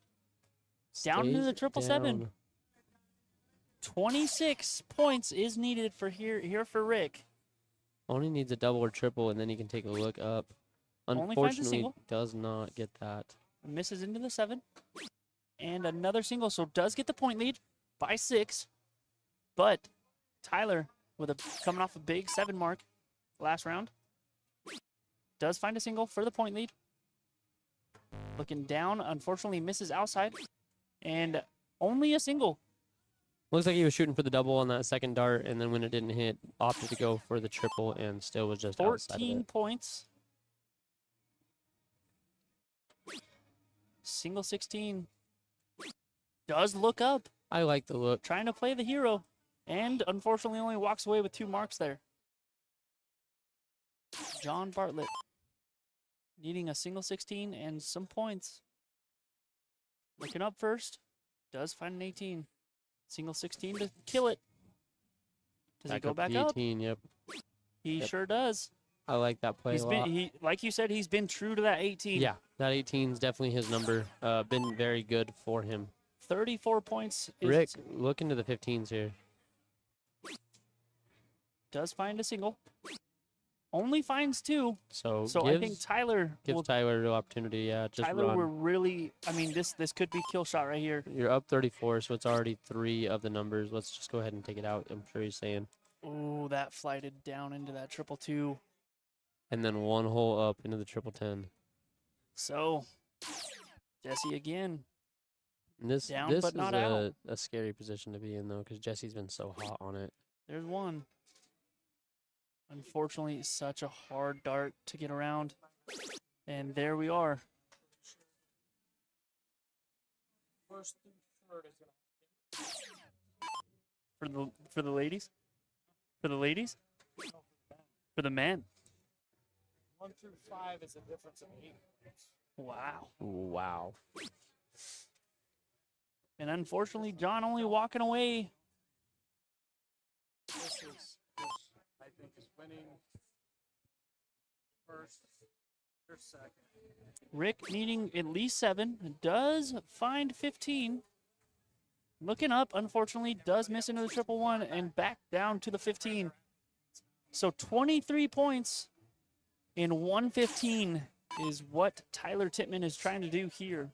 Down to the Stays 777. down. 26 points is needed for here for Rick. Only needs a double or triple, and then he can take a look up. Only finds a Unfortunately, single. does not get that. Misses into the 7. And another single, so does get the point lead by 6. But Tyler, with coming off a big 7 mark last round, does find a single for the point lead. Looking down, unfortunately misses outside. And only a single. Looks like he was shooting for the double on that second dart, and then when it didn't hit, opted to go for the triple, and still was just outside of 14 it. points. Single 16. Does look up, I like the look. trying to play the hero. And unfortunately only walks away with 2 marks there. John Bartlett needing a single 16 and some points. Looking up first. Does find an 18. Single 16 to kill it. Does he go to back the up? 18, yep. He Yep. sure does. I like that play He's a been lot. like you said, he's been true to that 18. Yeah, that 18 is definitely his number. Been very good for him. 34 points. Rick, look into the 15s here. Does find a single. Only finds 2. So, So I think Tyler gives will. Tyler a real opportunity. Yeah, just Tyler run. will really. I mean, this could be kill shot right here. You're up 34, so it's already 3 of the numbers. Let's just go ahead and take it out. I'm sure he's saying. Oh, that flighted down into that 222. And then 1 hole up into the triple 10. So Jesse again. And this Down, this but is not a, out. a scary position to be in though, because Jesse's been so hot on it. There's 1. Unfortunately, such a hard dart to get around. And there we are. First through third is gonna For the ladies? For the ladies? go for Ben. For the men? 1 through 5 is a difference of 8 points. Wow. Wow. And unfortunately, John only walking away. This I think is winning first or second. Rick needing at least 7. Does find 15. Looking up, unfortunately, does miss into the 111 and back down to the 15. So 23 points in 115 is what Tyler Tittman is trying to do here.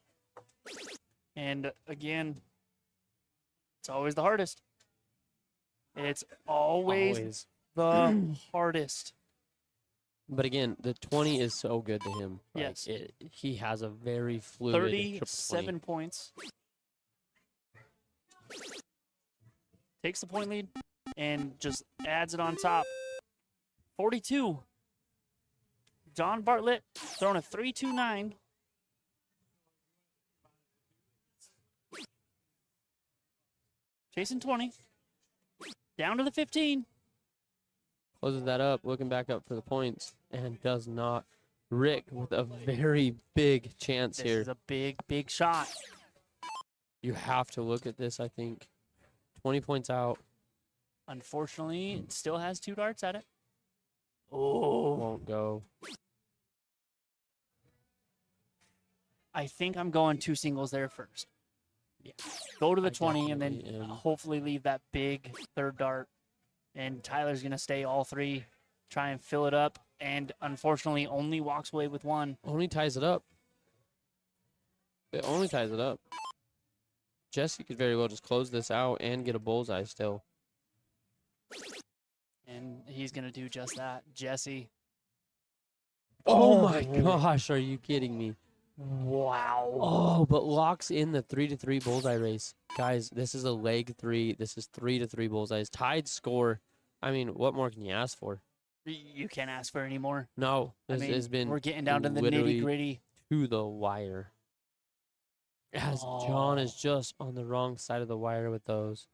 And again, it's always the hardest. It's always the hardest. But again, the 20 is so good to him. Like, Yes. He has a very fluid triple 20. 37 points. Takes the point lead and just adds it on top. 42. John Bartlett throwing a 3.29. Chasing 20. Down to the 15. Closes that up, looking back up for the points, and does not. Rick with a very big chance This here. is a big, big shot. You have to look at this, I think. 20 points out. Unfortunately, it still has 2 darts at it. Oh. Won't go. I think I'm going 2 singles there first. Yeah. Go to the I 20 and then definitely am. hopefully leave that big 3rd dart. And Tyler's going to stay all 3, try and fill it up. And unfortunately, only walks away with 1. Only ties it up. It only ties it up. Jesse could very well just close this out and get a bullseye still. And he's going to do just that. Jesse. Oh my gosh, are you kidding me? Wow. Oh, but locks in the 3-3 bullseye race. Guys, this is a leg 3. This is 3-3 bullseyes. Tied score. I mean, what more can you ask for? You can't ask for any more. No, I this mean, has been we're getting down to the literally nitty gritty. to the wire. As John is just on the wrong side of the wire with those.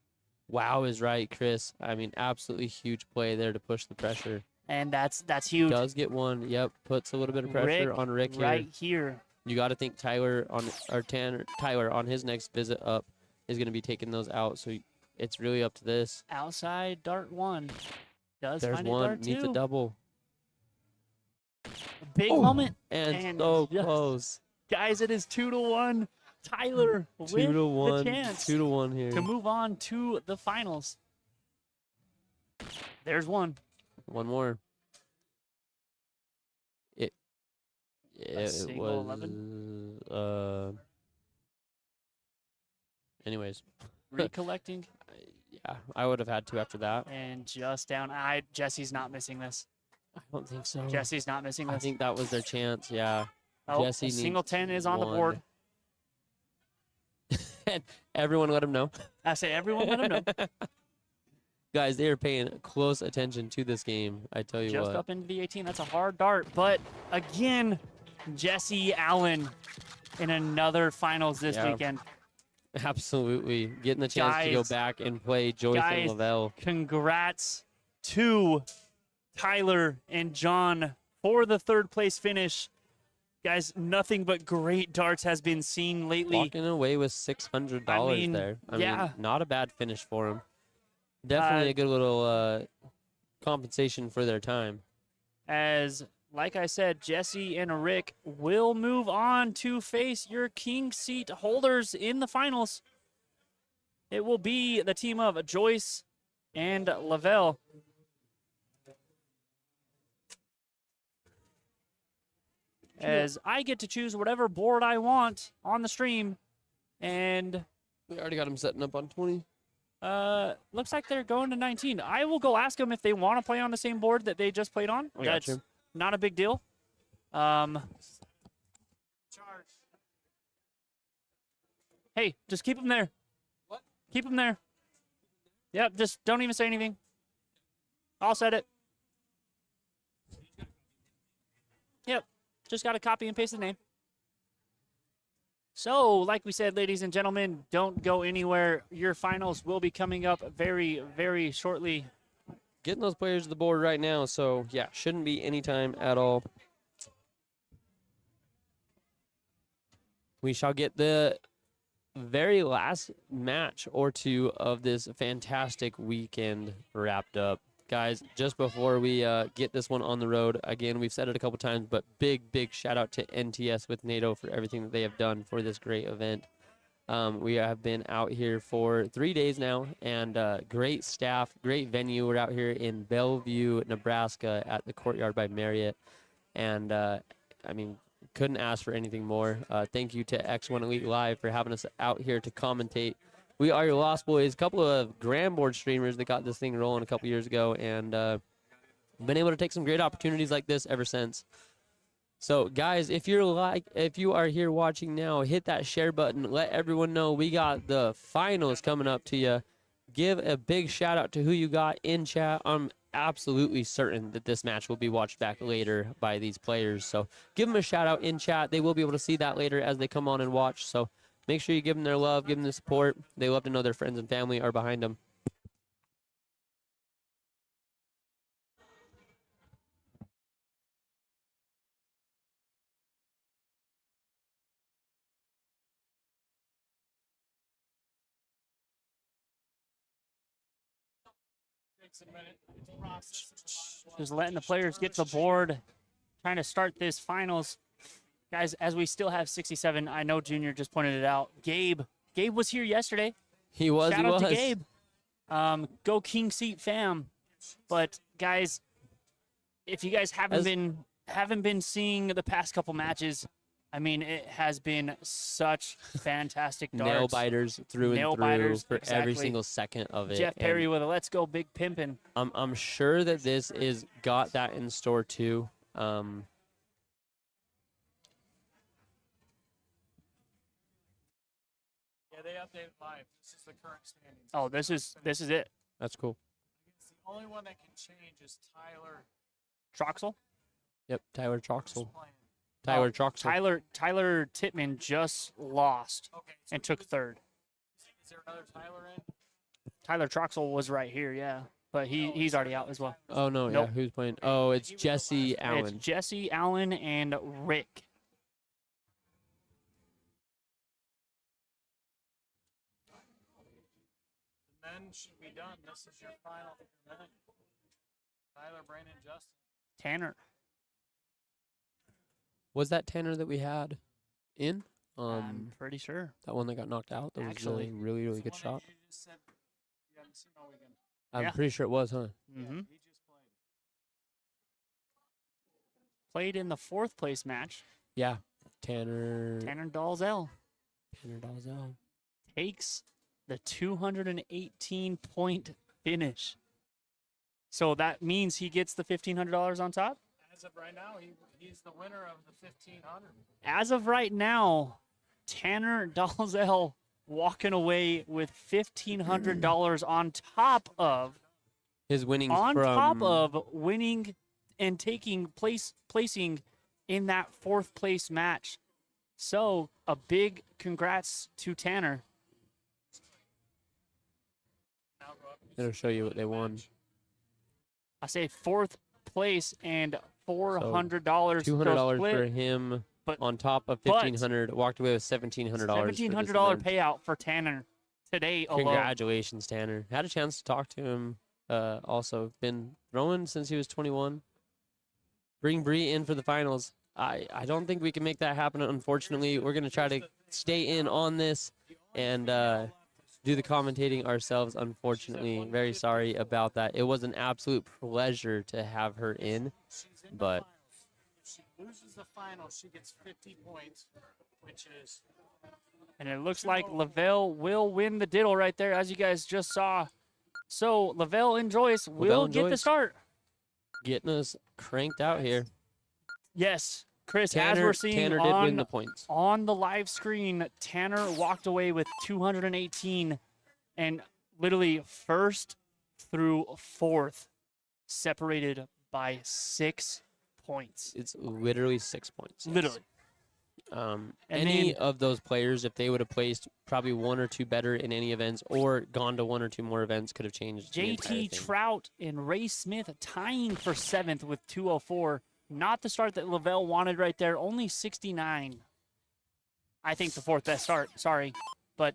Wow is right, Chris. I mean, absolutely huge play there to push the pressure. And that's huge. Does get one. Yep, puts a little bit of pressure on Rick here. Right here. You got to think Tyler on his next visit up is going to be taking those out. So it's really up to this. Outside dart 1. Does There's find one. a dart 2. Needs a double. Big Oh, moment. And so yes. close. Guys, it is 2-1. Tyler with 2-1. the chance 2-1 here. to move on to the finals. There's one. One more. It single was 11? anyways, Recollecting yeah, I would have had to after that. and just down. Jesse's not missing this. I don't think so. Jesse's not missing I this. think that was their chance. Yeah. Oh, Jesse a single needs 10 is on the one. board. And everyone let him know. I say everyone let him know. Guys, they are paying close attention to this game. I tell you Just what. up into the 18. That's a hard dart. But again, Jesse Allen in another finals this Yeah. weekend. Absolutely. Getting the chance to go Guys, back and play Joyce and Lavelle. Congrats to Tyler and John for the 3rd place finish. Guys, nothing but great darts has been seen lately. Walking away with $600 there. I yeah. mean, not a bad finish for them. Definitely a good little compensation for their time. As, like I said, Jesse and Rick will move on to face your king seat holders in the finals. It will be the team of Joyce and Lavelle. As I get to choose whatever board I want on the stream. And We already got them setting up on 20. looks like they're going to 19. I will go ask them if they want to play on the same board that they just played on. I got That's you. not a big deal. Hey, just keep them there. What? Keep them there. Yep, just don't even say anything. I'll set it. Yep, just got to copy and paste the name. So, like we said, ladies and gentlemen, don't go anywhere. Your finals will be coming up very, very shortly. Getting those players to the board right now, so yeah, shouldn't be any time at all. We shall get the very last match or two of this fantastic weekend wrapped up. Guys, just before we get this one on the road, again, we've said it a couple times, but big shout out to NTS with NADO for everything that they have done for this great event. We have been out here for 3 days now, and great staff, great venue. We're out here in Bellevue, Nebraska at the Courtyard by Marriott, and I mean, couldn't ask for anything more. Thank you to X1 Elite Live for having us out here to commentate. We are your Lost Boys, a couple of Grandboard streamers that got this thing rolling a couple years ago, and Been able to take some great opportunities like this ever since. So guys, if you are here watching now, hit that share button. Let everyone know we got the finals coming up to you. Give a big shout out to who you got in chat. I'm absolutely certain that this match will be watched back later by these players. So give them a shout out in chat. They will be able to see that later as they come on and watch. So make sure you give them their love, give them the support. They love to know their friends and family are behind them. Takes a minute. It's a process. It's a lot of Just letting the players get to the board, trying to start this finals. Guys, as we still have 67, I know Junior just pointed it out. Gabe was here yesterday. He was. Shout out to Gabe. Go King Seat fam. But guys, if you guys haven't been seeing the past couple matches, I mean, it has been such fantastic darts. Nail biters through and through biters, for exactly. every single second of it. Jeff Perry And with a let's go big pimpin'. I'm sure that this is got that in store too. Yeah, they updated live. This is the current standings. Oh, this is it. That's cool. It's the only one that can change is Tyler Troxel. Yep, Tyler Troxel. playing. Tyler Troxel. Tyler Tittman just lost Okay. and took third. Is there another Tyler in? Tyler Troxel was right here, yeah, but he's already out as well. Oh no, Nope. yeah, who's playing? Oh, it's Jesse Allen. It's Jesse Allen and Rick. The men should be done. This is your final men. Tyler, Brandon, Justin. Tanner. Was that Tanner that we had in? I'm pretty sure. That one that got knocked out. That Actually. was a really, really The good one shot. that you just said you haven't seen all weekend. I'm Yeah. pretty sure it was, huh? Mm-hmm. He just played. Played in the fourth place match. Yeah, Tanner. Tanner Dalzell Tanner Dalzell. takes the 218 point finish. So that means he gets the $1,500 on top. As of right now, he's the winner of the 1,500. As of right now, Tanner Dalzell walking away with $1,500 on top of His winnings from winning and placing in that fourth place match. So a big congrats to Tanner. Now go up. It'll show you what they won. I say fourth place and $400. $200 for him but- on top of but- $1,500. Walked away with $1,700. $1,700 payout for Tanner today alone. Congratulations, Tanner. Had a chance to talk to him. Also been throwing since he was 21. Bring Bree in for the finals. I don't think we can make that happen, unfortunately. We're going to try to stay in on this and do the commentating ourselves, unfortunately. Very sorry about that. It was an absolute pleasure to have her in, She's in but the finals. If she loses the final, she gets 50 points, which is And it looks like Lavelle will win the diddle right there, as you guys just saw. So Lavelle and Joyce will and get the Joyce. start. getting us cranked out here. Yes, Chris, as Tanner, we're seeing Tanner did win the points. on the live screen, Tanner walked away with 218 and literally first through fourth separated by 6 points. It's literally 6 points. Literally. And then- of those players, if they would have placed probably one or two better in any events or gone to one or two more events, could have changed the entire JT thing. Trout and Ray Smith tying for 7th with 204. Not the start that Lavelle wanted right there, only 69. I think the fourth best start, sorry. But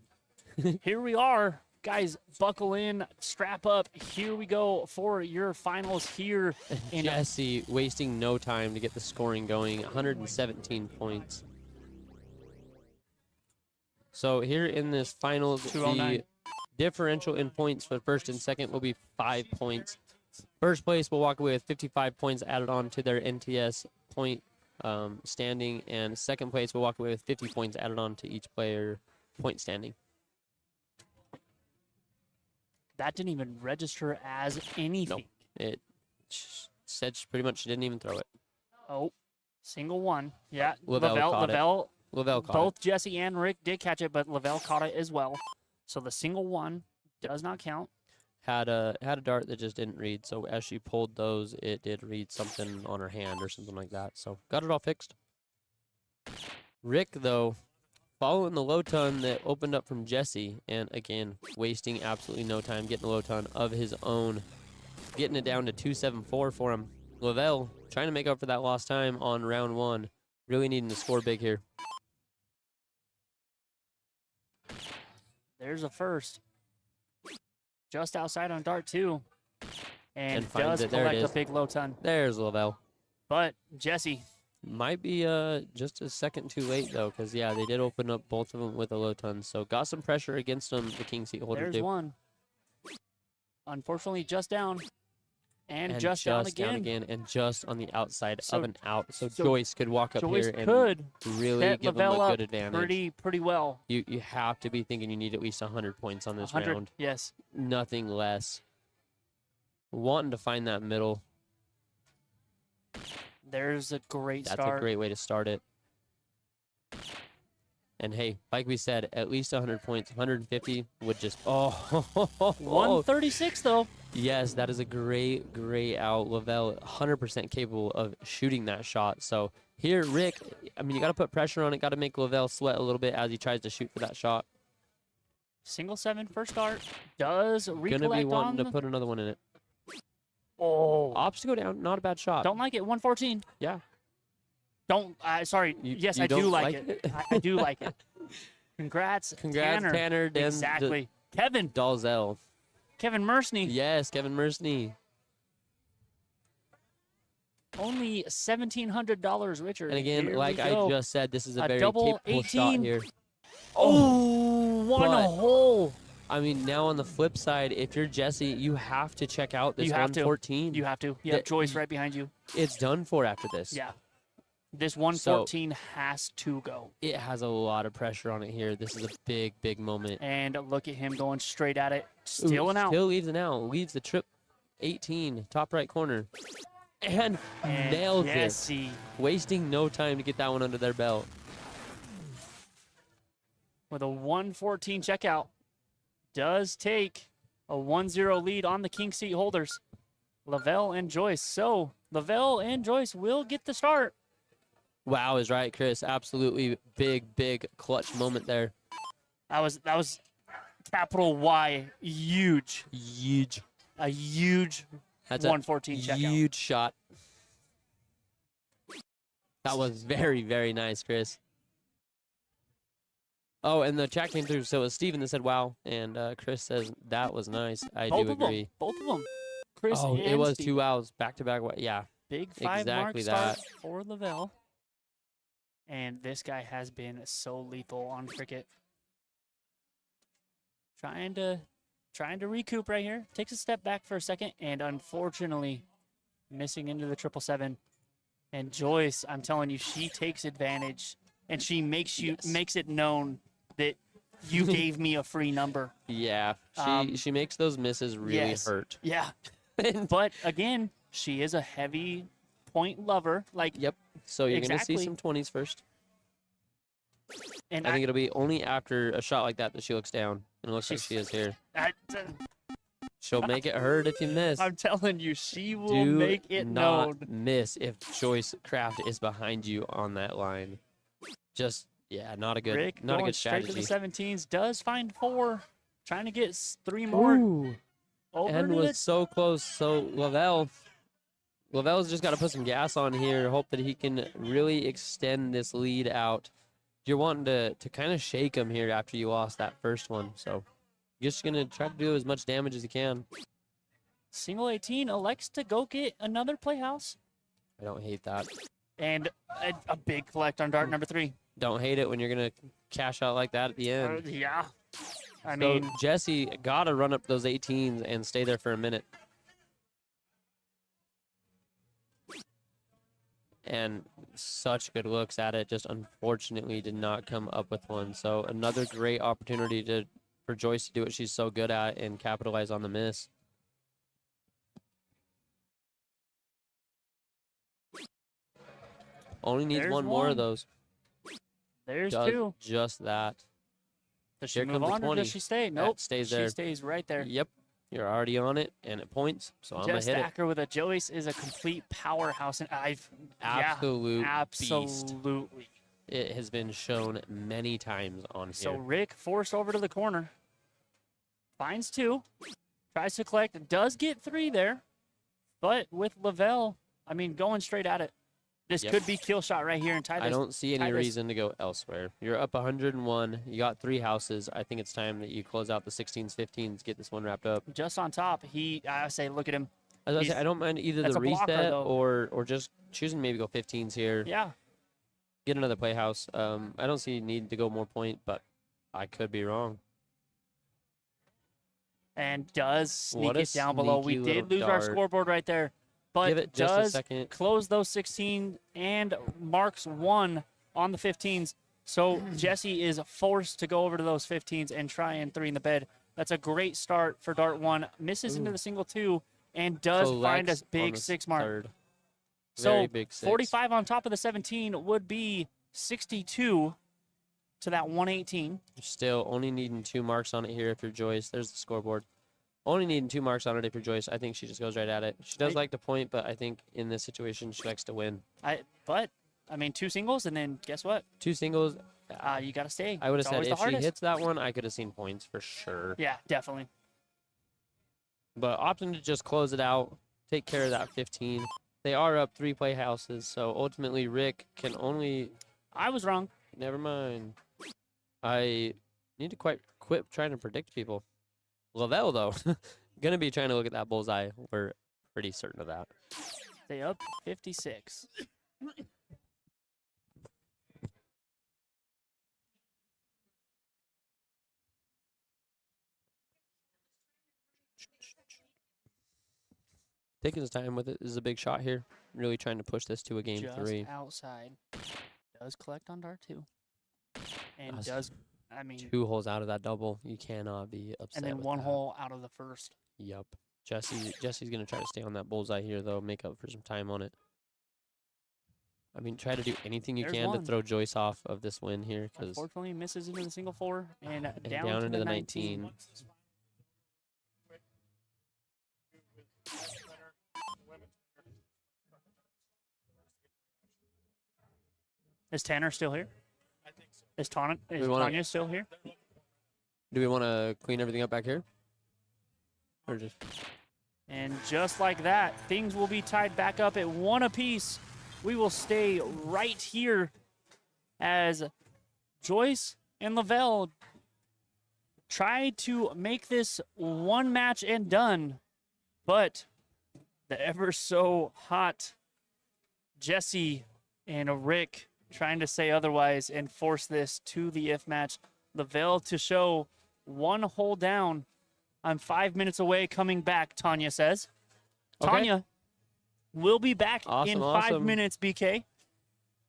here we are. Guys, buckle in, strap up. Here we go for your finals here in Jesse wasting no time to get the scoring going, 117 points. So here in this finals, the 209. differential in points for first and second will be 5 points. First place will walk away with 55 points added on to their NTS point standing, and second place will walk away with 50 points added on to each player point standing. that didn't even register as anything. It said pretty much she didn't even throw it. Oh, single one. Yeah, Lavelle caught it. Lavelle. Lavelle caught Both Jesse and Rick did catch it, but Lavelle caught it as well. So the single one does not count. Had a dart that just didn't read. So as she pulled those, it did read something on her hand or something like that. So got it all fixed. Rick, though, following the low ton that opened up from Jesse, and again, wasting absolutely no time getting a low ton of his own, getting it down to 274 for him. Lavelle trying to make up for that lost time on round one. Really needing to score big here. There's a first. Just outside on dart two. And finds does it. There it collect a is. big low ton. There's Lavelle. But Jesse, Might be just a second too late, though, because, yeah, they did open up both of them with a low ton. So got some pressure against them, the king seat holder there's do. one. Unfortunately, just down. And just down again. And just on the outside So- of an out. So, so Joyce could walk up Joyce here and could really set give them Lavelle a up good advantage. pretty well. You have to be thinking you need at least 100 points on this 100, round. yes. Nothing less. Wanting to find that middle. There's a great That's start. a great way to start it. And hey, like we said, at least 100 points. 150 would just, 136 though. Yes, that is a great out. Lavelle, 100% capable of shooting that shot. So here, Rick, I mean, you got to put pressure on it. Got to make Lavelle sweat a little bit as he tries to shoot for that shot. Single seven first start. Does Gonna be recollect on wanting to put another one in it. Oh, Opts to go down, not a bad shot. don't like it. 114. Yeah. Don't. Sorry. Yes, you I do don't like it. I do like it. Congrats, Congrats, Tanner. Dan Exactly. Kevin. Dalzell. Kevin Mersney. Yes, Kevin Mersney. Only $1,700 richer. And again, Here like we I go. just said, this is a A very double capable shot 18. here. Oh, one but- hole. I mean, now on the flip side, if you're Jesse, you have to check out this You have to. 114. You have to. You have That- Joyce right behind you. It's done for after this. Yeah. This 114 has to go. It has a lot of pressure on it here. This is a big moment. And look at him going straight at it. Ooh, Still an out. Still leaves an out. Leaves the trip 18, top right corner. And And nails it. Jesse. Wasting no time to get that one under their belt. With a 114 checkout. Does take a 1-0 lead on the king seat holders. Lavelle and Joyce. So Lavelle and Joyce will get the start. Wow is right, Chris. Absolutely big clutch moment there. That was capital Y, huge. Huge. A huge That's 114 a checkout. huge shot. That was very nice, Chris. Oh, and the chat came through. So it was Steven that said, wow. And Chris says, that was nice. I Both do of them. agree. Both of them. Chris Oh, and it was Steve. 2 wows back-to-back. Yeah. Big 5 exactly mark start that. for Lavelle. And this guy has been so lethal on cricket. Trying to recoup right here. Takes a step back for a second, and unfortunately missing into the 777. And Joyce, I'm telling you, she takes advantage, and she makes it known that you gave me a free number. Yeah. She makes those misses really yes. hurt. Yeah. But again, she is a heavy point lover. Like, Yep. So you're going to see Exactly. some 20s first. and I think it'll be only after a shot like that that she looks down. And it looks like She's- she is here. I, She'll make it hurt if you miss. I'm telling you, she will Do make it not known. miss if Joyce Craft is behind you on that line. Just, yeah, not a good, Rick not a going good straight strategy. to the 17s, does find 4. Trying to get 3 more Ooh, over and to was the so close. So Lavelle's just got to put some gas on here. Hope that he can really extend this lead out. You're wanting to kind of shake him here after you lost that first one. So you're just going to try to do as much damage as you can. single 18. Elects to go get another playhouse. I don't hate that. And a big collect on dart number 3. Don't hate it when you're going to cash out like that at the end. Yeah. I So mean, Jesse got to run up those 18s and stay there for a minute. And such good looks at it, just unfortunately did not come up with one. So another great opportunity for Joyce to do what she's so good at and capitalize on the miss. Only needs There's one more of one. those. There's Does two. just that. Does she Here move comes the on or 20. does she stay? That Nope. stays she there. stays right there. Yep. You're already on it, and it points, so I'm going to Jess hit it. Thacker with a Joyce is a complete powerhouse. And Absolute beast. absolutely. It has been shown many times on So here. Rick forced over to the corner. Finds two. Tries to collect. Does get three there. But with Lavelle, I mean, going straight at it. This Yep. could be kill shot right here and tie this. I don't see any tie this. reason to go elsewhere. You're up 101. You got 3 houses. I think it's time that you close out the 16s, 15s, get this one wrapped up. Just on top. I say, look at him. As I He's- say, I don't mind either that's the a blocker, reset though. or just choosing maybe go 15s here. Yeah. Get another playhouse. I don't see need to go more point, but I could be wrong. And does sneak What a it down below. We sneaky did little lose our dart. scoreboard right there. But Give it just a does second. close those 16 and marks 1 on the 15s. So Jesse is forced to go over to those 15s and try and 3 in the bed. That's a great start for Dart 1. Misses into Ooh. the single 2 and does find a Collects on big the 6 mark. Third. So Very big 6. 45 on top of the 17 would be 62 to that 118. You're still only needing 2 marks on it here if you're Joyce. There's the scoreboard. Only needing 2 marks on it if you're Joyce. I think she just goes right at it. She does like to point, but I think in this situation she likes to win. But I mean, 2 singles, and then guess what? 2 singles. You got to stay. I would have It's said always the if she hardest. hits that one, I could have seen points for sure. Yeah, definitely. But opting to just close it out, take care of that 15. They are up 3 playhouses, so ultimately Rick can only. I was wrong. Never mind. I need to quit trying to predict people. Lavelle, though, gonna be trying to look at that bullseye. We're pretty certain of that. They up 56. Taking his time with it is a big shot here. Really trying to push this to a game Just 3. outside. Does collect on dart 2. And That's does, I mean, 2 holes out of that double. You cannot be upset. and then with 1 that. hole out of the first. Yep. Jesse's gonna try to stay on that bullseye here though, make up for some time on it. I mean, try to do anything you There's can one. to throw Joyce off of this win here, because Unfortunately, misses into the single 4 and down, down to into the the 19. 19. Is Tanner still here? I think so. Is We wanna- Tanya still here? Do we want to clean everything up back here, or just? And just like that, things will be tied back up at 1 apiece. We will stay right here as Joyce and Lavelle try to make this 1 match and done. But the ever so hot Jesse and Rick trying to say otherwise and force this to the if match. Lavelle to show 1 hole down. I'm 5 minutes away coming back, Tanya says. Okay. Tanya will be back in Awesome, 5 awesome. minutes, BK.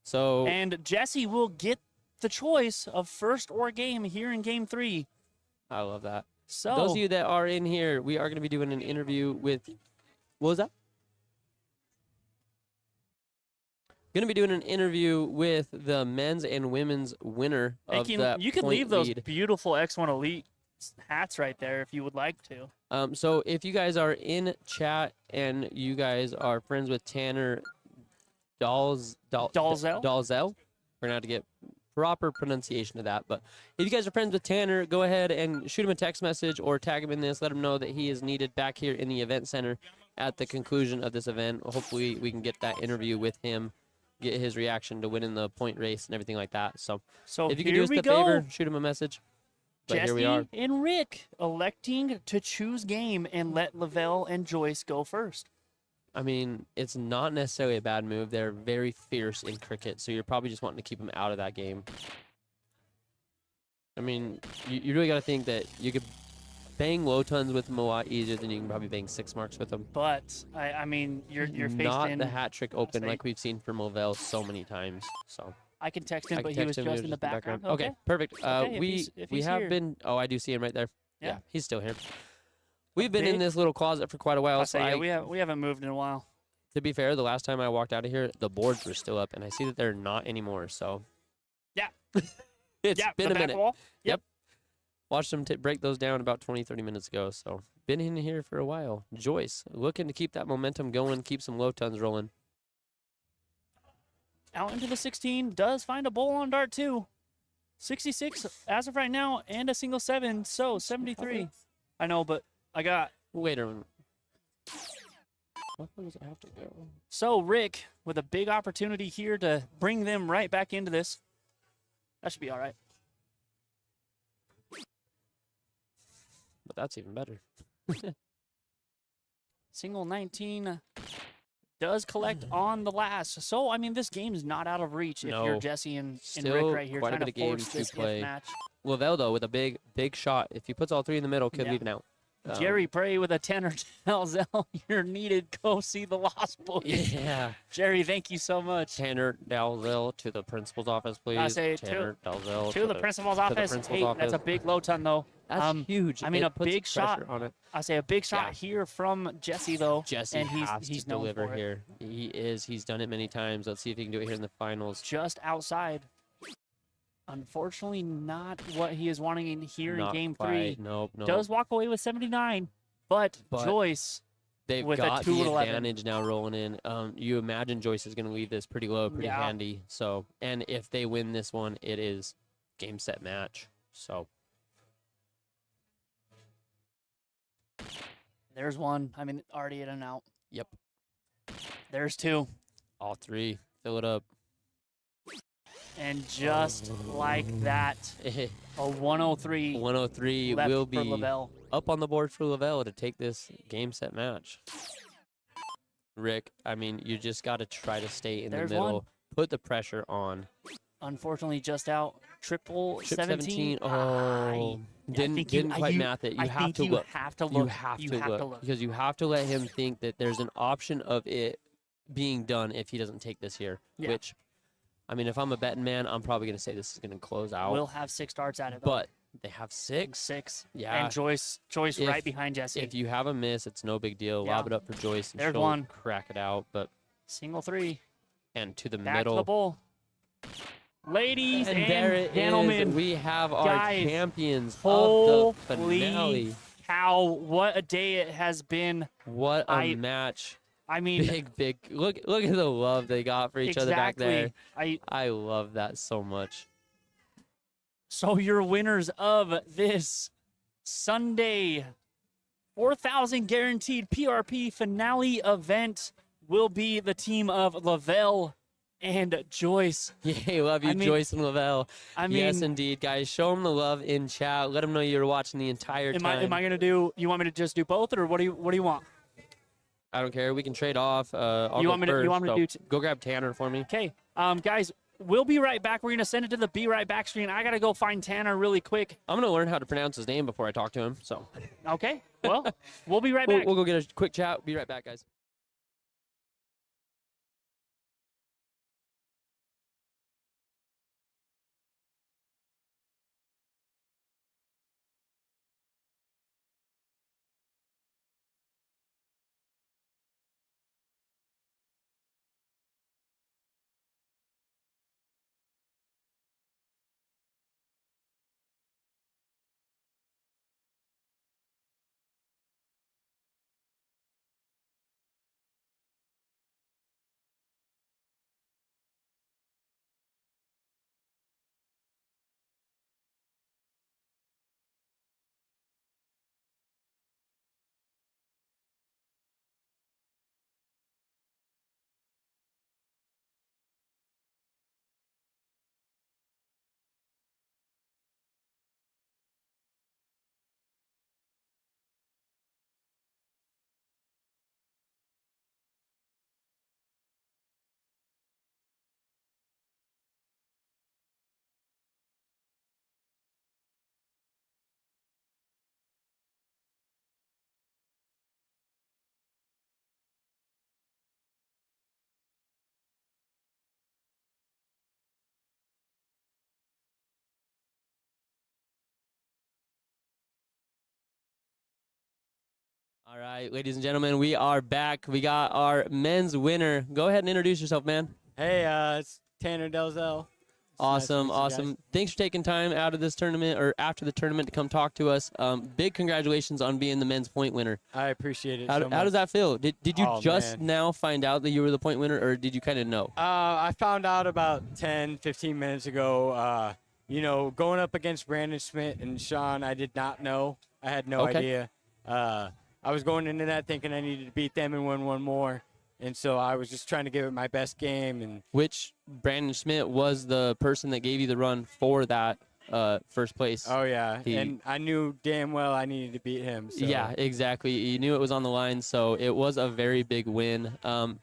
So And Jesse will get the choice of first or game here in game 3. I love that. So Those of you that are in here, we are going to be doing an interview with. What was that? Going to be doing an interview with the men's and women's winner and of can- that you could point leave those lead. beautiful X1 Elite hats right there if you would like to. So if you guys are in chat and you guys are friends with Tanner Dalzell? Dalzell, we're gonna have to get proper pronunciation of that. But if you guys are friends with Tanner, go ahead and shoot him a text message or tag him in this. Let him know that he is needed back here in the event center at the conclusion of this event. Hopefully we can get that interview with him, get his reaction to winning the point race and everything like that. So So if you could here do us we the go. favor, shoot him a message. But Jesse here we are. and Rick electing to choose game and let Lavelle and Joyce go first. I mean, it's not necessarily a bad move. They're very fierce in cricket, so you're probably just wanting to keep them out of that game. I mean, you really got to think that you could bang low tons with them a lot easier than you can probably bang 6 marks with them. But I mean, you're faced Not in. the hat trick open say- like we've seen from Movell so many times. So I can text him, I but can he was text him, just you're in the background. Okay, perfect. Okay, if we he's have here. been. Oh, I do see him right there. Yeah. He's still here. We've been in Big- this little closet for quite a while. I'll So say, yeah, we haven't moved in a while. To be fair, the last time I walked out of here, the boards were still up, and I see that they're not anymore. So Yeah. it's Yeah, been the a back minute. wall. Yep. Watched them break those down about 20, 30 minutes ago. So been in here for a while. Joyce looking to keep that momentum going, keep some low tons rolling. Out into the 16, does find a bowl on dart too. 66 as of right now, and a single 7, so 73. I know, but I got. Wait a minute. How far does it have to go? So Rick with a big opportunity here to bring them right back into this. That should be all right. But that's even better. Single 19 does collect on the last. So, I mean, this game is not out of reach if you're No. Jesse and Still Rick right here quite a trying bit to of force games to this gift play. match. Lavelle, though, with a big shot. If he puts all three in the middle, could Yeah. leave it out. Jerry Prey with a 10 or Dalzell. You're needed. Go see the Lost Boys. Yeah. Jerry, thank you so much. Tanner Dalzell to the principal's office, please. I say Tanner Dalzell to the principal's to the office. principal's Hey, office. that's a big low ton, though. That's huge. I mean, It a puts big shot. pressure on it. I say a big shot here from Jesse, though. Jesse and has he's to known deliver for it. here. He is. He's done it many times. Let's see if he can do it here in the finals. Just outside. Unfortunately, not what he is wanting in here Not in game quite. 3. Nope. Does walk away with 79, but Joyce, they've with a got 2 the at 11. advantage now rolling in. You imagine Joyce is going to leave this pretty low, pretty Yeah. handy. So, and if they win this one, it is game, set, match. So, there's one. I mean, already in and out. yep, There's 2. all three. Fill it up. And just like that, a 103 103 left will for be Lavelle. up on the board for Lavelle to take this game, set, match. Rick, I mean, you just got to try to stay in There's the middle. one. Put the pressure on. Unfortunately, just out. Triple Trip 17. Oh, didn't quite math it. You I have think to you look. have to look. You have to look because you have to let him think that there's an option of it being done if he doesn't take this here. Yeah. Which, I mean, if I'm a betting man, I'm probably going to say this is going to close out. We'll have 6 darts at it, though. But they have 6. 6. Yeah. And Joyce If- right behind Jesse. If you have a miss, it's no big deal. Yeah. Lob it up for Joyce and There's she'll one. crack it out. But Single 3. and to the Back middle. to the bowl. Ladies and, there it gentlemen, is. We have our guys, champions of the holy finale. cow, what a day it has been. What a match. I mean, Big. Look at the love they got for each other back there. exactly. I love that so much. So your winners of this Sunday 4,000 guaranteed PRP finale event will be the team of Lavelle and Joyce. Yay, love you, I mean- Joyce and Lavelle. I mean, Yes, indeed, guys. Show them the love in chat. Let them know you're watching the entire time. am I gonna do? You want me to just do both, or what do you want? I don't care. We can trade off. I'll You go want me to- first, you want me to so do t- go grab Tanner for me. Okay, guys, we'll be right back. We're gonna send it to the Be Right Back screen. I gotta go find Tanner really quick. I'm gonna learn how to pronounce his name before I talk to him. So Okay, well, we'll be right back. we'll go get a quick chat. Be right back, guys. All right, ladies and gentlemen, we are back. We got our men's winner. Go ahead and introduce yourself, man. Hey, it's Tanner Delzell. It's nice to Awesome, meet you guys. awesome. Thanks for taking time out of this tournament or after the tournament to come talk to us. Big congratulations on being the men's point winner. I appreciate it How, so how much. does that feel? Did you Oh, just man. now find out that you were the point winner, or did you kind of know? I found out about 10, 15 minutes ago. Going up against Brandon Schmidt and Sean, I did not know. I had no Okay. idea. I was going into that thinking I needed to beat them and win one more. And so I was just trying to give it my best game. And Which Brandon Schmidt was the person that gave you the run for that first place? oh, yeah. He- And I knew damn well I needed to beat him. So. Yeah, exactly. You knew it was on the line, so it was a very big win.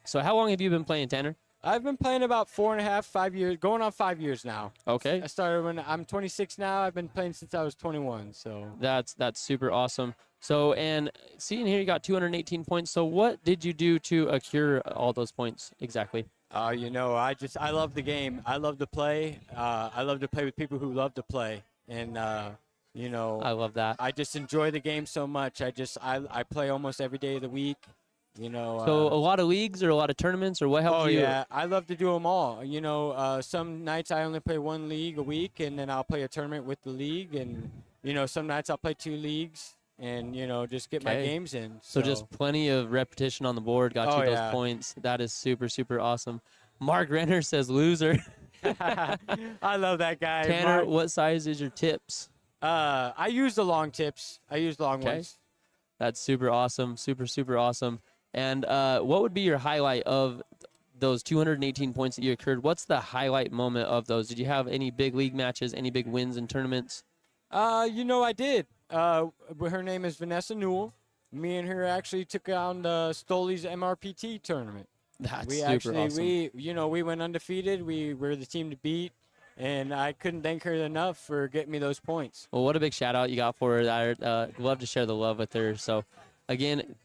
So how long have you been playing, Tanner? I've been playing about 4.5, 5 years, going on 5 years now. Okay. I started when I'm 26 now. I've been playing since I was 21. So That's super awesome. So, and seeing here you got 218 points. So what did you do to accrue all those points exactly? I love the game. I love to play. I love to play with people who love to play. And, I love that. I just enjoy the game so much. I play almost every day of the week. So a lot of leagues or a lot of tournaments or what helped Oh, you? yeah. I love to do them all. Some nights I only play one league a week, and then I'll play a tournament with the league. And, some nights I'll play 2 leagues and, just get my Okay. games in. So just plenty of repetition on the board got Oh, you those yeah. points. That is super awesome. Mark Renner says loser. I love that guy. Tanner, Mark. what size is your tips? I use the long tips. I use long Okay. ones. That's super awesome. Super awesome. And what would be your highlight of those 218 points that you accrued? What's the highlight moment of those? Did you have any big league matches, any big wins in tournaments? I did. Her name is Vanessa Newell. Me and her actually took on the Stoley's MRPT tournament. That's we super actually awesome. we went undefeated. We were the team to beat, and I couldn't thank her enough for getting me those points. Well, what a big shout out you got for her. I'd love to share the love with her. So, again,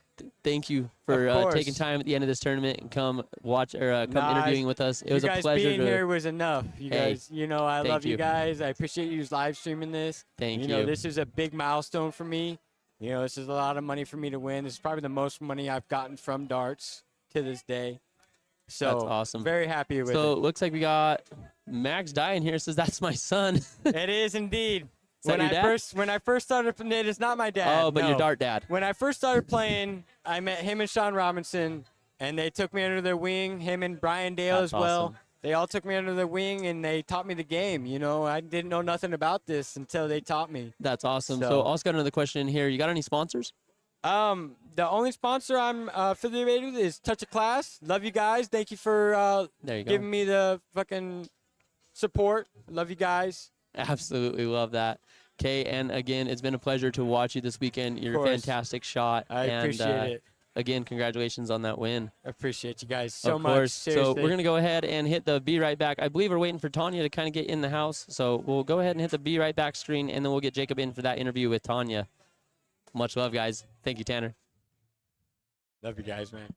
thank you for Of course. taking time at the end of this tournament and come watch or come Nah, interviewing with us. It was you a guys pleasure being to here was enough. You Hey, guys, I thank love you you. guys. I appreciate you live streaming this. Thank you. This is a big milestone for me. This is a lot of money for me to win. This is probably the most money I've gotten from darts to this day. So That's awesome. Very happy with So it. it looks like we got Max Dye in here. Says that's my son. It is indeed. that your dad? When I first started, it is not my dad. Oh, but your no. dart dad. When I first started playing, I met him and Sean Robinson, and they took me under their wing. Him and Brian Dale That's as well. awesome. They all took me under their wing, and they taught me the game. I didn't know nothing about this until they taught me. That's awesome. So, So- also got another question in here. You got any sponsors? The only sponsor I'm affiliated with is Touch a Class. Love you guys. Thank you for There you go. giving me the fucking support. Love you guys. Absolutely love that. Okay, and again, it's been a pleasure to watch you this weekend. You're a course. fantastic shot. I and, appreciate it. Again, congratulations on that win. I appreciate you guys so of much. course. So Seriously. we're going to go ahead and hit the Be Right Back. I believe we're waiting for Tanya to kind of get in the house. So we'll go ahead and hit the Be Right Back screen, and then we'll get Jacob in for that interview with Tanya. Much love, guys. Thank you, Tanner. Love you guys, man.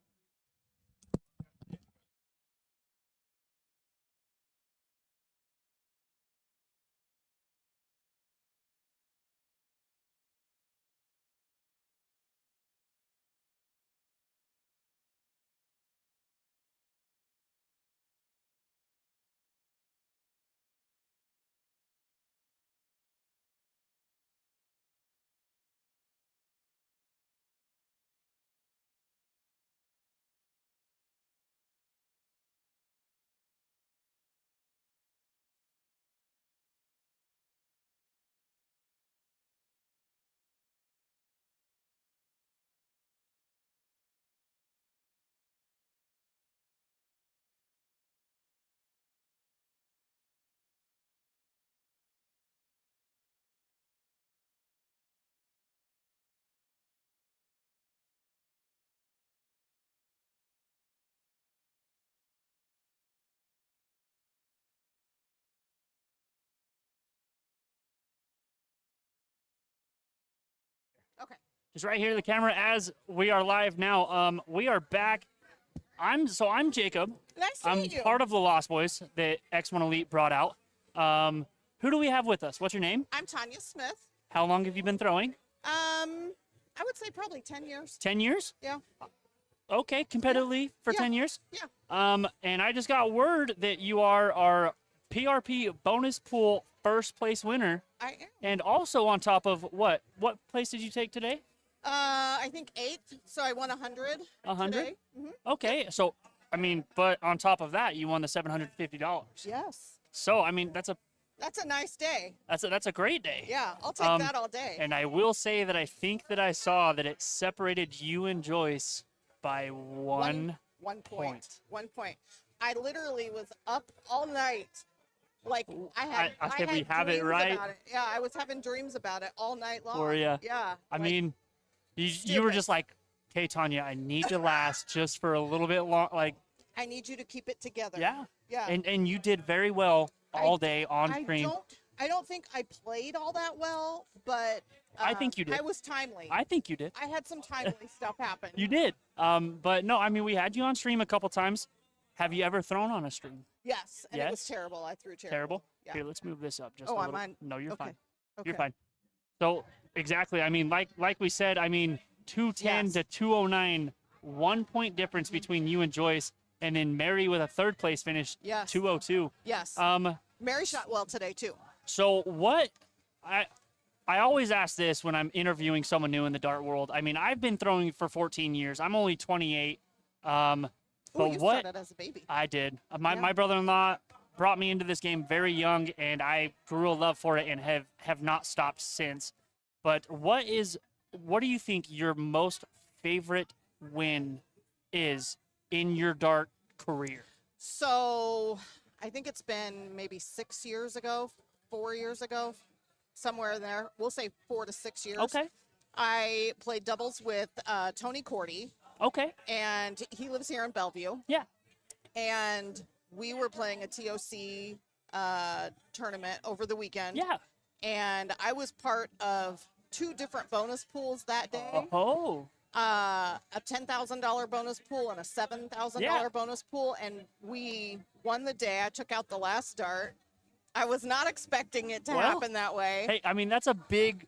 Just right here to the camera as we are live now. We are back. I'm Jacob. Nice to I'm meet you. part of the Lost Boys that X1 Elite brought out. Who do we have with us? What's your name? I'm Tanya Smith. How long have you been throwing? I would say probably 10 years. 10 years? Yeah. Okay, competitively for Yeah. 10 years. Yeah. And I just got word that you are our PRP bonus pool first place winner, I am. and also on top of what place did you take today? I think 8th, so I won 100. 100? Today. Hmm. Okay, so I mean, but on top of that, you won the $750. Yes. So I mean, that's a nice day. a great day. Yeah, I'll take that all day. And I will say that I think that I saw that it separated you and Joyce by one One point. point. 1 point. I literally was up all night. Like I had think we have it dreams right. about it. Yeah, I was having dreams about it all night long. For ya. Yeah. I like, mean, you were stupid. just like, okay, Tanya, I need to last just for a little bit long. Like, I need you to keep it together. yeah. Yeah. And you did very well all day on stream. I don't think I played all that well, but I think you did. I was timely. I think you did. I had some timely stuff happen. You did. But no, I mean, we had you on stream a couple times. Have you ever thrown on a stream? Yes, and it was Yes? terrible. I threw Terrible? Yeah. Here, let's move this up just Oh, a I'm little. on- No, you're okay. fine. Okay. You're fine. So, exactly. I mean, like we said, I mean, 210 Yes. to 209, 1 point difference between you and Joyce, and then Mary with a third place finish, Yes. 202. Yes. Mary shot well today too. So what I always ask this when I'm interviewing someone new in the dart world. I mean, I've been throwing for 14 years. I'm only 28. Oh, But you what started as a baby. I did. My Yeah. my brother-in-law brought me into this game very young, and I grew a love for it and have not stopped since. But what do you think your most favorite win is in your dart career? So I think it's been maybe 6 years ago, 4 years ago, somewhere in there. We'll say 4 to 6 years. Okay. I played doubles with Tony Cordy, Okay. and he lives here in Bellevue. Yeah. And we were playing a TOC tournament over the weekend. Yeah. And I was part of 2 different bonus pools that day. Oh. A $10,000 bonus pool and a $7,000 Yeah. bonus pool, and we won the day. I took out the last dart. I was not expecting it to Well, happen that way. Hey, I mean, that's a big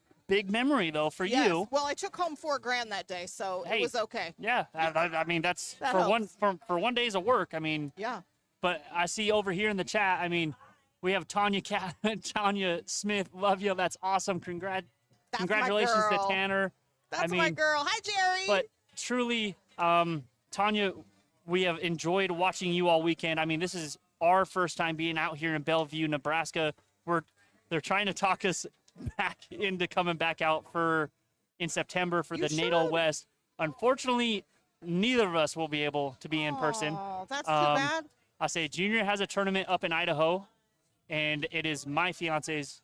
memory though for Yes. you. Well, I took home $4,000 that day, so Hey. it was okay. Yeah. I mean, that's That for helps. for 1 day's of work. I mean, Yeah. but I see over here in the chat. I mean, we have Tanya Tanya Smith. Love you. That's awesome. That's Congratulations my to girl. Tanner. That's I my mean, girl. Hi, Jerry. But truly, Tanya, we have enjoyed watching you all weekend. I mean, this is our first time being out here in Bellevue, Nebraska. They're trying to talk us back into coming back out in September for You the NADO should. West. Unfortunately, neither of us will be able to be in person. Oh, that's too Um, bad. I say Junior has a tournament up in Idaho, and it is my fiance's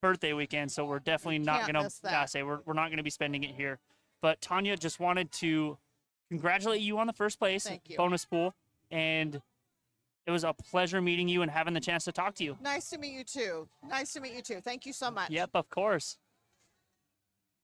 birthday weekend, so we're definitely not can't gonna. miss that. We're not gonna be spending it here. But Tanya, just wanted to congratulate you on the first place Thank you. bonus pool, and it was a pleasure meeting you and having the chance to talk to you. Nice to meet you too. Nice to meet you too. Thank you so much. Yep, of course.